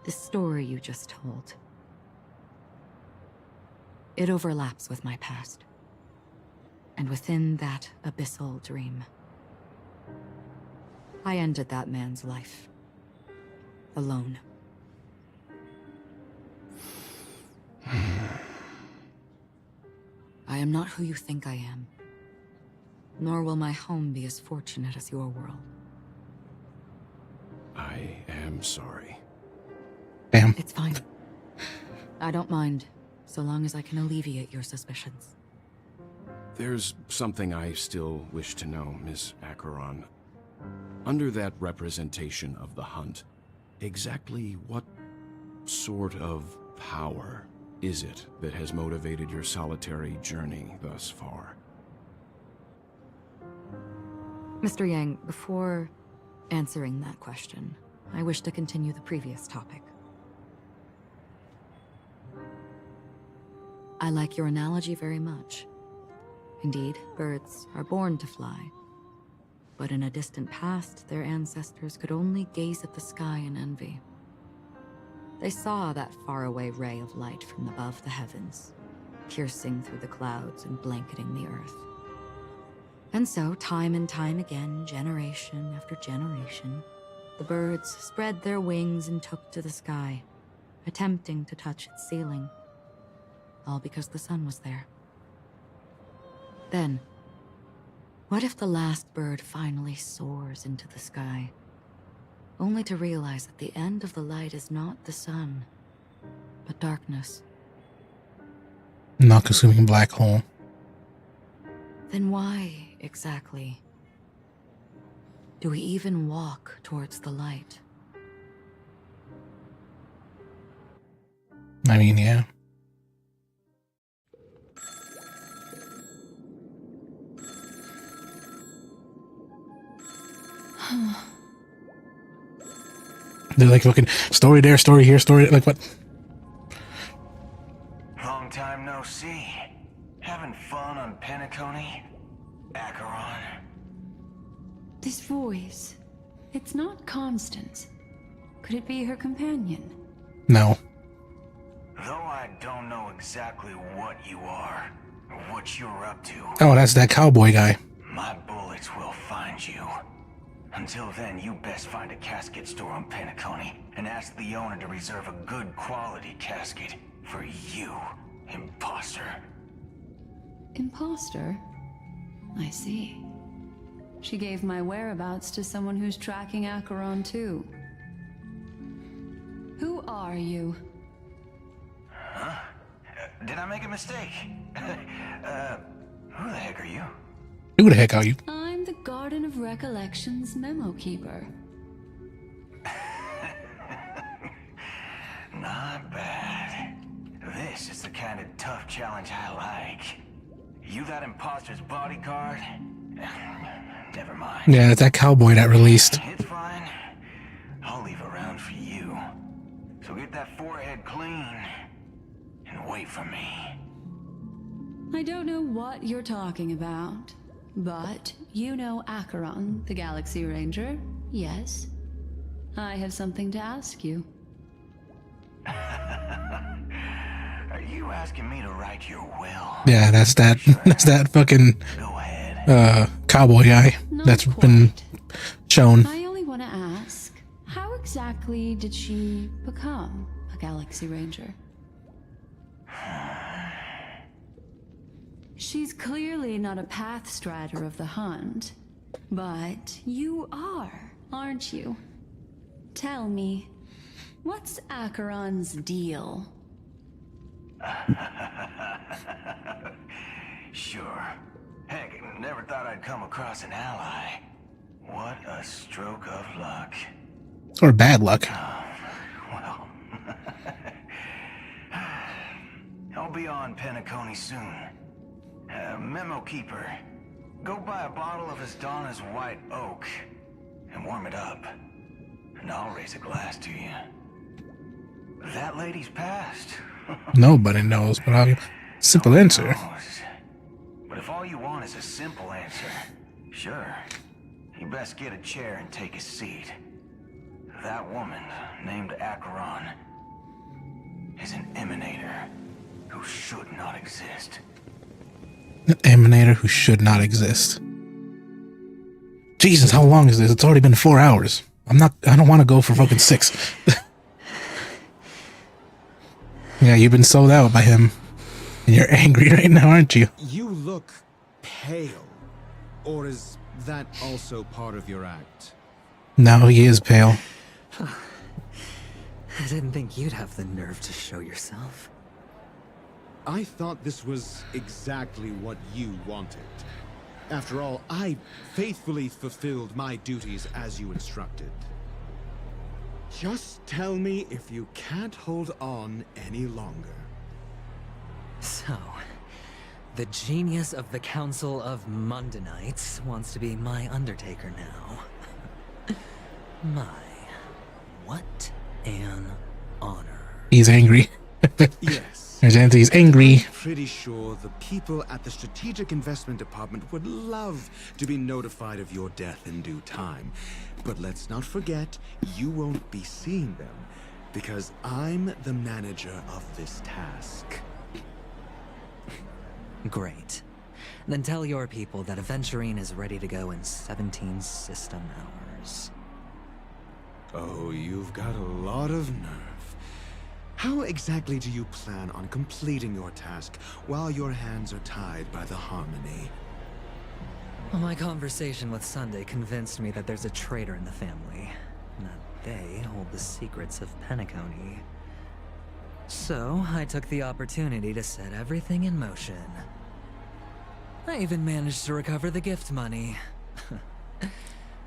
the story you just told, it overlaps with my past. And within that abyssal dream, I ended that man's life. Alone. I am not who you think I am. Nor will my home be as fortunate as your world. I am sorry. Damn. It's fine. I don't mind, so long as I can alleviate your suspicions. There's something I still wish to know, Miss Acheron. Under that representation of the hunt, exactly what sort of power is it that has motivated your solitary journey thus far? Mr. Yang, before answering that question, I wish to continue the previous topic. I like your analogy very much. Indeed, birds are born to fly. But in a distant past, their ancestors could only gaze at the sky in envy. They saw that faraway ray of light from above the heavens, piercing through the clouds and blanketing the earth. And so, time and time again, generation after generation, the birds spread their wings and took to the sky, attempting to touch its ceiling. All because the sun was there. Then, what if the last bird finally soars into the sky, only to realize that the end of the light is not the sun, but darkness? Not consuming black hole. Then why, exactly, do we even walk towards the light? I mean, yeah. They're like fucking story there, story here, story like what? Long time no see. Having fun on Penacony? Acheron? This voice, it's not Constance. Could it be her companion? No. Though I don't know exactly what you are, or what you're up to. Oh, that's that cowboy guy. My bullets will find you. Until then, you best find a casket store on Penacony and ask the owner to reserve a good quality casket for you, imposter. Imposter? I see. She gave my whereabouts to someone who's tracking Acheron too. Who are you? Huh? Did I make a mistake? Who the heck are you? Who the heck are you? I'm the Garden of Recollection's memo keeper. Not bad. This is the kind of tough challenge I like. You that imposter's bodyguard? Never mind. Yeah, it's that cowboy that released. It's fine. I'll leave a round for you. So get that forehead clean and wait for me. I don't know what you're talking about, but you know Acheron, the Galaxy Ranger, yes? I have something to ask you. Are you asking me to write your will? Yeah, that's that. That's that fucking cowboy guy that's been shown. I only want to ask, exactly did she become a Galaxy Ranger? She's clearly not a path strider of the hunt, but you are, aren't you? Tell me, what's Acheron's deal? Sure. Heck, never thought I'd come across an ally. What a stroke of luck. Or bad luck. Well, I'll be on Penacony soon. Memo Keeper, go buy a bottle of Donna's White Oak and warm it up, and I'll raise a glass to you. That lady's passed. Nobody knows, but I'll simple answer. But if all you want is a simple answer, sure, you best get a chair and take a seat. That woman, named Acheron, is an emanator who should not exist. An emanator who should not exist. Jesus, how long is this? It's already been 4 hours. I don't want to go for fucking 6. Yeah, you've been sold out by him. And you're angry right now, aren't you? You look pale. Or is that also part of your act? No, he is pale. I didn't think you'd have the nerve to show yourself. I thought this was exactly what you wanted. After all, I faithfully fulfilled my duties as you instructed. Just tell me if you can't hold on any longer. So, the genius of the Council of Mundanites wants to be my Undertaker now. What an honor. He's angry. Yes. He's angry. I'm pretty sure the people at the Strategic Investment Department would love to be notified of your death in due time. But let's not forget, you won't be seeing them, because I'm the manager of this task. Great. Then tell your people that Aventurine is ready to go in 17 system hours. Oh, you've got a lot of nerve. How exactly do you plan on completing your task while your hands are tied by the Harmony? Well, my conversation with Sunday convinced me that there's a traitor in the family, and that they hold the secrets of Penacony. So, I took the opportunity to set everything in motion. I even managed to recover the gift money.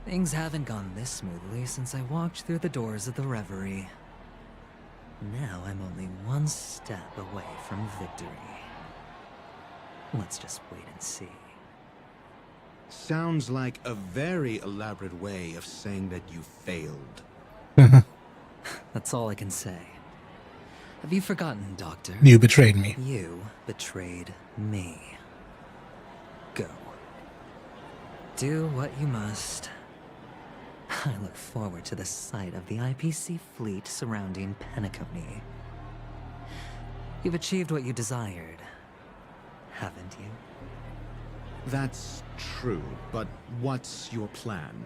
Things haven't gone this smoothly since I walked through the doors of the Reverie. Now I'm only one step away from victory. Let's just wait and see. Sounds like a very elaborate way of saying that you failed. That's all I can say. Have you forgotten, Doctor? You betrayed me. You betrayed me. Go. Do what you must. I look forward to the sight of the IPC fleet surrounding Penacony. You've achieved what you desired, haven't you? That's true, but what's your plan?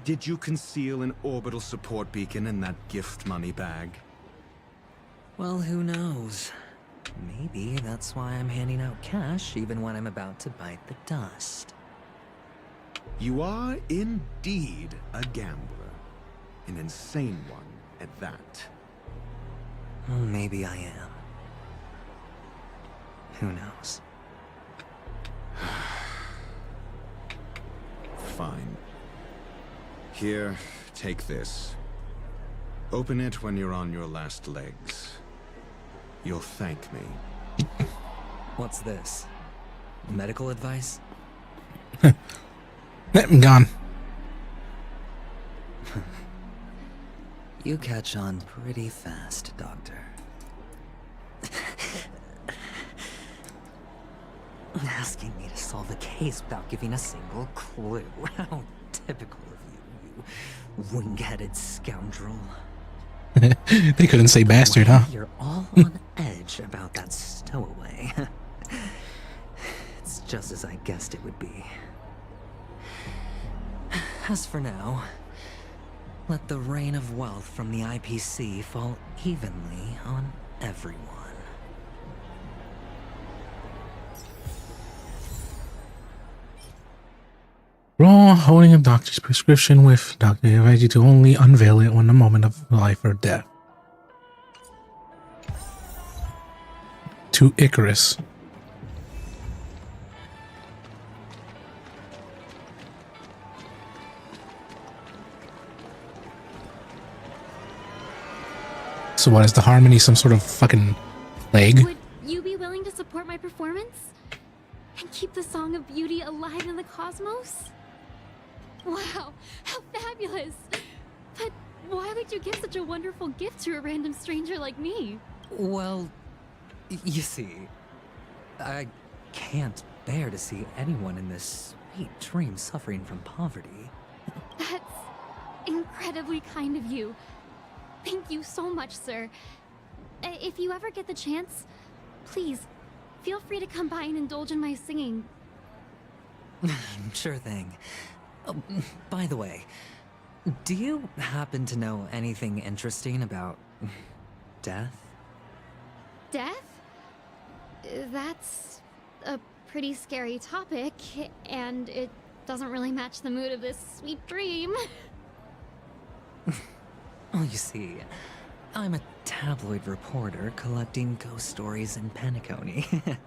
Did you conceal an orbital support beacon in that gift money bag? Well, who knows? Maybe that's why I'm handing out cash even when I'm about to bite the dust. You are indeed a gambler. An insane one at that. Well, maybe I am. Who knows? Fine. Here, take this. Open it when you're on your last legs. You'll thank me. What's this? Medical advice? I'm gone. You catch on pretty fast, Doctor. Asking me to solve a case without giving a single clue. How typical of you, you wing-headed scoundrel. They couldn't say bastard, huh? You're all on edge about that stowaway. It's just as I guessed it would be. As for now, Let the rain of wealth from the IPC fall evenly on everyone. Raw holding a doctor's prescription with Dr. advised you to only unveil it when the moment of life or death. To Icarus. So what, is the harmony some sort of fucking plague? Would you be willing to support my performance? And keep the Song of Beauty alive in the cosmos? Wow, how fabulous! But why would you give such a wonderful gift to a random stranger like me? Well, you see, I can't bear to see anyone in this sweet dream suffering from poverty. That's incredibly kind of you. Thank you so much, sir. If you ever get the chance, please, feel free to come by and indulge in my singing. Sure thing. Oh, by the way, do you happen to know anything interesting about death? Death? That's a pretty scary topic, and it doesn't really match the mood of this sweet dream. Oh, you see, I'm a tabloid reporter collecting ghost stories in Penacony.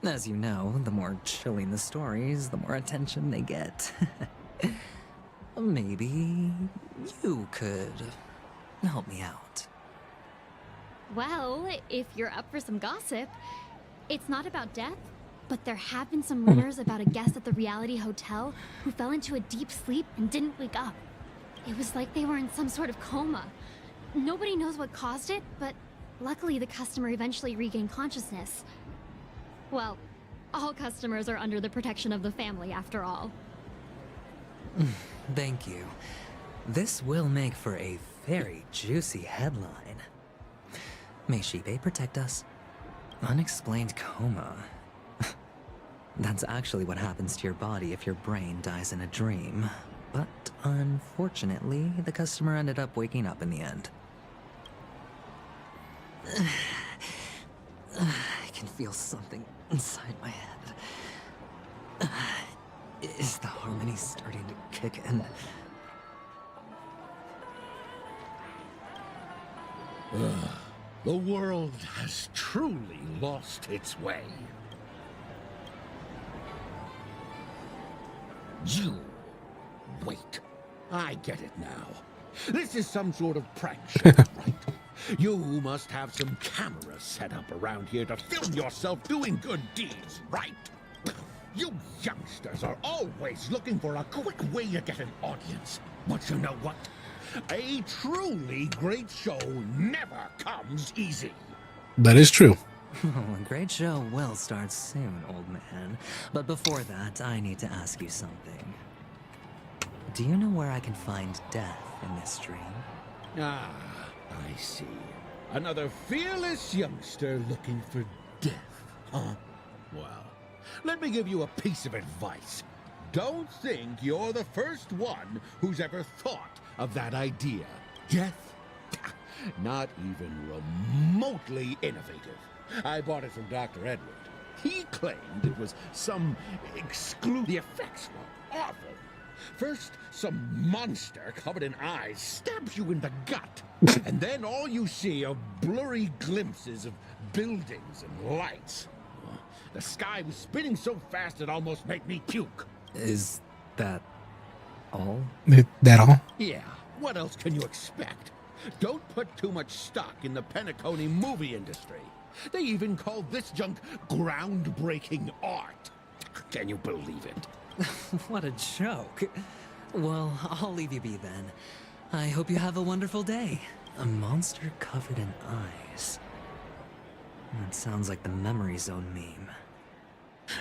As you know, the more chilling the stories, the more attention they get. Maybe you could help me out. Well, if you're up for some gossip, it's not about death, but there have been some rumors about a guest at the reality hotel who fell into a deep sleep and didn't wake up. It was like they were in some sort of coma. Nobody knows what caused it, but luckily the customer eventually regained consciousness. Well, all customers are under the protection of the family, after all. Thank you. This will make for a very juicy headline. May Shibe protect us. Unexplained coma. That's actually what happens to your body if your brain dies in a dream. But unfortunately, the customer ended up waking up in the end. I can feel something inside my head. Is the harmony starting to kick in? The world has truly lost its way. You wait. I get it now. This is some sort of prank show, right? You must have some cameras set up around here to film yourself doing good deeds, right? You youngsters are always looking for a quick way to get an audience. But you know what? A truly great show never comes easy. That is true. Oh, a great show will start soon, old man. But before that, I need to ask you something. Do you know where I can find death in this dream? Ah, I see. Another fearless youngster looking for death, huh? Well, let me give you a piece of advice. Don't think you're the first one who's ever thought of that idea. Death? Not even remotely innovative. I bought it from Dr. Edward. He claimed it was some exclusive. The effects were awful. First, some monster covered in eyes stabs you in the gut. And then all you see are blurry glimpses of buildings and lights. The sky was spinning so fast it almost made me puke. Is that all? That all? Yeah, what else can you expect? Don't put too much stock in the Penacony movie industry. They even call this junk groundbreaking art. Can you believe it? What a joke. Well, I'll leave you be then. I hope you have a wonderful day. A monster covered in eyes. That sounds like the Memory Zone meme.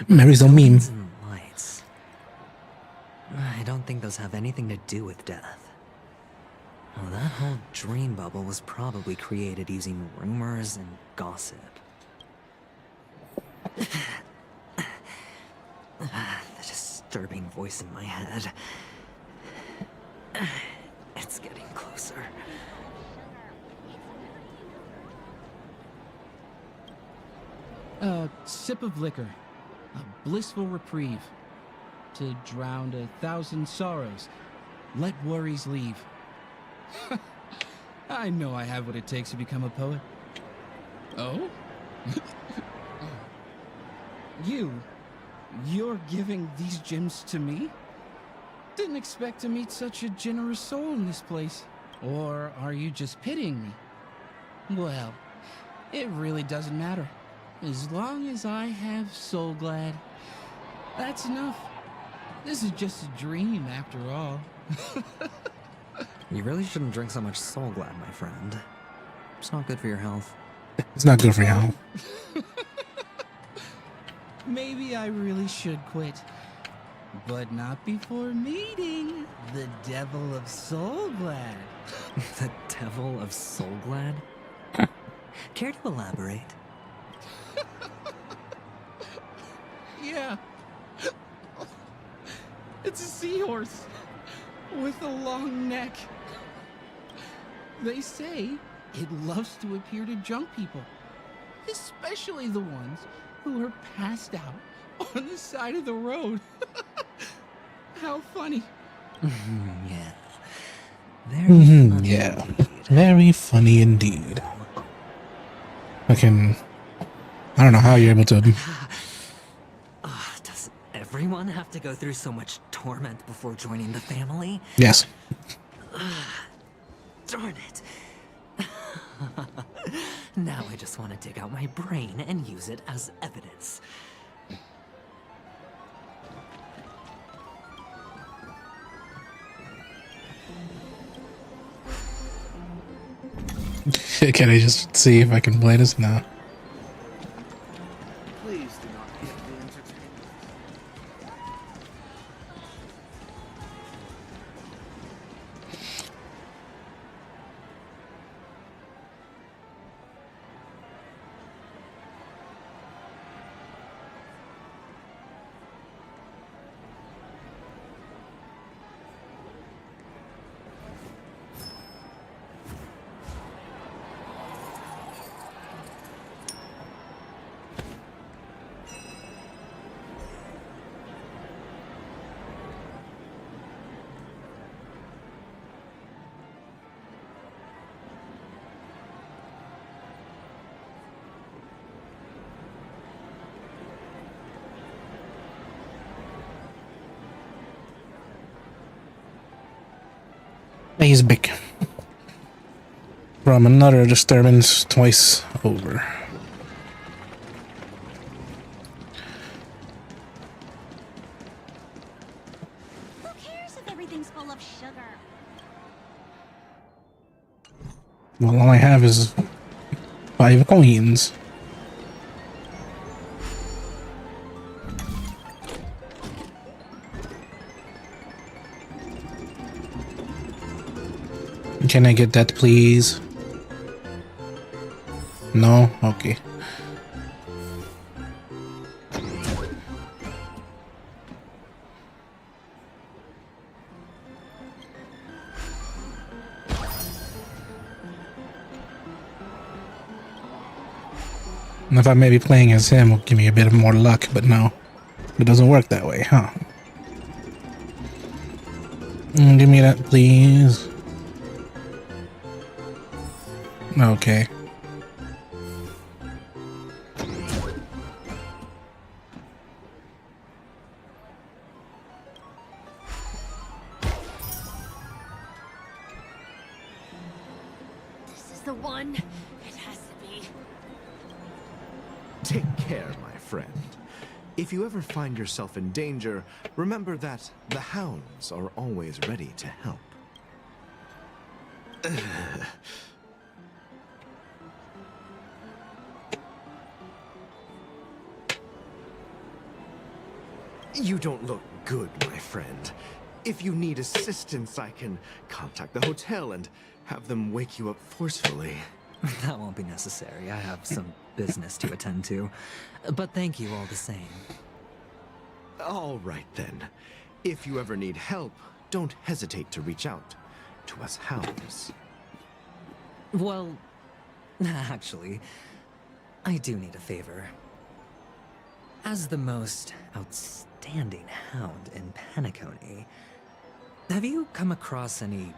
Memory Zone meme. And lights. I don't think those have anything to do with death. Well, that whole dream bubble was probably created using rumors and gossip. The disturbing voice in my head. It's getting A sip of liquor. A blissful reprieve. To drown 1,000 sorrows. Let worries leave. I know I have what it takes to become a poet. Oh? You're giving these gems to me? Didn't expect to meet such a generous soul in this place. Or are you just pitying me? Well, it really doesn't matter. As long as I have Soul Glad, that's enough. This is just a dream after all. You really shouldn't drink so much Soul Glad, my friend. It's not good for your health. It's not good for your health. Maybe I really should quit. But not before meeting the Devil of Soul Glad. The Devil of Soul Glad? Care to elaborate? Yeah. It's a seahorse with a long neck. They say it loves to appear to drunk people, especially the ones who are passed out on the side of the road. How funny. Yeah. Very funny. Yeah. Very funny indeed. I don't know how you're able to... Does everyone have to go through so much torment before joining the family? Yes. Darn it. Now I just want to dig out my brain and use it as evidence. Can I just see if I can play this now? Please do not give the entertainment. He's big. From another disturbance twice over. Who cares if everything's full of sugar? Well, all I have is 5 coins. Can I get that, please? No? Okay. And if I may be playing as him, will give me a bit of more luck, but no. It doesn't work that way, huh? Give me that, please. Okay. This is the one. It has to be. Take care, my friend. If you ever find yourself in danger, remember that the hounds are always ready to help. You don't look good, my friend. If you need assistance, I can contact the hotel and have them wake you up forcefully. That won't be necessary. I have some business to attend to. But thank you all the same. All right, then. If you ever need help, don't hesitate to reach out to us hounds. Well, actually, I do need a favor. As the most outstanding hound in Penacony, have you come across any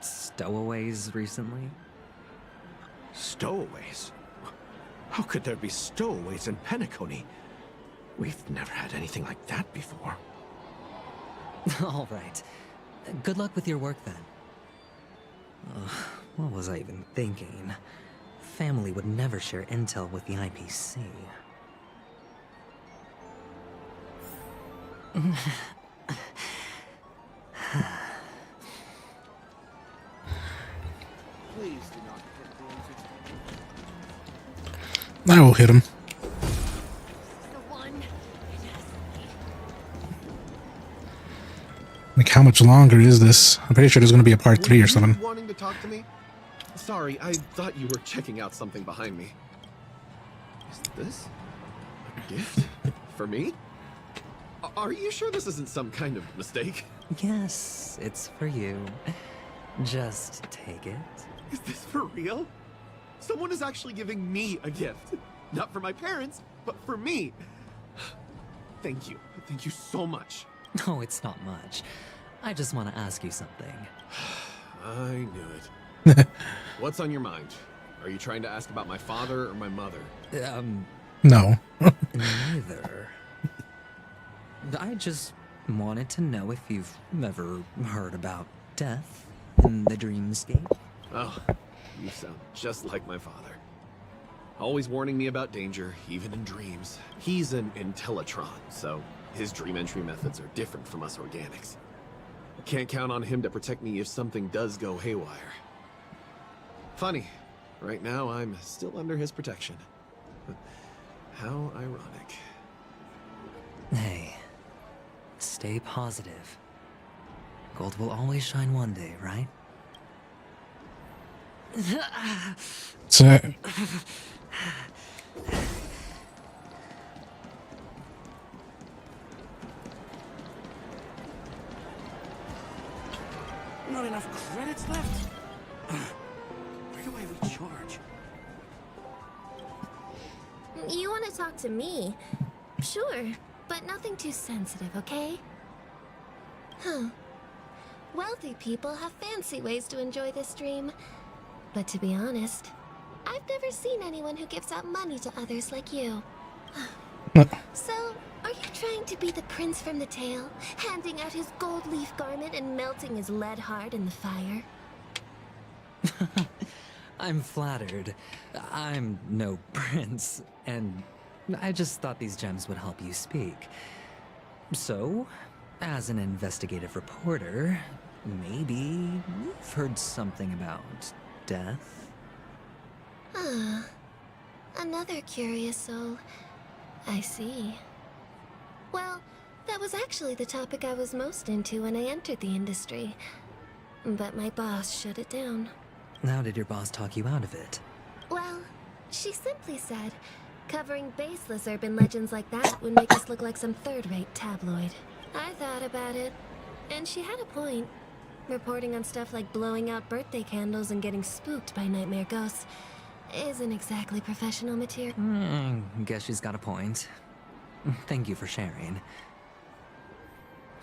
stowaways recently? Stowaways? How could there be stowaways in Penacony? We've never had anything like that before. All right. Good luck with your work then. What was I even thinking? Family would never share intel with the IPC. Please do not hit the I will hit him. Like, how much longer is this? I'm pretty sure there's going to be a part 3 or something. Wanting to talk to me? Sorry, I thought you were checking out something behind me. Is this a gift for me? Are you sure this isn't some kind of mistake? Yes, it's for you. Just take it. Is this for real? Someone is actually giving me a gift. Not for my parents, but for me. Thank you. Thank you so much. No, it's not much. I just want to ask you something. I knew it. What's on your mind? Are you trying to ask about my father or my mother? No. Neither. I just wanted to know if you've ever heard about death in the dreamscape. Oh, you sound just like my father. Always warning me about danger, even in dreams. He's an Intellitron, so his dream entry methods are different from us organics. Can't count on him to protect me if something does go haywire. Funny, right now I'm still under his protection. How ironic. Hey, stay positive. Gold will always shine one day, right? So, Not enough credits left? Where do I recharge? You want to talk to me? Sure, but nothing too sensitive, okay? Huh. Wealthy people have fancy ways to enjoy this dream. But to be honest, I've never seen anyone who gives out money to others like you. So, are you trying to be the prince from the tale, handing out his gold leaf garment and melting his lead heart in the fire? I'm flattered. I'm no prince, and I just thought these gems would help you speak. So, as an investigative reporter, maybe you've heard something about death? Ah, another curious soul. I see. Well, that was actually the topic I was most into when I entered the industry. But my boss shut it down. How did your boss talk you out of it? Well, she simply said, covering baseless urban legends like that would make us look like some third-rate tabloid. I thought about it, and she had a point. Reporting on stuff like blowing out birthday candles and getting spooked by nightmare ghosts isn't exactly professional material. Guess she's got a point. Thank you for sharing.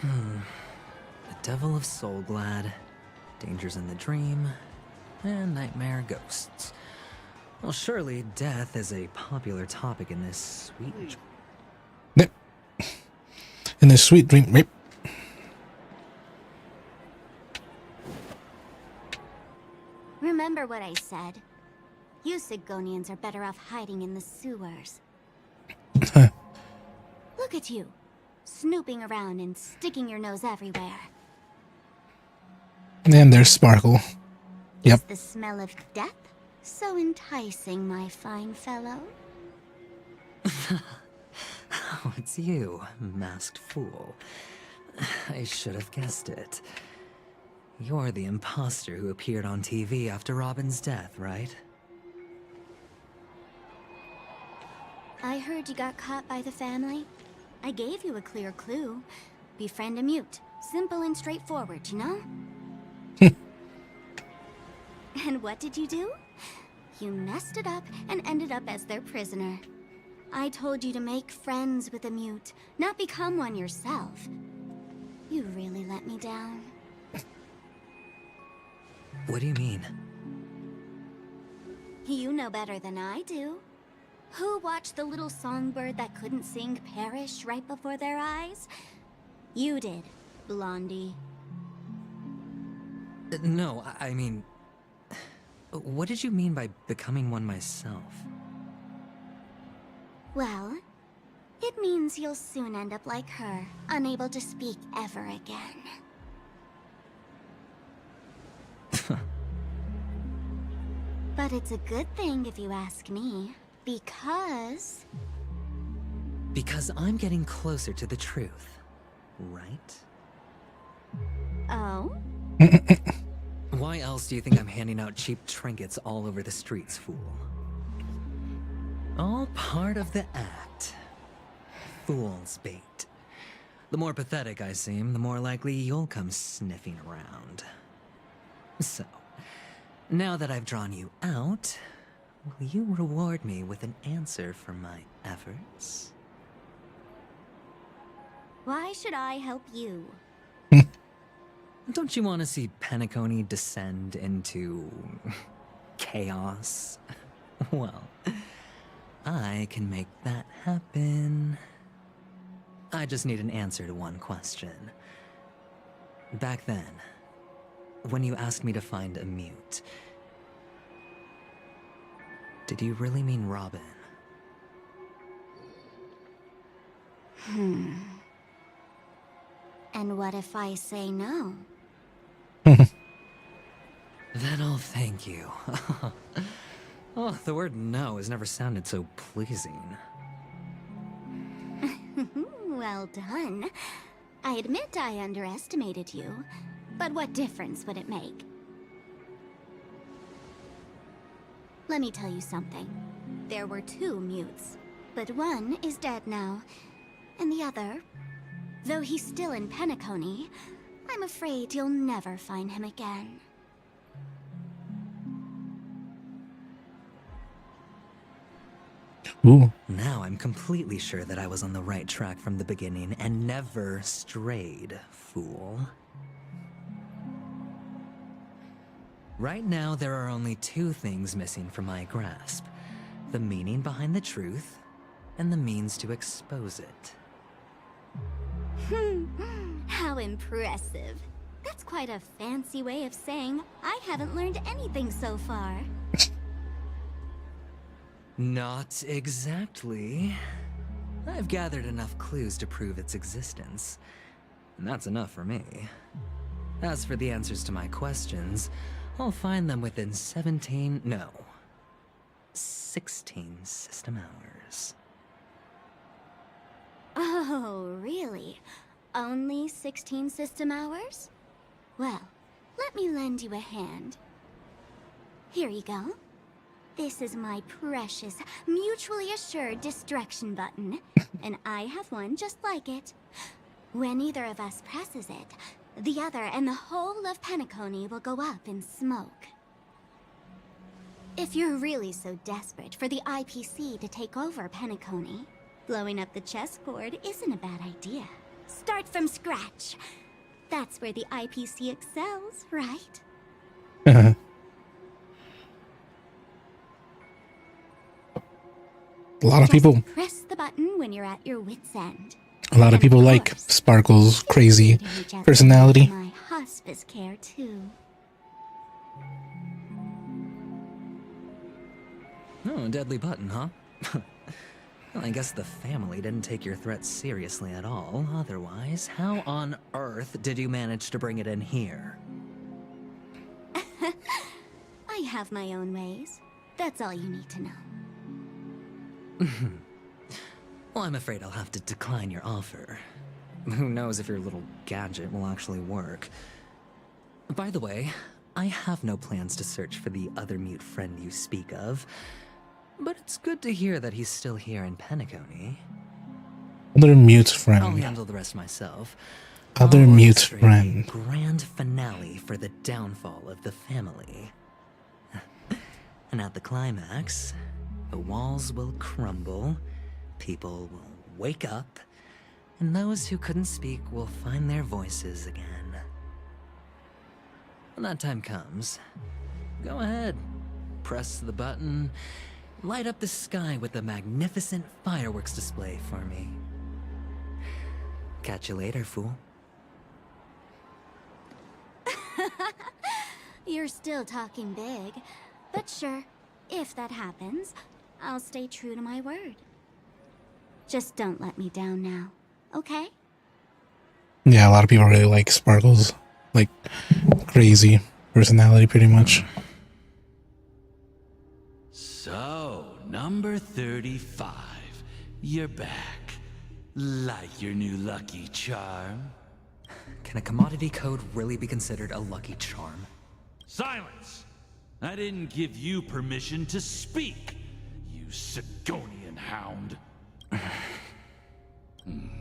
The Devil of Soulglad, Dangers in the Dream, and Nightmare Ghosts. Well, surely death is a popular topic in this sweet... Yep. In this sweet dream... Yep. Remember what I said. You Sigonians are better off hiding in the sewers. Look at you, snooping around and sticking your nose everywhere. And there's Sparkle. Yep. Is the smell of death so enticing, my fine fellow? Oh, it's you, masked fool. I should have guessed it. You're the imposter who appeared on TV after Robin's death, right? I heard you got caught by the family. I gave you a clear clue. Befriend a mute. Simple and straightforward, you know? And what did you do? You messed it up and ended up as their prisoner. I told you to make friends with a mute, not become one yourself. You really let me down. What do you mean? You know better than I do. Who watched the little songbird that couldn't sing perish right before their eyes? You did, Blondie. No, I mean... What did you mean by becoming one myself? Well, it means you'll soon end up like her, unable to speak ever again. But it's a good thing if you ask me, because... Because I'm getting closer to the truth, right? Oh? Why else do you think I'm handing out cheap trinkets all over the streets, fool? All part of the act. Fool's bait. The more pathetic I seem, the more likely you'll come sniffing around. So, now that I've drawn you out, will you reward me with an answer for my efforts? Why should I help you? Don't you want to see Penacony descend into... chaos? Well, I can make that happen. I just need an answer to one question. Back then, when you asked me to find a mute, did you really mean Robin? And what if I say no? Then I'll thank you. Oh, the word no has never sounded so pleasing. Well done. I admit I underestimated you, but what difference would it make? Let me tell you something. There were 2 mutes, but one is dead now, and the other, though he's still in Penacony, I'm afraid you'll never find him again. Ooh. Now I'm completely sure that I was on the right track from the beginning and never strayed, fool. Right now, there are only 2 things missing from my grasp. The meaning behind the truth, and the means to expose it. How impressive. That's quite a fancy way of saying I haven't learned anything so far. Not exactly. I've gathered enough clues to prove its existence, and that's enough for me. As for the answers to my questions, I'll find them within 16 system hours. Oh, really? Only 16 system hours? Well, let me lend you a hand. Here you go. This is my precious, mutually assured distraction button, and I have one just like it. When either of us presses it, the other and the whole of Penacony will go up in smoke. If you're really so desperate for the IPC to take over Penacony, blowing up the chessboard isn't a bad idea. Start from scratch. That's where the IPC excels, right? A lot of people. Press the button when you're at your wit's end. A lot of people like Sparkle's crazy personality. My hospice care too. Oh, a deadly button, huh? Well, I guess the family didn't take your threat seriously at all. Otherwise, how on earth did you manage to bring it in here? I have my own ways. That's all you need to know. Well, I'm afraid I'll have to decline your offer. Who knows if your little gadget will actually work. By the way, I have no plans to search for the other mute friend you speak of, but it's good to hear that he's still here in Penacony. Other mute I'll friend. handle the rest myself. Other I'll mute orchestrate friend. a grand finale for the downfall of the family. And at the climax, the walls will crumble, people will wake up, and those who couldn't speak will find their voices again. When that time comes, go ahead, press the button, light up the sky with a magnificent fireworks display for me. Catch you later, fool. You're still talking big. But sure, if that happens, I'll stay true to my word. Just don't let me down now, okay? Yeah, a lot of people really like Sparkle's, like, crazy personality, pretty much. So, number 35. You're back. Like your new lucky charm? Can a commodity code really be considered a lucky charm? Silence! I didn't give you permission to speak, you Sigonian hound.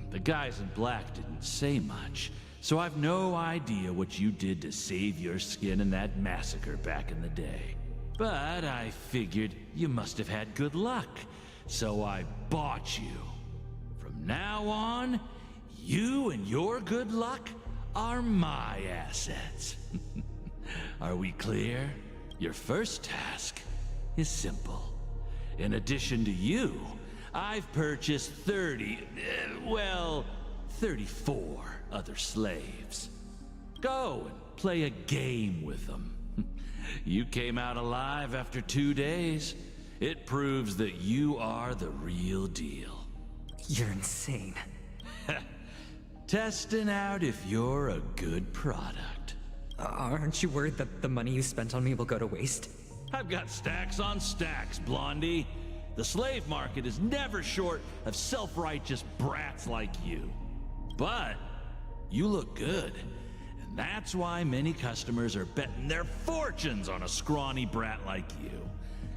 The guys in black didn't say much, so I've no idea what you did to save your skin in that massacre back in the day. But I figured you must have had good luck, so I bought you. From now on, you and your good luck are my assets. Are we clear? Your first task is simple. In addition to you, I've purchased 34 other slaves. Go and play a game with them. You came out alive after 2 days. It proves that you are the real deal. You're insane. Testing out if you're a good product. Aren't you worried that the money you spent on me will go to waste? I've got stacks on stacks, Blondie. The slave market is never short of self-righteous brats like you. But you look good, and that's why many customers are betting their fortunes on a scrawny brat like you.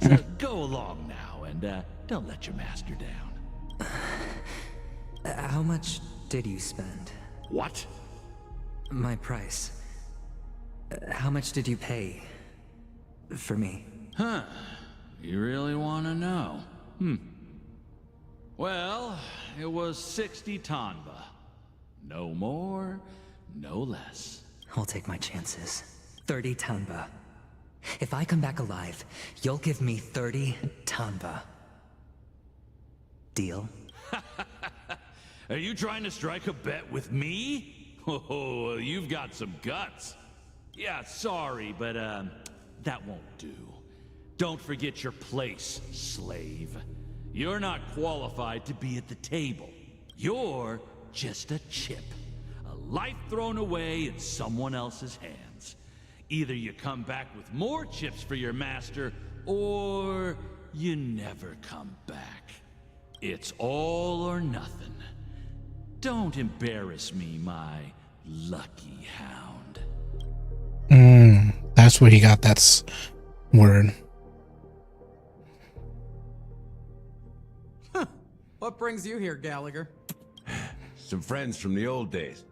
So go along now, and don't let your master down. How much did you spend? What? My price. How much did you pay for me? Huh. You really want to know? Well, it was 60 tanba. No more, no less. I'll take my chances. 30 tanba. If I come back alive, you'll give me 30 tanba. Deal? Are you trying to strike a bet with me? Oh, you've got some guts. Yeah, sorry, but that won't do. Don't forget your place, slave. You're not qualified to be at the table. You're just a chip. A life thrown away in someone else's hands. Either you come back with more chips for your master, or you never come back. It's all or nothing. Don't embarrass me, my lucky hound. That's where he got that word. What brings you here, Gallagher? Some friends from the old days.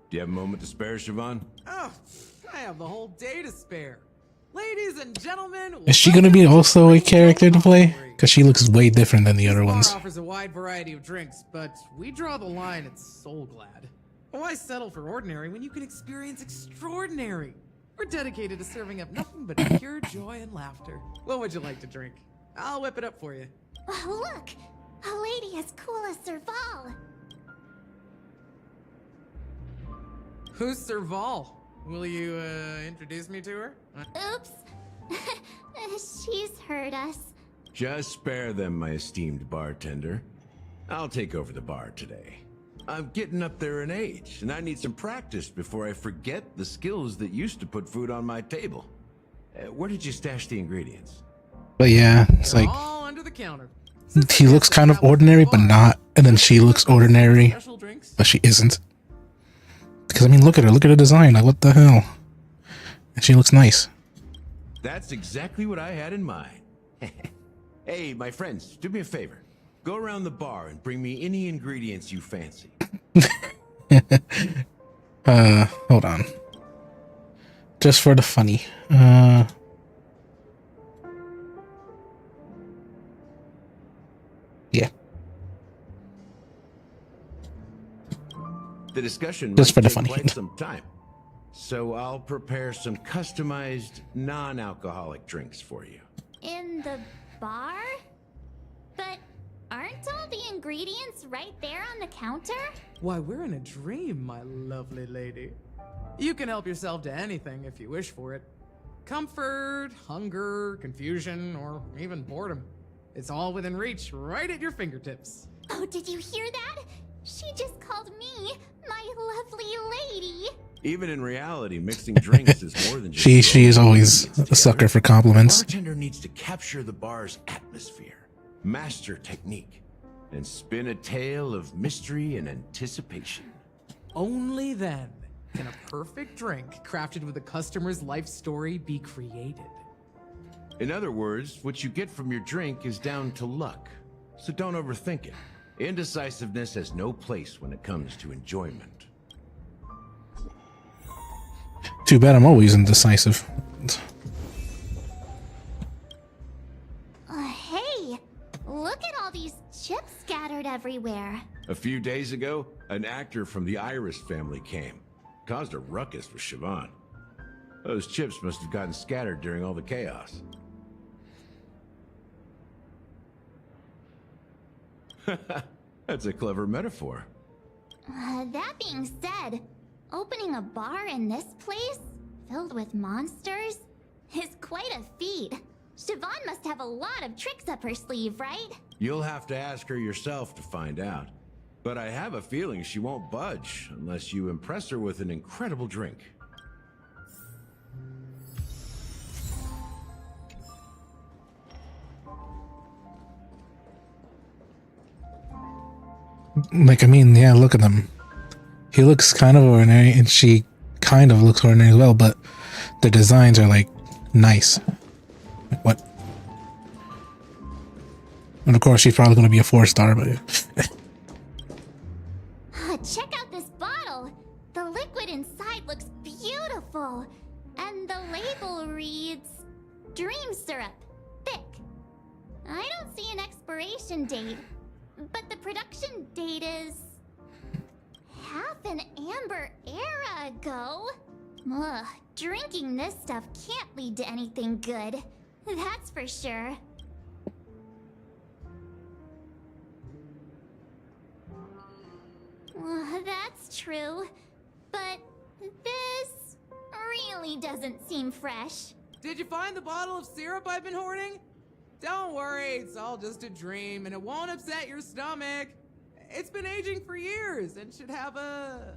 Do you have a moment to spare, Siobhan? Oh, I have the whole day to spare. Ladies and gentlemen, Is she gonna be also a character to play? Because she looks way different than the other bar ones. offers a wide variety of drinks, but we draw the line at Soul Glad. Why settle for ordinary when you can experience extraordinary? We're dedicated to serving up nothing but pure joy and laughter. What would you like to drink? I'll whip it up for you. Oh, look! A lady as cool as Serval. Who's Serval? Will you, introduce me to her? Oops. She's heard us. Just spare them, my esteemed bartender. I'll take over the bar today. I'm getting up there in age, and I need some practice before I forget the skills that used to put food on my table. Where did you stash the ingredients? But yeah, it's like All under the counter. he looks kind of ordinary, but not. And then she looks ordinary, but she isn't. Because I mean, look at her. Look at her design. Like, what the hell? And she looks nice. That's exactly what I had in mind. Hey, my friends, do me a favor. Go around the bar and bring me any ingredients you fancy. Hold on. Just for the funny. Yeah. The discussion Just might for the take funny. quite some time. So I'll prepare some customized, non-alcoholic drinks for you. In the bar? But aren't all the ingredients right there on the counter? Why, we're in a dream, my lovely lady. You can help yourself to anything if you wish for it. Comfort, hunger, confusion, or even boredom. It's all within reach, right at your fingertips. Oh, did you hear that? She just called me my lovely lady. Even in reality, mixing drinks is more than just... She is always a sucker for compliments. The bartender needs to capture the bar's atmosphere, master technique, and spin a tale of mystery and anticipation. Only then can a perfect drink crafted with a customer's life story be created. In other words, what you get from your drink is down to luck, so don't overthink it. Indecisiveness has no place when it comes to enjoyment. Too bad I'm always indecisive. Hey, look at all these chips scattered everywhere. A few days ago, an actor from the Iris family came. Caused a ruckus with Siobhan. Those chips must have gotten scattered during all the chaos. That's a clever metaphor. That being said, opening a bar in this place, filled with monsters, is quite a feat. Siobhan must have a lot of tricks up her sleeve, right? You'll have to ask her yourself to find out. But I have a feeling she won't budge unless you impress her with an incredible drink. Like, I mean, yeah, look at them. He looks kind of ordinary, and she kind of looks ordinary as well, but the designs are, like, nice. Like, what? And of course, she's probably going to be a 4-star, but... Check out this bottle. The liquid inside looks beautiful. And the label reads, Dream Syrup, thick. I don't see an expiration date, but the production date is... half an amber era ago. Ugh, drinking this stuff can't lead to anything good. That's for sure. That's true, but this really doesn't seem fresh. Did you find the bottle of syrup I've been hoarding? Don't worry, it's all just a dream and it won't upset your stomach. It's been aging for years and should have a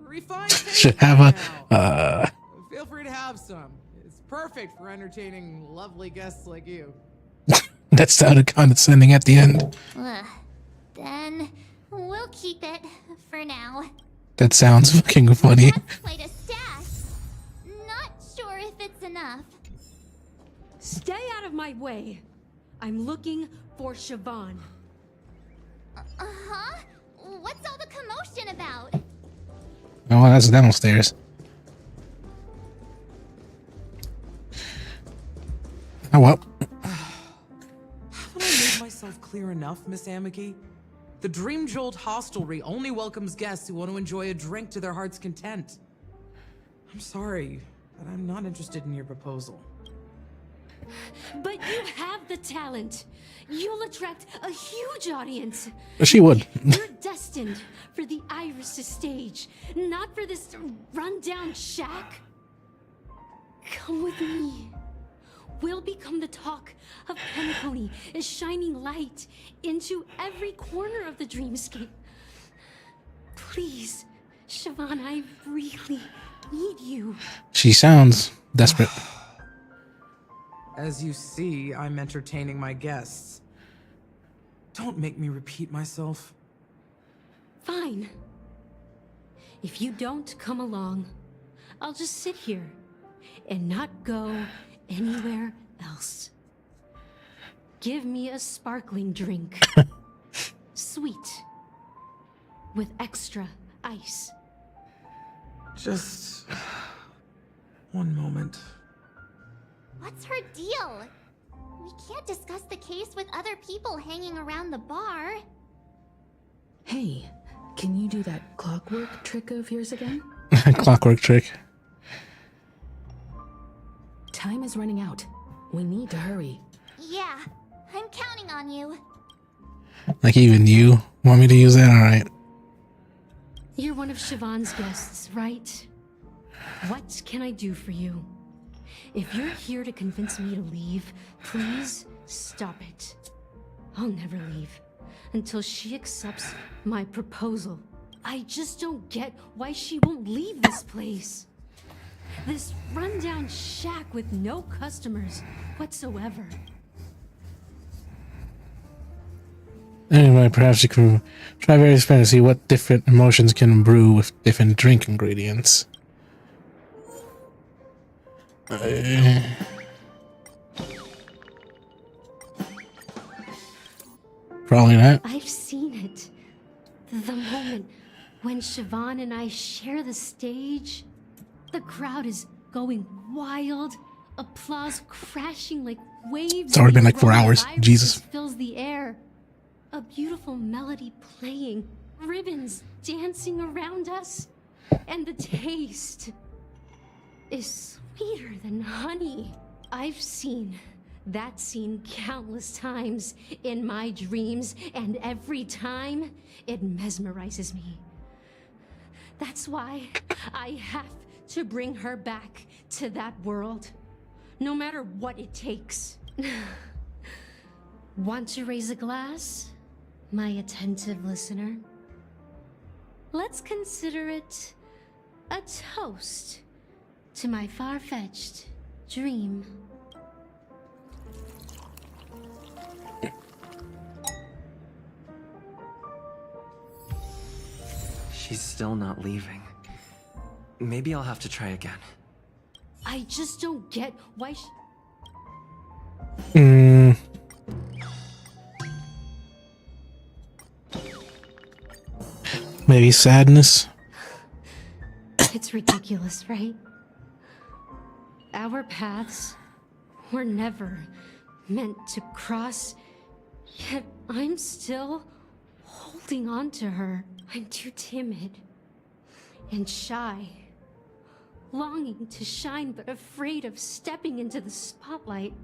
refined taste. Should have a, Feel free to have some. It's perfect for entertaining lovely guests like you. That sounded condescending at the end. Then we'll keep it for now. That sounds fucking funny. That's quite a stash. Not sure if it's enough. Stay out of my way. I'm looking for Siobhan. Uh-huh? What's all the commotion about? Oh, that's downstairs. Oh, well. Haven't I made myself clear enough, Miss Amiki? The Dream Jolt hostelry only welcomes guests who want to enjoy a drink to their heart's content. I'm sorry, but I'm not interested in your proposal. But you have the talent. You'll attract a huge audience. She would. You're destined for the Iris stage, not for this rundown shack. Come with me. We'll become the talk of Penacony, a shining light into every corner of the dreamscape. Please, Siobhan, I really need you. She sounds desperate. As you see, I'm entertaining my guests. Don't make me repeat myself. Fine. If you don't come along, I'll just sit here and not go anywhere else. Give me a sparkling drink. Sweet. With extra ice. Just... one moment. What's her deal? We can't discuss the case with other people hanging around the bar. Hey, Can you do that clockwork trick of yours again? Clockwork trick. Time is running out. We need to hurry. Yeah, I'm counting on you. Like even you want me to use that? Alright. You're one of Siobhan's guests, right? What can I do for you? If you're here to convince me to leave, please stop it. I'll never leave until she accepts my proposal. I just don't get why she won't leave this place. This rundown shack with no customers whatsoever. Anyway, perhaps you can try various spells to see what different emotions can brew with different drink ingredients. Probably not. I've seen it. The moment when Siobhan and I share the stage, the crowd is going wild, applause crashing like waves. It's already been like 4 hours. Jesus. Fills the air. A beautiful melody playing, ribbons dancing around us, and the taste is sweeter than honey. I've seen that scene countless times in my dreams, and every time it mesmerizes me. That's why I have to bring her back to that world, no matter what it takes. Want to raise a glass, my attentive listener? Let's consider it a toast to my far-fetched dream. She's still not leaving. Maybe I'll have to try again. I just don't get why Maybe sadness. It's ridiculous, right? Our paths were never meant to cross, yet I'm still holding on to her. I'm too timid and shy, longing to shine but afraid of stepping into the spotlight.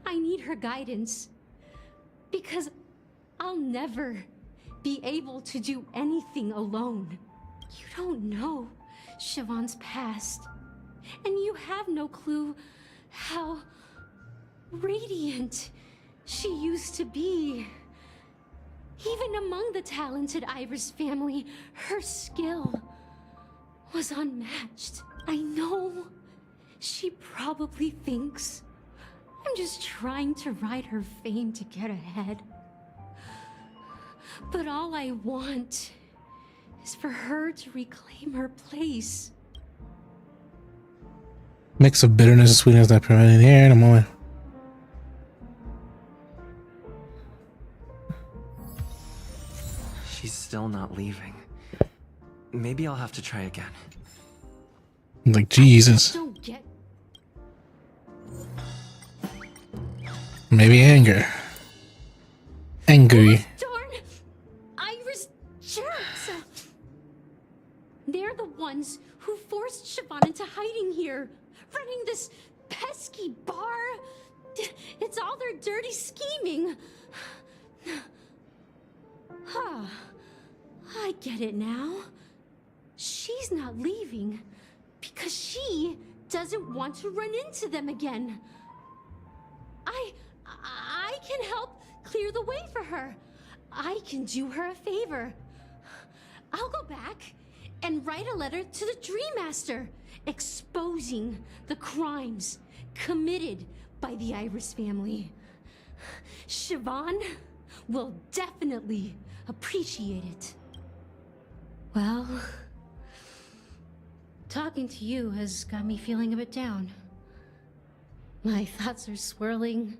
I need her guidance because I'll never be able to do anything alone. You don't know Siobhan's past, and you have no clue how radiant she used to be. Even among the talented Iris family, her skill was unmatched. I know she probably thinks I'm just trying to ride her fame to get ahead. But all I want is for her to reclaim her place. Mix of bitterness and sweetness that prevented the air in a moment. She's still not leaving. Maybe I'll have to try again. Like, Jesus. Don't get Maybe anger. Angry. darn Iris jerks. They're the ones who forced Siobhan into hiding here, running this pesky bar. It's all their dirty scheming. I get it now. She's not leaving because she doesn't want to run into them again. I can help clear the way for her. I can do her a favor. I'll go back and write a letter to the Dream Master exposing the crimes committed by the Iris family. Siobhan will definitely appreciate it. Well, talking to you has got me feeling a bit down. My thoughts are swirling,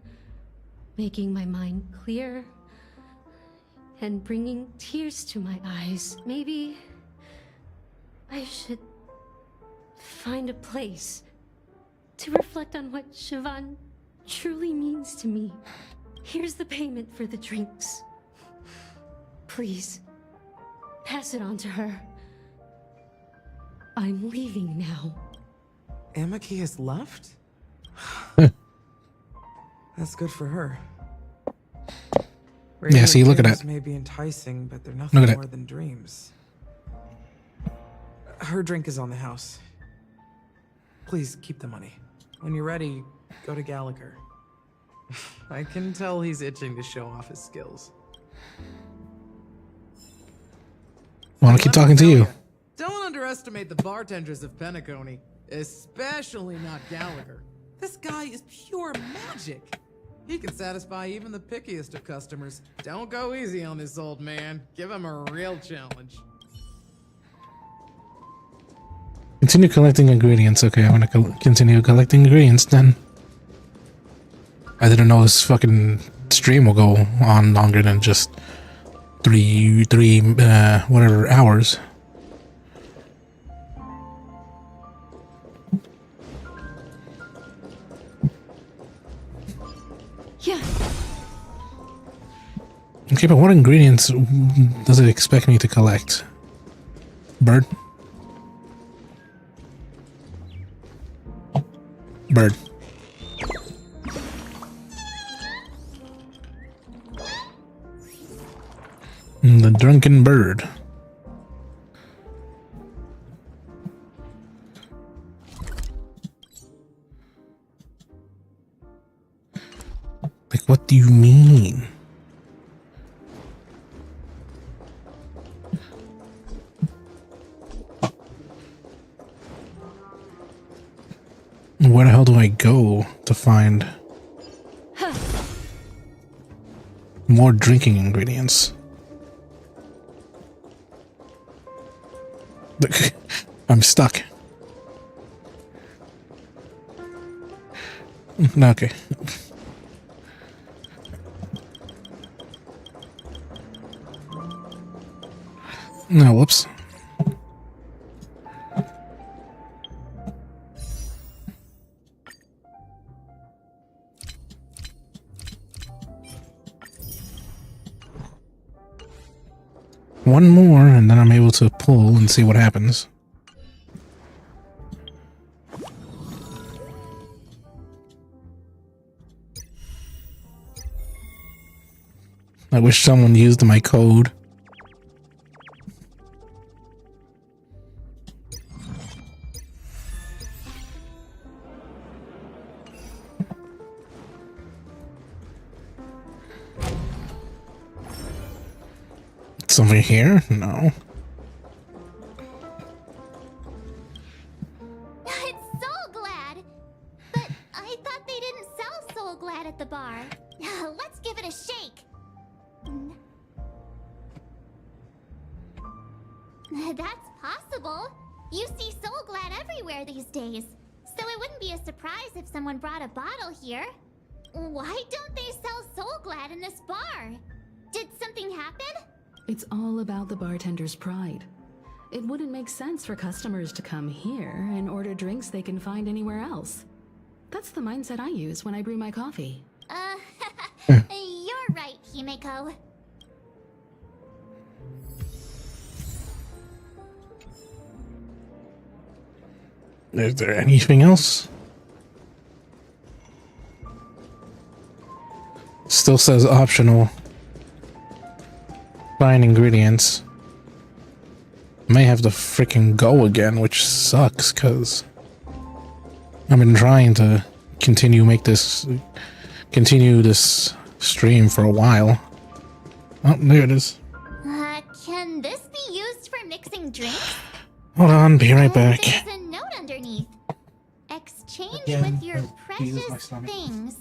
making my mind clear, and bringing tears to my eyes. Maybe I should find a place to reflect on what Siobhan truly means to me. Here's the payment for the drinks. Please, Pass it on to her. I'm leaving now. Amaki has left? That's good for her. Yeah, see, look at Dreams that. may be enticing, but they're Look nothing at more than dreams. Her drink is on the house. Please keep the money. When you're ready, go to Gallagher. I can tell he's itching to show off his skills. Want to keep talking to you. Don't underestimate the bartenders of Penacony, especially not Gallagher. This guy is pure magic. He can satisfy even the pickiest of customers. Don't go easy on this old man. Give him a real challenge. Continue collecting ingredients. Okay, I'm gonna continue collecting ingredients then. I didn't know this fucking stream will go on longer than just three whatever hours. Yeah. Okay, but what ingredients does it expect me to collect? Bird? Bird. The drunken bird. Like, what do you mean? Where the hell do I go to find more drinking ingredients? Look, I'm stuck. Okay. No, whoops. One more, and then I'm able to pull and see what happens. I wish someone used my code. It's over here? No. It's Soul Glad! But I thought they didn't sell Soul Glad at the bar. Let's give it a shake. That's possible. You see Soul Glad everywhere these days. So it wouldn't be a surprise if someone brought a bottle here. Why don't they sell Soul Glad in this bar? Did something happen? It's all about the bartender's pride. It wouldn't make sense for customers to come here and order drinks they can find anywhere else. That's the mindset I use when I brew my coffee. You're right, Himeko. Is there anything else? Still says optional. Find ingredients. May have to freaking go again, which sucks, because I've been trying to continue this stream for a while. Oh, there it is. Can this be used for mixing drinks? Hold on, be right back. There's a note underneath. Exchange with your precious things.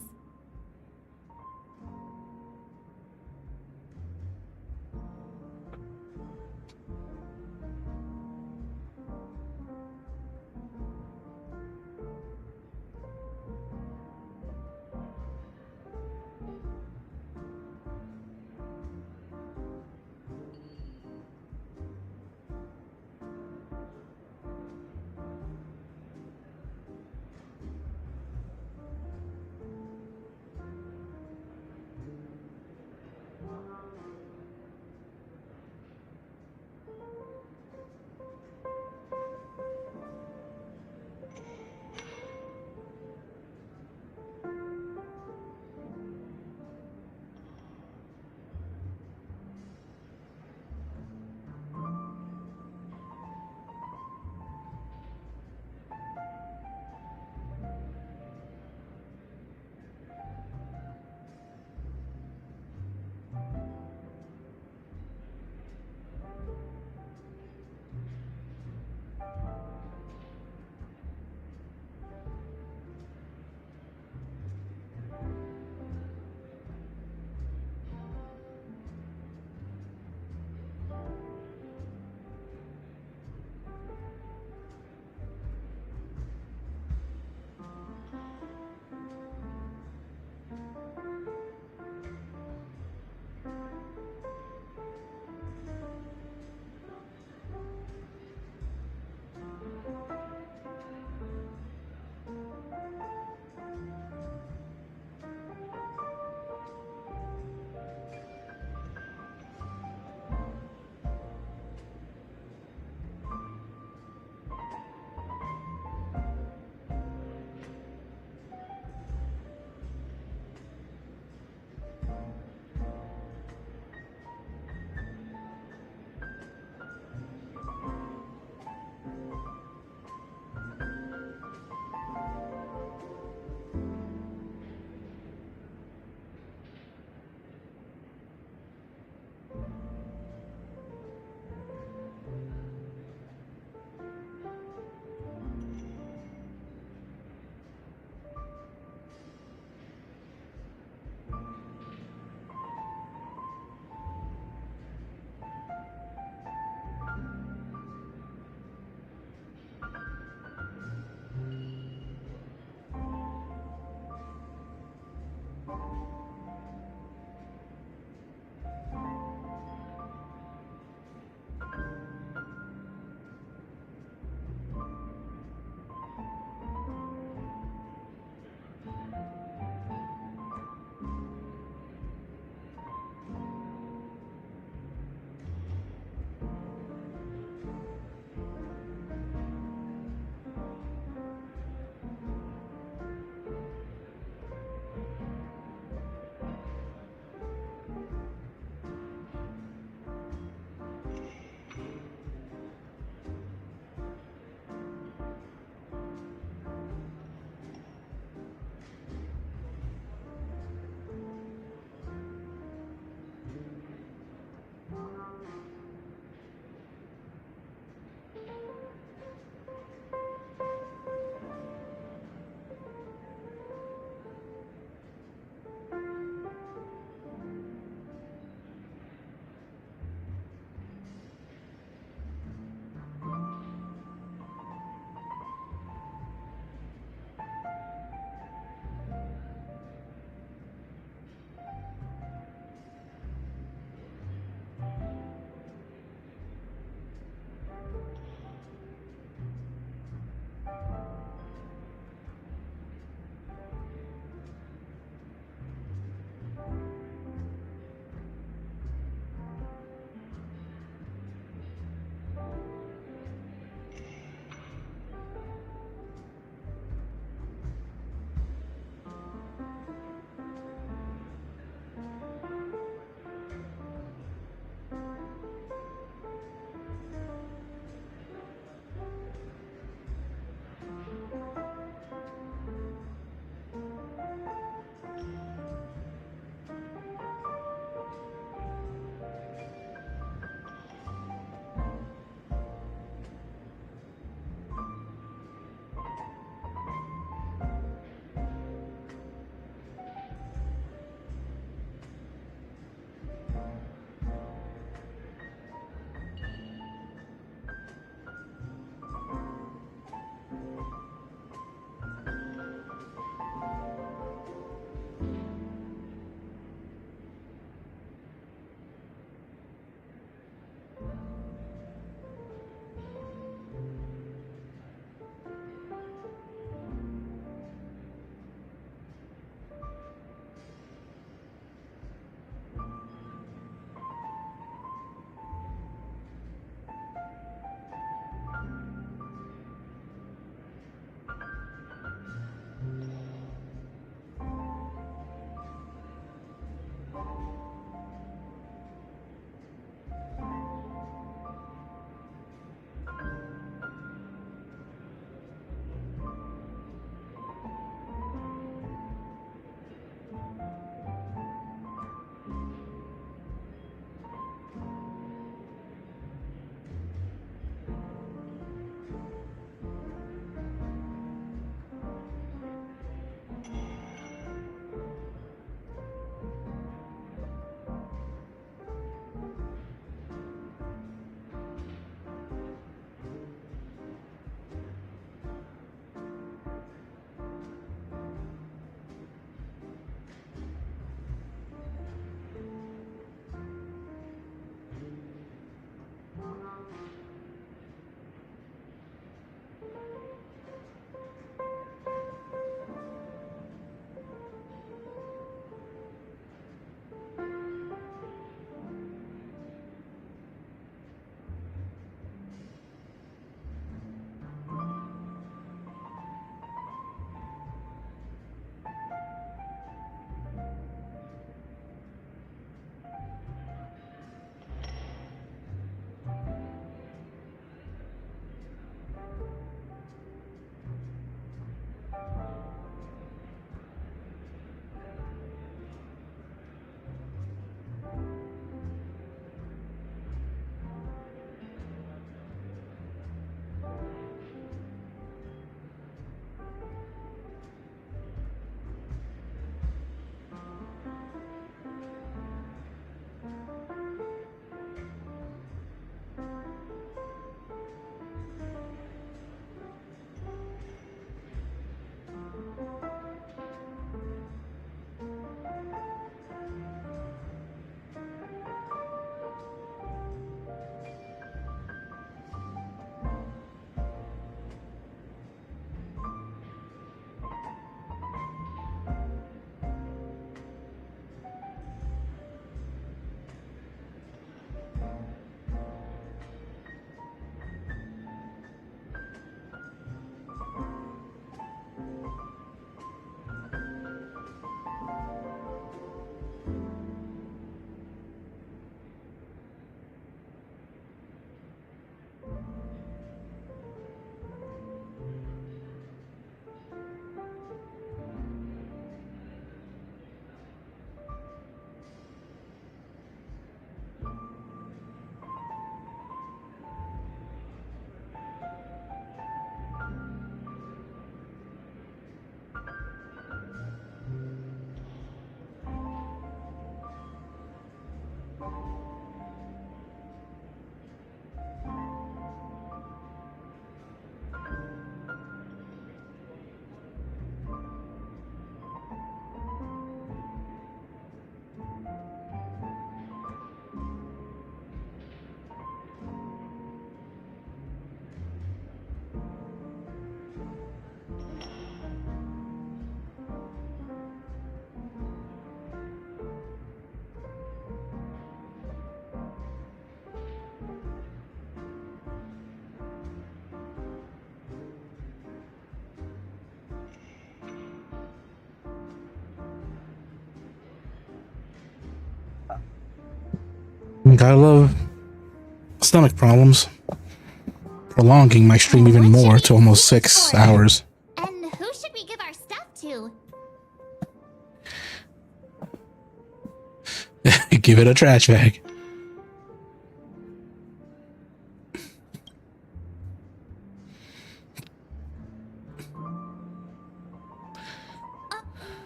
Gotta love stomach problems. Prolonging my stream even more to almost 6 hours. And who should we give our stuff to? Give it a trash bag.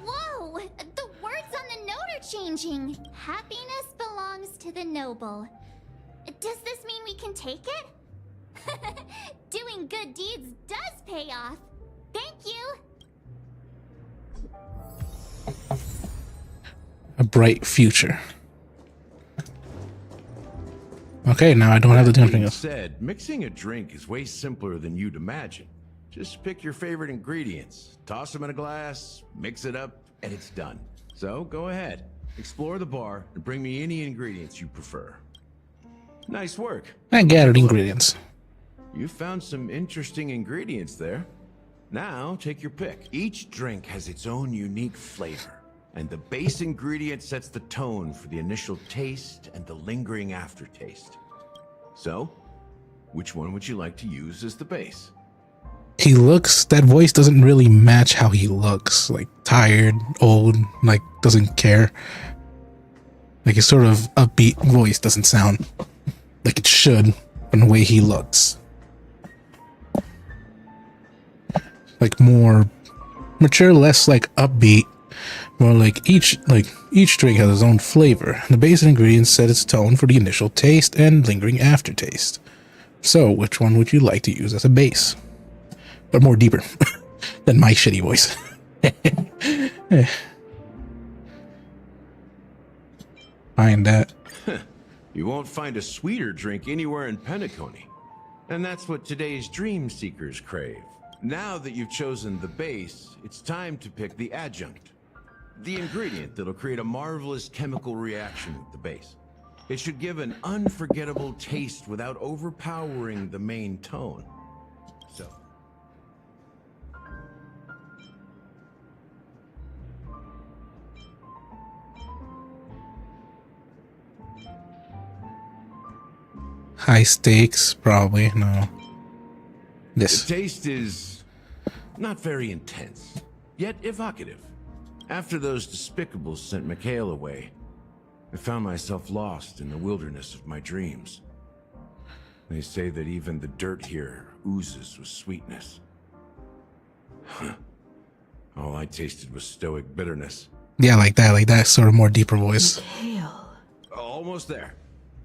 Whoa! The words on the note are changing. Happiness belongs to the noble. Does this mean we can take it? Doing good deeds does pay off. Thank you. A bright future. Okay, now I don't have to do anything else. Said, mixing a drink is way simpler than you'd imagine. Just pick your favorite ingredients, toss them in a glass, mix it up, and it's done. So go ahead, explore the bar, and bring me any ingredients you prefer. Nice work. I gathered ingredients. You found some interesting ingredients there. Now, take your pick. Each drink has its own unique flavor, and the base ingredient sets the tone for the initial taste and the lingering aftertaste. So, which one would you like to use as the base? He looks, that voice doesn't really match how he looks. Like, tired, old, like, doesn't care. Like, his sort of upbeat voice doesn't sound like it should from the way he looks. Like, more mature, less like upbeat. More like each drink has its own flavor. The basic ingredients set its tone for the initial taste and lingering aftertaste. So, which one would you like to use as a base? But more deeper than my shitty voice. Find that. You won't find a sweeter drink anywhere in Penacony. And that's what today's dream seekers crave. Now that you've chosen the base, it's time to pick the adjunct. The ingredient that'll create a marvelous chemical reaction with the base. It should give an unforgettable taste without overpowering the main tone. So. High stakes, probably. No. This. The taste is not very intense, yet evocative. After those despicables sent Mikhail away, I found myself lost in the wilderness of my dreams. They say that even the dirt here oozes with sweetness. All I tasted was stoic bitterness. Yeah, like that sort of more deeper voice. Almost there.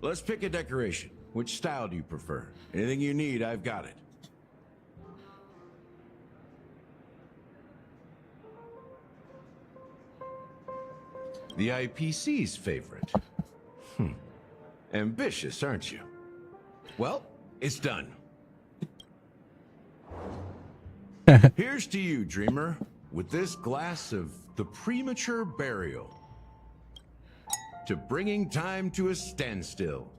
Let's pick a decoration. Which style do you prefer? Anything you need, I've got it. The IPC's favorite. Ambitious, aren't you? Well, it's done. Here's to you, dreamer, with this glass of the premature burial. To bringing time to a standstill.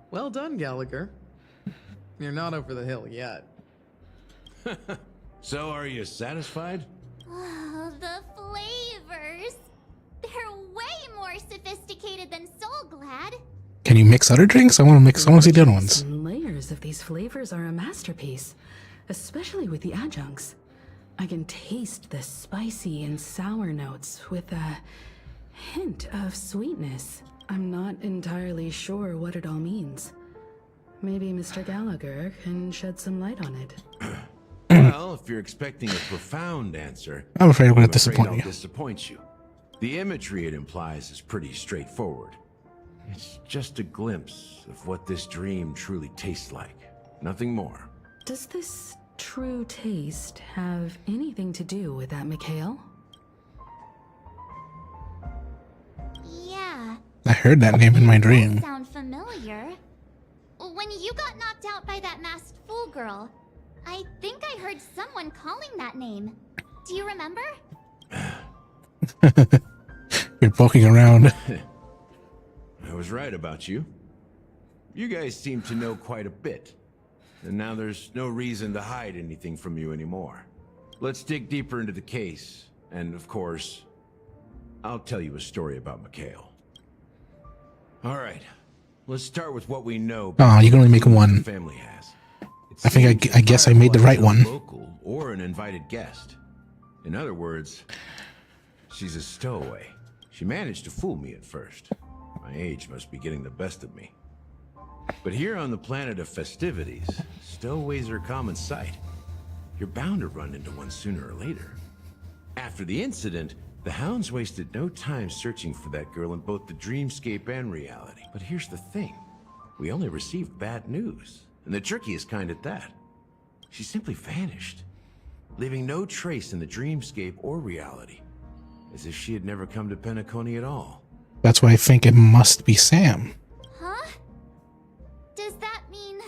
Well done, Gallagher. You're not over the hill yet. So, are you satisfied? Oh, the flavors. They're way more sophisticated than Soul Glad. Can you mix other drinks? I want to see the other ones. And layers of these flavors are a masterpiece, especially with the adjuncts. I can taste the spicy and sour notes with a hint of sweetness. I'm not entirely sure what it all means. Maybe Mr. Gallagher can shed some light on it. Well, if you're expecting a profound answer, I'm afraid I'm going to I'll disappoint you. disappoint you. The imagery it implies is pretty straightforward. It's just a glimpse of what this dream truly tastes like. Nothing more. Does this true taste have anything to do with that Mikhail? Yeah. I heard that name in my dream. Sound familiar? When you got knocked out by that masked fool girl, I think I heard someone calling that name. Do you remember? You're poking around. I was right about you. You guys seem to know quite a bit. And now there's no reason to hide anything from you anymore. Let's dig deeper into the case. And of course, I'll tell you a story about Mikhail. All right, let's start with what we know. Oh, you can only make one. The family has. I think I guess I made the right one. Local or an invited guest. In other words, she's a stowaway. She managed to fool me at first. My age must be getting the best of me. But here on the planet of festivities, stowaways are a common sight. You're bound to run into one sooner or later. After the incident, the hounds wasted no time searching for that girl in both the dreamscape and reality. But here's the thing. We only received bad news, and the trickiest kind at that. She simply vanished, leaving no trace in the dreamscape or reality, as if she had never come to Penacony at all. That's why I think it must be Sam. Huh? Does that mean...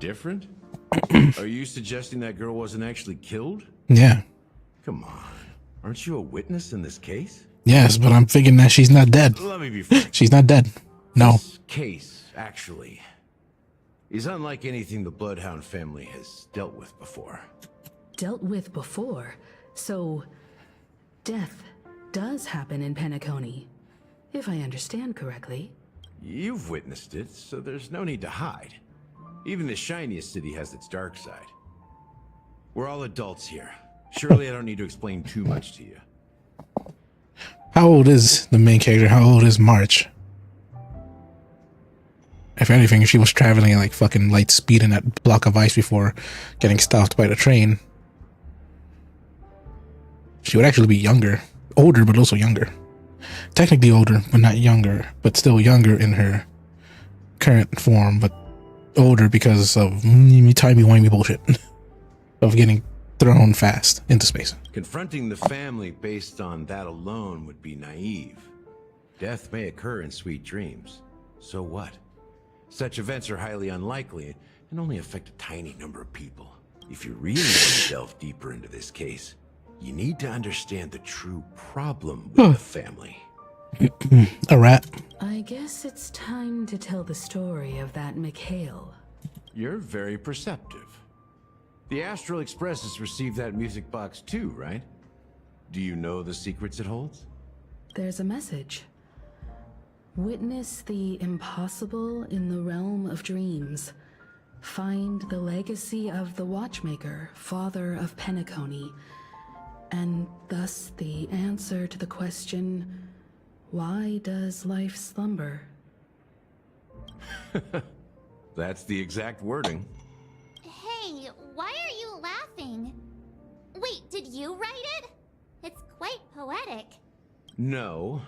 Different? Are you suggesting that girl wasn't actually killed? Yeah. Come on. Aren't you a witness in this case? Yes, but I'm thinking that she's not dead. Let me be frank. She's not dead. No. This case, actually, is unlike anything the Bloodhound family has dealt with before. Dealt with before? So, death does happen in Penacony, if I understand correctly. You've witnessed it, so there's no need to hide. Even the shiniest city has its dark side. We're all adults here. Surely I don't need to explain too much to you. How old is the main character? How old is March? If anything, if she was traveling at like fucking light speed in that block of ice before getting stopped by the train, she would actually be younger. Older, but also younger. Technically older, but not younger. But still younger in her current form, but older because of timey-wimey bullshit of getting thrown fast into space. Confronting the family based on that alone would be naive. Death may occur in sweet dreams. So what? Such events are highly unlikely and only affect a tiny number of people. If you really want to delve deeper into this case, you need to understand the true problem with the family. A rat. I guess it's time to tell the story of that Mikhail. You're very perceptive. The Astral Express has received that music box too, right? Do you know the secrets it holds? There's a message. Witness the impossible in the realm of dreams. Find the legacy of the Watchmaker, father of Penacony, and thus the answer to the question, why does life slumber? That's the exact wording. Hey, why are you laughing? Wait, did you write it? It's quite poetic. No,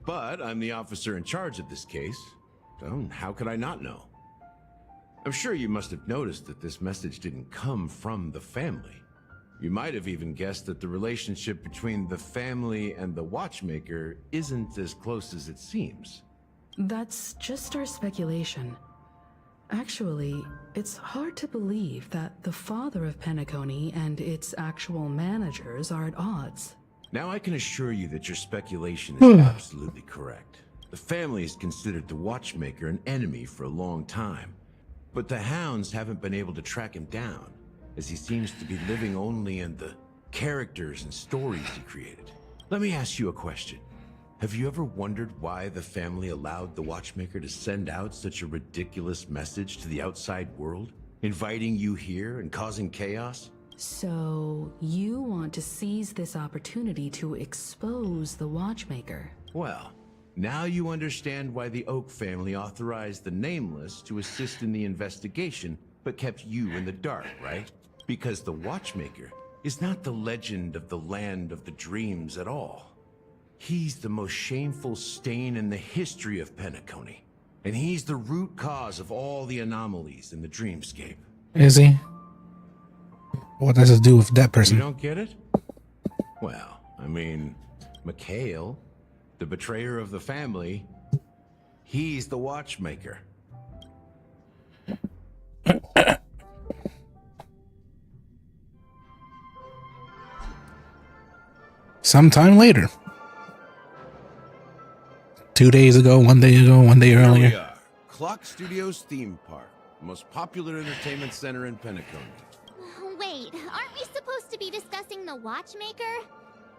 but I'm the officer in charge of this case. So how could I not know? I'm sure you must have noticed that this message didn't come from the family. You might have even guessed that the relationship between the family and the Watchmaker isn't as close as it seems. That's just our speculation. Actually, it's hard to believe that the father of Penacony and its actual managers are at odds. Now I can assure you that your speculation is absolutely correct. The family has considered the Watchmaker an enemy for a long time, but the hounds haven't been able to track him down, as he seems to be living only in the characters and stories he created. Let me ask you a question. Have you ever wondered why the family allowed the Watchmaker to send out such a ridiculous message to the outside world, inviting you here and causing chaos? So, you want to seize this opportunity to expose the Watchmaker? Well, now you understand why the Oak family authorized the Nameless to assist in the investigation, but kept you in the dark, right? Because the Watchmaker is not the legend of the land of the dreams at all. He's the most shameful stain in the history of Penacony, and he's the root cause of all the anomalies in the dreamscape. Is he? What does it do with that person? You don't get it? Well, I mean, Mikhail, the betrayer of the family, he's the Watchmaker. Sometime later. 2 days ago, 1 day ago, 1 day Here earlier. we are. Clock Studios theme park, the most popular entertainment center in Penacony. Wait, aren't we supposed to to be discussing the Watchmaker?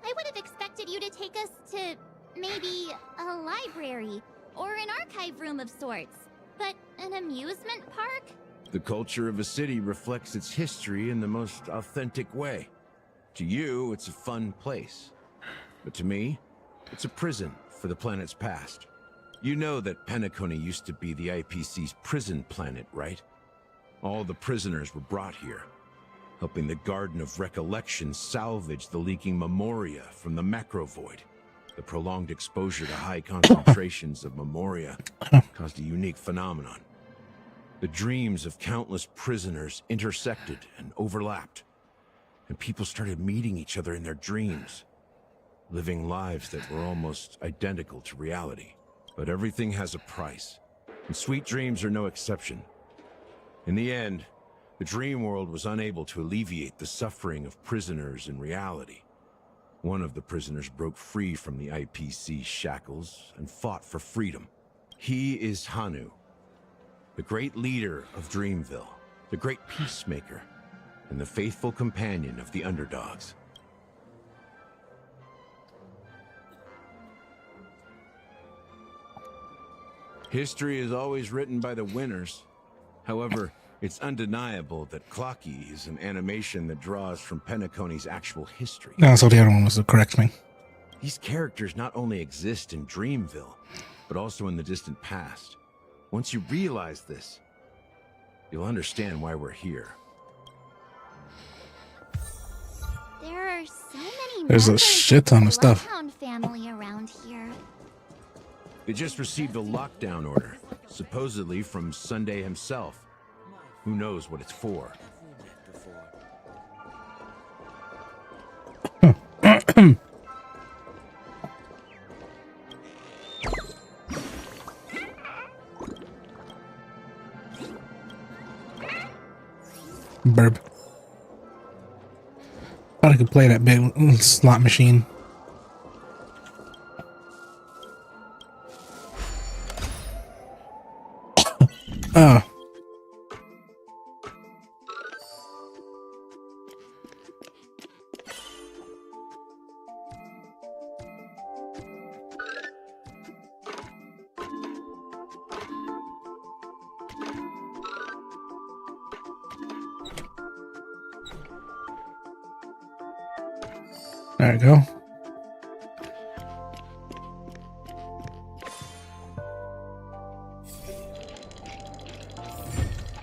I would have expected you to take us to maybe a library or an archive room of sorts. But an amusement park? The culture of a city reflects its history in the most authentic way. To you, it's a fun place. But to me, it's a prison for the planet's past. You know that Penacony used to be the IPC's prison planet, right? All the prisoners were brought here, helping the Garden of Recollection salvage the leaking memoria from the macrovoid. The prolonged exposure to high concentrations of memoria caused a unique phenomenon. The dreams of countless prisoners intersected and overlapped, and people started meeting each other in their dreams, living lives that were almost identical to reality. But everything has a price, and sweet dreams are no exception. In the end, the dream world was unable to alleviate the suffering of prisoners in reality. One of the prisoners broke free from the IPC shackles and fought for freedom. He is Hanu, the great leader of Dreamville, the great peacemaker, and the faithful companion of the underdogs. History is always written by the winners. However, it's undeniable that Clocky is an animation that draws from Penacony's actual history. No, so the other one was to correct me. These characters not only exist in Dreamville, but also in the distant past. Once you realize this, you'll understand why we're here. There are so many There's a members shit ton of stuff. Bloodhound family around here. They just received a lockdown order, supposedly from Sunday himself. Who knows what it's for? Burp. Thought I could play that big slot machine. Oh. There we go.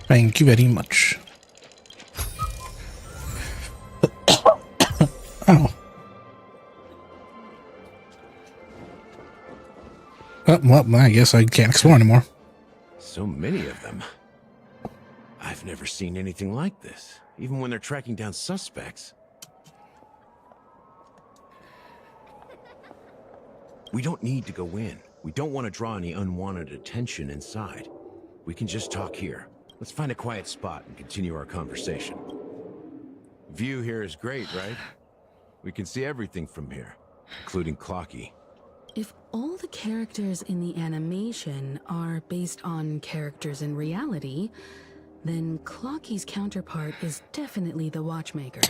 Thank you very much. Oh. Well, I guess I can't explore anymore. So many of them. I've never seen anything like this, even when they're tracking down suspects. We don't need to go in. We don't want to draw any unwanted attention inside. We can just talk here. Let's find a quiet spot and continue our conversation. View here is great, right? We can see everything from here, including Clocky. If all the characters in the animation are based on characters in reality, then Clocky's counterpart is definitely the Watchmaker.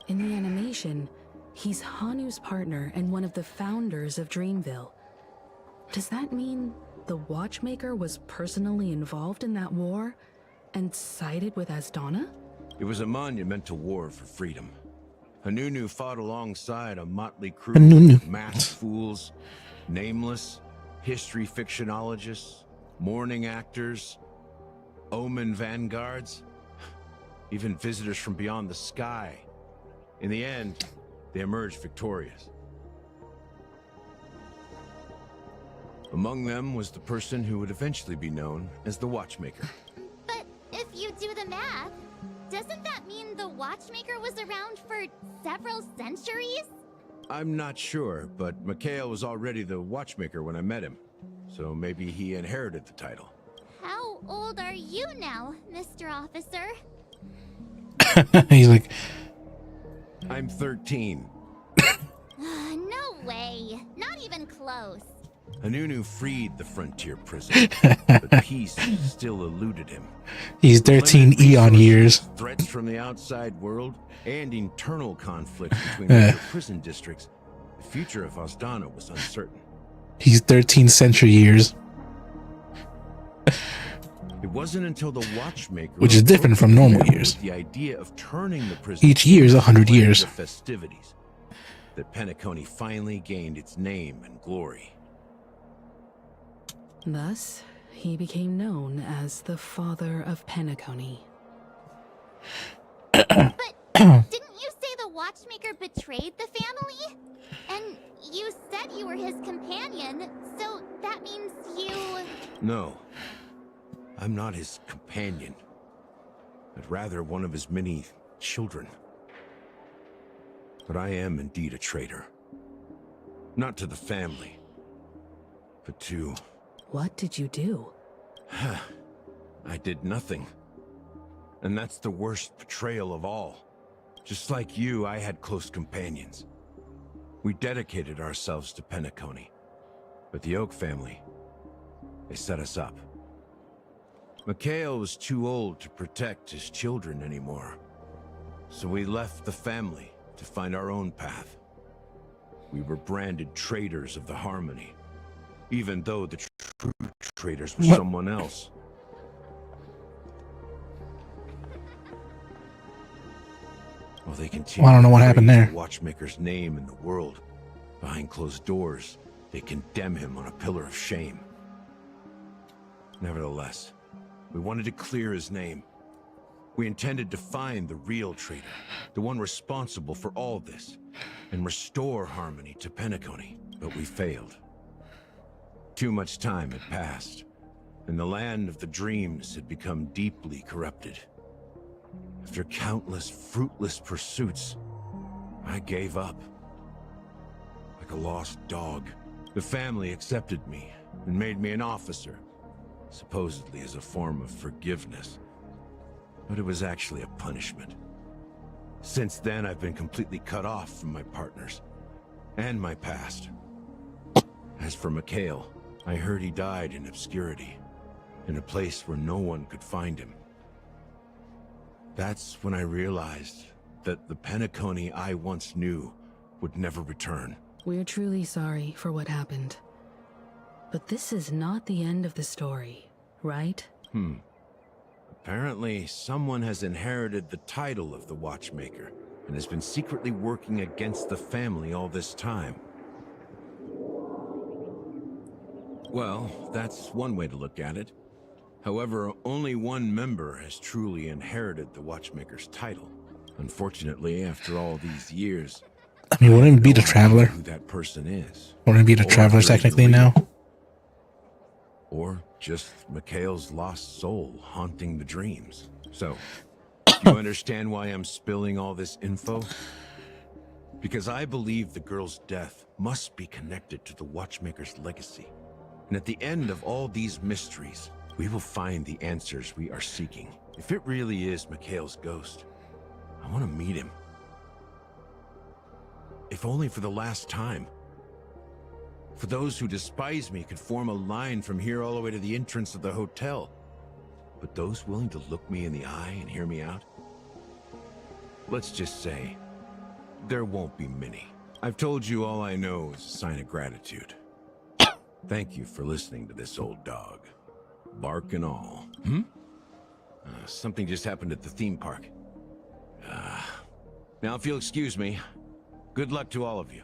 In the animation, he's Hanu's partner and one of the founders of Dreamville. Does that mean the Watchmaker was personally involved in that war and sided with Asdana? It was a monumental war for freedom. Hanunu fought alongside a motley crew of masked fools, nameless, history fictionologists, mourning actors, omen vanguards, even visitors from beyond the sky. In the end, they emerged victorious. Among them was the person who would eventually be known as the Watchmaker. But if you do the math, doesn't that mean the Watchmaker was around for several centuries? I'm not sure, but Mikhail was already the Watchmaker when I met him, so maybe he inherited the title. How old are you now, Mr. Officer? He's like, I'm 13. No way. Not even close. Anunu freed the frontier prison, but peace still eluded him. He's 13 eon years. Threats from the outside world and internal conflict between major prison districts. The future of Osdana was uncertain. He's 13 century years. It wasn't until the Watchmaker, which is different from normal years. The idea of turning the prison each year is 100 years. The festivities, that Penacony finally gained its name and glory. Thus, he became known as the father of Penacony. But didn't you say the Watchmaker betrayed the family? And you said you were his companion, so that means you... No, I'm not his companion, but rather one of his many children. But I am indeed a traitor. Not to the family, but to... What did you do? I did nothing. And that's the worst betrayal of all. Just like you, I had close companions. We dedicated ourselves to Penacony. But the Oak family, they set us up. Mikhail was too old to protect his children anymore. So we left the family to find our own path. We were branded traitors of the Harmony, even though the true traitors were someone else. While they continue I don't know what happened there. the Watchmaker's name in the world, behind closed doors, they condemn him on a pillar of shame. Nevertheless, we wanted to clear his name. We intended to find the real traitor, the one responsible for all this, and restore harmony to Penacony, but we failed. Too much time had passed, and the land of the dreams had become deeply corrupted. After countless fruitless pursuits, I gave up. Like a lost dog, the family accepted me and made me an officer, supposedly as a form of forgiveness. But it was actually a punishment. Since then, I've been completely cut off from my partners and my past. As for Mikhail, I heard he died in obscurity, in a place where no one could find him. That's when I realized that the Penacony I once knew would never return. We're truly sorry for what happened. But this is not the end of the story, right? Apparently, someone has inherited the title of the Watchmaker and has been secretly working against the family all this time. Well, that's one way to look at it. However, only one member has truly inherited the Watchmaker's title. Unfortunately, after all these years, I mean, wouldn't it be the Traveler? who that person is. Wouldn't it be the Traveler technically now? Or just Mikhail's lost soul haunting the dreams. So, you understand why I'm spilling all this info? Because I believe the girl's death must be connected to the Watchmaker's legacy. And at the end of all these mysteries, we will find the answers we are seeking. If it really is Mikhail's ghost, I want to meet him. If only for the last time. For those who despise me could form a line from here all the way to the entrance of the hotel. But those willing to look me in the eye and hear me out? Let's just say, there won't be many. I've told you all I know is a sign of gratitude. Thank you for listening to this old dog. Bark and all. Something just happened at the theme park. Now if you'll excuse me, good luck to all of you.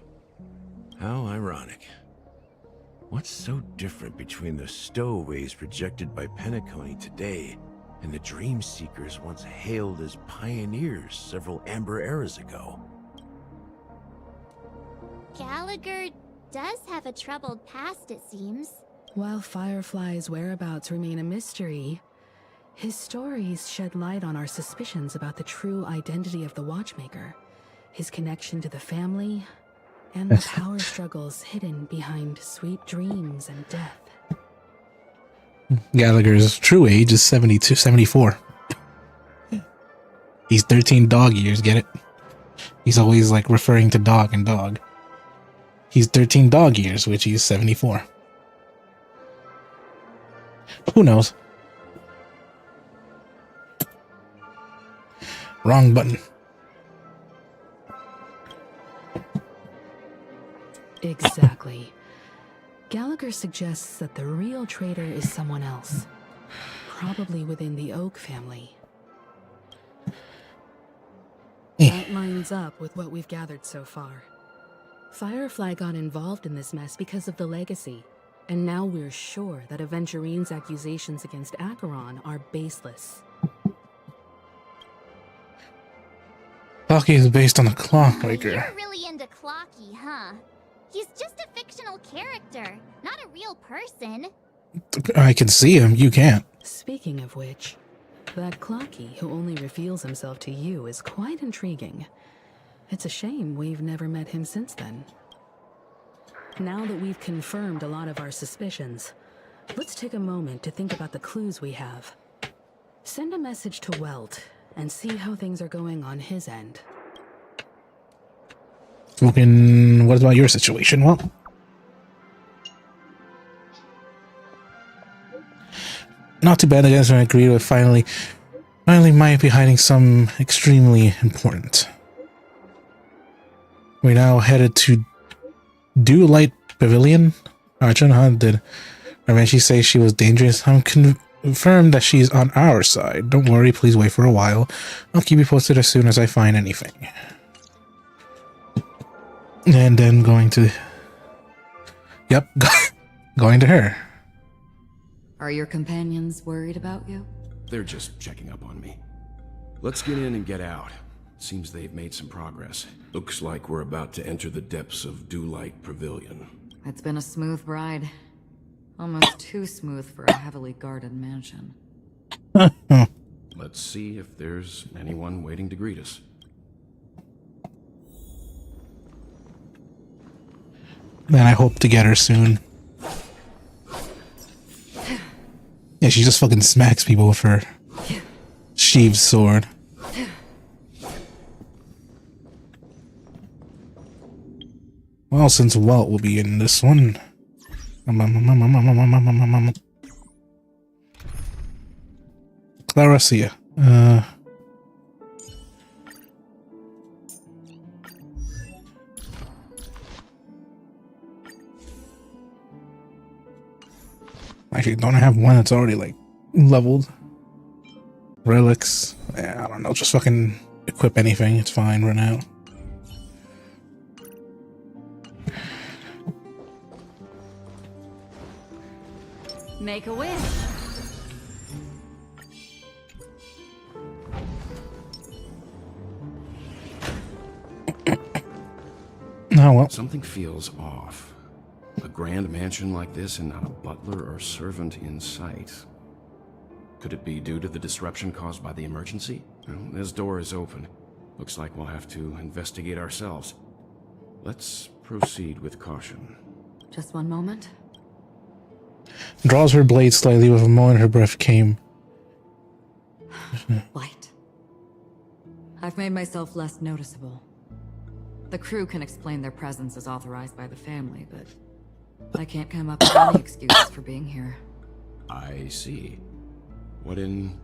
How ironic. What's so different between the stowaways rejected by Penacony today and the dream seekers once hailed as pioneers several amber eras ago? Gallagher does have a troubled past, it seems. While Firefly's whereabouts remain a mystery, his stories shed light on our suspicions about the true identity of the Watchmaker, his connection to the family, and the power struggles hidden behind sweet dreams and death. Gallagher's true age is 74. He's 13 dog years, get it? He's always like referring to dog and dog. He's 13 dog years, which he's 74. Who knows? Wrong button. Exactly. Gallagher suggests that the real traitor is someone else. Probably within the Oak family. That lines up with what we've gathered so far. Firefly got involved in this mess because of the legacy, and now we're sure that Aventurine's accusations against Acheron are baseless. Clocky is based on the Clockmaker. You're really into Clocky, huh? He's just a fictional character, not a real person. I can see him, you can't. Speaking of which, that Clocky who only reveals himself to you is quite intriguing. It's a shame we've never met him since then. Now that we've confirmed a lot of our suspicions, let's take a moment to think about the clues we have. Send a message to Welt and see how things are going on his end. Fucking, what about your situation? Well, not too bad. I guess I agree with finally might be hiding some extremely important. We're now headed to Light Pavilion. Archon, did Ravenchi say she was dangerous? I'm confirmed that she's on our side. Don't worry, please wait for a while. I'll keep you posted as soon as I find anything. And then going to... Yep, going to her. Are your companions worried about you? They're just checking up on me. Let's get in and get out. Seems they've made some progress. Looks like we're about to enter the depths of Light Pavilion. It's been a smooth ride. Almost too smooth for a heavily guarded mansion. Let's see if there's anyone waiting to greet us. Man, I hope to get her soon. Yeah, she just fucking smacks people with her sheathed sword. Well, since Walt will be in this one. Claracia. Actually, don't I have one that's already, like, leveled? Relics. Yeah, I don't know. Just fucking equip anything. It's fine right now. Make a wish. Oh, well. Something feels off. A grand mansion like this and not a butler or servant in sight. Could it be due to the disruption caused by the emergency? Well, this door is open. Looks like we'll have to investigate ourselves. Let's proceed with caution. Just one moment. Draws her blade slightly. With a moment her breath came. Light. I've made myself less noticeable. The crew can explain their presence as authorized by the family, but I can't come up with any excuses for being here. I see. What an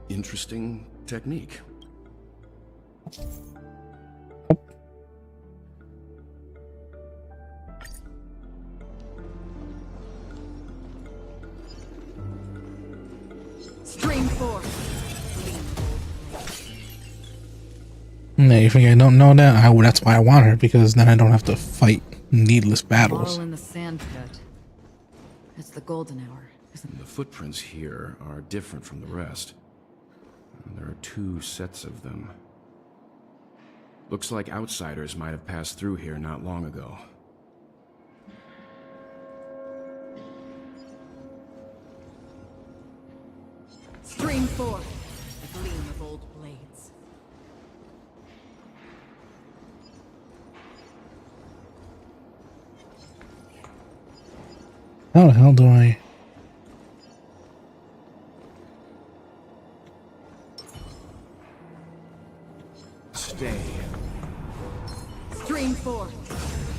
interesting technique. Stream 4. Nah, you think I don't know that? That's why I want her, because then I don't have to fight needless battles. Bottle in the sand pit. It's the golden hour, isn't it? The footprints here are different from the rest. There are 2 sets of them. Looks like outsiders might have passed through here not long ago. Stream 4. The gleam of old blades. How the hell do I... Stay. Stream 4. The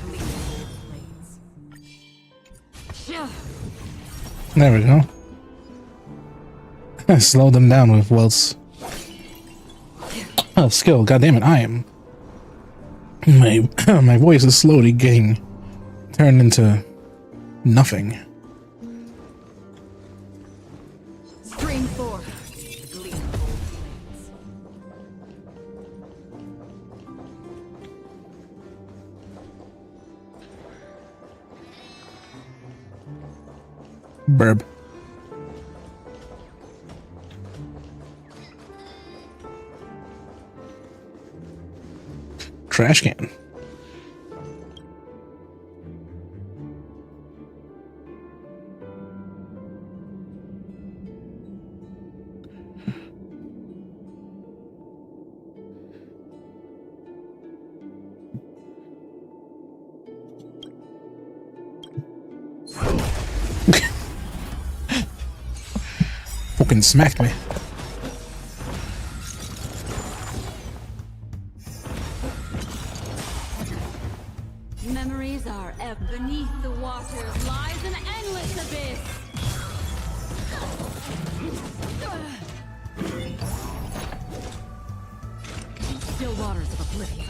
gleam of old blades. There we go. Slow them down with Welt's skill. God damn it, I am. My voice is slowly getting turned into nothing. Stream 4. Burb. Trash can. Fucking smacked me. Memories are beneath the waters lies an endless abyss. Still waters of oblivion.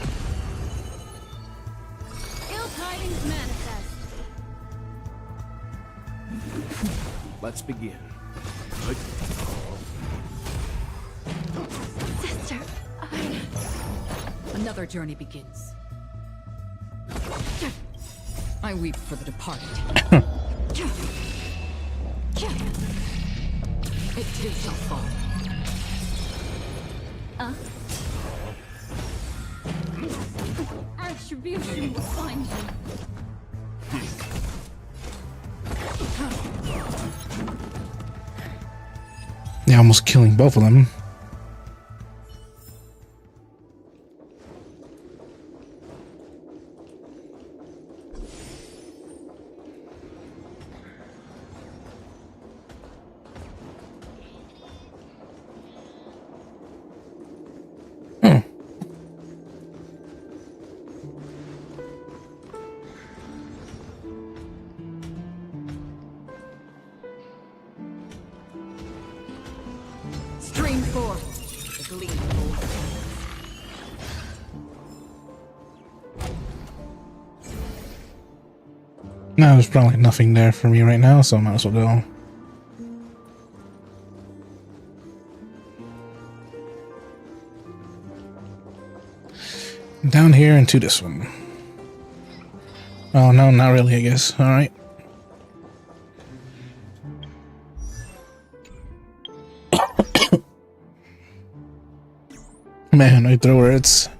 Ill tidings manifest. Let's begin. Sister, Another journey begins. I weep for the departed. It too shall fall. Attribution will find you. Yeah, almost killing both of them. Stream 4. The gleam of old things. No, there's probably nothing there for me right now, so I might as well go. Down here into this one. Oh, no, not really, I guess. Alright. Man, I throw words.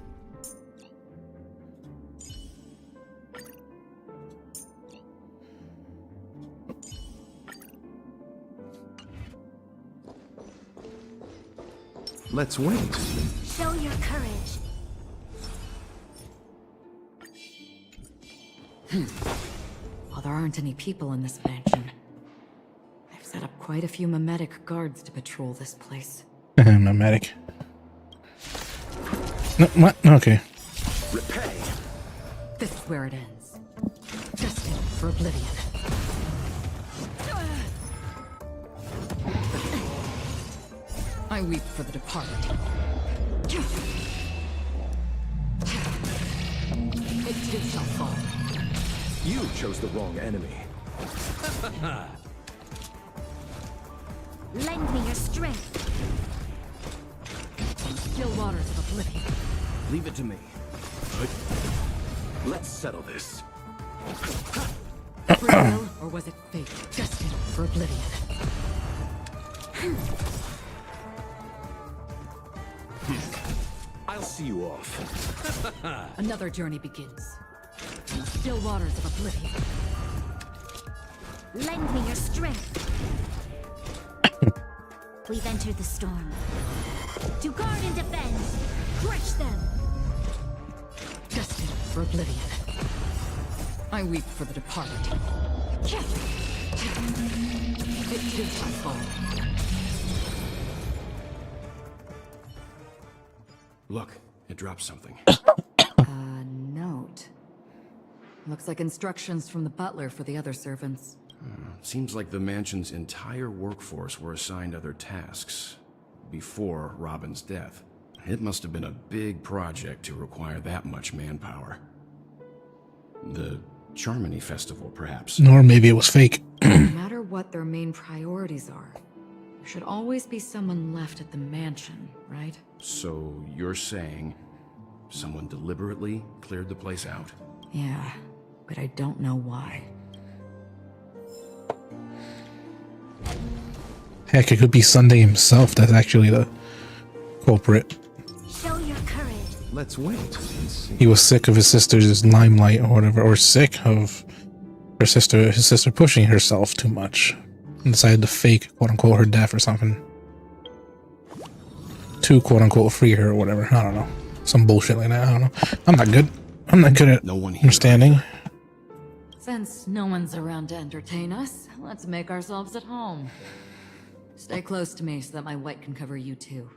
Let's wait. Show your courage. Well, there aren't any people in this mansion. I've set up quite a few mimetic guards to patrol this place. Mimetic. No, what? Okay. Repay. This is where it ends. Destined for oblivion. I weep for the departed. It too shall fall. You chose the wrong enemy. Lend me your strength. Still waters of oblivion. Leave it to me. Let's settle this. Free will, or was it fate? Destined for oblivion. I'll see you off. Another journey begins. Still waters of oblivion. Lend me your strength. We've entered the storm. To guard and defend. Crush them. Destined for oblivion. I weep for the departed. It too shall fall. Look, it dropped something. Note. Looks like instructions from the butler for the other servants. Seems like the mansion's entire workforce were assigned other tasks before Robin's death. It must have been a big project to require that much manpower. The Charmony Festival, perhaps. Or maybe it was fake. No matter what their main priorities are, there should always be someone left at the mansion, right? So you're saying someone deliberately cleared the place out? Yeah, but I don't know why. Heck, it could be Sunday himself that's actually the culprit. Show your courage. Let's wait and see. He was sick of his sister's limelight or whatever, or sick of his sister pushing herself too much and decided to fake, quote unquote, her death or something. To, quote unquote, free her or whatever. I don't know. Some bullshit like that. I don't know. I'm not good at understanding. Since no one's around to entertain us, let's make ourselves at home. Stay close to me so that my white can cover you too.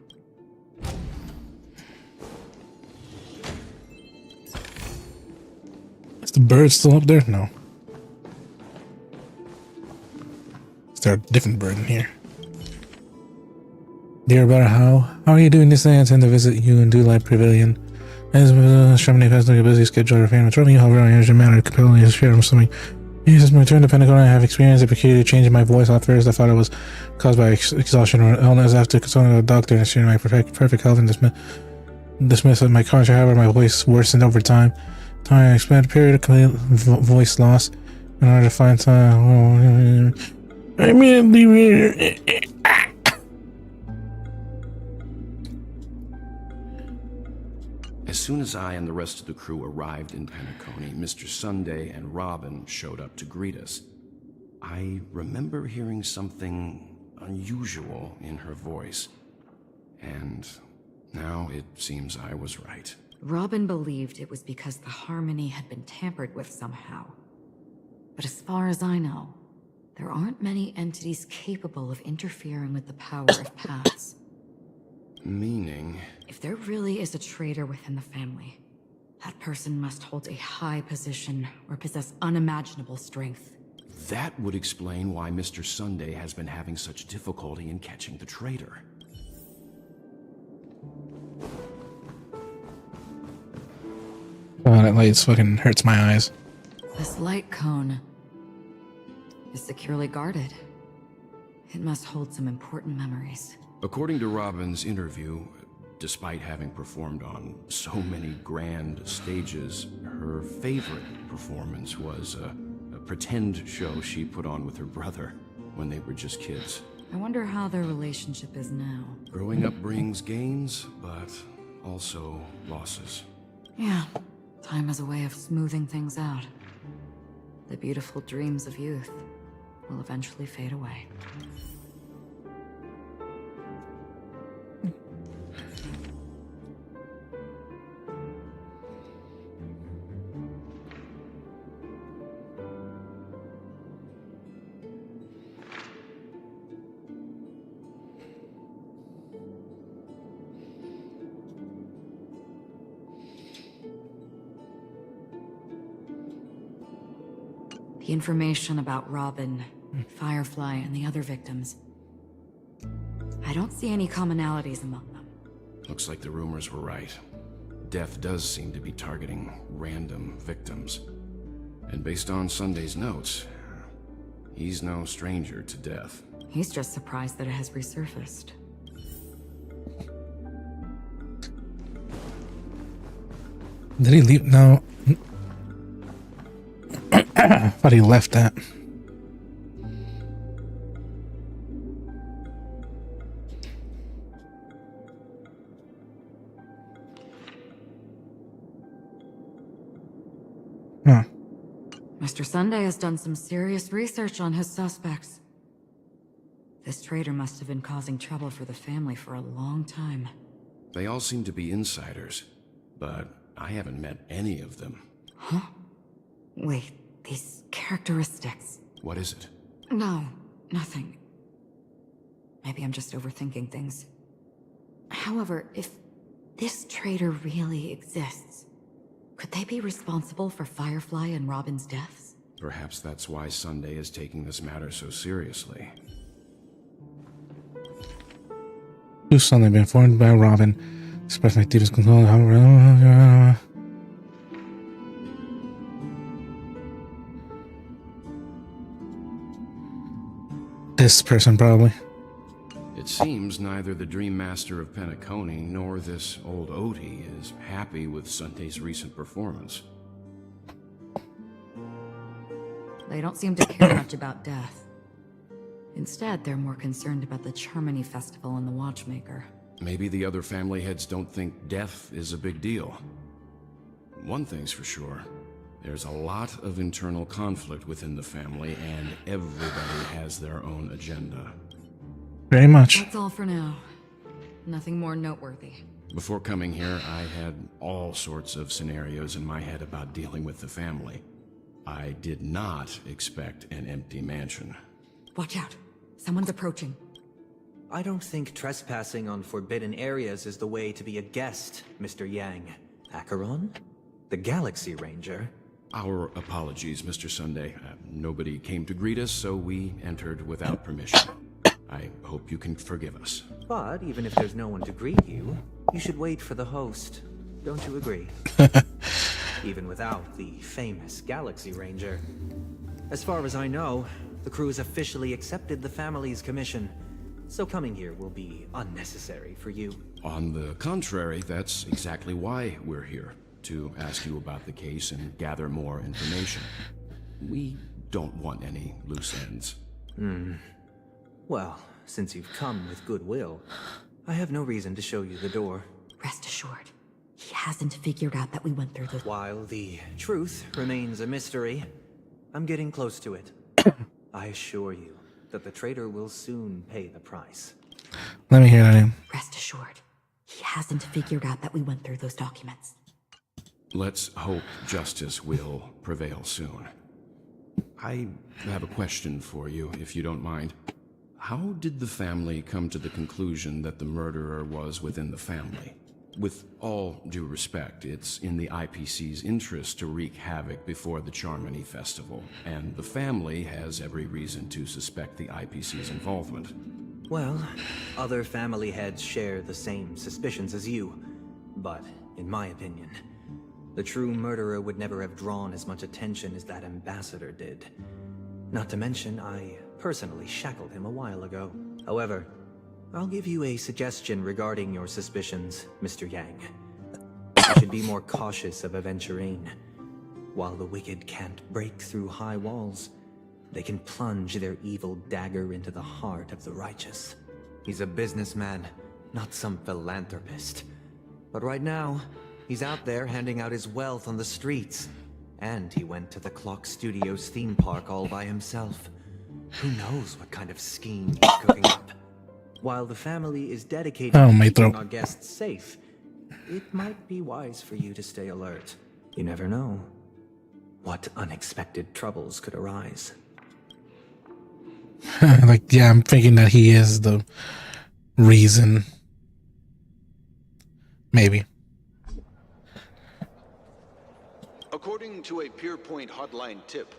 Is the bird still up there? No. Is there a different bird in here? Dear Better, how are you doing this day? I intend to visit you in Dewlight Pavilion. As Chamonix has like a busy schedule of family. Trouble you, however, I usually manner compelling to share something. Since my return to Pentagon, I have experienced a peculiar change in my voice. At first, I thought it was caused by exhaustion or illness. After consulting a doctor and assuring my perfect health and dismiss of my conscience, however, my voice worsened over time. I expanded period of voice loss in order to find time. I immediately. As soon as I and the rest of the crew arrived in Penacony, Mr. Sunday and Robin showed up to greet us. I remember hearing something unusual in her voice. And now it seems I was right. Robin believed it was because the harmony had been tampered with somehow. But as far as I know, there aren't many entities capable of interfering with the power of paths. Meaning? If there really is a traitor within the family, that person must hold a high position or possess unimaginable strength. That would explain why Mr. Sunday has been having such difficulty in catching the traitor. Oh, that light fucking hurts my eyes. This light cone is securely guarded. It must hold some important memories. According to Robin's interview, despite having performed on so many grand stages, her favorite performance was a pretend show she put on with her brother when they were just kids. I wonder how their relationship is now. Growing up brings gains, but also losses. Yeah, time is a way of smoothing things out. The beautiful dreams of youth will eventually fade away. The information about Robin, Firefly, and the other victims. I don't see any commonalities among them. Looks like the rumors were right. Death does seem to be targeting random victims. And based on Sunday's notes, he's no stranger to death. He's just surprised that it has resurfaced. Did he leave? No. I thought he left that. Huh. Mr. Sunday has done some serious research on his suspects. This traitor must have been causing trouble for the family for a long time. They all seem to be insiders, but I haven't met any of them. Huh? Wait, these characteristics. What is it? No, nothing. Maybe I'm just overthinking things. However, if this traitor really exists, could they be responsible for Firefly and Robin's deaths? Perhaps that's why Sunday is taking this matter so seriously. Who's Sunday been informed by Robin? Express activities control. This person probably. It seems neither the Dream Master of Penacony nor this old Odie is happy with Sunday's recent performance. They don't seem to care much about death. Instead, they're more concerned about the Charmony Festival and the Watchmaker. Maybe the other family heads don't think death is a big deal. One thing's for sure. There's a lot of internal conflict within the family, and everybody has their own agenda. Very much. That's all for now. Nothing more noteworthy. Before coming here, I had all sorts of scenarios in my head about dealing with the family. I did not expect an empty mansion. Watch out. Someone's approaching. I don't think trespassing on forbidden areas is the way to be a guest, Mr. Yang. Acheron? The Galaxy Ranger? Our apologies, Mr. Sunday. Nobody came to greet us, so we entered without permission. I hope you can forgive us. But even if there's no one to greet you, you should wait for the host. Don't you agree? Even without the famous Galaxy Ranger. As far as I know, the crew has officially accepted the family's commission, so coming here will be unnecessary for you. On the contrary, that's exactly why we're here, to ask you about the case and gather more information. We don't want any loose ends. Well, since you've come with goodwill, I have no reason to show you the door. Rest assured, he hasn't figured out that we went through the... While the truth remains a mystery, I'm getting close to it. I assure you that the traitor will soon pay the price. Let me hear that name. Rest assured, he hasn't figured out that we went through those documents. Let's hope justice will prevail soon. I have a question for you, if you don't mind. How did the family come to the conclusion that the murderer was within the family? With all due respect, it's in the IPC's interest to wreak havoc before the Charmony Festival, and the family has every reason to suspect the IPC's involvement. Well, other family heads share the same suspicions as you, but in my opinion, the true murderer would never have drawn as much attention as that ambassador did. Not to mention, I personally shackled him a while ago. However, I'll give you a suggestion regarding your suspicions, Mr. Yang. You should be more cautious of Aventurine. While the wicked can't break through high walls, they can plunge their evil dagger into the heart of the righteous. He's a businessman, not some philanthropist. But right now, he's out there handing out his wealth on the streets. And he went to the Clock Studios theme park all by himself. Who knows what kind of scheme he's cooking up? While the family is dedicated to keeping our guests safe, it might be wise for you to stay alert. You never know what unexpected troubles could arise. Like, yeah, I'm thinking that he is the reason. Maybe. According to a Pierpoint hotline tip,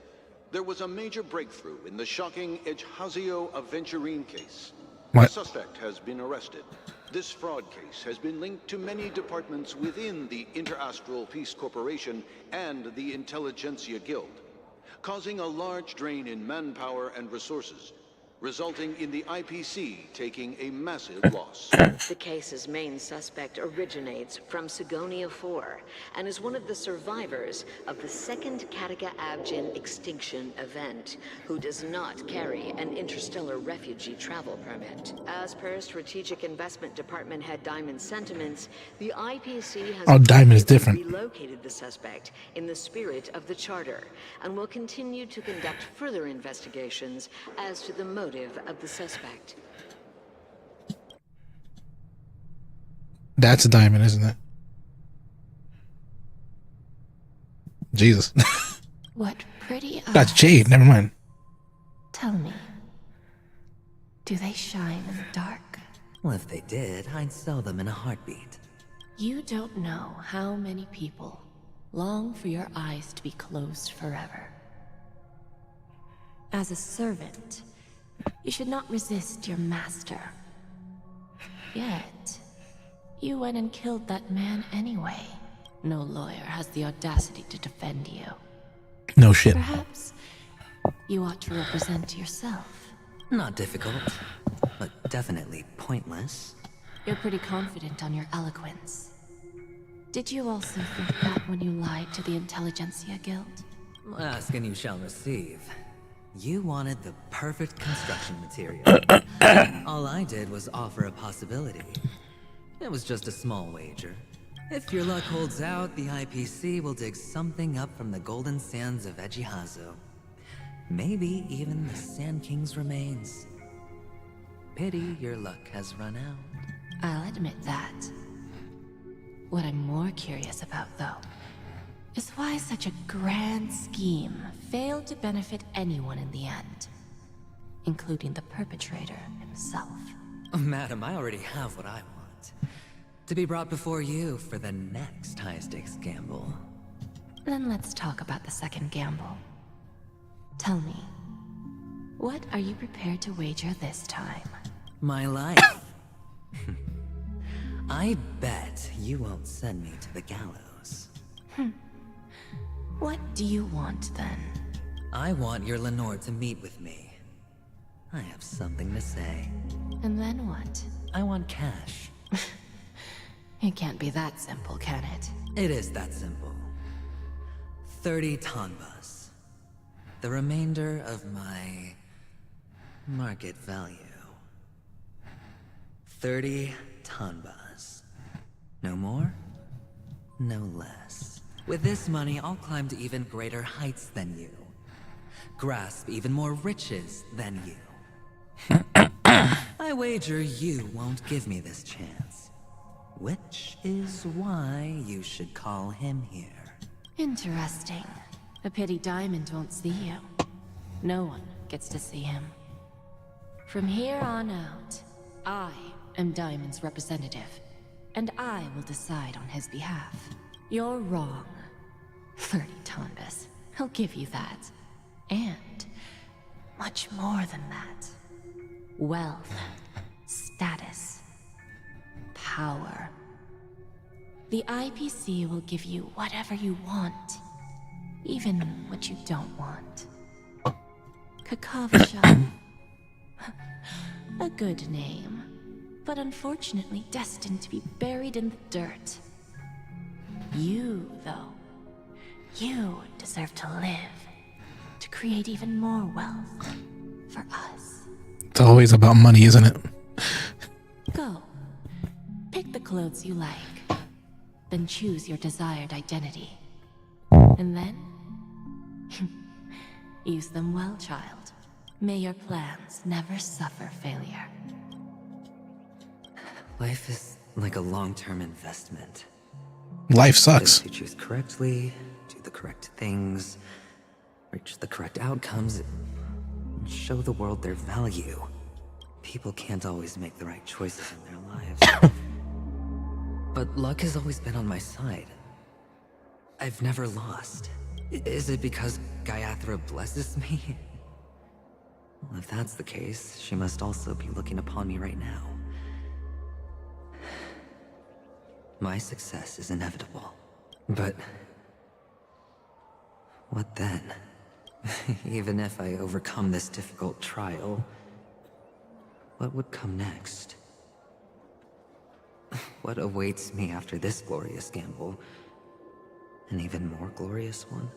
there was a major breakthrough in the shocking Ejhazio Aventurine case. What? The suspect has been arrested. This fraud case has been linked to many departments within the Interastral Peace Corporation and the Intelligentsia Guild, causing a large drain in manpower and resources, resulting in the IPC taking a massive loss. The case's main suspect originates from Sigonia 4 and is one of the survivors of the second Kataka Abjin extinction event, who does not carry an interstellar refugee travel permit. As per Strategic Investment Department head Diamond's sentiments, the IPC has Diamond is different. relocated the suspect in the spirit of the Charter and will continue to conduct further investigations as to the motive of the suspect. That's a diamond, isn't it? Jesus. What pretty eyes. That's jade, never mind. Tell me, do they shine in the dark? Well, if they did, I'd sell them in a heartbeat. You don't know how many people long for your eyes to be closed forever. As a servant, you should not resist your master. Yet, you went and killed that man anyway. No lawyer has the audacity to defend you. No shit. Perhaps you ought to represent yourself. Not difficult, but definitely pointless. You're pretty confident on your eloquence. Did you also think that when you lied to the Intelligentsia Guild? Ask and you shall receive. You wanted the perfect construction material. All I did was offer a possibility. It was just a small wager. If your luck holds out, the IPC will dig something up from the golden sands of Ejihazo. Maybe even the Sand King's remains. Pity your luck has run out. I'll admit that. What I'm more curious about, though, is why such a grand scheme failed to benefit anyone in the end, including the perpetrator himself. Madam, I already have what I want. To be brought before you for the next high-stakes gamble. Then let's talk about the second gamble. Tell me, what are you prepared to wager this time? My life. I bet you won't send me to the gallows. What do you want, then? I want your Lenore to meet with me. I have something to say. And then what? I want cash. It can't be that simple, can it? It is that simple. 30 tanbas. The remainder of my market value. 30 tanbas. No more, no less. With this money, I'll climb to even greater heights than you. Grasp even more riches than you. I wager you won't give me this chance. Which is why you should call him here. Interesting. A pity Diamond won't see you. No one gets to see him. From here on out, I am Diamond's representative, and I will decide on his behalf. You're wrong. 30 tanbas. I'll give you that. And much more than that. Wealth, status, power. The IPC will give you whatever you want, even what you don't want. Kakavasha. A good name, but unfortunately destined to be buried in the dirt. You, though, you deserve to live, to create even more wealth for us. It's always about money, isn't it? Go. Pick the clothes you like, then choose your desired identity. And then, use them well, child. May your plans never suffer failure. Life is like a long-term investment. Life sucks. If you choose correctly, do the correct things, reach the correct outcomes, and show the world their value. People can't always make the right choices in their lives. But luck has always been on my side. I've never lost. Is it because Gaiathra blesses me? Well, if that's the case, she must also be looking upon me right now. My success is inevitable. But what then? Even if I overcome this difficult trial, what would come next? What awaits me after this glorious gamble? An even more glorious one?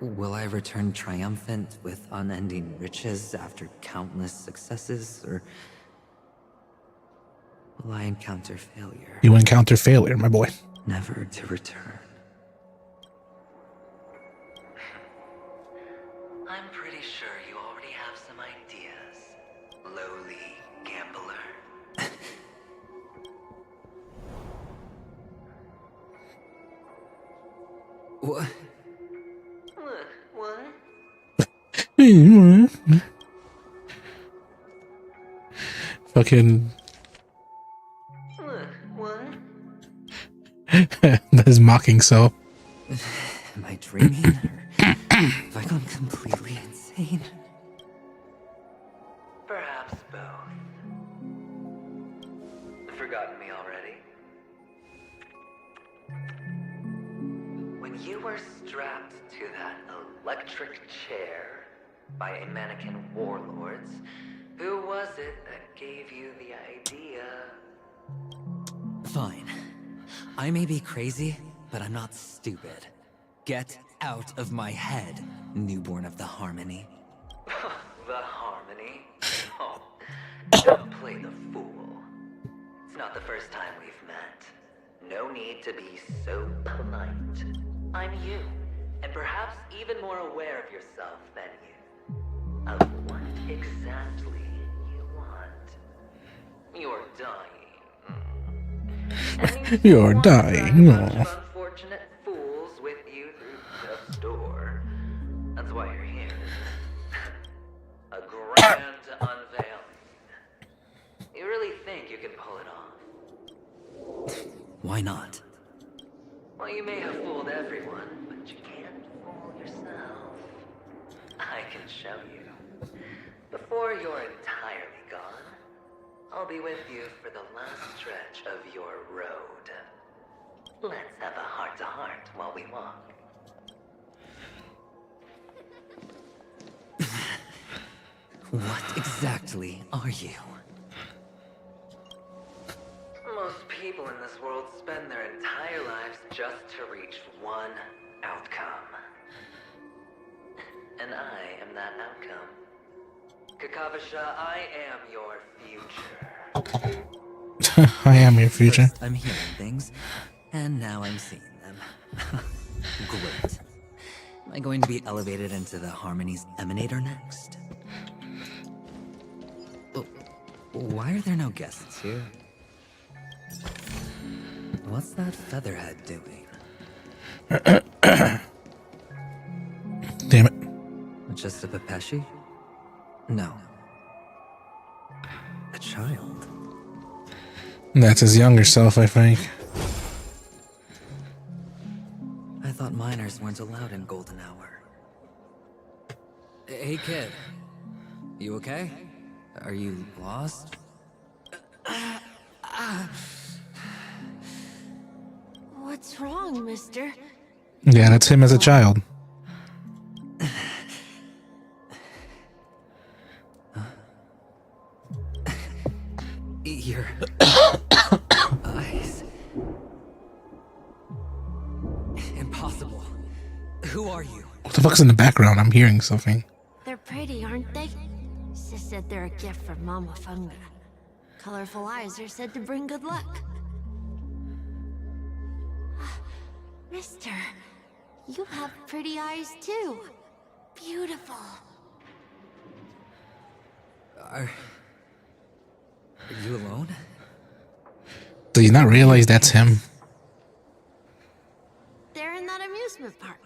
Will I return triumphant with unending riches after countless successes, or will I encounter failure? You encounter failure, my boy. Never to return. I'm pretty sure you already have some ideas, lowly gambler. What? Fucking. That is mocking so. Am I dreaming? Or have I gone completely insane? to that electric chair by a mannequin warlords. Who was it that gave you the idea? Fine. I may be crazy, but I'm not stupid. Get out of my head, newborn of the Harmony. The Harmony? Oh, don't play the fool. It's not the first time we've met. No need to be so polite. I'm you, and perhaps even more aware of yourself than you. Of what exactly you want. You're dying. You're dying. Unfortunate fools with you through death's door. That's why you're here. A grand unveiling. You really think you can pull it off? Why not? Well, you may have fooled everyone, but you can't fool yourself. I can show you. Before you're entirely gone, I'll be with you for the last stretch of your road. Let's have a heart-to-heart while we walk. What exactly are you? Most people in this world spend their entire lives just to reach one outcome. And I am that outcome. Kakavasha, I am your future. I am your future. First, I'm hearing things, and now I'm seeing them. Great. Am I going to be elevated into the Harmony's Emanator next? Oh, why are there no guests here? What's that featherhead doing? Damn it. Just a Pepeshi? No. A child. That's his younger self, I think. I thought minors weren't allowed in Golden Hour. Hey kid, you okay? Are you lost? What's wrong, mister? Yeah, that's him as a child. Your eyes. Impossible. Who are you? What the fuck's in the background? I'm hearing something. They're pretty, aren't they? Sis said they're a gift from Mama Funga. Colorful eyes are said to bring good luck. Mister, you have pretty eyes too. Beautiful. Are you alone? Do you not realize that's him? They're in that amusement park.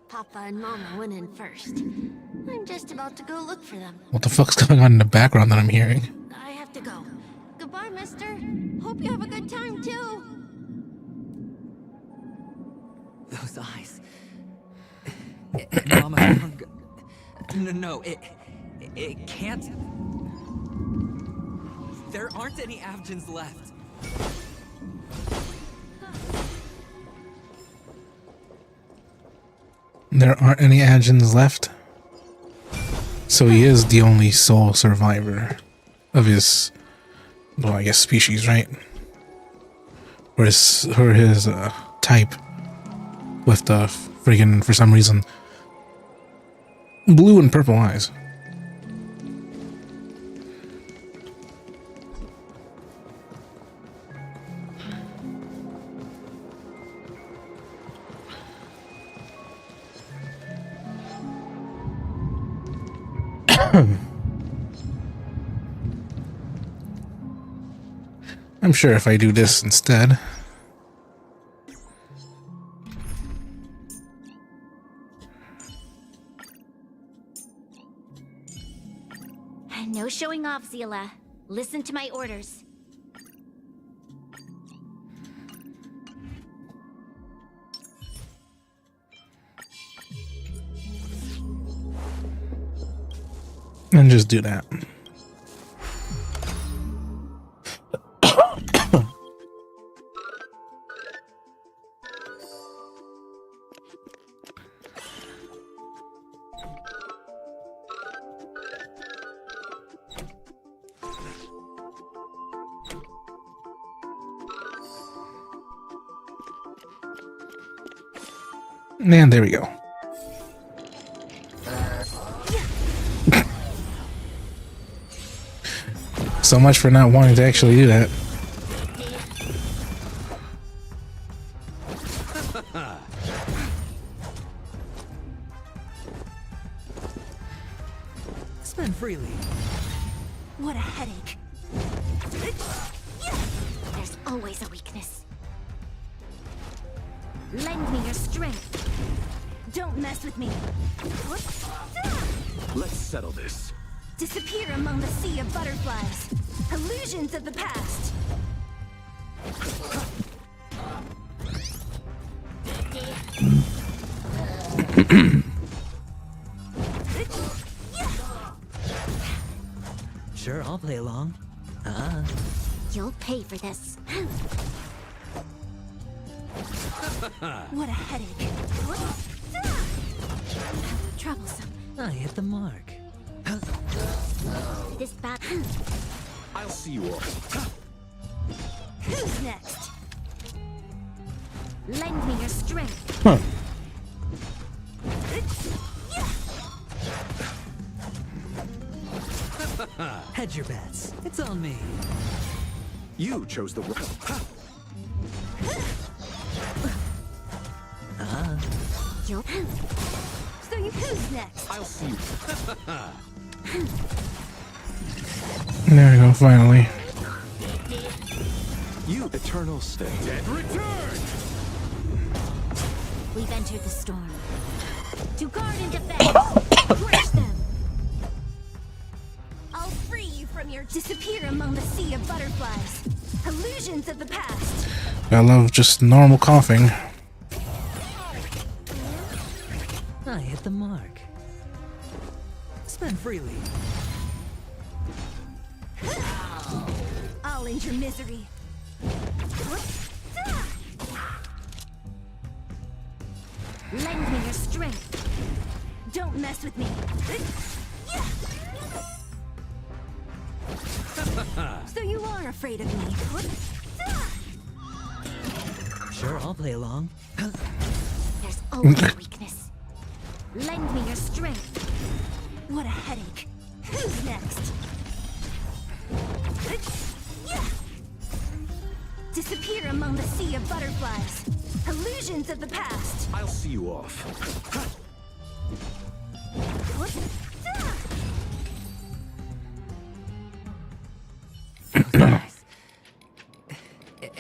Papa and Mama went in first. I'm just about to go look for them. What the fuck's going on in the background that I'm hearing? I have to go. Goodbye, mister. Hope you have a good time, too. Those eyes. Mama Funga. No, it can't. There aren't any Avgens left. There aren't any Avgens left. So he is the only sole survivor of his, well, I guess species, right? Or his type. With the friggin', for some reason, blue and purple eyes. I'm sure if I do this instead. No showing off, Zila. Listen to my orders. And just do that. And there we go. So much for not wanting to actually do that. Spend freely. What a headache. There's always a weakness. Lend me your strength. Don't mess with me. Let's settle this. Disappear among the sea of butterflies. Illusions of the past. Sure, I'll play along. You'll pay for this. What a headache. Troublesome. I hit the mark. This bad. I'll see you all. Who's next? Lend me your strength. Huh. Hedge your bets. It's on me. You chose the You'll. So who's next? I'll see you. There we go, finally. You eternal stay. Dead return! We've entered the storm. To guard and defend. Crush them. I'll free you from your disappear among the sea of butterflies. Illusions of the past. I love just normal coughing. I hit the mark. Spend freely. I'll end your misery. Lend me your strength. Don't mess with me. So you are afraid of me. Sure, I'll play along. There's always a weakness. Lend me your strength. What a headache. Who's next? Disappear among the sea of butterflies. Illusions of the past. I'll see you off.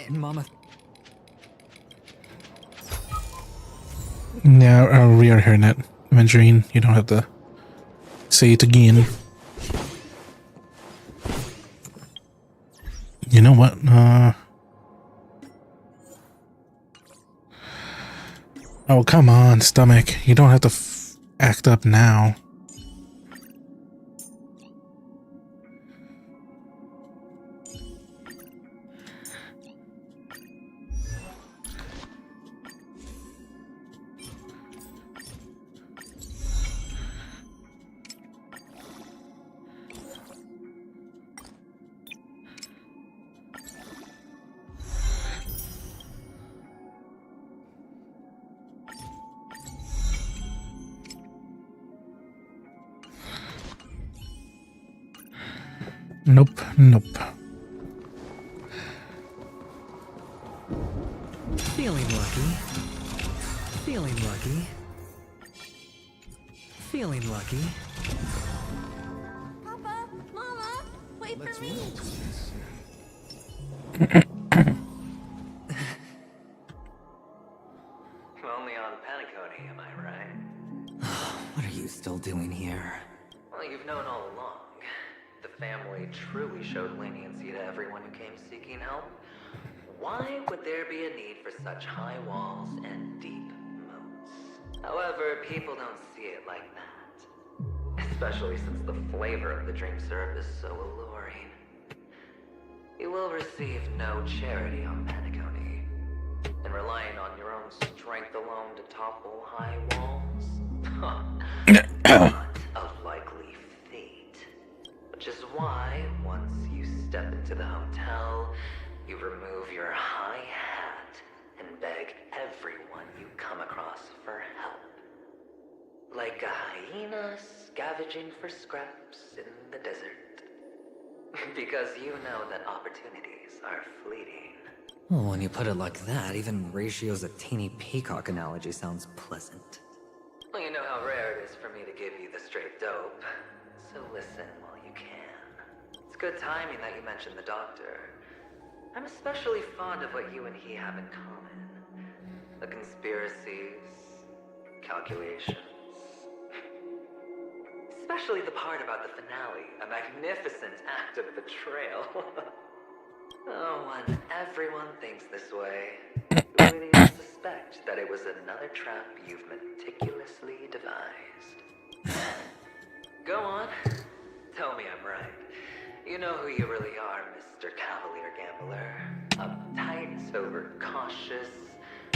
And Mama. Yeah, we are hearing that. Aventurine, you don't have to say it again. You know what? Oh, come on, stomach. You don't have to act up now. Nope, nope. Feeling lucky. Feeling lucky. Feeling lucky. Papa, Mama, wait for me. Only on Paniconi, am I right? What are you still doing here? Well, you've known all along. The family truly showed leniency to everyone who came seeking help. Why would there be a need for such high walls and deep moats? However, people don't see it like that. Especially since the flavor of the dream syrup is so alluring. You will receive no charity on Paniconi. And relying on your own strength alone to topple high walls? Not a likely fate. Which is why, once you step into the hotel, you remove your high hat and beg everyone you come across for scavenging for scraps in the desert. Because you know that opportunities are fleeting. Well, when you put it like that, even Ratio's a teeny peacock analogy sounds pleasant. Well, you know how rare it is for me to give you the straight dope, so listen while you can. It's good timing that you mentioned the doctor. I'm especially fond of what you and he have in common. The conspiracies, calculations. Especially the part about the finale, a magnificent act of betrayal. Oh, when everyone thinks this way, who would even suspect that it was another trap you've meticulously devised? Go on. Tell me I'm right. You know who you really are, Mr. Cavalier Gambler. Uptight, overcautious.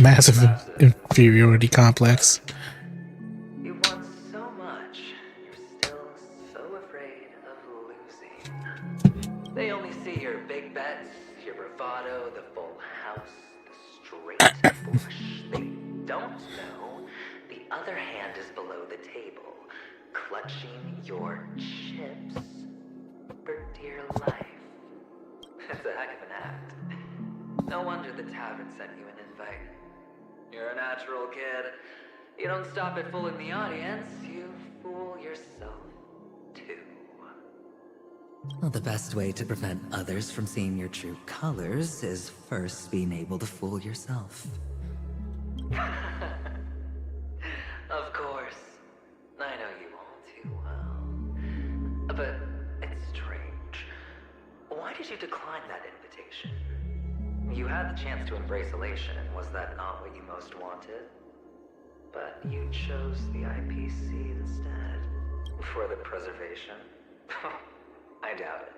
Massive inferiority complex. You want so much, you're still so afraid of losing. They only see your big bets, your bravado, the full house, the straight bush. They don't know the other hand is below the table, clutching your chips for dear life. It's a heck of an act. No wonder the tavern sent you an invite. You're a natural kid. You don't stop at fooling the audience, you fool yourself too. Well, the best way to prevent others from seeing your true colors is first being able to fool yourself. Of course. I know you all too well. But it's strange. Why did you decline that invitation? You had the chance to embrace elation, and was that not what you most wanted? But you chose the IPC instead. For the preservation? I doubt it.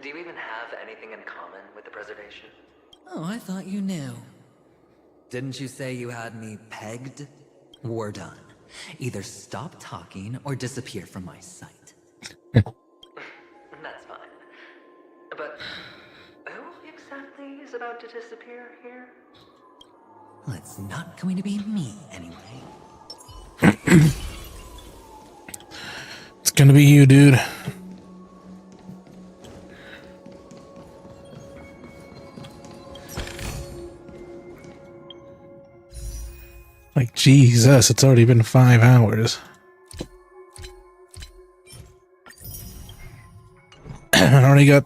Do you even have anything in common with the preservation? Oh, I thought you knew. Didn't you say you had me pegged? We're done. Either stop talking or disappear from my sight. That's fine. But who exactly is about to disappear here? Well, it's not going to be me anyway. It's gonna be you, dude. Like, Jesus, it's already been 5 hours. I already got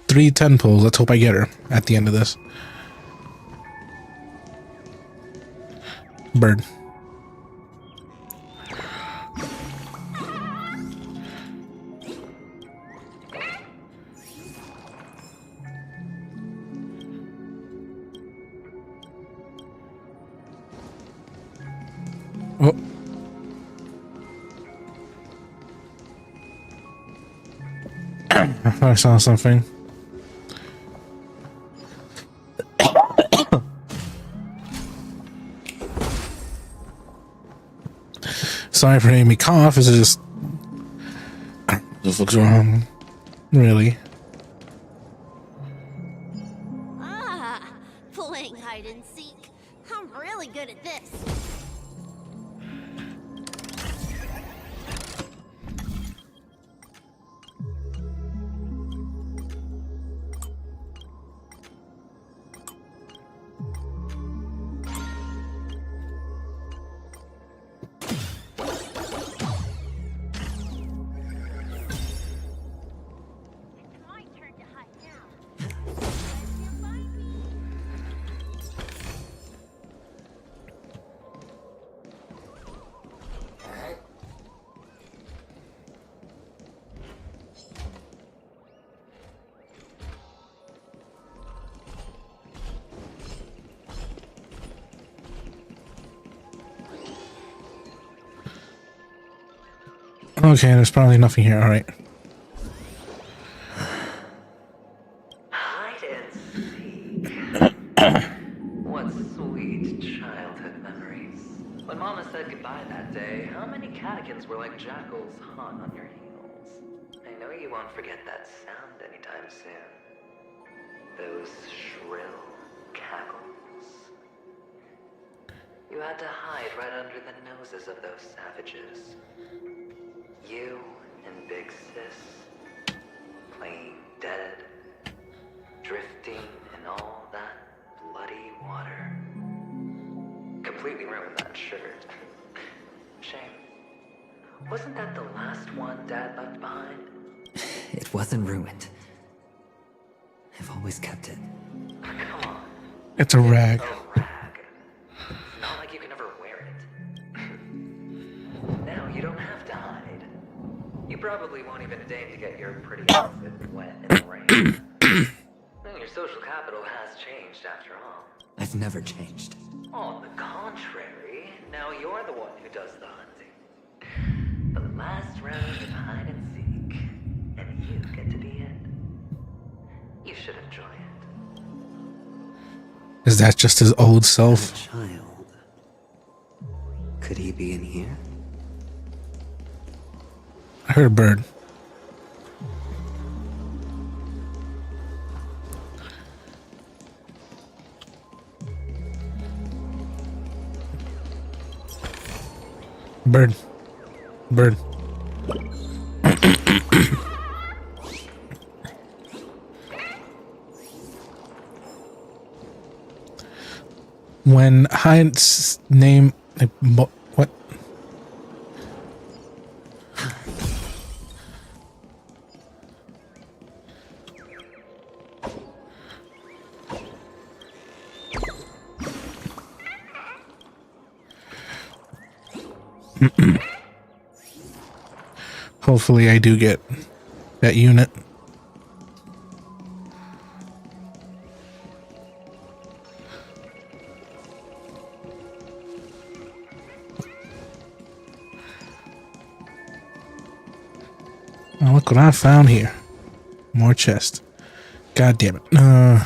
3 10 pulls. Let's hope I get her at the end of this. Bird. Oh. I thought I saw something. Sorry for making me cough. Is it just... This looks wrong. Really? Ah, playing hide and seek. I'm really good at this. Okay, there's probably nothing here. All right. Hide and seek. What sweet childhood memories. When Mama said goodbye that day, how many catechins were like jackals hot on your heels? I know you won't forget that sound anytime soon. Those shrill cackles. You had to hide right under the noses of those savages. shirt. Shame. Wasn't that the last one Dad left behind? It wasn't ruined. I've always kept it. Come on. It's a rag. Not like you can ever wear it. Now you don't have to hide. You probably won't even deign to get your pretty outfit wet in the rain. Your social capital has changed after all. I've never changed. On the contrary, now you're the one who does the hunting. The last round of hide and seek, and you get to be it. You should enjoy it. Is that just his old self? Child. Could he be in here? I heard a bird. Bird. Bird. When Hind's name, what? Hopefully I do get that unit. Oh, look what I found here. More chest. God damn it. No,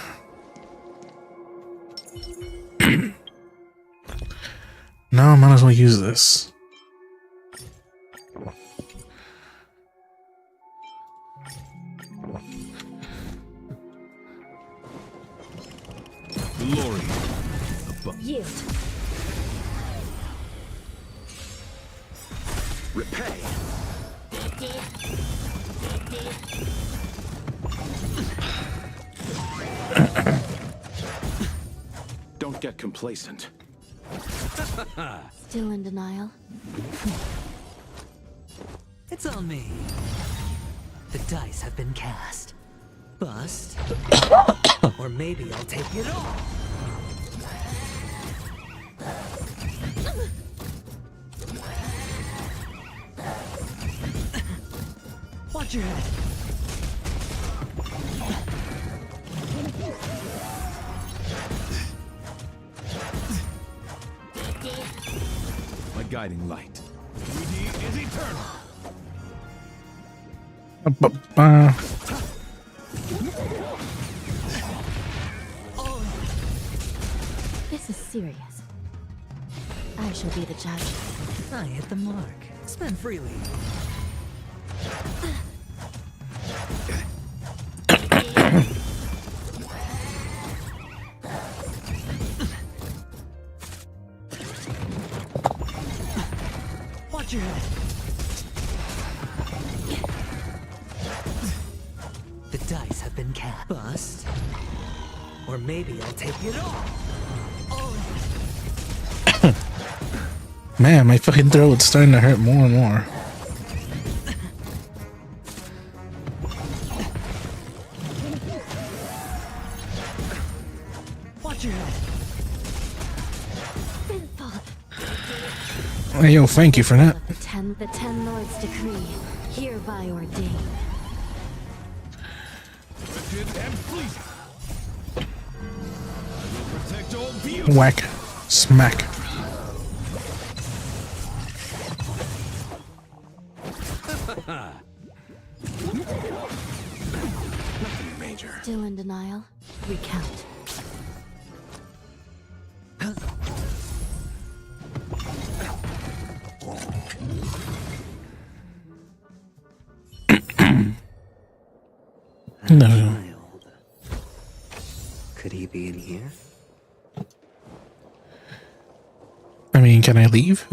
I might as well use this. Glory. Yield. Repay. Don't get complacent. Still in denial. It's on me. The dice have been cast. Bust. Or maybe I'll take it all. Watch your head. My guiding light. 3D is eternal. This is serious. I shall be the judge. I hit the mark. Spend freely. Watch your head. The dice have been cast. Bust. Or maybe I'll take it all. Man, my fucking throat's starting to hurt more and more. Watch your head. Hey, yo, thank you for that. The ten lords decree, hereby ordained. Whack. Smack. Major. Still in denial. Recount. No. Could he be in here? I mean, can I leave?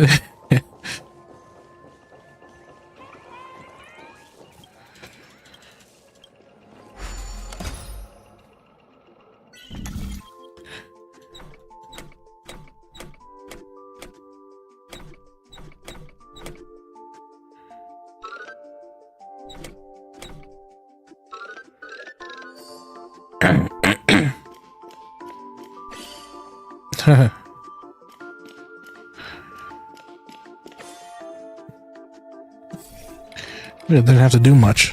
Yeah, didn't have to do much.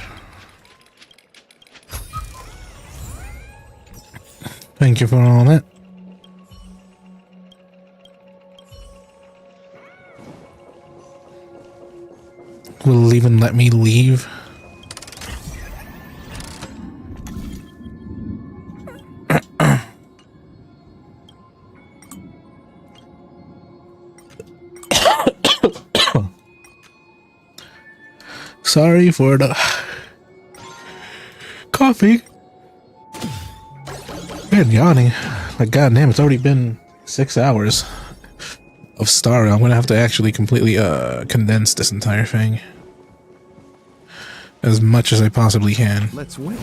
Thank you for all that. Will it even let me leave? Sorry for the coffee. Man, yawning. Like, goddamn, it's already been 6 hours of starring. I'm gonna have to actually completely condense this entire thing as much as I possibly can. Let's wait.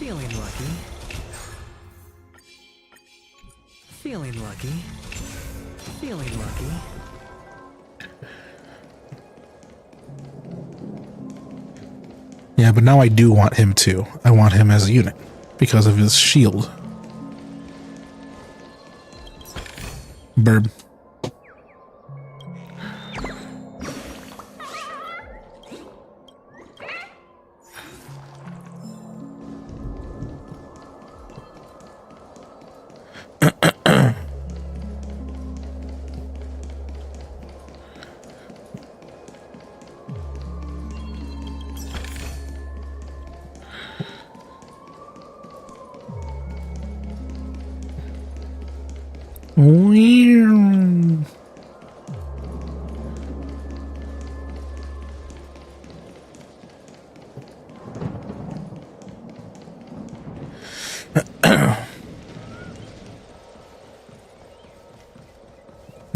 Feeling lucky. Feeling lucky. Feeling lucky. Yeah, but now I do want him too. I want him as a unit because of his shield. Burb.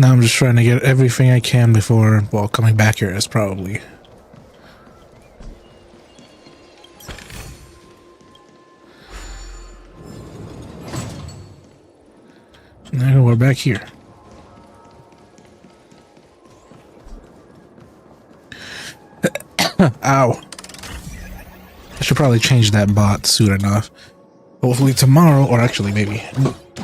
Now I'm just trying to get everything I can before, well, coming back here is probably. Now we're back here. Ow. I should probably change that bot soon enough. Hopefully tomorrow, or actually maybe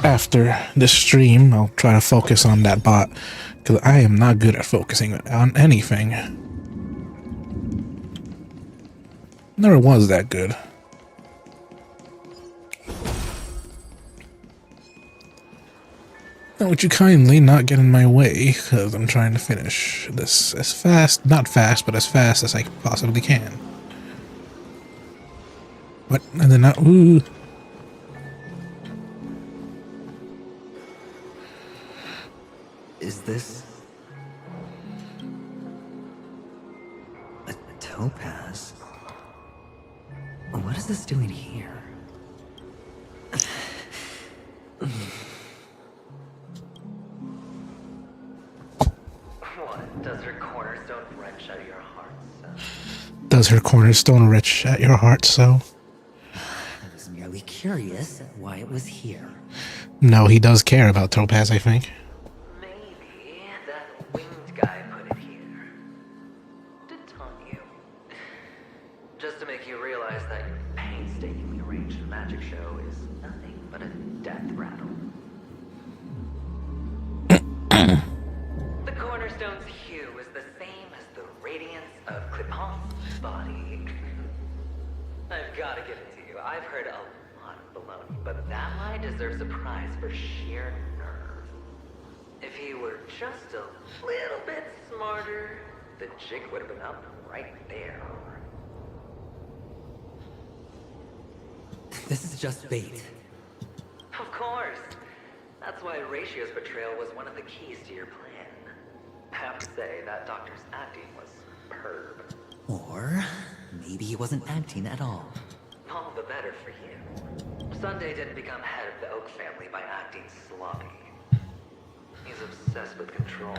after this stream, I'll try to focus on that bot. Because I am not good at focusing on anything. Never was that good. Now, would you kindly not get in my way, because I'm trying to finish this as fast, not fast, but as fast as I possibly can. What? And then not, ooh. Is this a topaz? What is this doing here? What? Does her cornerstone wrench at your heart, so? Does her cornerstone wrench at your heart, so? I was merely curious at why it was here. No, he does care about Topaz, I think. Maybe that winged guy put it here to taunt you. Just to make you realize that your painstakingly arranged magic show is nothing but a death rattle. The cornerstone's hue is the same as the radiance of Clipon's body. I've got to give it to you. I've heard a lot of baloney, but that lie deserves a prize for sheer nerve. If he were just a little bit smarter, the jig would have been up right there. This is just bait. Of course. That's why Ratio's betrayal was one of the keys to your plan. I have to say, that doctor's acting was superb. Or maybe he wasn't acting at all. All the better for you. Sunday didn't become head of the Oak family by acting sloppy. He's obsessed with control.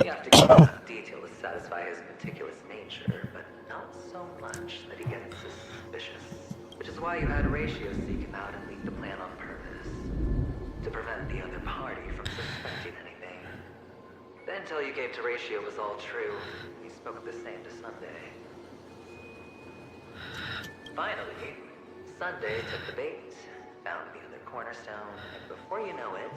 You have to give him enough detail to satisfy his meticulous nature, but not so much that he gets suspicious. Which is why you had Ratio seek him out and leak the plan on purpose. To prevent the other party from suspecting anything. The intel you gave to Ratio was all true. He spoke the same to Sunday. Finally, Sunday took the bait, found the other cornerstone, and before you know it,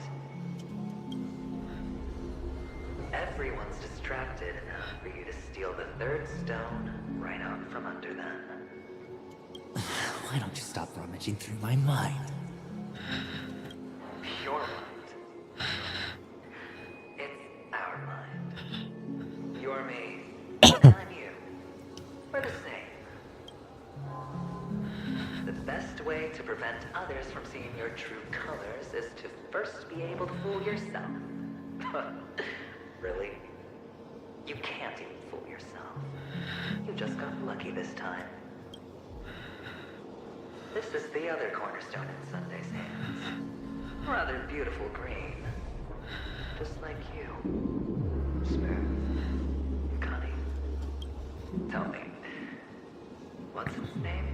everyone's distracted enough for you to steal the third stone right out from under them. Why don't you stop rummaging through my mind? Your mind. It's our mind. You're me, and I'm you. We're the same. The best way to prevent others from seeing your true colors is to first be able to fool yourself. Really? You can't even fool yourself. You just got lucky this time. This is the other cornerstone in Sunday's hands. Rather beautiful green. Just like you. Smooth. Cunning. Tell me, what's its name?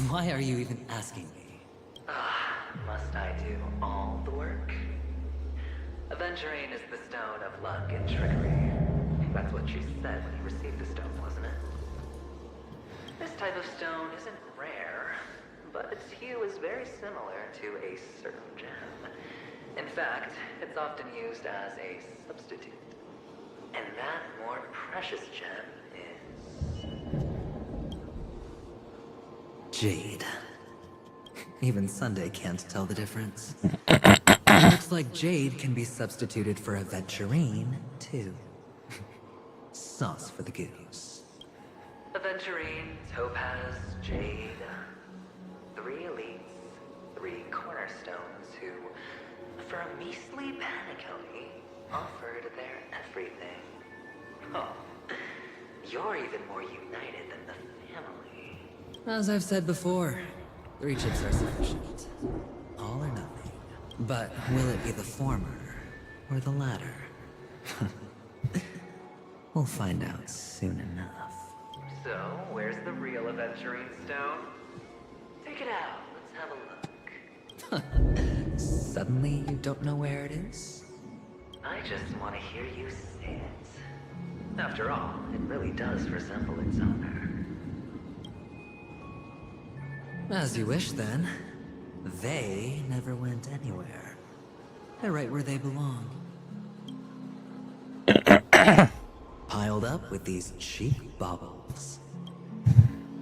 Why are you even asking me? Must I do all the work? Aventurine is the stone of luck and trickery. That's what she said when you received the stone, wasn't it? This type of stone isn't rare, but its hue is very similar to a certain gem. In fact, it's often used as a substitute. And that more precious gem is... Jade. Even Sunday can't tell the difference. Looks like Jade can be substituted for Aventurine, too. Sauce for the goose. Aventurine, Topaz, Jade. 3 elites, 3 cornerstones who, for a measly panicully, offered their everything. Oh, you're even more united than the family. As I've said before, 3 chips are sufficient. All or nothing. But will it be the former or the latter? We'll find out soon enough. So, where's the real Aventurine stone? Take it out, let's have a look. Suddenly you don't know where it is? I just want to hear you say it. After all, it really does resemble its owner. As you wish, then. They never went anywhere. They're right where they belong. Piled up with these cheap baubles.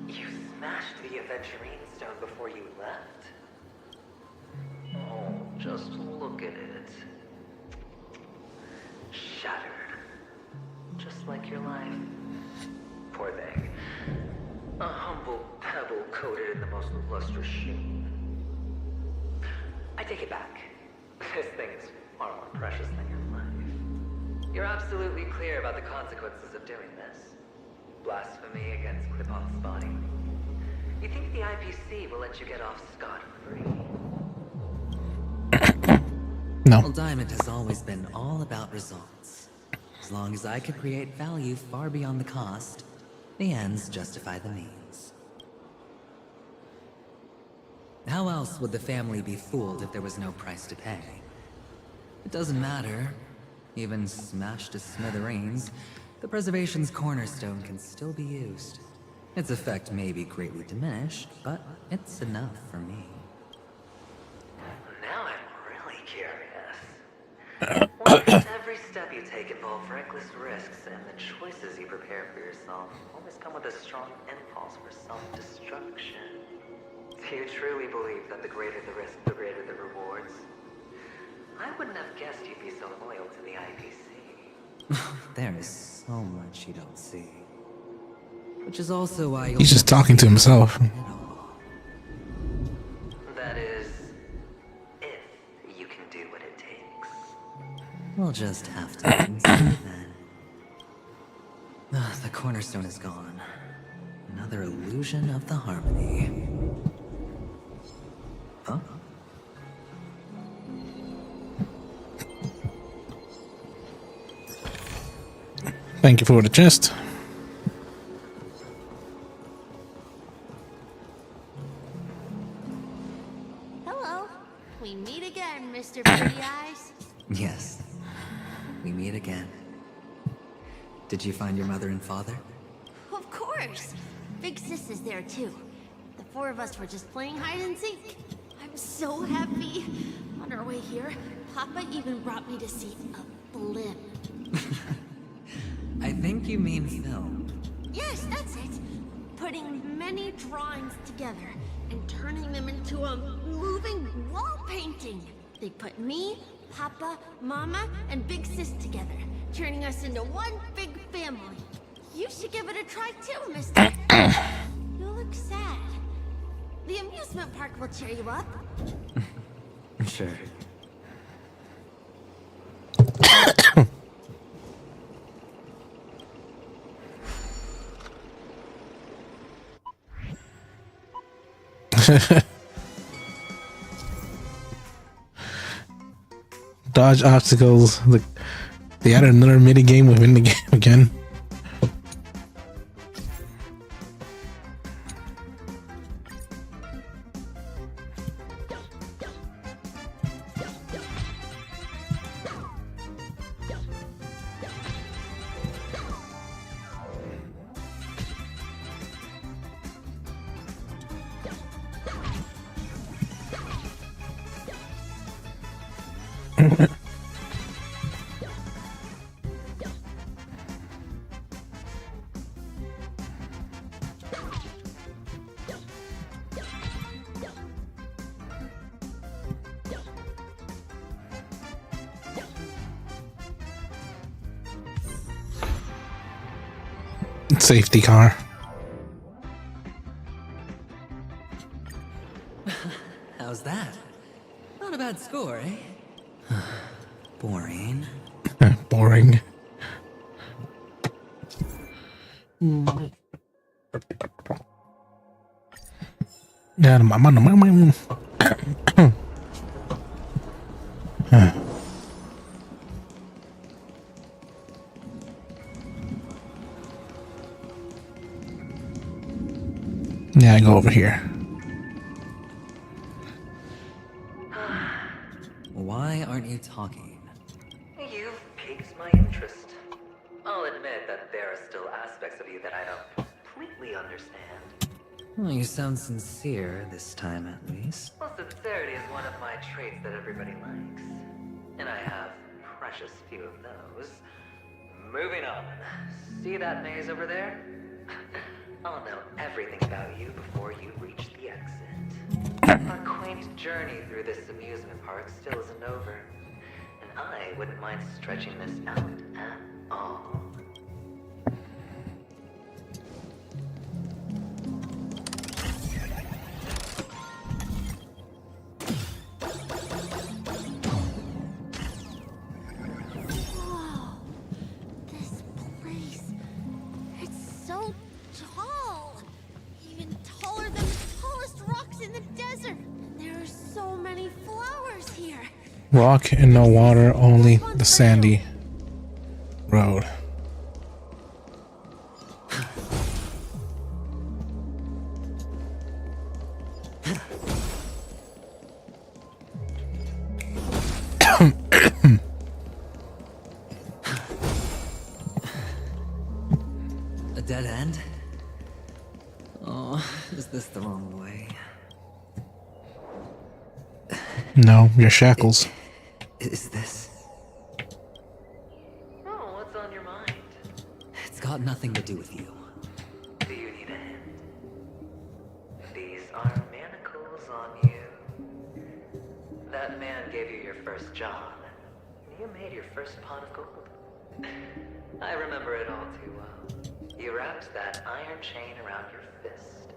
You smashed the Aventurine stone before you left? Oh, just look at it. Shattered. Just like your life. Poor thing. A humble pebble coated in the most lustrous sheen. I take it back. This thing is far more precious than your life. You're absolutely clear about the consequences of doing this. Blasphemy against Clipoth's body. You think the IPC will let you get off scot-free? No. Well, Diamond has always been all about results. As long as I could create value far beyond the cost, the ends justify the means. How else would the family be fooled if there was no price to pay? It doesn't matter. Even smashed to smithereens, the preservation's cornerstone can still be used. Its effect may be greatly diminished, but it's enough for me. Now I'm really curious. Why does every step you take involve reckless risks, and the choices you prepare for yourself always come with a strong impulse for self-destruction? Do you truly believe that the greater the risk, the greater the rewards? I wouldn't have guessed you'd be so loyal to the IPC. There is so much you don't see. Which is also why you'll... He's just talking to himself. That is, if you can do what it takes. We'll just have to wait and see then. The cornerstone is gone. Another illusion of the harmony. Huh? Thank you for the chest. Hello. We meet again, Mr. Pretty Eyes. Yes. We meet again. Did you find your mother and father? Of course course. Big Sis is there too. The four of us were just playing hide and seek. I'm so happy. On our way here, Papa even brought me to see a blimp. I think you mean film. Yes, that's it. Putting many drawings together and turning them into a moving wall painting. They put me, Papa, Mama, and Big Sis together, turning us into one big family. You should give it a try too, mister. You look sad. The amusement park will cheer you up. Sure. Dodge obstacles. They added another mini game within the game again. Safety car. How's that? Not a bad score, eh? Boring. Boring. Yeah, yeah, I go over here. Why aren't you talking? You've piqued my interest. I'll admit that there are still aspects of you that I don't completely understand. Well, you sound sincere this time, at least. Well, sincerity is one of my traits that everybody likes. And I have precious few of those. Moving on. See that maze over there? I'll know everything about you before you reach the exit. Our quaint journey through this amusement park still isn't over. And I wouldn't mind stretching this out at all. Whoa. This place. It's so tall. Even taller than the tallest rocks in the desert. And there are so many flowers here. Rock and no water, only the sandy road. A dead end? Oh, is this the wrong way? No, your shackles. Is this? Oh, what's on your mind? It's got nothing to do with you. Do you need a hint? These are manacles on you. That man gave you your first job. You made your first pot of gold. I remember it all too well. You wrapped that iron chain around your fist,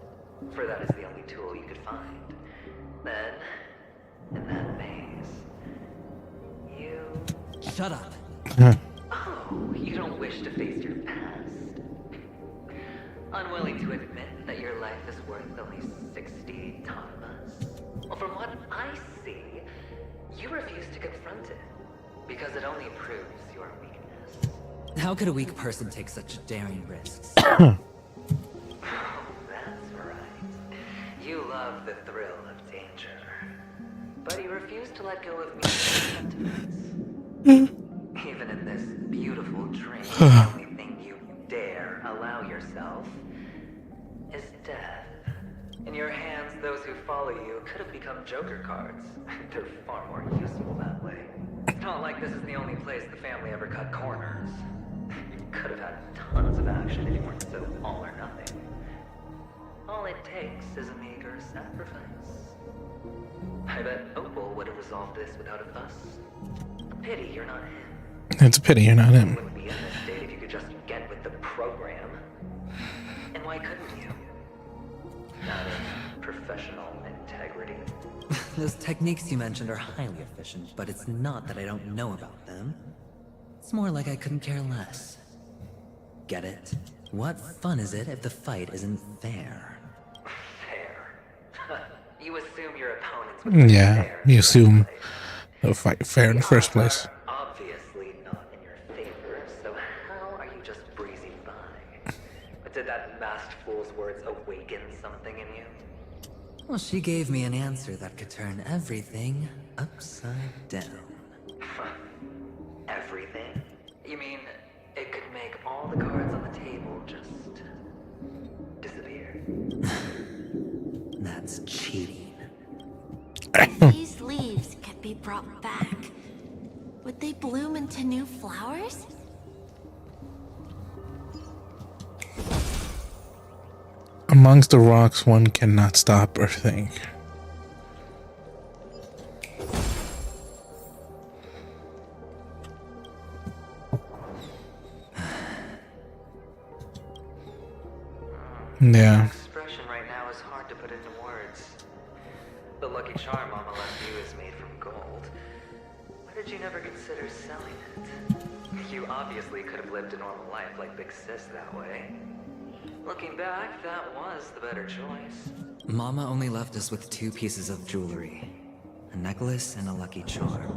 for that is the only tool you could find. Then, in that maze, you... Shut up. Oh, you don't wish to face your past? Unwilling to admit that your life is worth only 60 tamas? Well, from what I see, you refuse to confront it, because it only proves your weakness. How could a weak person take such daring risks? Oh, that's right. You love the thrill of danger. But you refuse to let go of me sentiments. Even in this beautiful dream, the only thing you dare allow yourself, is death. In your hands, those who follow you could have become Joker cards. They're far more useful that way. It's not like this is the only place the family ever cut corners. You could have had tons of action if you weren't so all or nothing. All it takes is a meager sacrifice. I bet Opal would have resolved this without a fuss. A pity you're not him. It's a pity you're not him. You wouldn't be in this state if you could just get with the program. And why couldn't you? Out of professional integrity. Those techniques you mentioned are highly efficient, but it's not that I don't know about them. It's more like I couldn't care less. Get it? What fun is it if the fight isn't fair? Fair. You assume your opponents would be Yeah, fair. you assume they'll fight fair in the first place. Obviously not in your favor, so how are you just breezing by? But did that masked fool's words awaken something in you? Well, she gave me an answer that could turn everything upside down. Everything? You mean it could make all the cards on the table just disappear? That's cheating. If these leaves could be brought back, would they bloom into new flowers? Amongst the rocks, one cannot stop or think. Yeah. Expression right now is hard to put into words. The lucky charm Mama left you is made from gold. Why did you never consider selling it? You obviously could have lived a normal life like Big Sis that way. Looking back, that was the better choice. Mama only left us with 2 pieces of jewelry. A necklace and a lucky charm.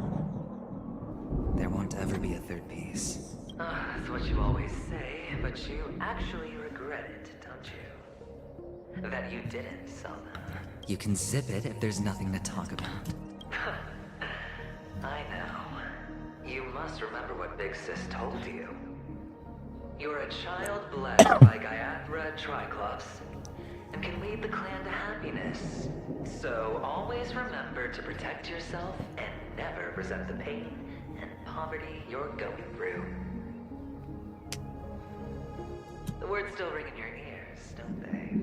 There won't ever be a 3rd piece. That's what you always say, but you actually regret it, don't you? That you didn't sell them. You can zip it if there's nothing to talk about. I know. You must remember what Big Sis told you. You're a child blessed by Gaiathra Triclops, and can lead the clan to happiness. So always remember to protect yourself and never resent the pain and poverty you're going through. The words still ring in your ears, don't they?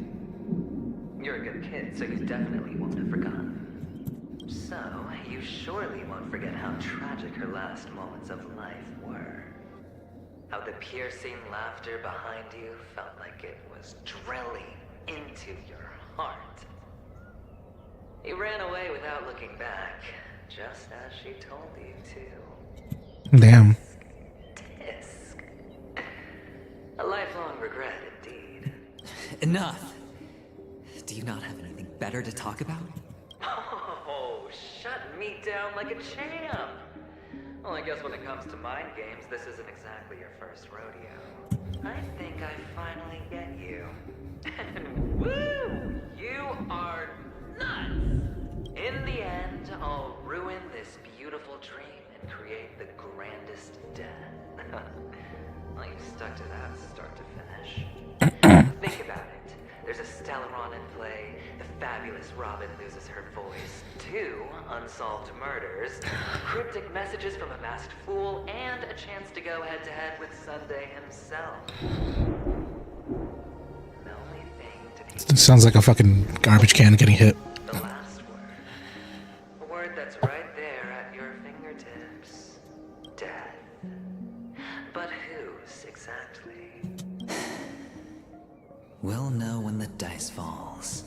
You're a good kid, so you definitely won't have forgotten. So, you surely won't forget how tragic her last moments of life were. How the piercing laughter behind you felt like it was drilling into your heart. You ran away without looking back, just as she told you to. Damn. Tisk. A lifelong regret, indeed. Enough! Do you not have anything better to talk about? Oh, shut me down like a champ! Well, I guess when it comes to mind games, this isn't exactly your first rodeo. I think I finally get you. And woo! You are nuts! In the end, I'll ruin this beautiful dream and create the grandest death. Well, you stuck to that start to finish. Think about it. There's a Stellaron in play, the fabulous Robin loses her voice, 2 unsolved murders, cryptic messages from a masked fool, and a chance to go head-to-head with Sunday himself. The only thing to be... It sounds like a fucking garbage can getting hit. The last word. A word that's right there at your fingertips. Death. But whose exactly? We'll know when the dice falls.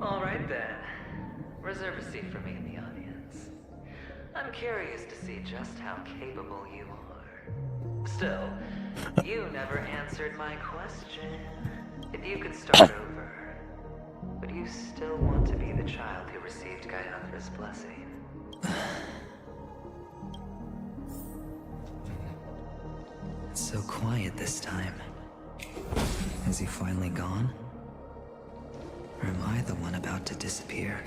All right then. Reserve a seat for me in the audience. I'm curious to see just how capable you are. Still, you never answered my question. If you could start over, would you still want to be the child who received Gaiathra's blessing? It's so quiet this time. Is he finally gone? Or am I the one about to disappear?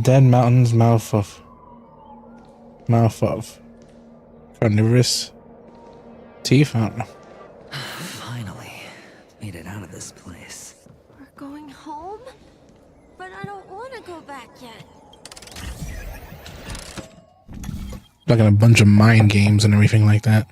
Dead Mountain's mouth of Mouth of carnivorous teeth? I don't know. Finally, made it out of this place. We're going home? But I don't want to go back yet. Like a bunch of mind games and everything like that.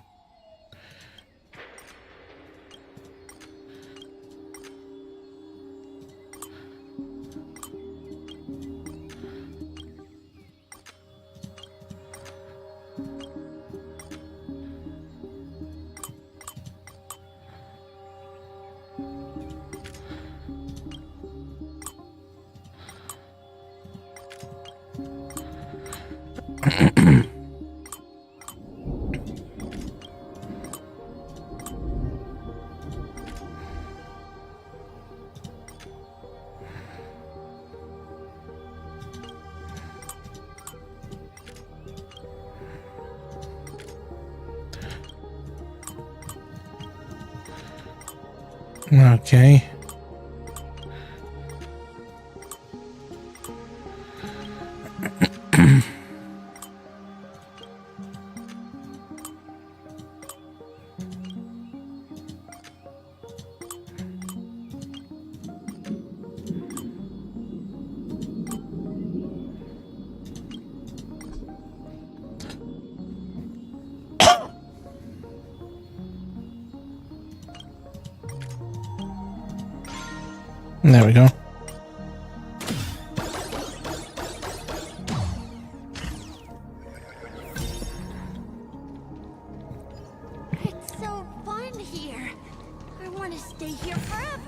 Okay. There we go. It's so fun here. I want to stay here forever.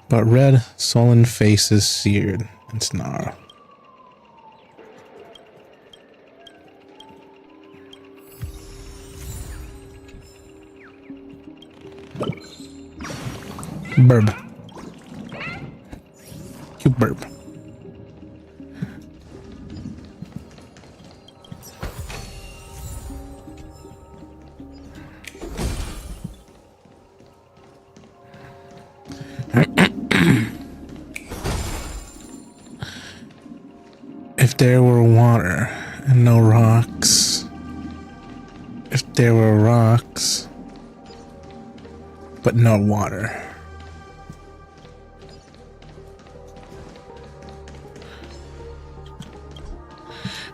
But red, sullen faces seared and snarl. Burb. Cute burb. If there were water and no rocks. If there were rocks, but no water.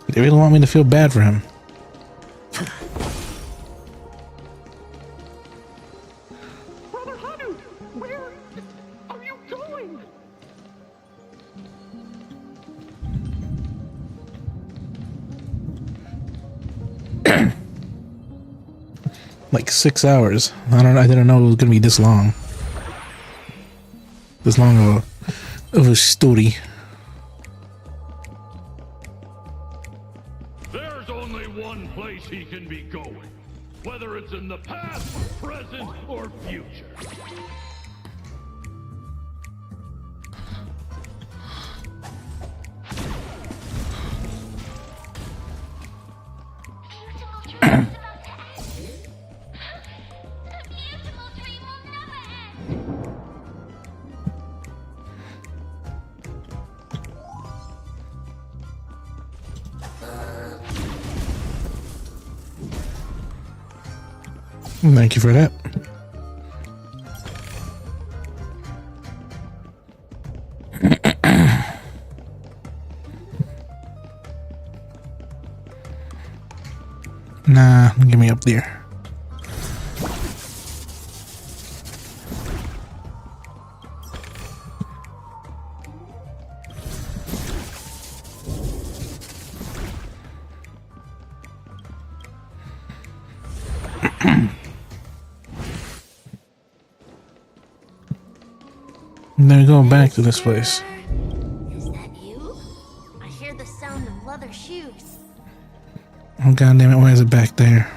They really want me to feel bad for him. Brother Hanu, where are you going? Like 6 hours. I didn't know it was gonna be this long. This long of a story. There's only one place he can be going, whether it's in the past, present, or future. Thank you for that. Nah, get me up there. Then go back to this place. Is that you? I hear the sound of leather shoes. Oh god damn it, why is it back there?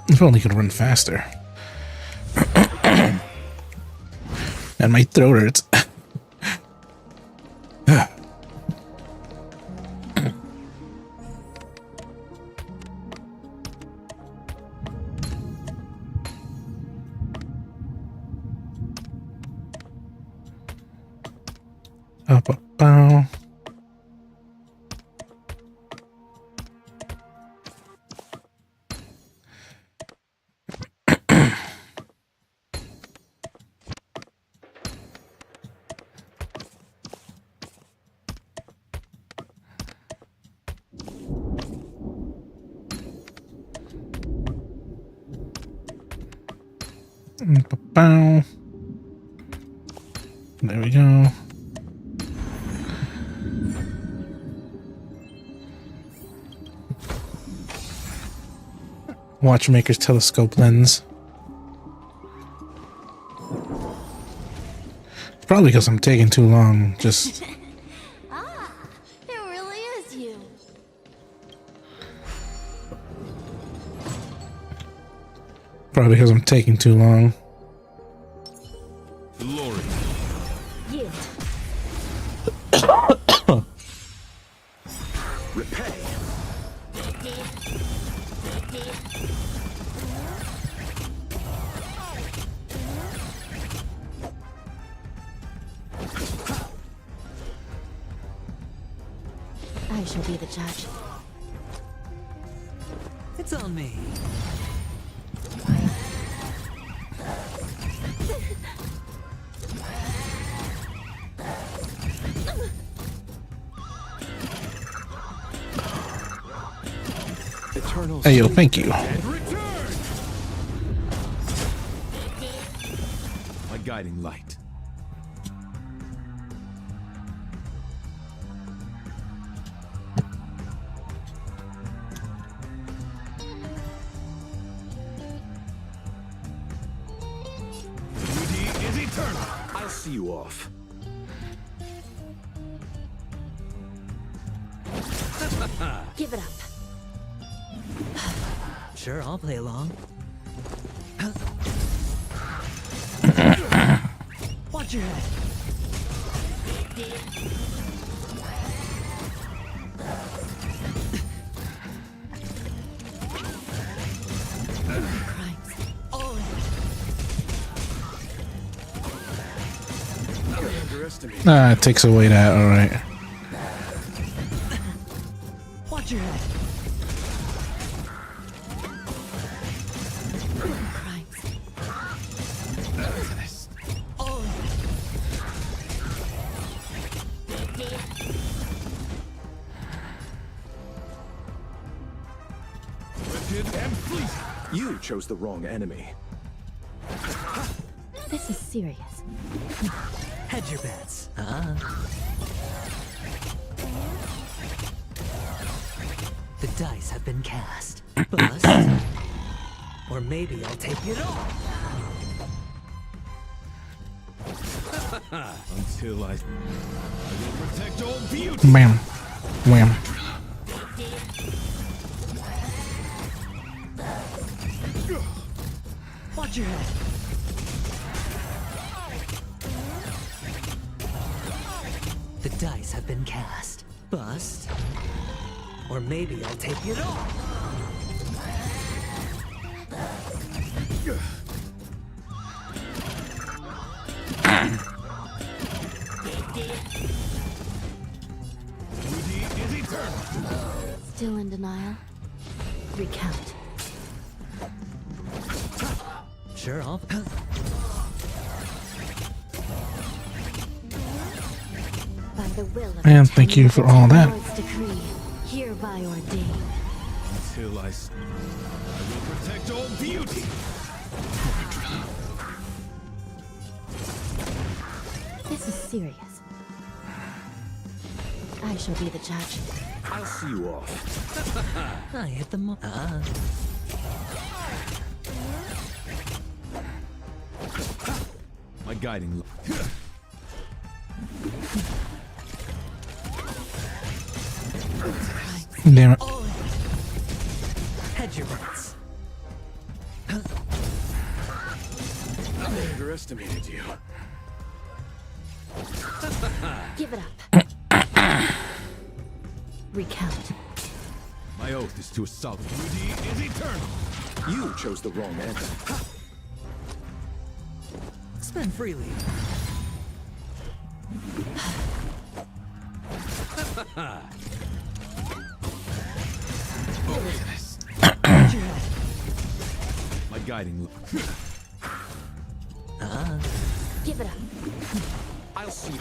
If only could run faster. And my throat hurts. Bow. Bow. There we go. Watchmaker's telescope lens. Probably because I'm taking too long. Just Ah, it really is you. probably because I'm taking too long. Lord. Yield. Repay. I shall be the judge. It's on me. Hey yo, thank you. My guiding light. Duty is eternal. I'll see you off. Give it up. Sure, I'll play along. Watch your head. Ah, it takes away that, alright. Watch your head. You chose the wrong enemy. This is serious. Hedge your bets. The dice have been cast. Bust. Or maybe I'll take it all. Until I will protect all beauty. Bam. Wham. Watch your head. The dice have been cast. Bust. Or maybe I'll take it all. Still in denial? Recount. Sure, I'll... By the will of And thank you for all that. Lord's decree, hereby ordained. Until I will protect all beauty. This is serious. I shall be the judge. I'll see you off. I hit the My guiding. Damn it. Hedge your bets. I underestimated you. Give it up. Recount. My oath is to assault. Beauty is eternal. You chose the wrong answer. Spend freely. My guiding. Give it up. I'll see you.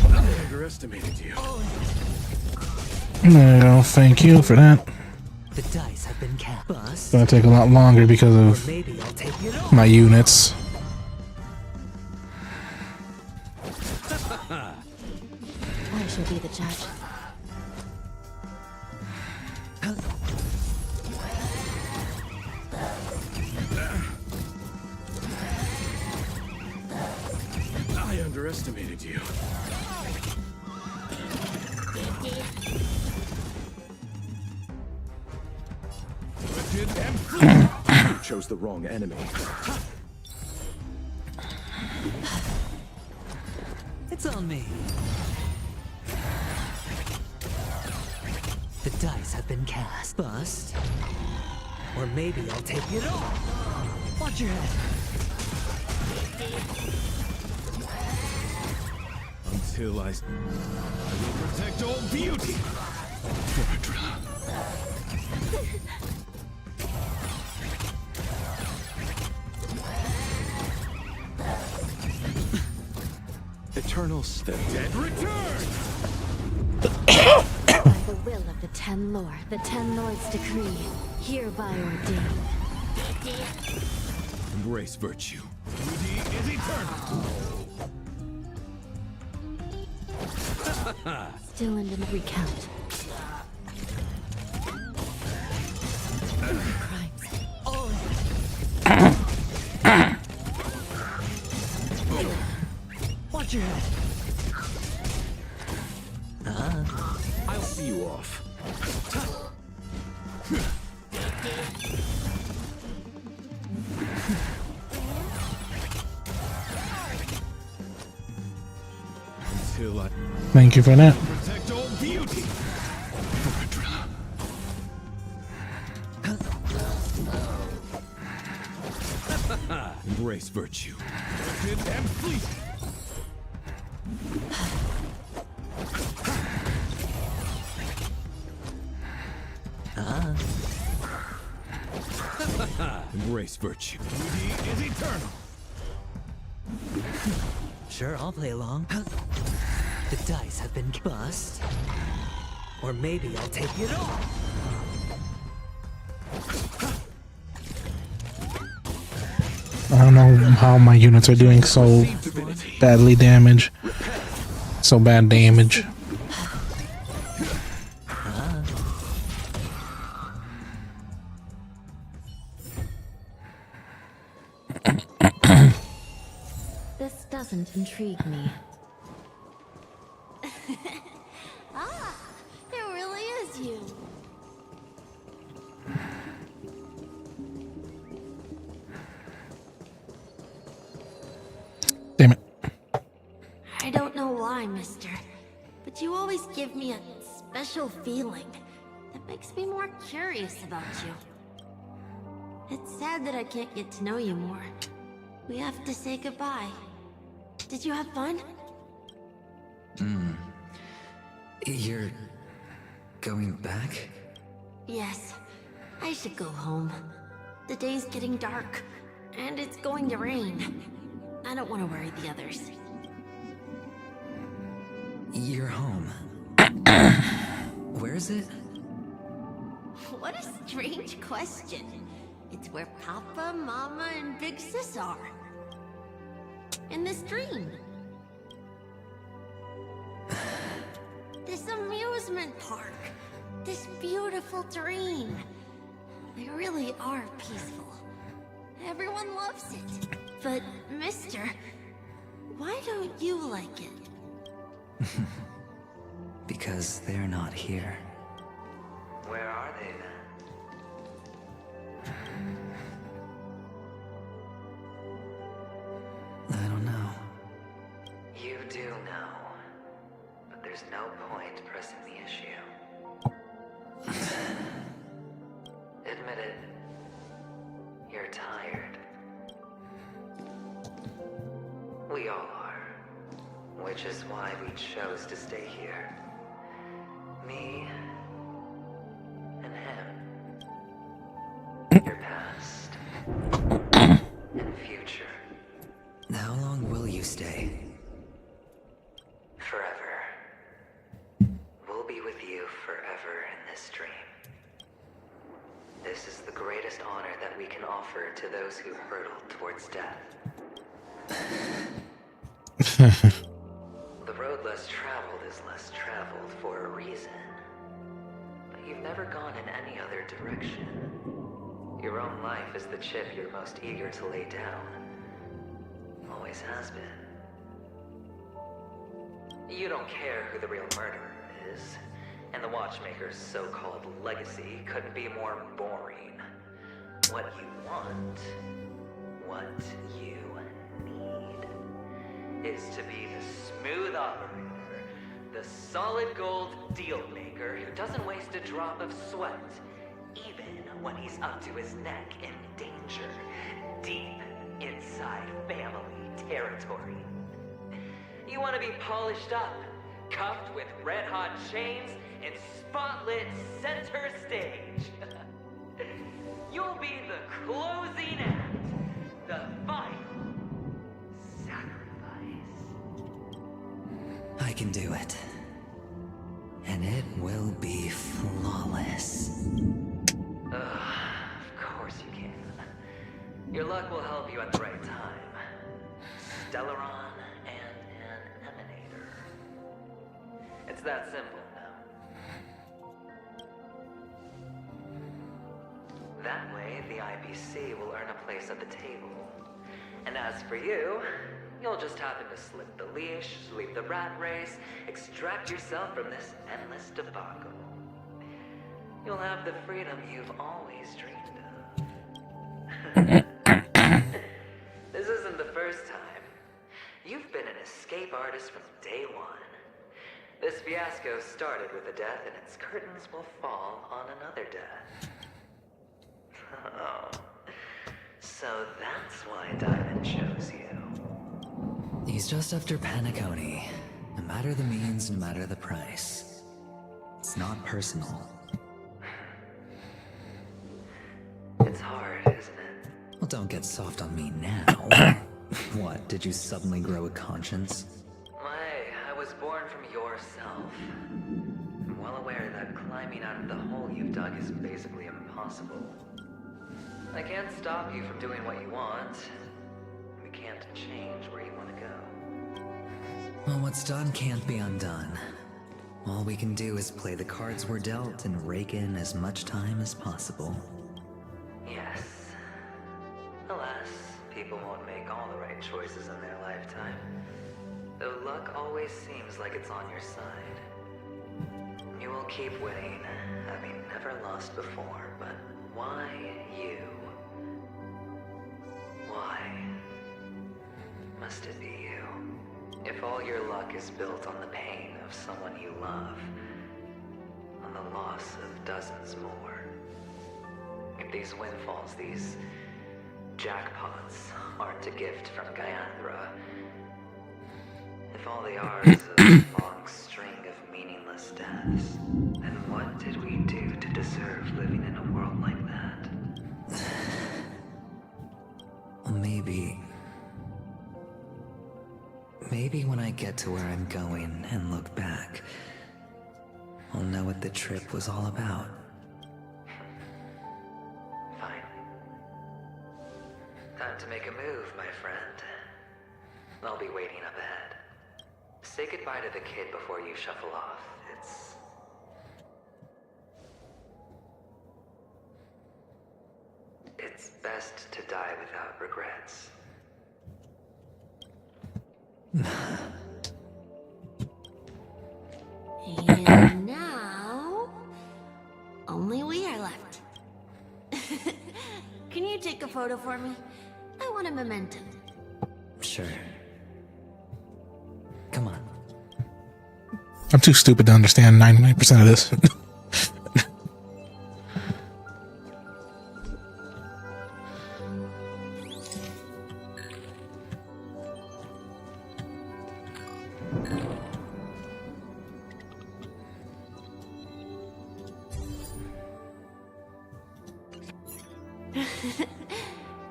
I underestimated you. There you go. Thank you for that. The dice have been cast. It's gonna take a lot longer because of Maybe I'll take it all. my units. I shall be the judge. I underestimated you. You chose the wrong enemy. It's on me. The dice have been cast. Bust. Or maybe I'll take it all. Watch your head. Until I will protect all beauty. Eternals, the dead return! By the will of the Ten Lord, the Ten Lords decree, hereby ordained. Embrace virtue. Beauty is eternal! Still in the recount. Watch your head. I'll see you off. Until I Thank you for that. protect all beauty. Embrace virtue. Wicked and fleet. Embrace virtue. Beauty is eternal. Sure, I'll play along. The dice have been bust. Or maybe I'll take it all. I don't know how my units are doing so badly damage. So bad damage. This doesn't intrigue me. Ah, it really is you. Damn it. I don't know why, mister, but you always give me a special feeling that makes me more curious about you. It's sad that I can't get to know you more. We have to say goodbye. Did you have fun? You're going back? Yes. I should go home. The day's getting dark, and it's going to rain. I don't want to worry the others. You're home. Where is it? What a strange question. It's where Papa, Mama, and Big Sis are. In this dream. This amusement park. This beautiful dream. They really are peaceful. Everyone loves it. But, mister, why don't you like it? Because they're not here. Where are they then? I don't know. You do know. But there's no point pressing the issue. Admit it. You're tired. We all are. Which is why we chose to stay here. Me and him. Your past and future. How long will you stay? Forever. We'll be with you forever in this dream. This is the greatest honor that we can offer to those who hurtle towards death. The road less traveled is less traveled for a reason. But you've never gone in any other direction. Your own life is the chip you're most eager to lay down. Always has been. You don't care who the real murderer is, and the Watchmaker's so-called legacy couldn't be more boring. What you want, what you need, is to be the smooth operator, the solid gold deal maker who doesn't waste a drop of sweat, even when he's up to his neck in danger, deep inside family territory. You want to be polished up, cuffed with red-hot chains, and spotlit center stage. You'll be the closing act, the final sacrifice. I can do it. And it will be flawless. Of course you can. Your luck will help you at the right time. Stellaron and an emanator. It's that simple now. That way, the IBC will earn a place at the table. And as for you, you'll just happen to slip the leash, leave the rat race, extract yourself from this endless debacle. You'll have the freedom you've always dreamed of. This isn't the first time. You've been an escape artist from day one. This fiasco started with a death, and its curtains will fall on another death. Oh. So that's why Diamond chose you. He's just after Paniconi. No matter the means, no matter the price. It's not personal. It's hard, isn't it? Well, don't get soft on me now. What, did you suddenly grow a conscience? I was born from yourself. I'm well aware that climbing out of the hole you've dug is basically impossible. I can't stop you from doing what you want. We can't change where you want to go. Well, what's done can't be undone. All we can do is play the cards we're dealt and rake in as much time as possible. Yes. Alas, people won't make all the right choices in their lifetime. Though luck always seems like it's on your side. You will keep winning, having never lost before, but why you? Why must it be you? If all your luck is built on the pain of someone you love, on the loss of dozens more, if these windfalls, these jackpots, aren't a gift from Gaiathra, if all they are is a long string of meaningless deaths, then what did we do to deserve living in a world like that? Maybe Maybe when I get to where I'm going and look back, I'll know what the trip was all about. Fine. Time to make a move, my friend. I'll be waiting up ahead. Say goodbye to the kid before you shuffle off. It's best to die without regrets. And now, only we are left. Can you take a photo for me? I want a memento. Sure. Come on. I'm too stupid to understand 99% of this.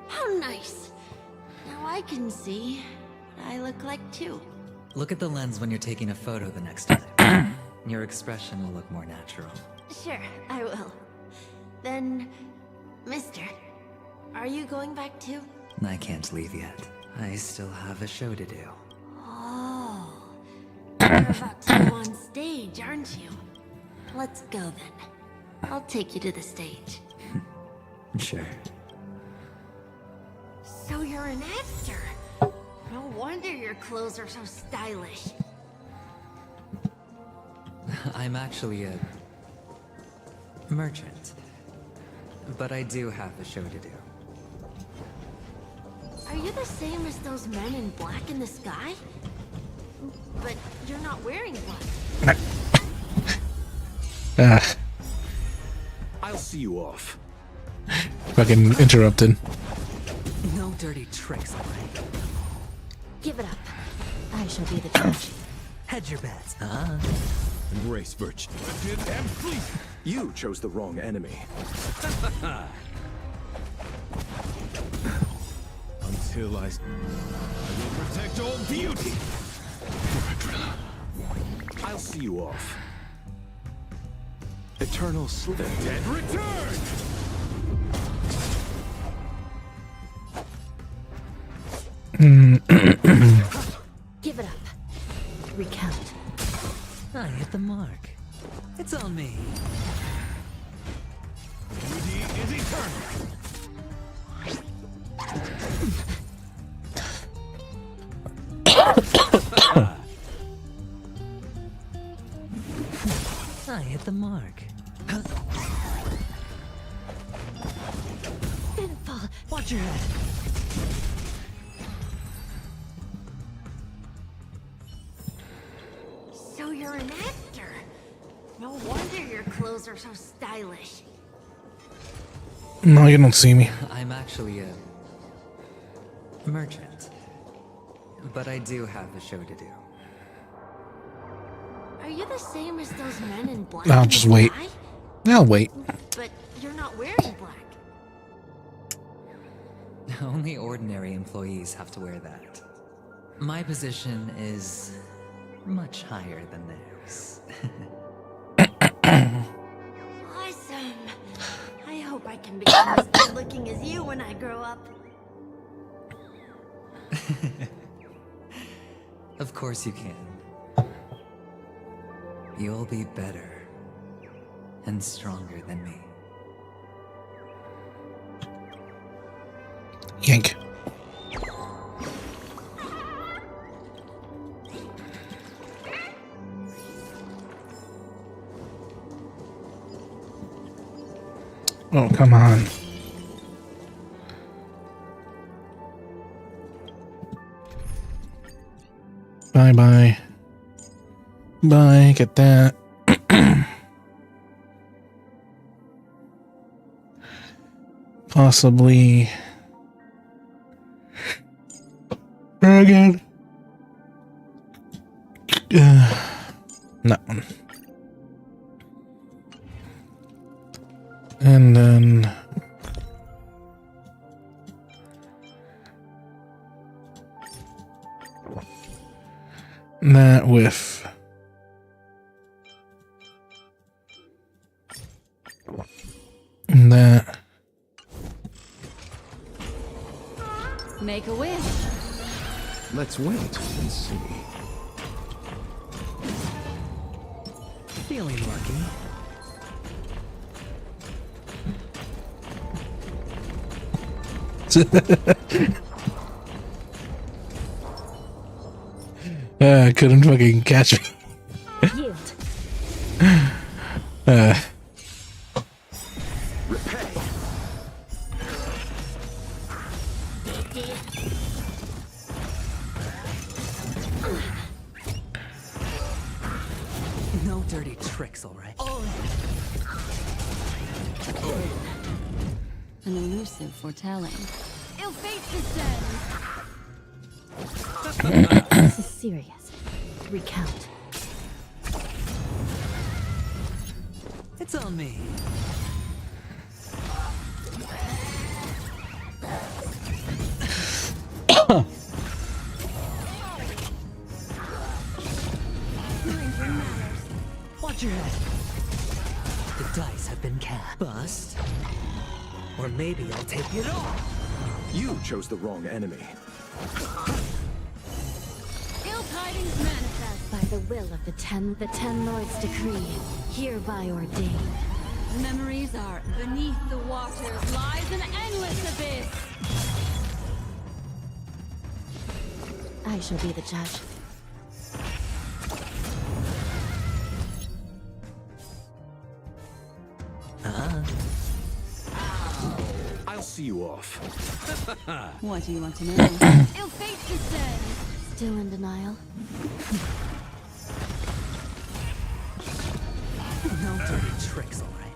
How nice. Now I can see what I look like too. Look at the lens when you're taking a photo the next time. Your expression will look more natural. Sure, I will. Then, mister, are you going back too? I can't leave yet. I still have a show to do. Oh, you're about to go on stage, aren't you? Let's go then. I'll take you to the stage. Sure. So you're an actor. No wonder your clothes are so stylish. I'm actually a merchant. But I do have a show to do. Are you the same as those men in black in the sky? But you're not wearing black. I'll see you off. Fucking interrupted. No dirty tricks, alright? Give it up. I shall be the judge. Hedge your bets. Embrace virtue. And flee. You chose the wrong enemy. Until I will protect all beauty. I'll see you off. Eternal sleep. The dead return. Give it up. Recount. I hit the mark. It's on me. Beauty is eternal. I hit the mark. Sinful. Watch your head. So you're an actor. No wonder your clothes are so stylish. No, you don't see me. I'm actually a merchant. But I do have a show to do. Are you the same as those men in black? I'll in just the wait. sky? I'll wait. But you're not wearing black. Only ordinary employees have to wear that. My position is much higher than theirs. Awesome. I hope I can become as good looking as you when I grow up. Of course you can. You'll be better and stronger than me. Yank. Oh, come on. Bye-bye. Bye, get that. Possibly. Again. That one. And then that with that. Make a wish. Let's wait and see. Feeling lucky. Couldn't fucking catch me. No dirty tricks, all right? An elusive foretelling. Ill fate descends. This is serious. Recount. It's on me. Watch your head. The dice have been cast. Bust. Or maybe I'll take it all. You chose the wrong enemy. Ill tidings manifest. By the will of the ten Lords decree, hereby ordained. Memories are beneath the waters lies an endless abyss. I shall be the judge. I'll see you off. What do you want to know? Ill fate descends. Still in denial? No dirty tricks, all right?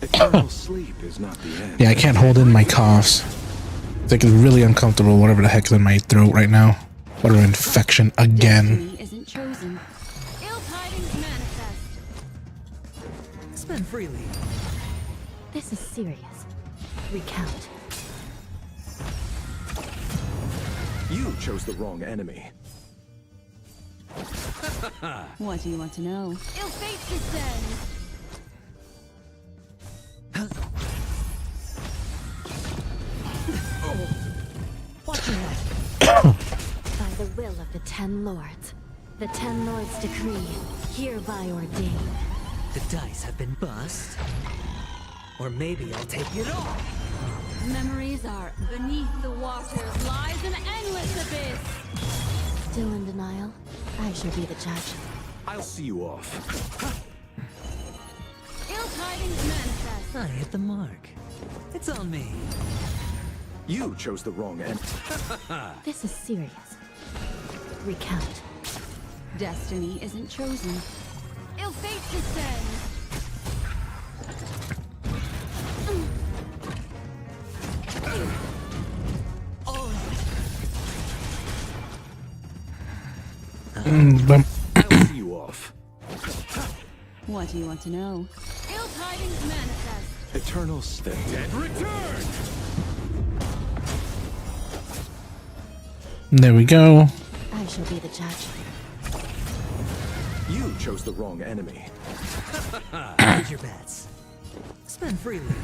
Eternal sleep is not the end. Yeah, I can't hold in my coughs. It's like really uncomfortable, whatever the heck's in my throat right now. Whatever infection again. Destiny isn't chosen. Ill tidings manifest. Spend freely. This is serious. Recount. You chose the wrong enemy. What do you want to know? Ill fate descends. Watch your head. By the will of the 10 Lords, the 10 Lords decree, hereby ordained. The dice have been bust. Or maybe I'll take it all. Memories are beneath the waters lies an endless abyss. Still in denial? I shall be the judge. I'll see you off. Ill tidings manifest. I hit the mark. It's on me. You chose the wrong enemy. This is serious. Recount. Destiny isn't chosen. Ill fate descends. I'll see you off. What do you want to know? Ill tidings manifest. Eternal step. Dead return. There we go. I shall be the judge. You chose the wrong enemy. Hedge your bets. Spend freely.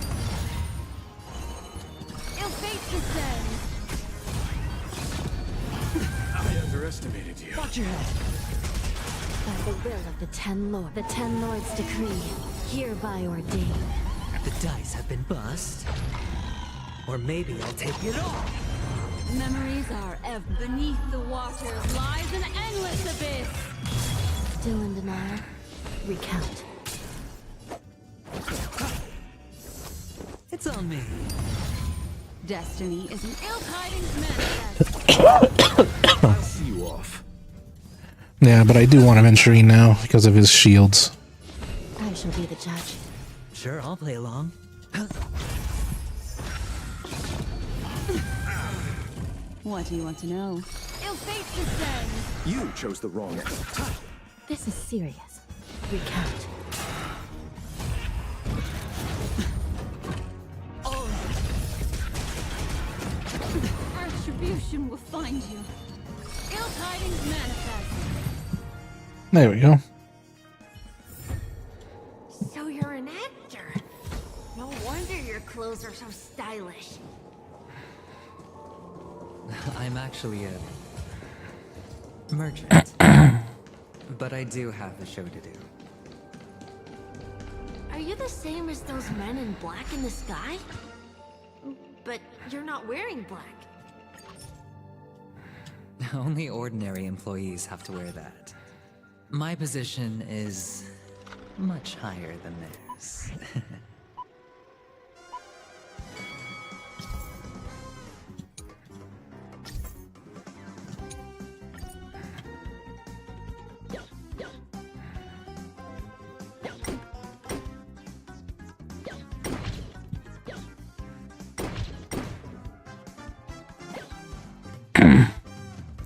Ill fate descends. I underestimated you. Watch your head. By the will of the 10 Lords decree, hereby ordained. The dice have been bust. Or maybe I'll take it all. Memories are beneath the waters lies an endless abyss. Still in denial? Recount. It's on me. Destiny isn't. Ill tidings manifest. I'll see you off. Yeah, but I do want Aventurine now because of his shields. I shall be the judge. Sure, I'll play along. What do you want to know? Ill fate descends. You chose the wrong enemy. This is serious. Recount. Retribution will find you. Ill tidings manifest. There we go. So you're an actor. No wonder your clothes are so stylish. I'm actually a merchant. But I do have a show to do. Are you the same as those men in black in the sky? But you're not wearing black. Only ordinary employees have to wear that. My position is much higher than theirs.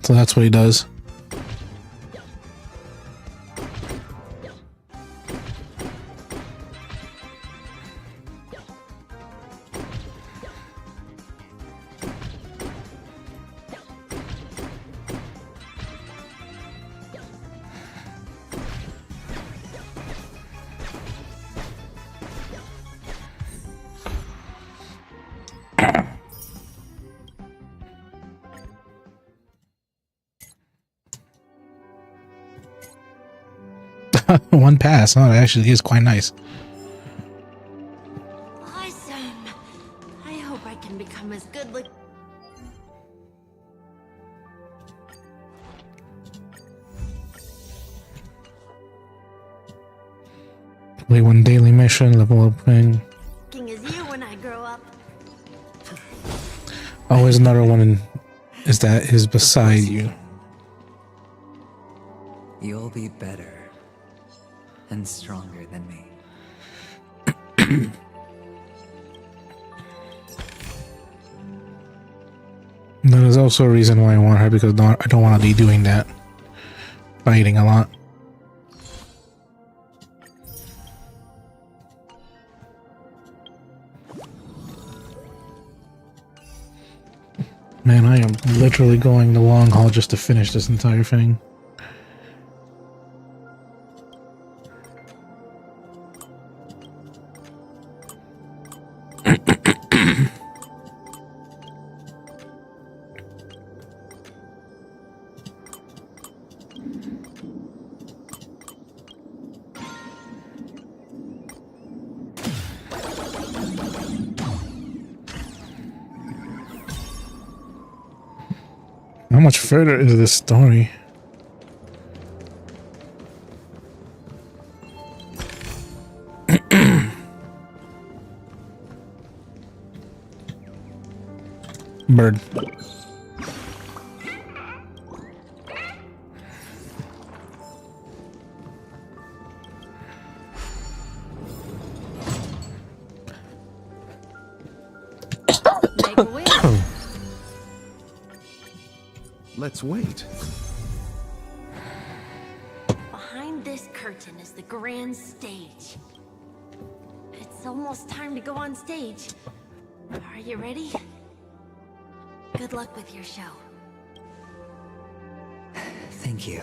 So that's what he does. One pass. Oh, it actually is quite nice. Awesome. I hope I can become as good like. Complete one daily mission, level up thing. King as you when I grow up. Oh, there's another one is beside you. You'll be better and stronger than me. There's also a reason why I want her, because I don't want to be doing that. Fighting a lot. Man, I am literally going the long haul just to finish this entire thing. How much further is this story? Bird. Let's wait. Behind this curtain is the grand stage. It's almost time to go on stage. Are you ready? Good luck with your show. Thank you.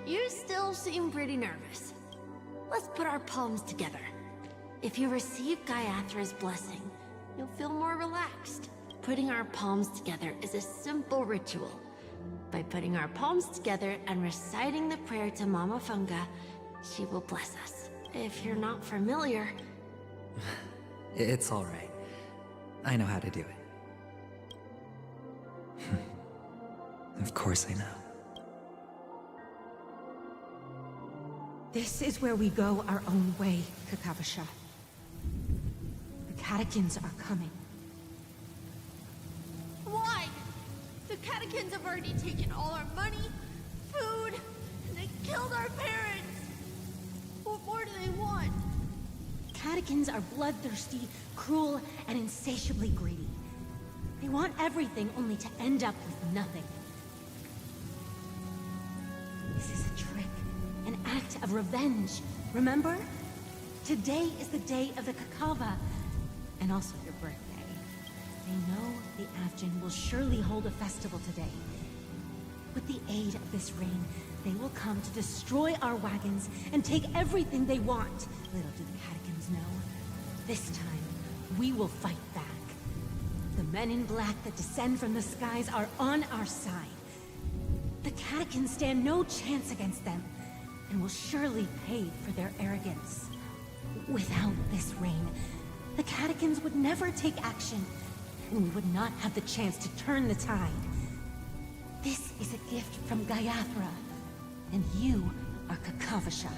You still seem pretty nervous. Let's put our palms together. If you receive Gaiathra's blessing, you'll feel more relaxed. Putting our palms together is a simple ritual. By putting our palms together and reciting the prayer to Mama Funga, she will bless us. If you're not familiar... It's all right. I know how to do it. Of course I know. This is where we go our own way, Kakavasha. The catechins are coming. Why? The catechins have already taken all our money, food, and they killed our parents. What more do they want? Catechins are bloodthirsty, cruel, and insatiably greedy. They want everything only to end up with nothing. This is a trick, an act of revenge, remember? Today is the day of the Kakava, and also your birthday. They know the Avgin will surely hold a festival today. With the aid of this rain, they will come to destroy our wagons and take everything they want. Little do the Catechins know, this time we will fight back. The men in black that descend from the skies are on our side. The Catechins stand no chance against them, and will surely pay for their arrogance. Without this rain, the Catechins would never take action, and we would not have the chance to turn the tide. This is a gift from Gaiathra, and you are Kakavasha,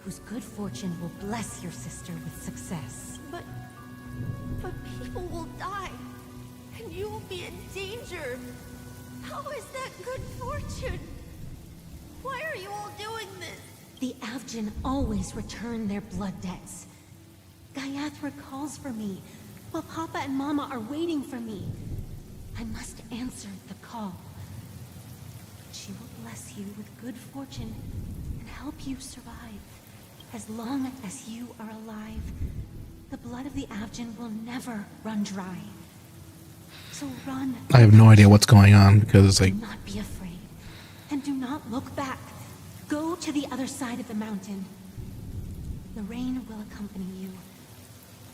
whose good fortune will bless your sister with success. But people will die, and you will be in danger. How is that good fortune? Why are you all doing this? The Avgin always return their blood debts. Gaiathra calls for me, while Papa and Mama are waiting for me. I must answer the call. She will bless you with good fortune and help you survive. As long as you are alive, the blood of the Avgin will never run dry. So run. I have no idea what's going on because it's like. Do not be afraid, and do not look back. Go to the other side of the mountain. The rain will accompany you,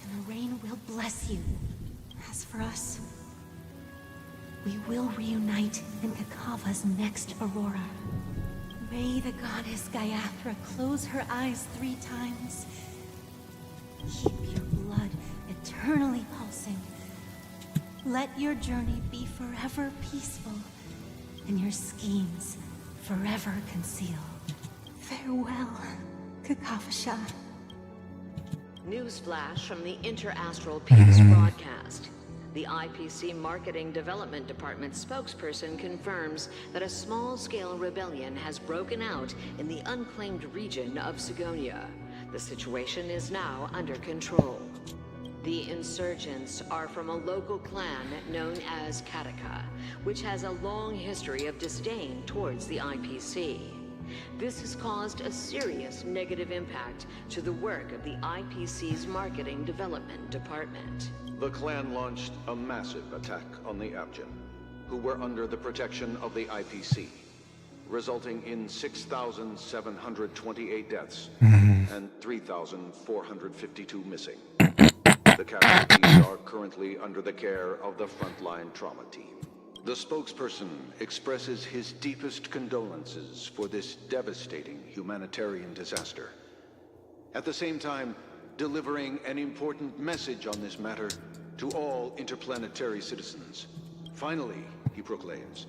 and the rain will bless you. As for us, we will reunite in Kakava's next aurora. May the goddess Gaiathra close her eyes 3 times. Keep your blood eternally pulsing. Let your journey be forever peaceful, and your schemes forever concealed. Farewell, Kakavasha. Newsflash from the Interastral Peace broadcast. The IPC Marketing Development Department spokesperson confirms that a small-scale rebellion has broken out in the unclaimed region of Sigonia. The situation is now under control. The insurgents are from a local clan known as Kataka, which has a long history of disdain towards the IPC. This has caused a serious negative impact to the work of the IPC's Marketing Development Department. The clan launched a massive attack on the Avgin, who were under the protection of the IPC, resulting in 6,728 deaths and 3,452 missing. The casualties are currently under the care of the frontline trauma team. The spokesperson expresses his deepest condolences for this devastating humanitarian disaster. At the same time, delivering an important message on this matter to all interplanetary citizens. Finally, he proclaims,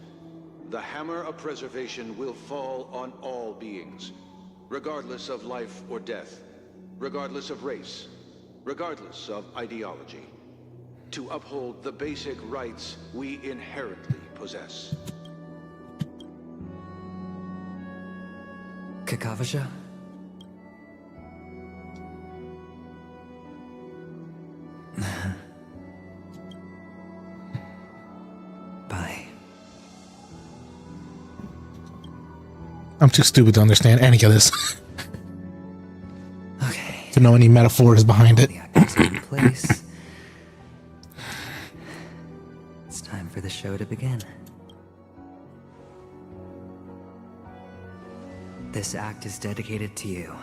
the hammer of preservation will fall on all beings, regardless of life or death, regardless of race, regardless of ideology, to uphold the basic rights we inherently possess. Kakavasha? Bye. I'm too stupid to understand any of this. Okay. To know any metaphors behind it. Place. It's time for the show to begin. This act is dedicated to you.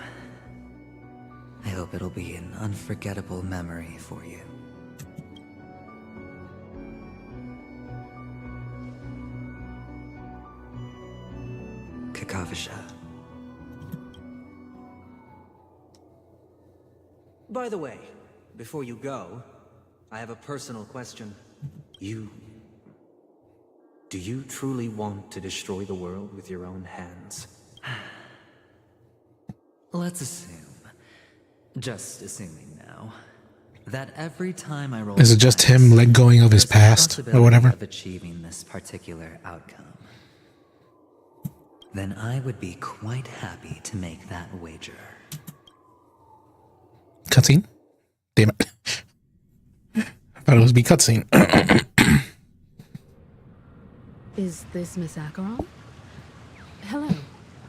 I hope it'll be an unforgettable memory for you. Kakavasha. By the way, before you go, I have a personal question. Do you truly want to destroy the world with your own hands? Let's assume, just assuming now, that every time I roll, Is it just him let going of his past or whatever? Of achieving this particular outcome, then I would be quite happy to make that wager. Cutscene? Damn it. I thought it was be cutscene. Is this Miss Acheron? Hello,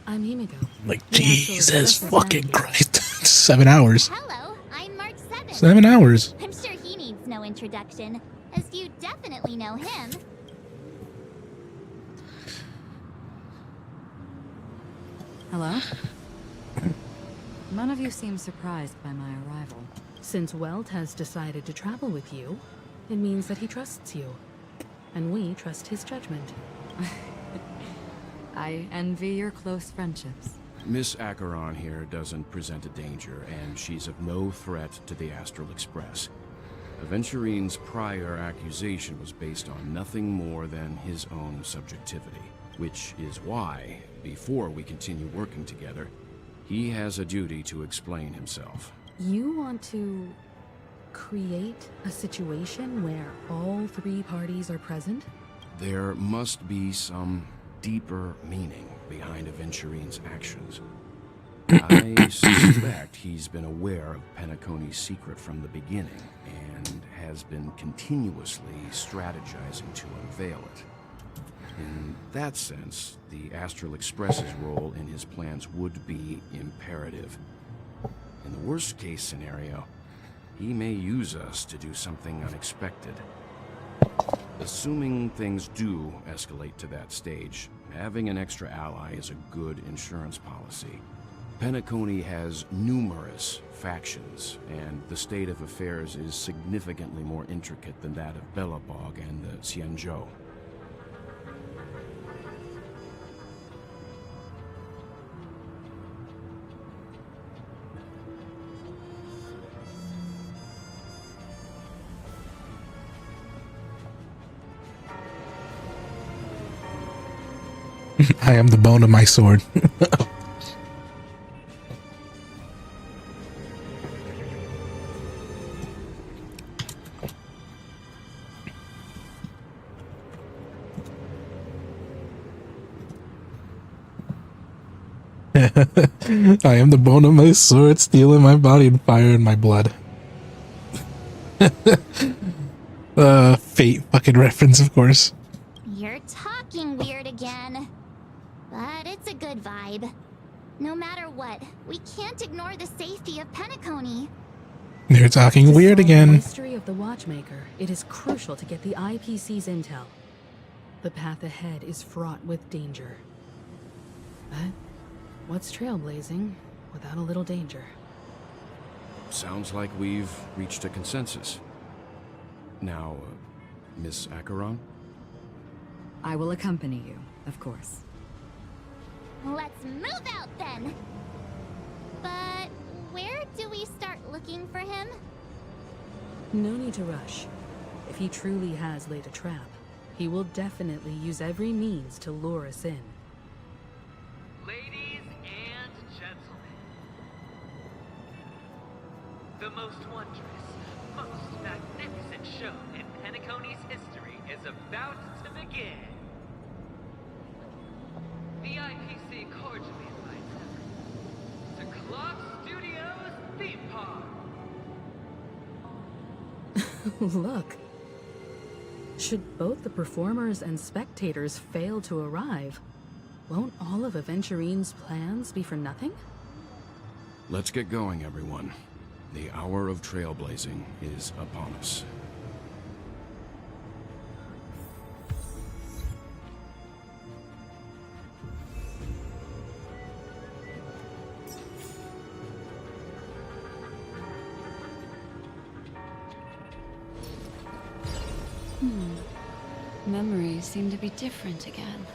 I'm Himiko. Like, Jesus fucking Christ. 7 hours. Hello, I'm Mark 7. 7 hours. I'm sure he needs no introduction, as you definitely know him. Hello? None of you seem surprised by my arrival. Since Welt has decided to travel with you, it means that he trusts you. And we trust his judgment. I envy your close friendships. Miss Acheron here doesn't present a danger, and she's of no threat to the Astral Express. Aventurine's prior accusation was based on nothing more than his own subjectivity, which is why, before we continue working together, he has a duty to explain himself. You want to create a situation where all three parties are present? There must be some deeper meaning behind Aventurine's actions. I suspect he's been aware of Penacony's secret from the beginning, and has been continuously strategizing to unveil it. In that sense, the Astral Express's role in his plans would be imperative. In the worst-case scenario, he may use us to do something unexpected. Assuming things do escalate to that stage, having an extra ally is a good insurance policy. Penacony has numerous factions, and the state of affairs is significantly more intricate than that of Belobog and the Xianzhou. I am the bone of my sword. I am the bone of my sword, stealing my body and fire in my blood. Fate fucking reference, of course. You're talking weird again. But it's a good vibe. No matter what, we can't ignore the safety of Penacony. You're talking weird The again. mystery of the Watchmaker. It is crucial to get the IPC's intel. The path ahead is fraught with danger. But what's trailblazing without a little danger? Sounds like we've reached a consensus. Now, Miss Acheron? I will accompany you, of course. Let's move out then. But where do we start looking for him? No need to rush. If he truly has laid a trap, he will definitely use every means to lure us in. Ladies and gentlemen, the most wondrous, most magnificent show in Penacony's history is about to begin. The IPC cordially invites everyone to Clock Studios Theme Park. Look. Should both the performers and spectators fail to arrive, won't all of Aventurine's plans be for nothing? Let's get going, everyone. The hour of trailblazing is upon us. Memories seem to be different again.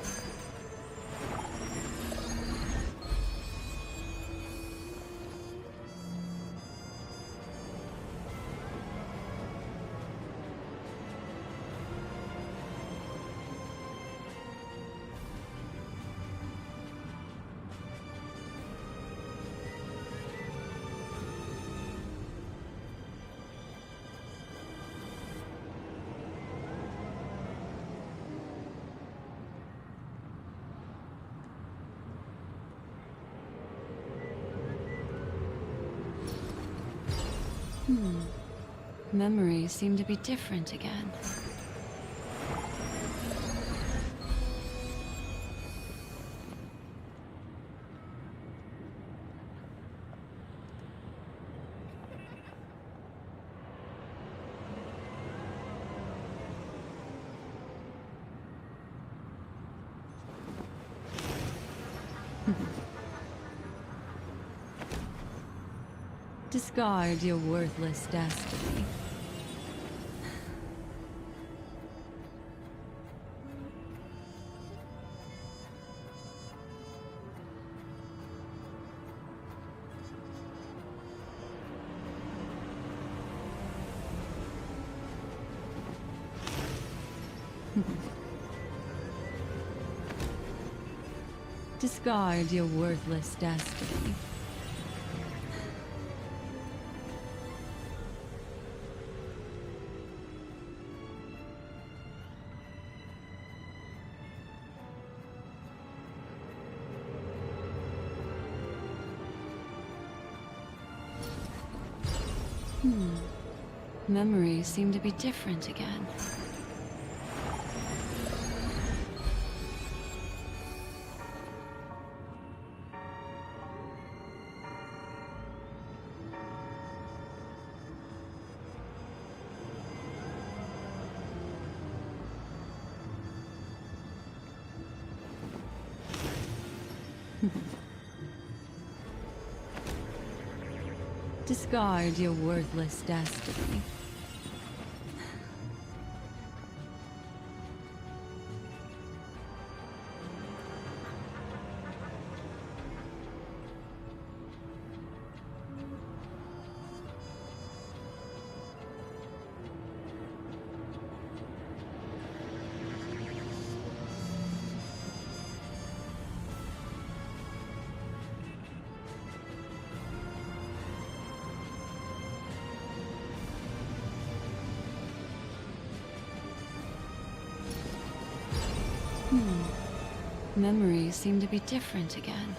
Memories seem to be different again. Discard your worthless destiny. Discard your worthless destiny. Memories seem to be different again. Discard your worthless destiny. Memories seem to be different again.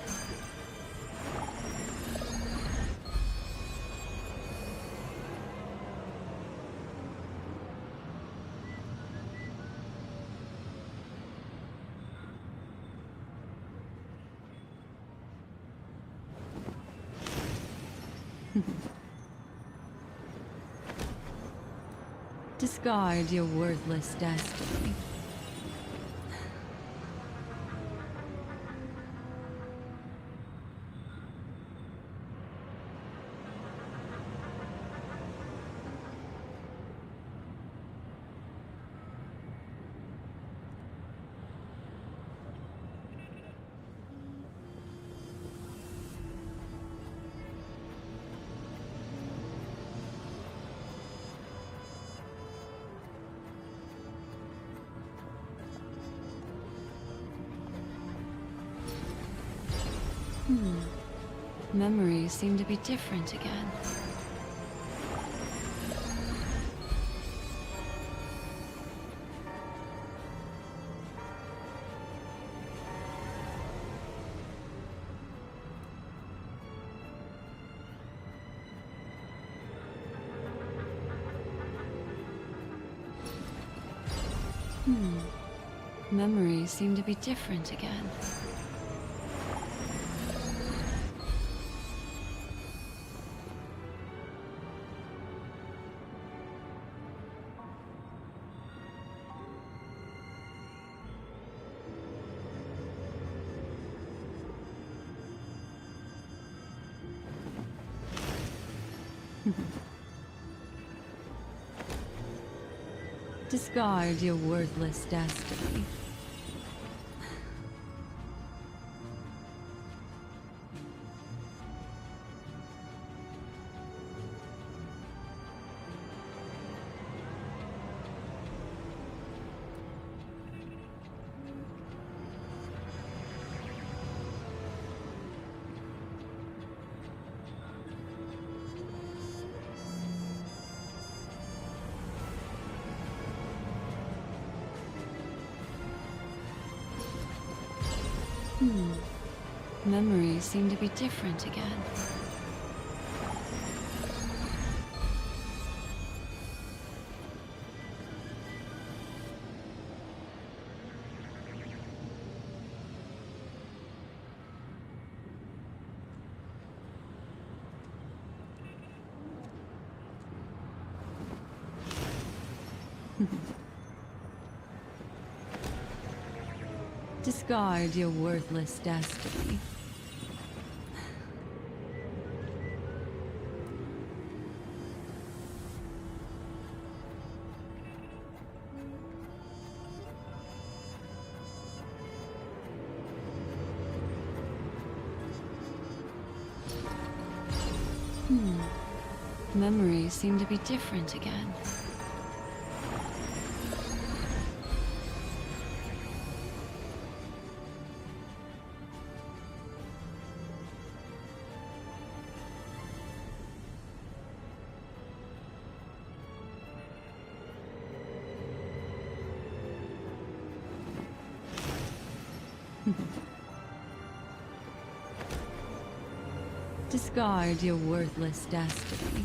Discard your worthless destiny. Memories seem to be different again. Memories seem to be different again. Discard your worthless destiny. Memories seem to be different again. Discard your worthless destiny. memories seem to be different again. Discard your worthless destiny.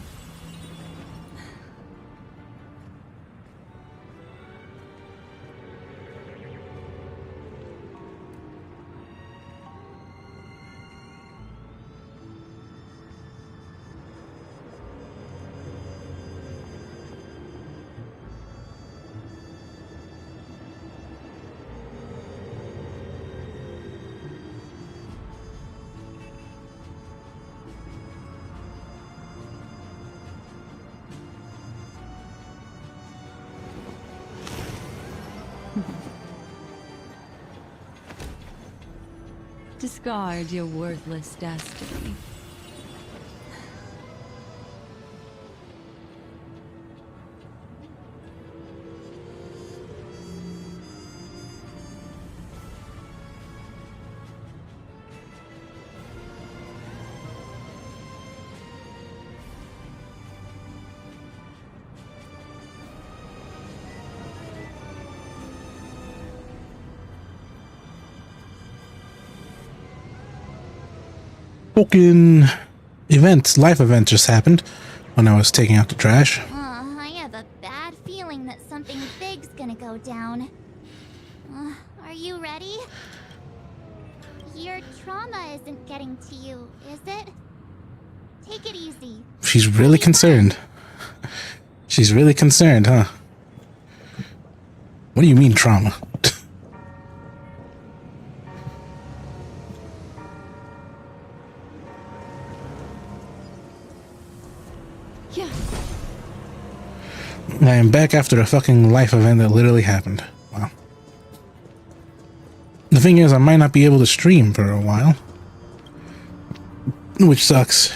Discard your worthless destiny. Fucking life event just happened when I was taking out the trash. I have a bad feeling that something big's gonna go down. Are you ready? Your trauma isn't getting to you, is it? Take it easy. She's really concerned. She's really concerned, huh? What do you mean trauma? I am back after a fucking life event that literally happened. Wow. The thing is, I might not be able to stream for a while. Which sucks.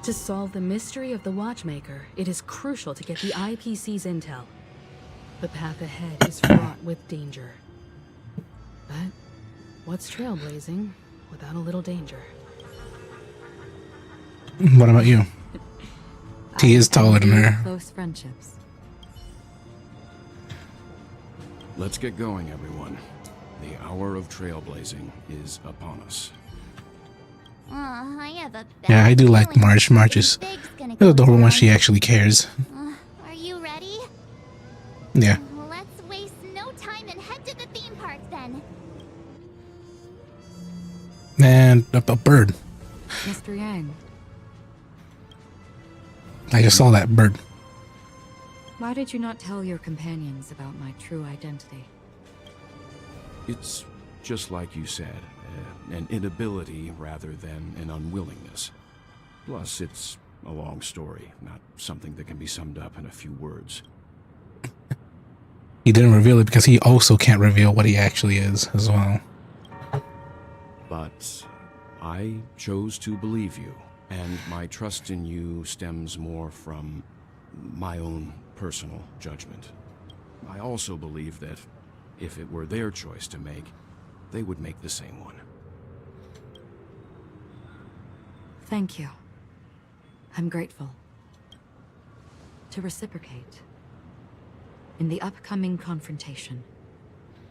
To solve the mystery of the Watchmaker, it is crucial to get the IPC's intel. The path ahead is fraught with danger. But what's trailblazing without a little danger? What about you? He is taller than her. Close friendships. Let's get going, everyone. The hour of trailblazing is upon us. I have a bad Yeah, I do like feeling March. March is something big's gonna go adorable when down. she actually cares. Are you ready? Yeah. Let's waste no time and head to the theme park then. And a bird. Mr. Yang, I just saw that bird. why did you not tell your companions about my true identity? It's just like you said, an inability rather than an unwillingness. Plus, it's a long story, not something that can be summed up in a few words. He didn't reveal it because he also can't reveal what he actually is as well. But I chose to believe you, and my trust in you stems more from my own personal judgment. I also believe that if it were their choice to make, they would make the same one. Thank you. I'm grateful. To reciprocate. In the upcoming confrontation,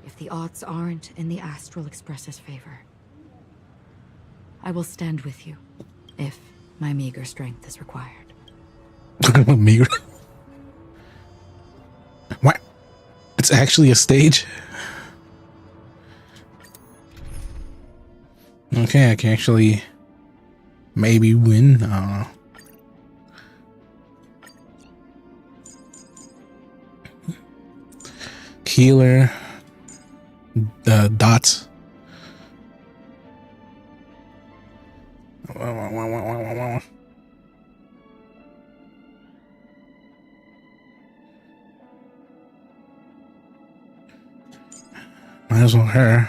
if the odds aren't in the Astral Express's favor, I will stand with you, if my meager strength is required. Meager? What? It's actually a stage? Okay, I can actually maybe win. I don't know. Healer. Dots. Might as well her.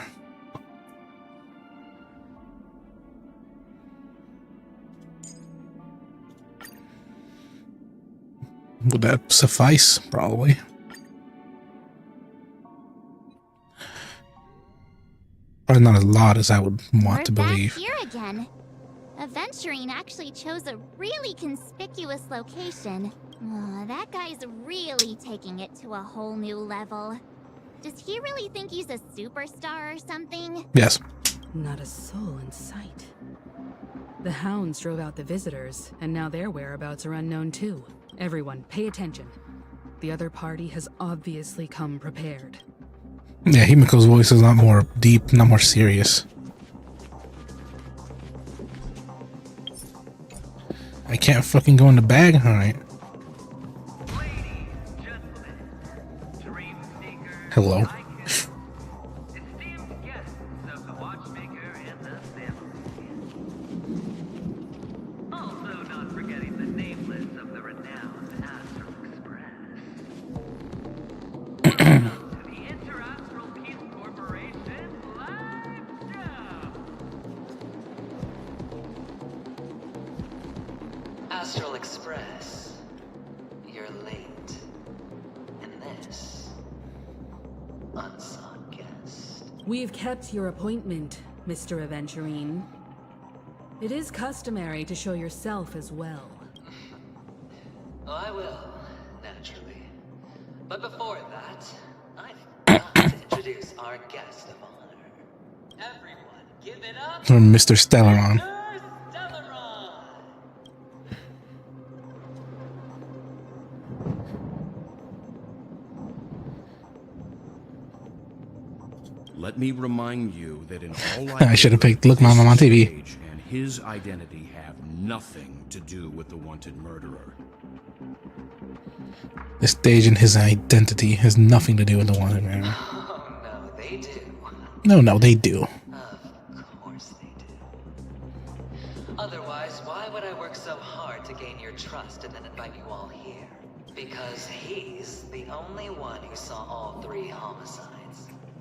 Would that suffice? Probably. Probably not as lot as I would want to believe. We're back here again. Aventurine actually chose a really conspicuous location. Oh, that guy's really taking it to a whole new level. Does he really think he's a superstar or something? Yes. Not a soul in sight. The hounds drove out the visitors, and now their whereabouts are unknown too. Everyone, pay attention. The other party has obviously come prepared. Yeah, Himiko's voice is not more deep, not more serious. I can't fucking go in the bag? Alright. Hello. Also not forgetting the nameless of the renowned Astral Express. Welcome to the Interastral Peace Corporation live show! Astral Express, you're late. And this, unsought guest. We've kept your appointment, Mr. Aventurine. It is customary to show yourself as well. Oh, I will, naturally. But before that, I've got to introduce our guest of honor. Everyone, give it up Or Mr. Stellaron. Let me remind you that in all I should have picked Look Mama on TV. Stage and his identity have nothing to do with the wanted murderer. The stage and his identity has nothing to do with the wanted murderer. Oh, no, they do. No, they do. Of course they do. Otherwise, why would I work so hard to gain your trust and then invite you all here? Because he's the only one who saw all 3 homicides.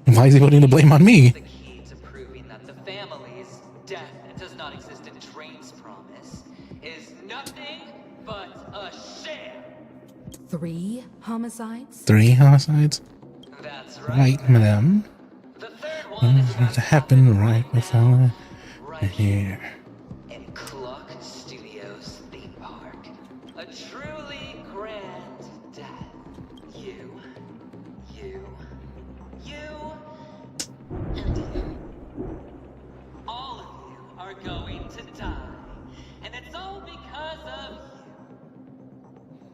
Why is he putting the blame on me? The key to proving that the family's death does not exist in Drain's promise is nothing but a sham. 3 homicides? 3 homicides? That's right, madam. The third one is What's to happen right before here? in Clock Studios theme park. A truly grand death. You, and you. All of you are going to die. And it's all because of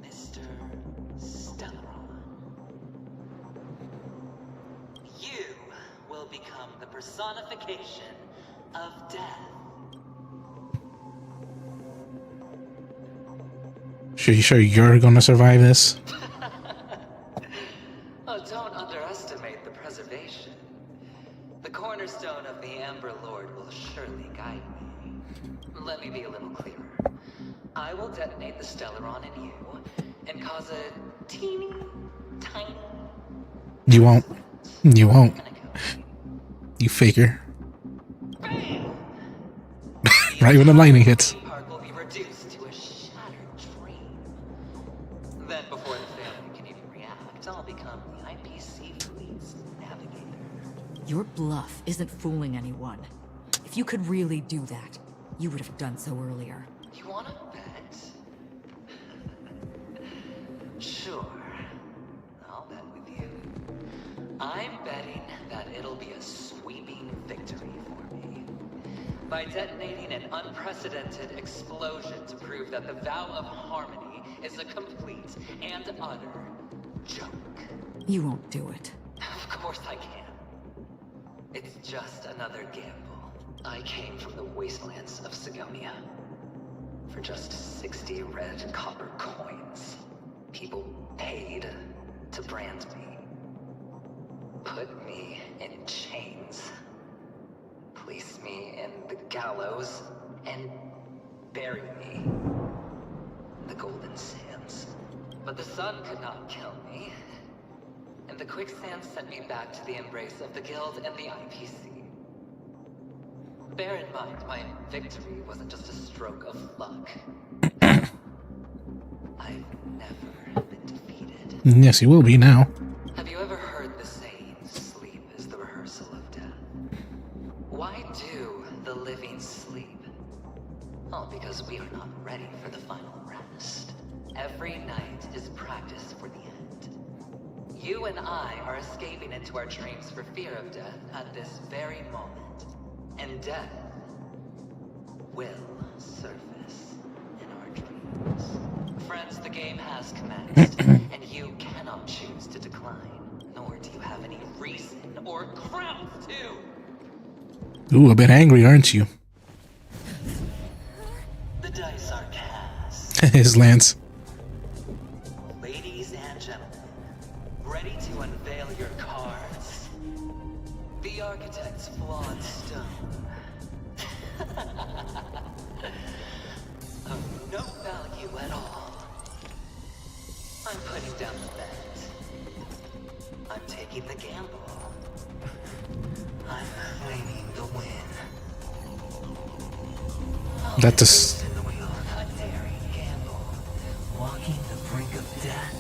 you, Mr. Stellaron. You will become the personification of death. You sure you're gonna survive this? Oh, don't underestimate the preservation. The cornerstone of the Amber Lord will surely guide me. Let me be a little clearer. I will detonate the Stellaron in you and cause a teeny, tiny... You won't. You won't. You faker. Right when the lightning hits. Park will be reduced to a shattered dream. Then, before the family can even react, I'll become the IPC fleet's navigator. Your bluff isn't fooling anyone. If you could really do that, you would have done so earlier. You wanna bet? Sure. I'll bet with you. I'm betting that it'll be a sweeping victory for me. By detonating an unprecedented explosion to prove that the vow of harmony is a complete and utter joke. You won't do it. Of course I can. It's just another gamble. I came from the wastelands of Sigonia. For just 60 red copper coins, people paid to brand me. Put me in chains. Place me in the gallows and bury me in the golden sands. But the sun could not kill me, and the quicksand sent me back to the embrace of the guild and the IPC. Bear in mind, my victory wasn't just a stroke of luck. I've never been defeated. Yes, you will be now. Have you ever heard the saying, sleep is the rehearsal of death? Why do the living sleep? Oh, because we are not ready for the final rest. Every night is practice for the end. You and I are escaping into our dreams for fear of death at this very moment. And death will surface in our dreams. Friends, the game has commenced, and you cannot choose to decline, nor do you have any reason or grounds to. Ooh, a bit angry, aren't you? The dice are cast. His lance. Ladies and gentlemen, ready to unveil your cards? The architect's flawed stone. Of no value at all. I'm putting down the bet. I'm taking the gamble. I'm claiming the win. That's a daring gamble. Walking the brink of death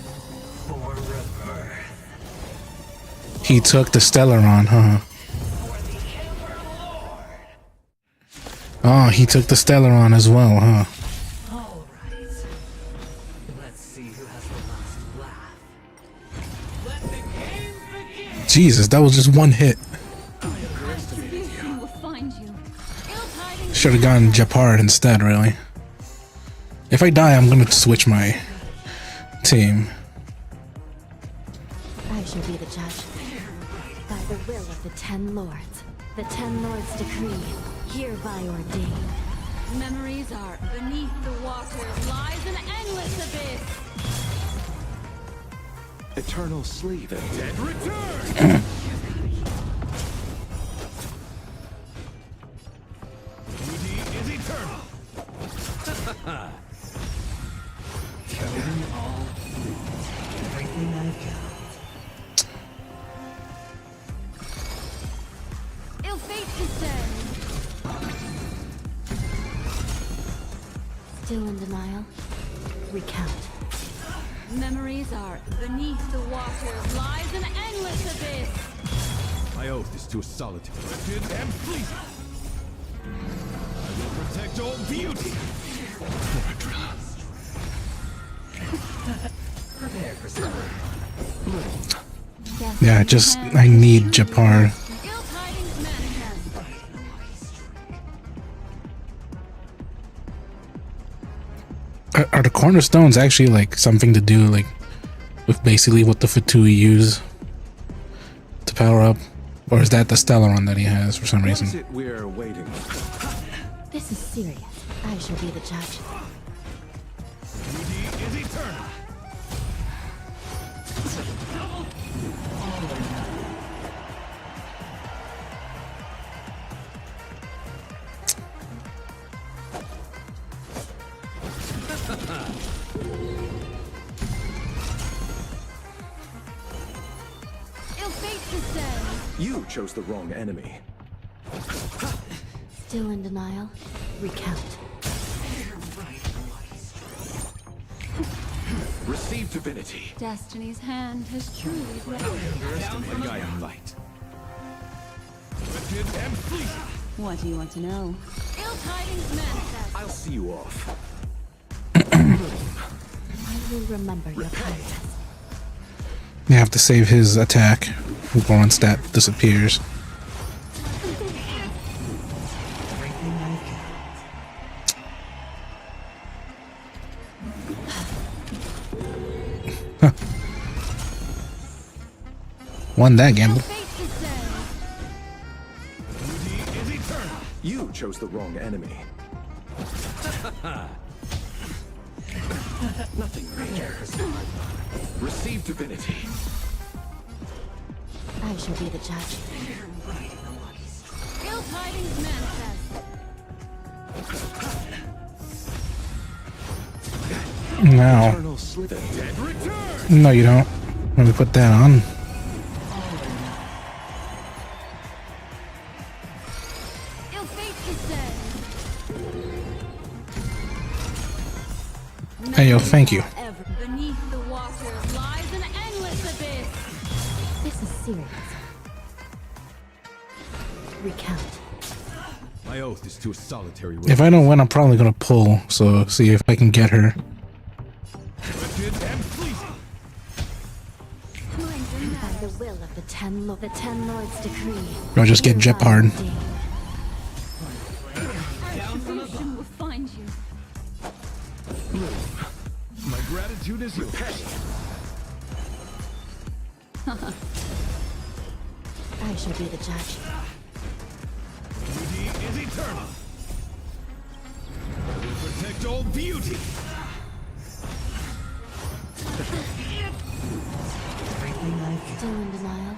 for rebirth. He took the Stellaron, huh? Oh, he took the Stellaron as well, huh? All right. Let's see who has the last laugh. Let the game begin. Jesus, that was just one hit. Retribution will find you. Should have gone Japard instead, really. If I die, I'm gonna switch my team. I shall be the judge. By the will of the 10 lords. The 10 lords' decree, hereby ordained. Memories are beneath the water, lies an endless abyss. Eternal sleep. The dead return! Duty is eternal. Killing all. Everything I've got. Ill fate descends. Still in denial? Recount. Memories are beneath the water, lies an endless abyss. My oath is to solitude. Lifted and fleeting. I will protect all beauty. Prepare for supper. Yeah, I need Japard. Ill tidings manifest. Are the cornerstones actually like something to do like with basically what the Fatui use to power up? Or is that the Stellaron that he has for some reason? What is it we're waiting? This is serious. I shall be the judge. Duty is eternal. Ill fate descends. You chose the wrong enemy. Still in denial? Recount. Receive divinity. Destiny's hand has truly Don't blessed. underestimate the guy in light. Lifted and fleeting. What do you want to know? Ill tidings manifest. I'll see you off. I will remember your kindness. You have to save his attack once that disappears. Huh. Won that gamble. You chose the wrong enemy. Nothing major. Receive divinity. I shall be the judge. Ill tidings manifest. No. No, you don't. Let me put that on. Ill fate descends. Hey, yo, thank you. Ever beneath the waters lies an endless abyss. This is serious. Recount. My oath is to a solitary. If I don't win, I'm probably gonna pull. So see if I can get her. By the will of the Ten Lords' decree. Or just get Jeopard. Retribution will find you. My gratitude is yours. I shall be the judge. Beauty is eternal. I will protect all beauty. Still in denial.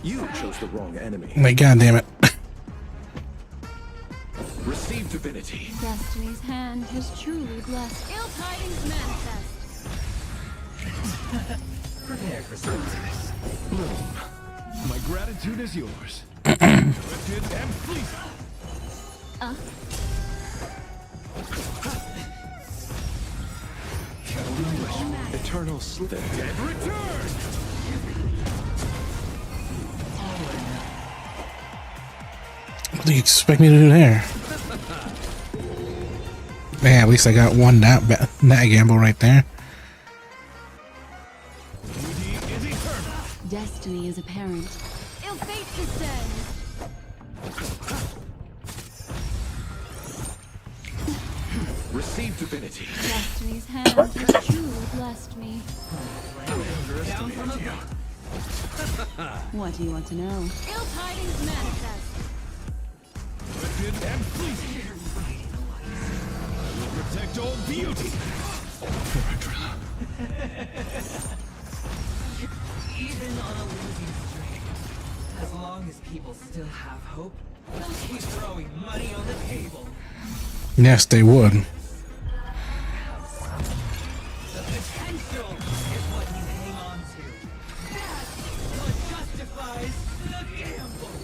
You chose the wrong enemy. Like, god damn it. Receive divinity. Destiny's hand has truly blessed. Ill tidings manifest. Prepare for service. My gratitude is yours. Lifted and fleeting. Eternal slip. The dead return. What do you expect me to do there? Man, at least I got one that gamble right there. Destiny is apparent. Ill fate descends. Receive divinity. Destiny's hand has truly blessed me. What do you want to know? Ill tidings manifest. Lifted and fleeting. I will protect all beauty. Even on a losing streak, as long as people still have hope, they'll keep throwing money on the table. Yes, they would. The potential is what you hang on to. That's what justifies the gamble.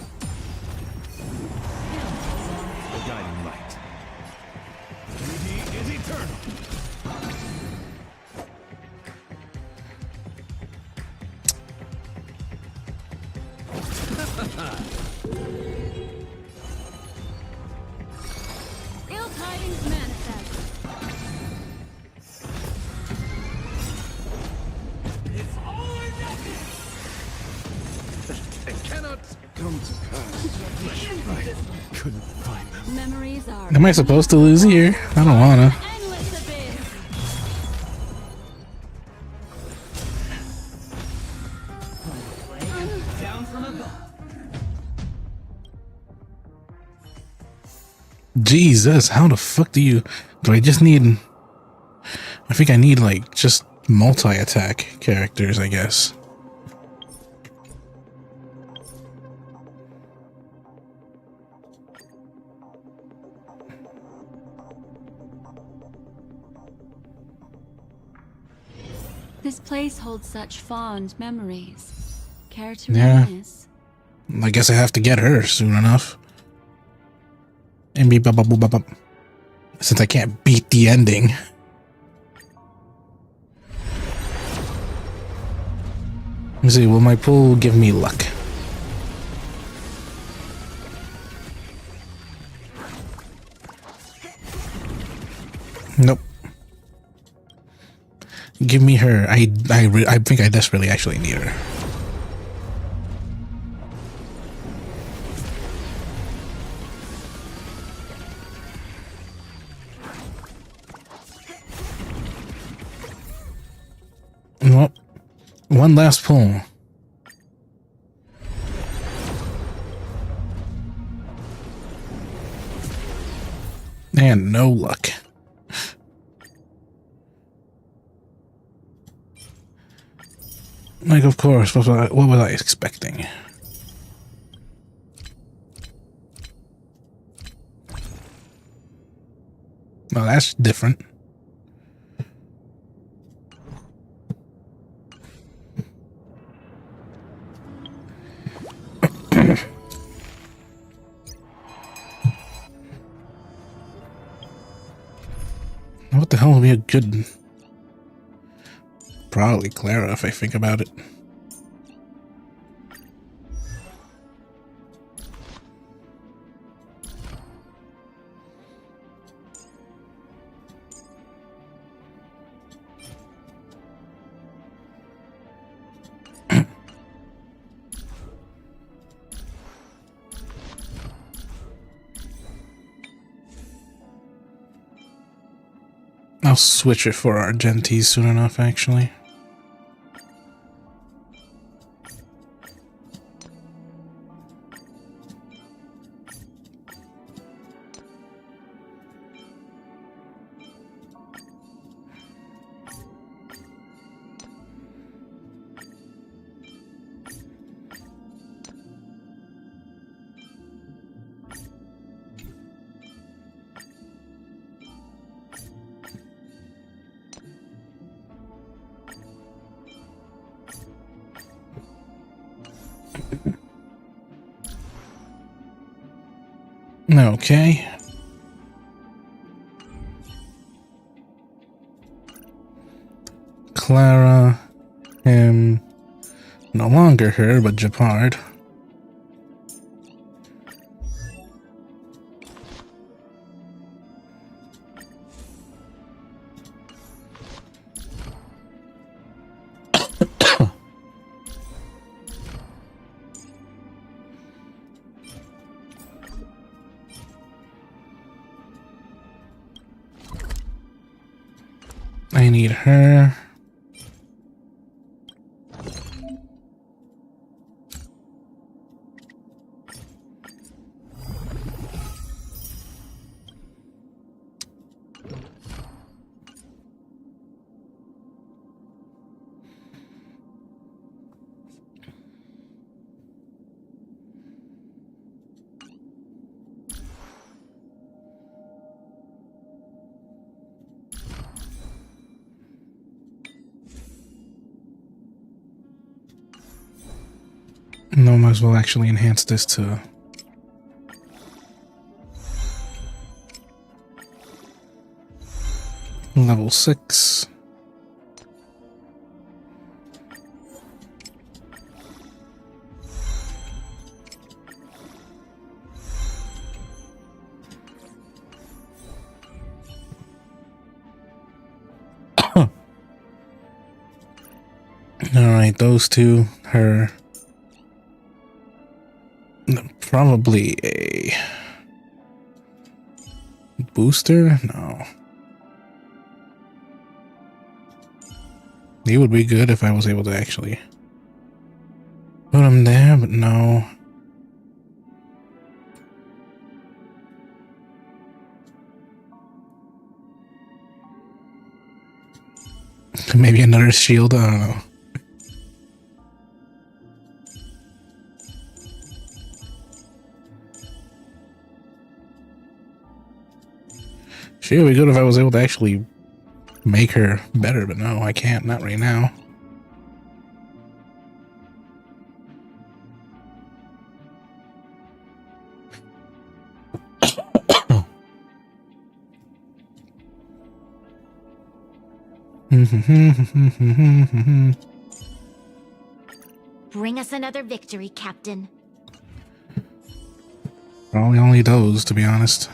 The guiding light. Beauty is eternal. Ill tidings manifest. It's all or nothing. It cannot come to pass. I couldn't find them. Memories are. Am I supposed to lose here? I don't wanna. Endless abyss. Down from above. Jesus, how the fuck do I just need, I think I need like just multi-attack characters, I guess. This place holds such fond memories. Care to Yeah. reminisce? I guess I have to get her soon enough. And be since I can't beat the ending. Let me see, will my pull give me luck? Nope. Give me her. I think I desperately actually need her. Well, One last pull. And no luck. Like, of course, what was I expecting? Well, that's different. What the hell would be a good... Probably Clara, if I think about it. I'll switch it for Argentes soon enough, actually. Okay. Clara, him, no longer her, but Japard. I need her. No, might as well actually enhance this to level 6. Alright, those two, her. Probably a booster? No. He would be good if I was able to actually put him there, but no. Maybe another shield, I don't know. She would be good if I was able to actually make her better, but no, I can't. Not right now. Bring us another victory, Captain. Probably only those, to be honest.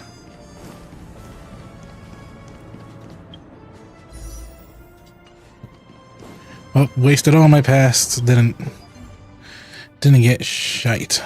Oh, wasted all my past. Didn't get shite.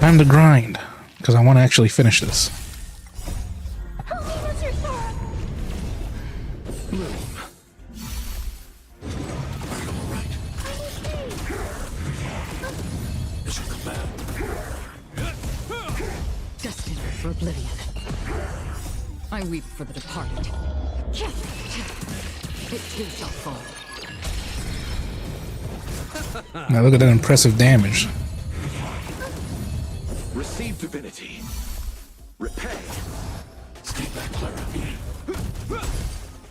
Time to grind, because I want to actually finish this. Destined for oblivion. I weep for the departed. It too shall fall. Now look at that impressive damage. Receive divinity. Repay. Stay back, Clara.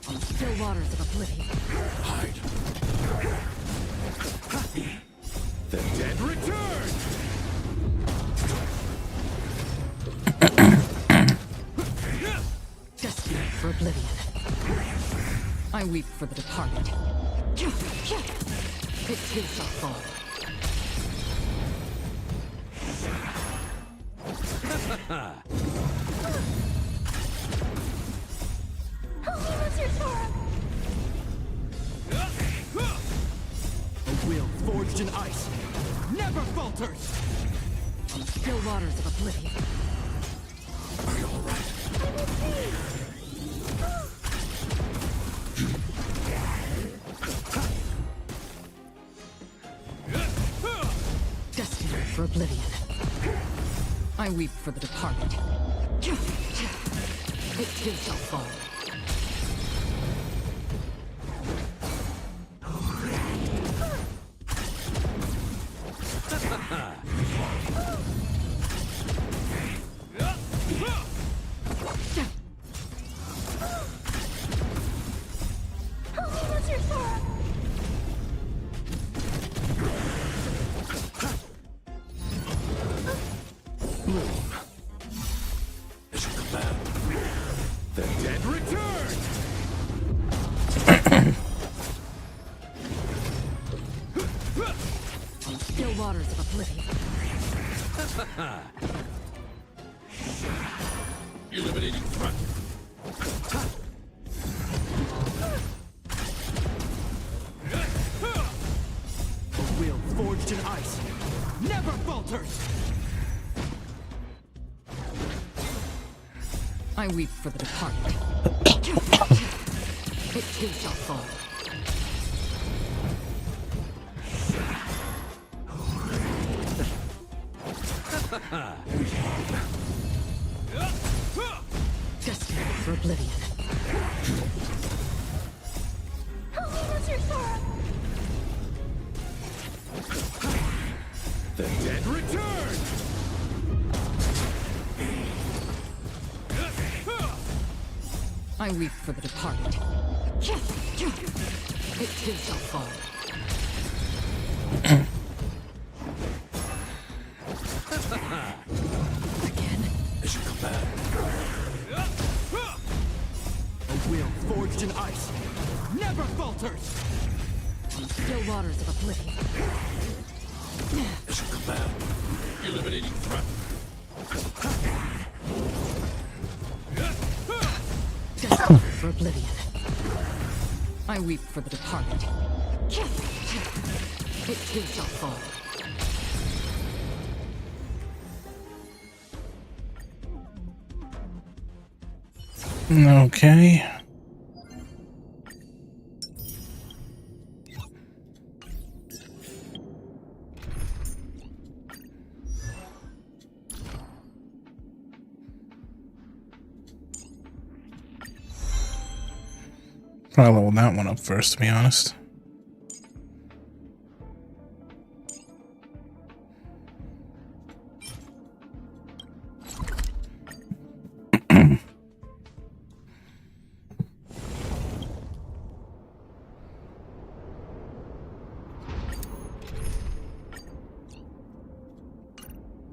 On the still waters of oblivion. Hide. The dead return! Destined for oblivion. I weep for the departed. It too shall fall. A will forged in ice never falters! On the still waters of oblivion. Are you alright? Destined for oblivion. I weep for the departed. It too shall fall. The dead return! On the still waters of oblivion. Eliminating front. A will forged in ice never falters! I weep for the departed. It too shall fall. Destined for oblivion. The dead return! I weep for the departed. It too shall fall. Again. They should come back. A will forged in ice never falters! On the still waters of oblivion. They should come back. Eliminating front. Destined for oblivion. I weep for the departed. It too shall fall. Okay. Probably level that one up first, to be honest.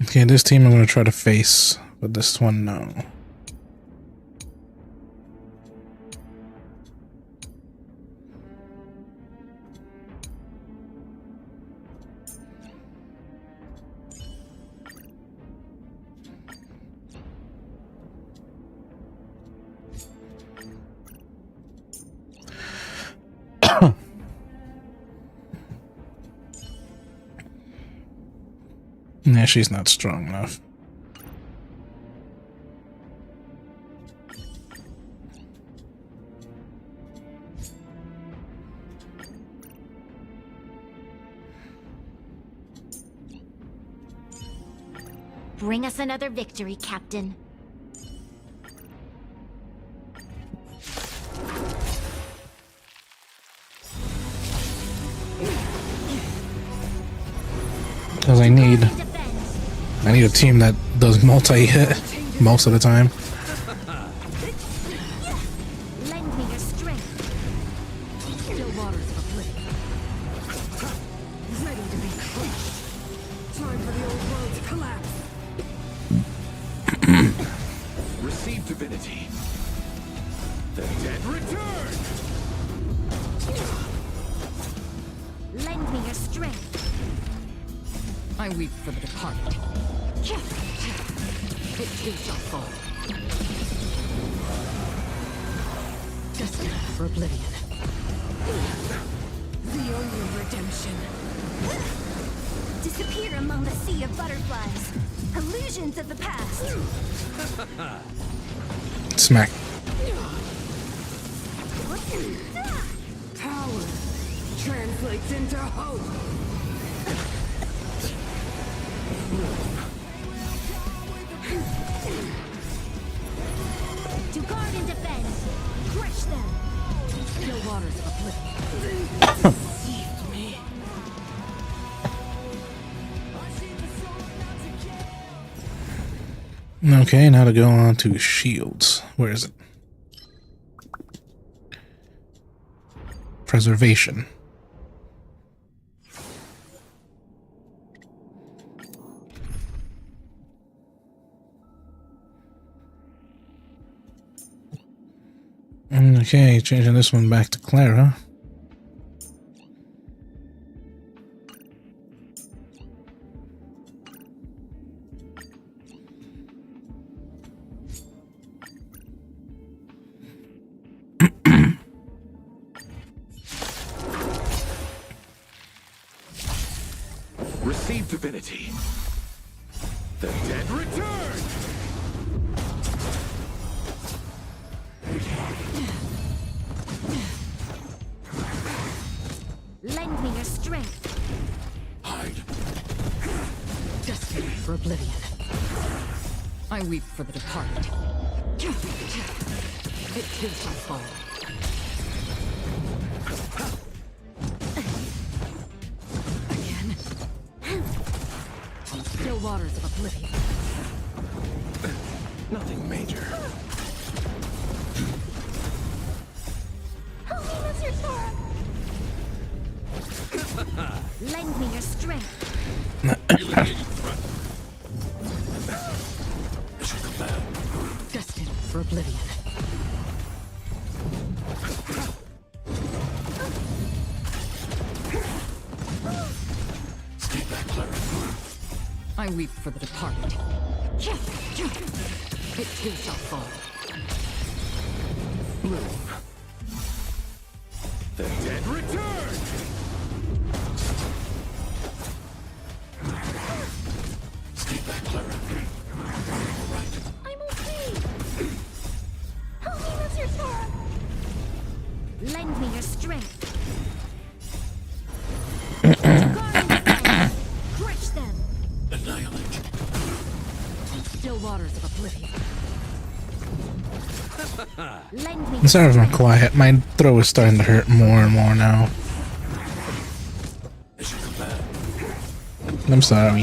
Okay, this team I'm going to try to face, but this one, no. Yeah, she's not strong enough. Bring us another victory, Captain. Because I need a team that does multi-hit most of the time. Lend me your strength. Still waters of oblivion. Ready to be crushed. Time for the old world to collapse. Receive divinity. The dead return! Lend me your strength. I weep for the departed. It too shall fall. Destined for oblivion. The only redemption. Disappear among the sea of butterflies. Illusions of the past. Smack. Power translates into hope. To guard and defend. Crush them. Still waters of oblivion. Deceived me. Okay, now to go on to shields. Where is it? Preservation. Okay, changing this one back to Clara. Receive divinity. The dead return! Lend me your strength. Hide. Destined for oblivion. I weep for the departed. It too shall fall. Again. On still waters of oblivion. Nothing major. Help me, Mr. Thor. Lend me your strength. Destined for oblivion. Stay back, Clara. I weep for the departed. It too shall fall. Bloom. The dead return! Stay back, Clara. Alright. I'm okay. Help me, Mr. Thor. Lend me your strength. To guard and defend. Crush them. Annihilate. On still waters of oblivion. Lend me. Instead of being quiet, my throat is starting to hurt more and more now. I'm sorry.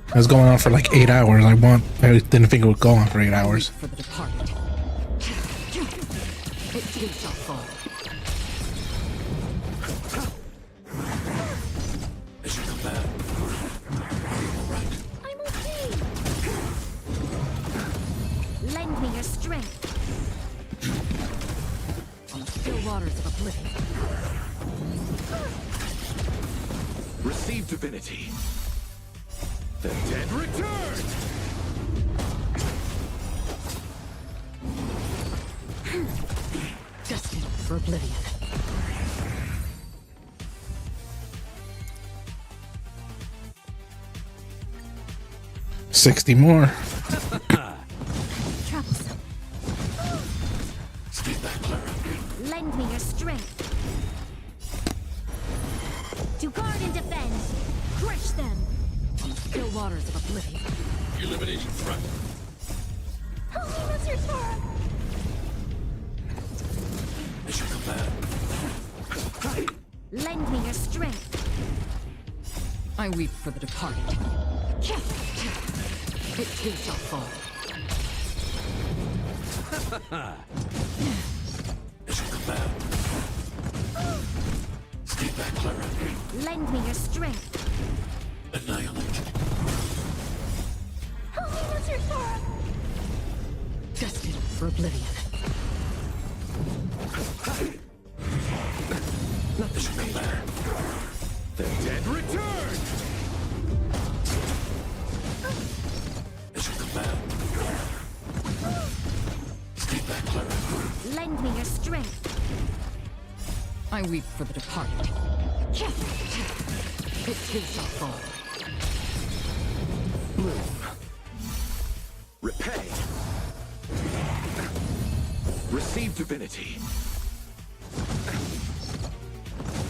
It was going on for like 8 hours. I didn't think it would go on for 8 hours. For the departed. It too shall fall. As you come back. Alright. I'm okay. Lend me your strength. On still waters of oblivion. Receive divinity. The dead return! Destined for oblivion. 60 more. Troublesome. Stay back, Clara. Lend me your strength. To guard and defend. Crush them. On the still waters of oblivion. Eliminating threat. What's your Torah? Mission command. Lend me your strength. I weep for the departed. It too shall fall. Mission command. Stay back, Clara. Lend me your strength. Annihilate. What's your Torah? Destined for oblivion. Nothing major. The dead return! Mission command. Stay back, Clara. Lend me your strength. I weep for the departed. It too shall fall. Move. Repay. Receive divinity.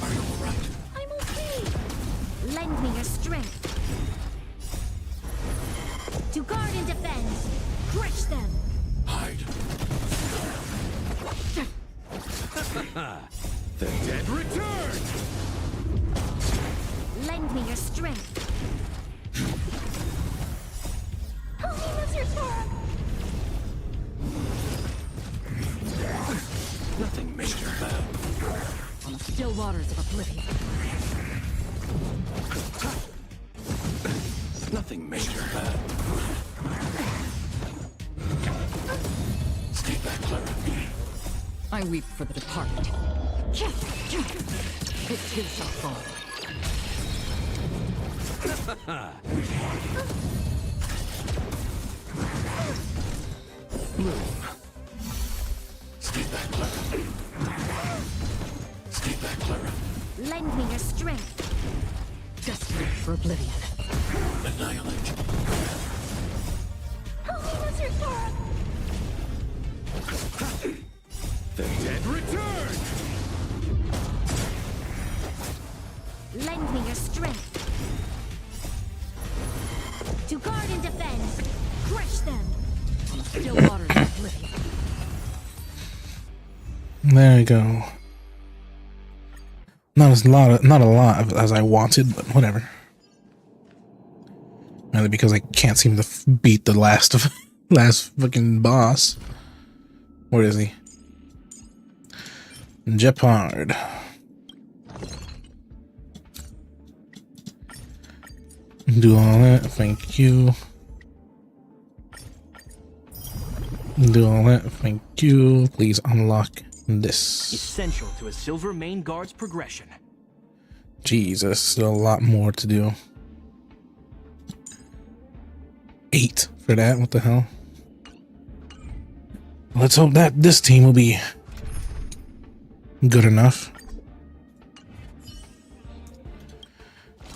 Are you alright? I'm okay. Lend me your strength. To guard and defend. Crush them. Hide. The dead return! Lend me your strength. What's your Torah? Nothing major. Man. On the still waters of oblivion. Nothing major. Man. Stay back, Clara. I weep for the departed. It too shall fall. Move. Stay back, Clara. Stay back, Clara. Lend me your strength. Destined for oblivion. Annihilate. What's your Torah? The dead return! Lend me your strength. To guard and defend. Crush them. On the still waters of oblivion. There we go. Not a lot as I wanted, but whatever. Mainly because I can't seem to beat the last fucking boss. Where is he? Jeopard. Do all that, thank you. Do all that, thank you. Please unlock this. Essential to a Silver Main Guard's progression. Jesus, still a lot more to do. 8 for that, what the hell? Let's hope that this team will be good enough.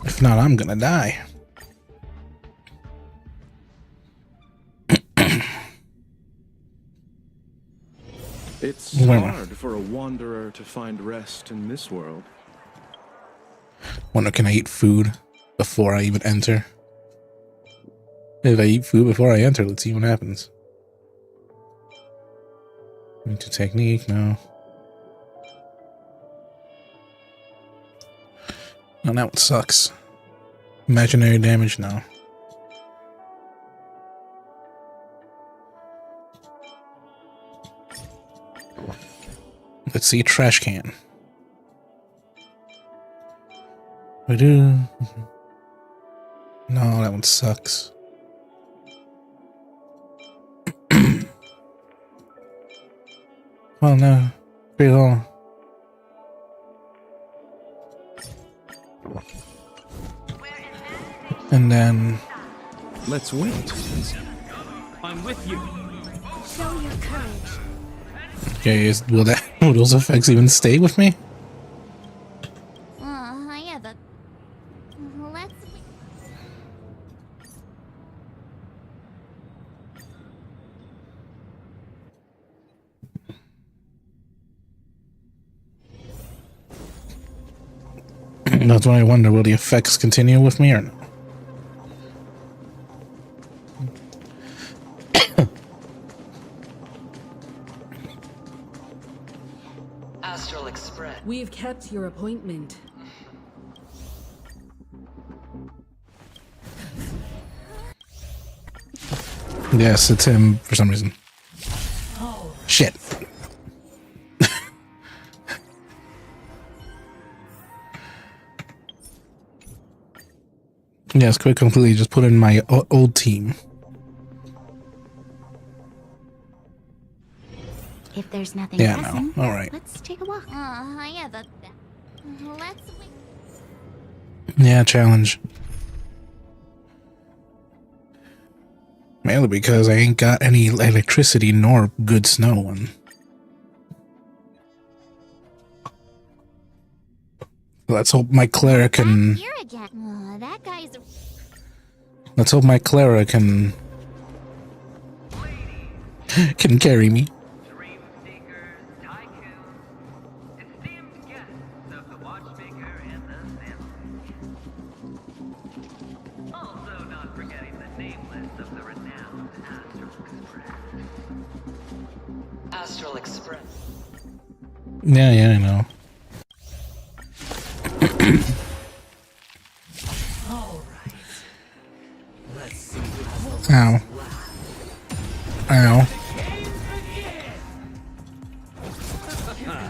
If not, I'm gonna die. It's Where am I? hard for a wanderer to find rest in this world. Wonder, can I eat food before I even enter? If I eat food before I enter, let's see what happens. Into technique, no. Oh, that one sucks. Imaginary damage, no. Let's see, trash can. We do. No, that one sucks. Oh no, pretty long. And then let's wait. I'm with you. Show your courage. okay, will those effects even stay with me? Yeah, let's... And that's why I wonder, will the effects continue with me or no? Astral Express. We've kept your appointment. Yes, it's him for some reason. Shit. Yes, quite completely just put in my old team. If there's nothing Yeah, pressing, no. All right. let's take a walk. Yeah, but let's wait. Yeah, challenge. Mainly because I ain't got any electricity nor good snow. And let's hope my Clara can. Here again. That guy's. Let's hope my Clara can carry me. Astral Express. Yeah, I know. Ow. Ow.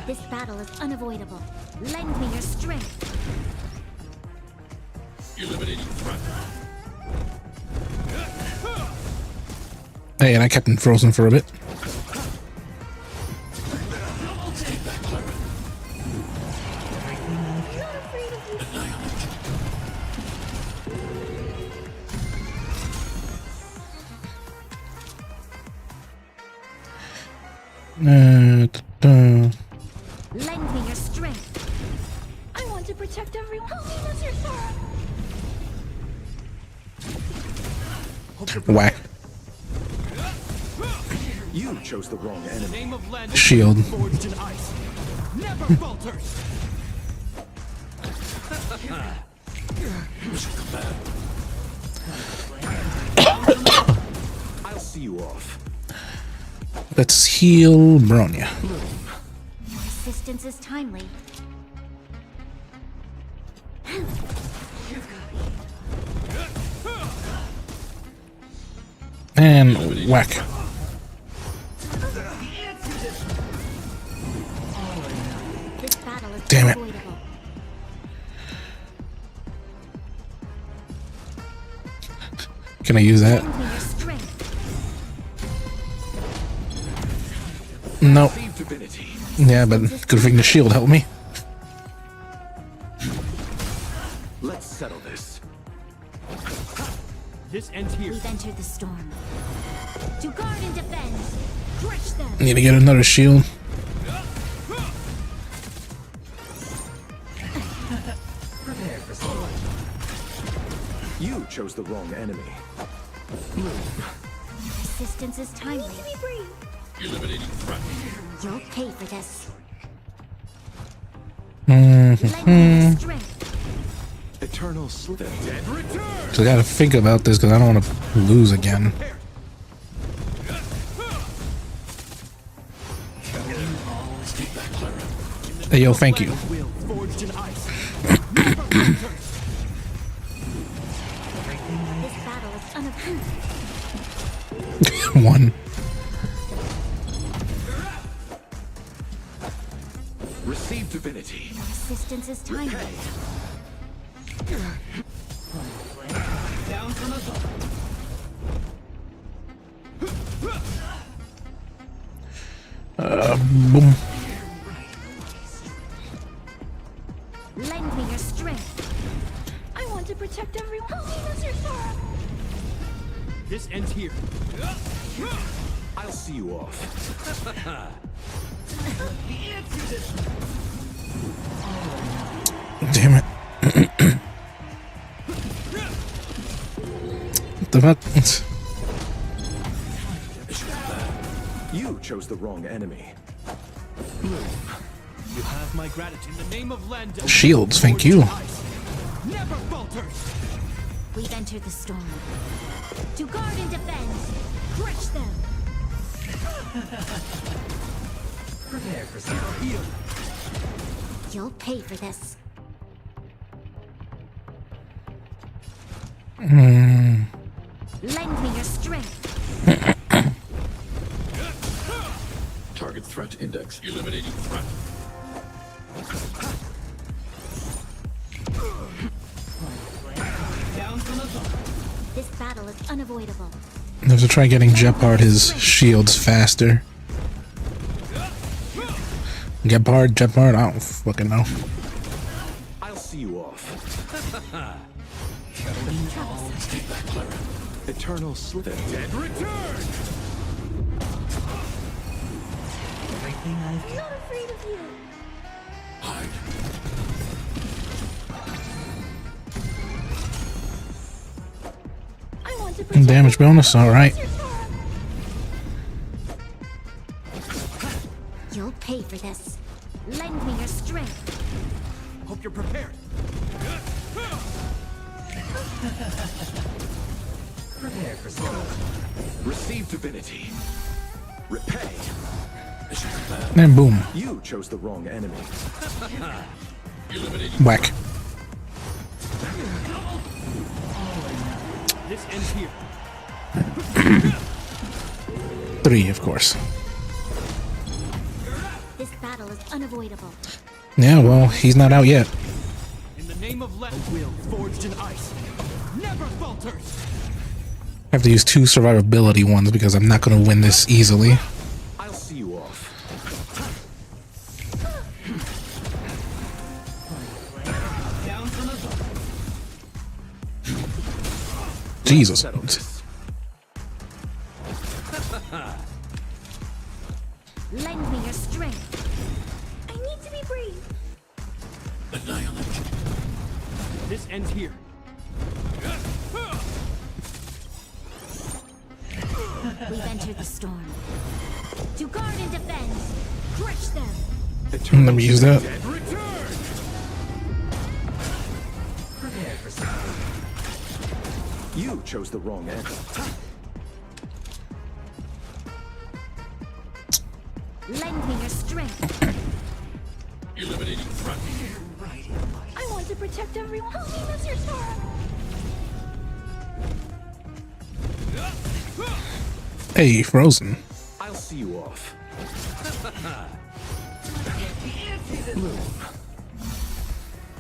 This battle is unavoidable. Lend me your strength. Eliminating front. Hey, and I kept him frozen for a bit. Lend me your strength. I want to protect everyone. That's your Sora. Whack. You chose the wrong enemy. Name of land Shield. forged in ice. Never falters. I'll see you off. Let's heal Bronya. Your assistance is timely. And whack. This battle is Damn it. unavoidable. Can I use that? Lend me your strength. Nope. Yeah, but good thing the shield helped me. Let's settle this. This ends here. We've entered the storm. To guard and defend. Crush them. Need to get another shield. Prepare for storm. You chose the wrong enemy. Your assistance is timely. Eliminating front. You'll pay for this. Eternal slip. Dead return. So I gotta think about this because I don't want to lose again. Hey, yo, thank you. Forged in ice. This battle is unavoidable. One. Receive divinity. Your assistance is timely. Down from above. Boom. Lend me your strength. I want to protect everyone. That's your Sora. This ends here. I'll see you off. Damn it. What the fuck? You chose the wrong enemy. You have my gratitude in the name of Land. Shields, thank you. never falters. We've entered the storm. To guard and defend, crush them. Prepare for some heal. You'll pay for this. Lend me your strength. Target threat index. Eliminating threat. This battle is unavoidable. I have to try getting Gepard his shields faster. Gepard, I don't fucking know. I'll see you off. Eternal slip. Dead return. Everything I've I'm not afraid of you. Hide. I want to protect Damage bonus, alright. You'll pay for this. Lend me your strength. Hope you're prepared. prepare for some. Receive divinity. Repay. And boom. You chose the wrong enemy. Whack. This ends here. 3, of course. This battle is unavoidable. Yeah, well, he's not out yet. In the name of a will forged in ice. Never falters. I have to use 2 survivability ones because I'm not going to win this easily. I'll see you off. Jesus. Lend me your strength. I need to be brave. Annihilate. This ends here. We've entered the storm. To guard and defend, crush them. Let me use that. Prepare for something. You chose the wrong enemy. Lend me your strength. Eliminating threat. I want to protect everyone. Help me, Mr. Storm. Hey, Frozen. I'll see you off.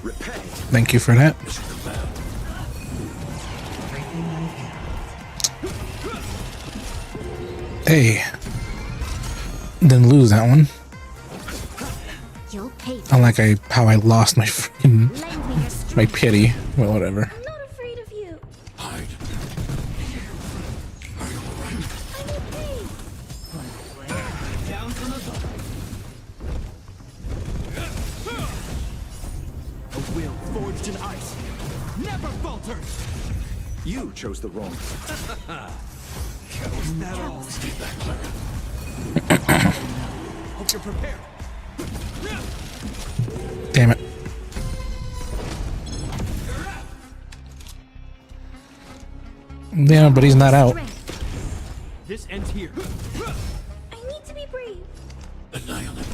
Repay. Thank you for that. Hey. Didn't lose that one. You'll pay. Unlike how I lost my freaking my pity. Well, whatever. I'm not afraid of you. Hide. I'm okay. Down from above. A will forged in ice. Never falters. You chose the wrong. Keep back, Clara. Hope you're prepared. Damn it. Yeah, but he's not out. This ends here. I need to be brave. Annihilate.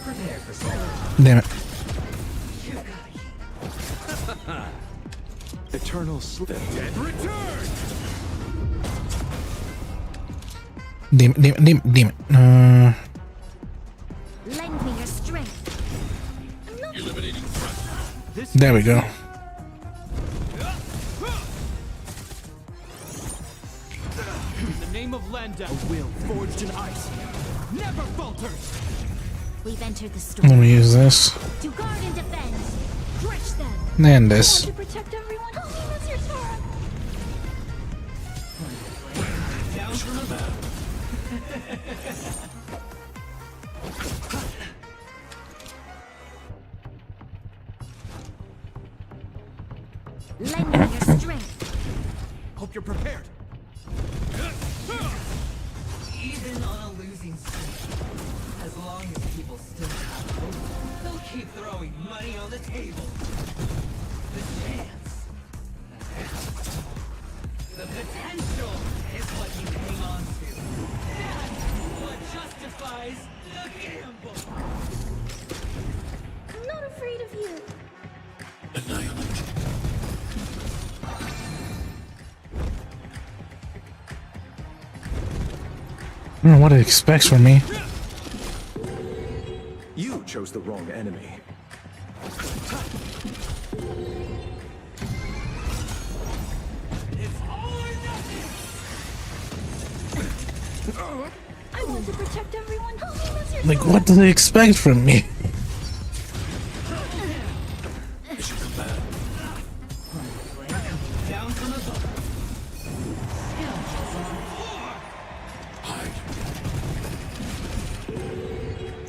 Prepare for something. Damn it. Eternal slip. Dead return. Damn it, damn it, damn it, damn it. Lend me your strength. I'm not Eliminating threat. There we go. In the name of Landa, a will forged in ice. Never falters. We've entered the storm. Let me use this. To guard and defend, crush them. And this. To protect everyone. Help me, Mr. Storm. Down from above. Lend me your strength. Hope you're prepared. Even on a losing streak, As long as people still have hope, they'll keep throwing money on the table. The chance, the potential is what you hang on to. That's what justifies the gamble. I'm not afraid of you. I don't know what it expects from me. You chose the wrong enemy. I want to protect everyone. Help me, Monsieur. Like, what do they expect from me? Down from above.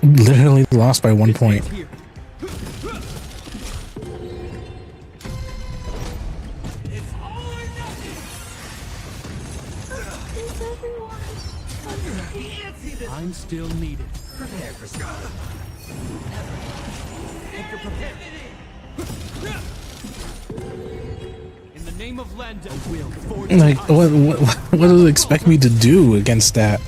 Literally lost by 1 point. I'm still needed. Prepare for struggle. In the name of Lando, will forge. Like, what do they expect me to do against that?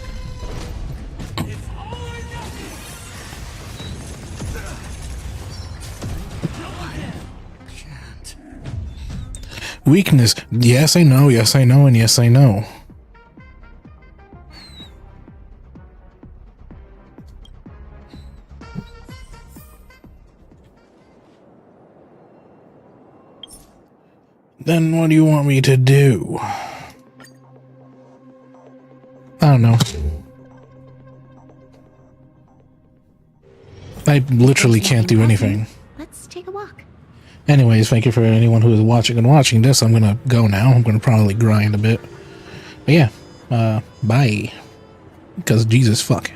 Weakness. Yes, I know. Yes, I know. And yes, I know. Then what do you want me to do? I don't know. I literally can't do anything. Let's take a walk. Anyways, thank you for anyone who is watching this. I'm gonna go now. I'm gonna probably grind a bit. But yeah, bye. Because Jesus fuck.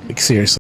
Like, seriously.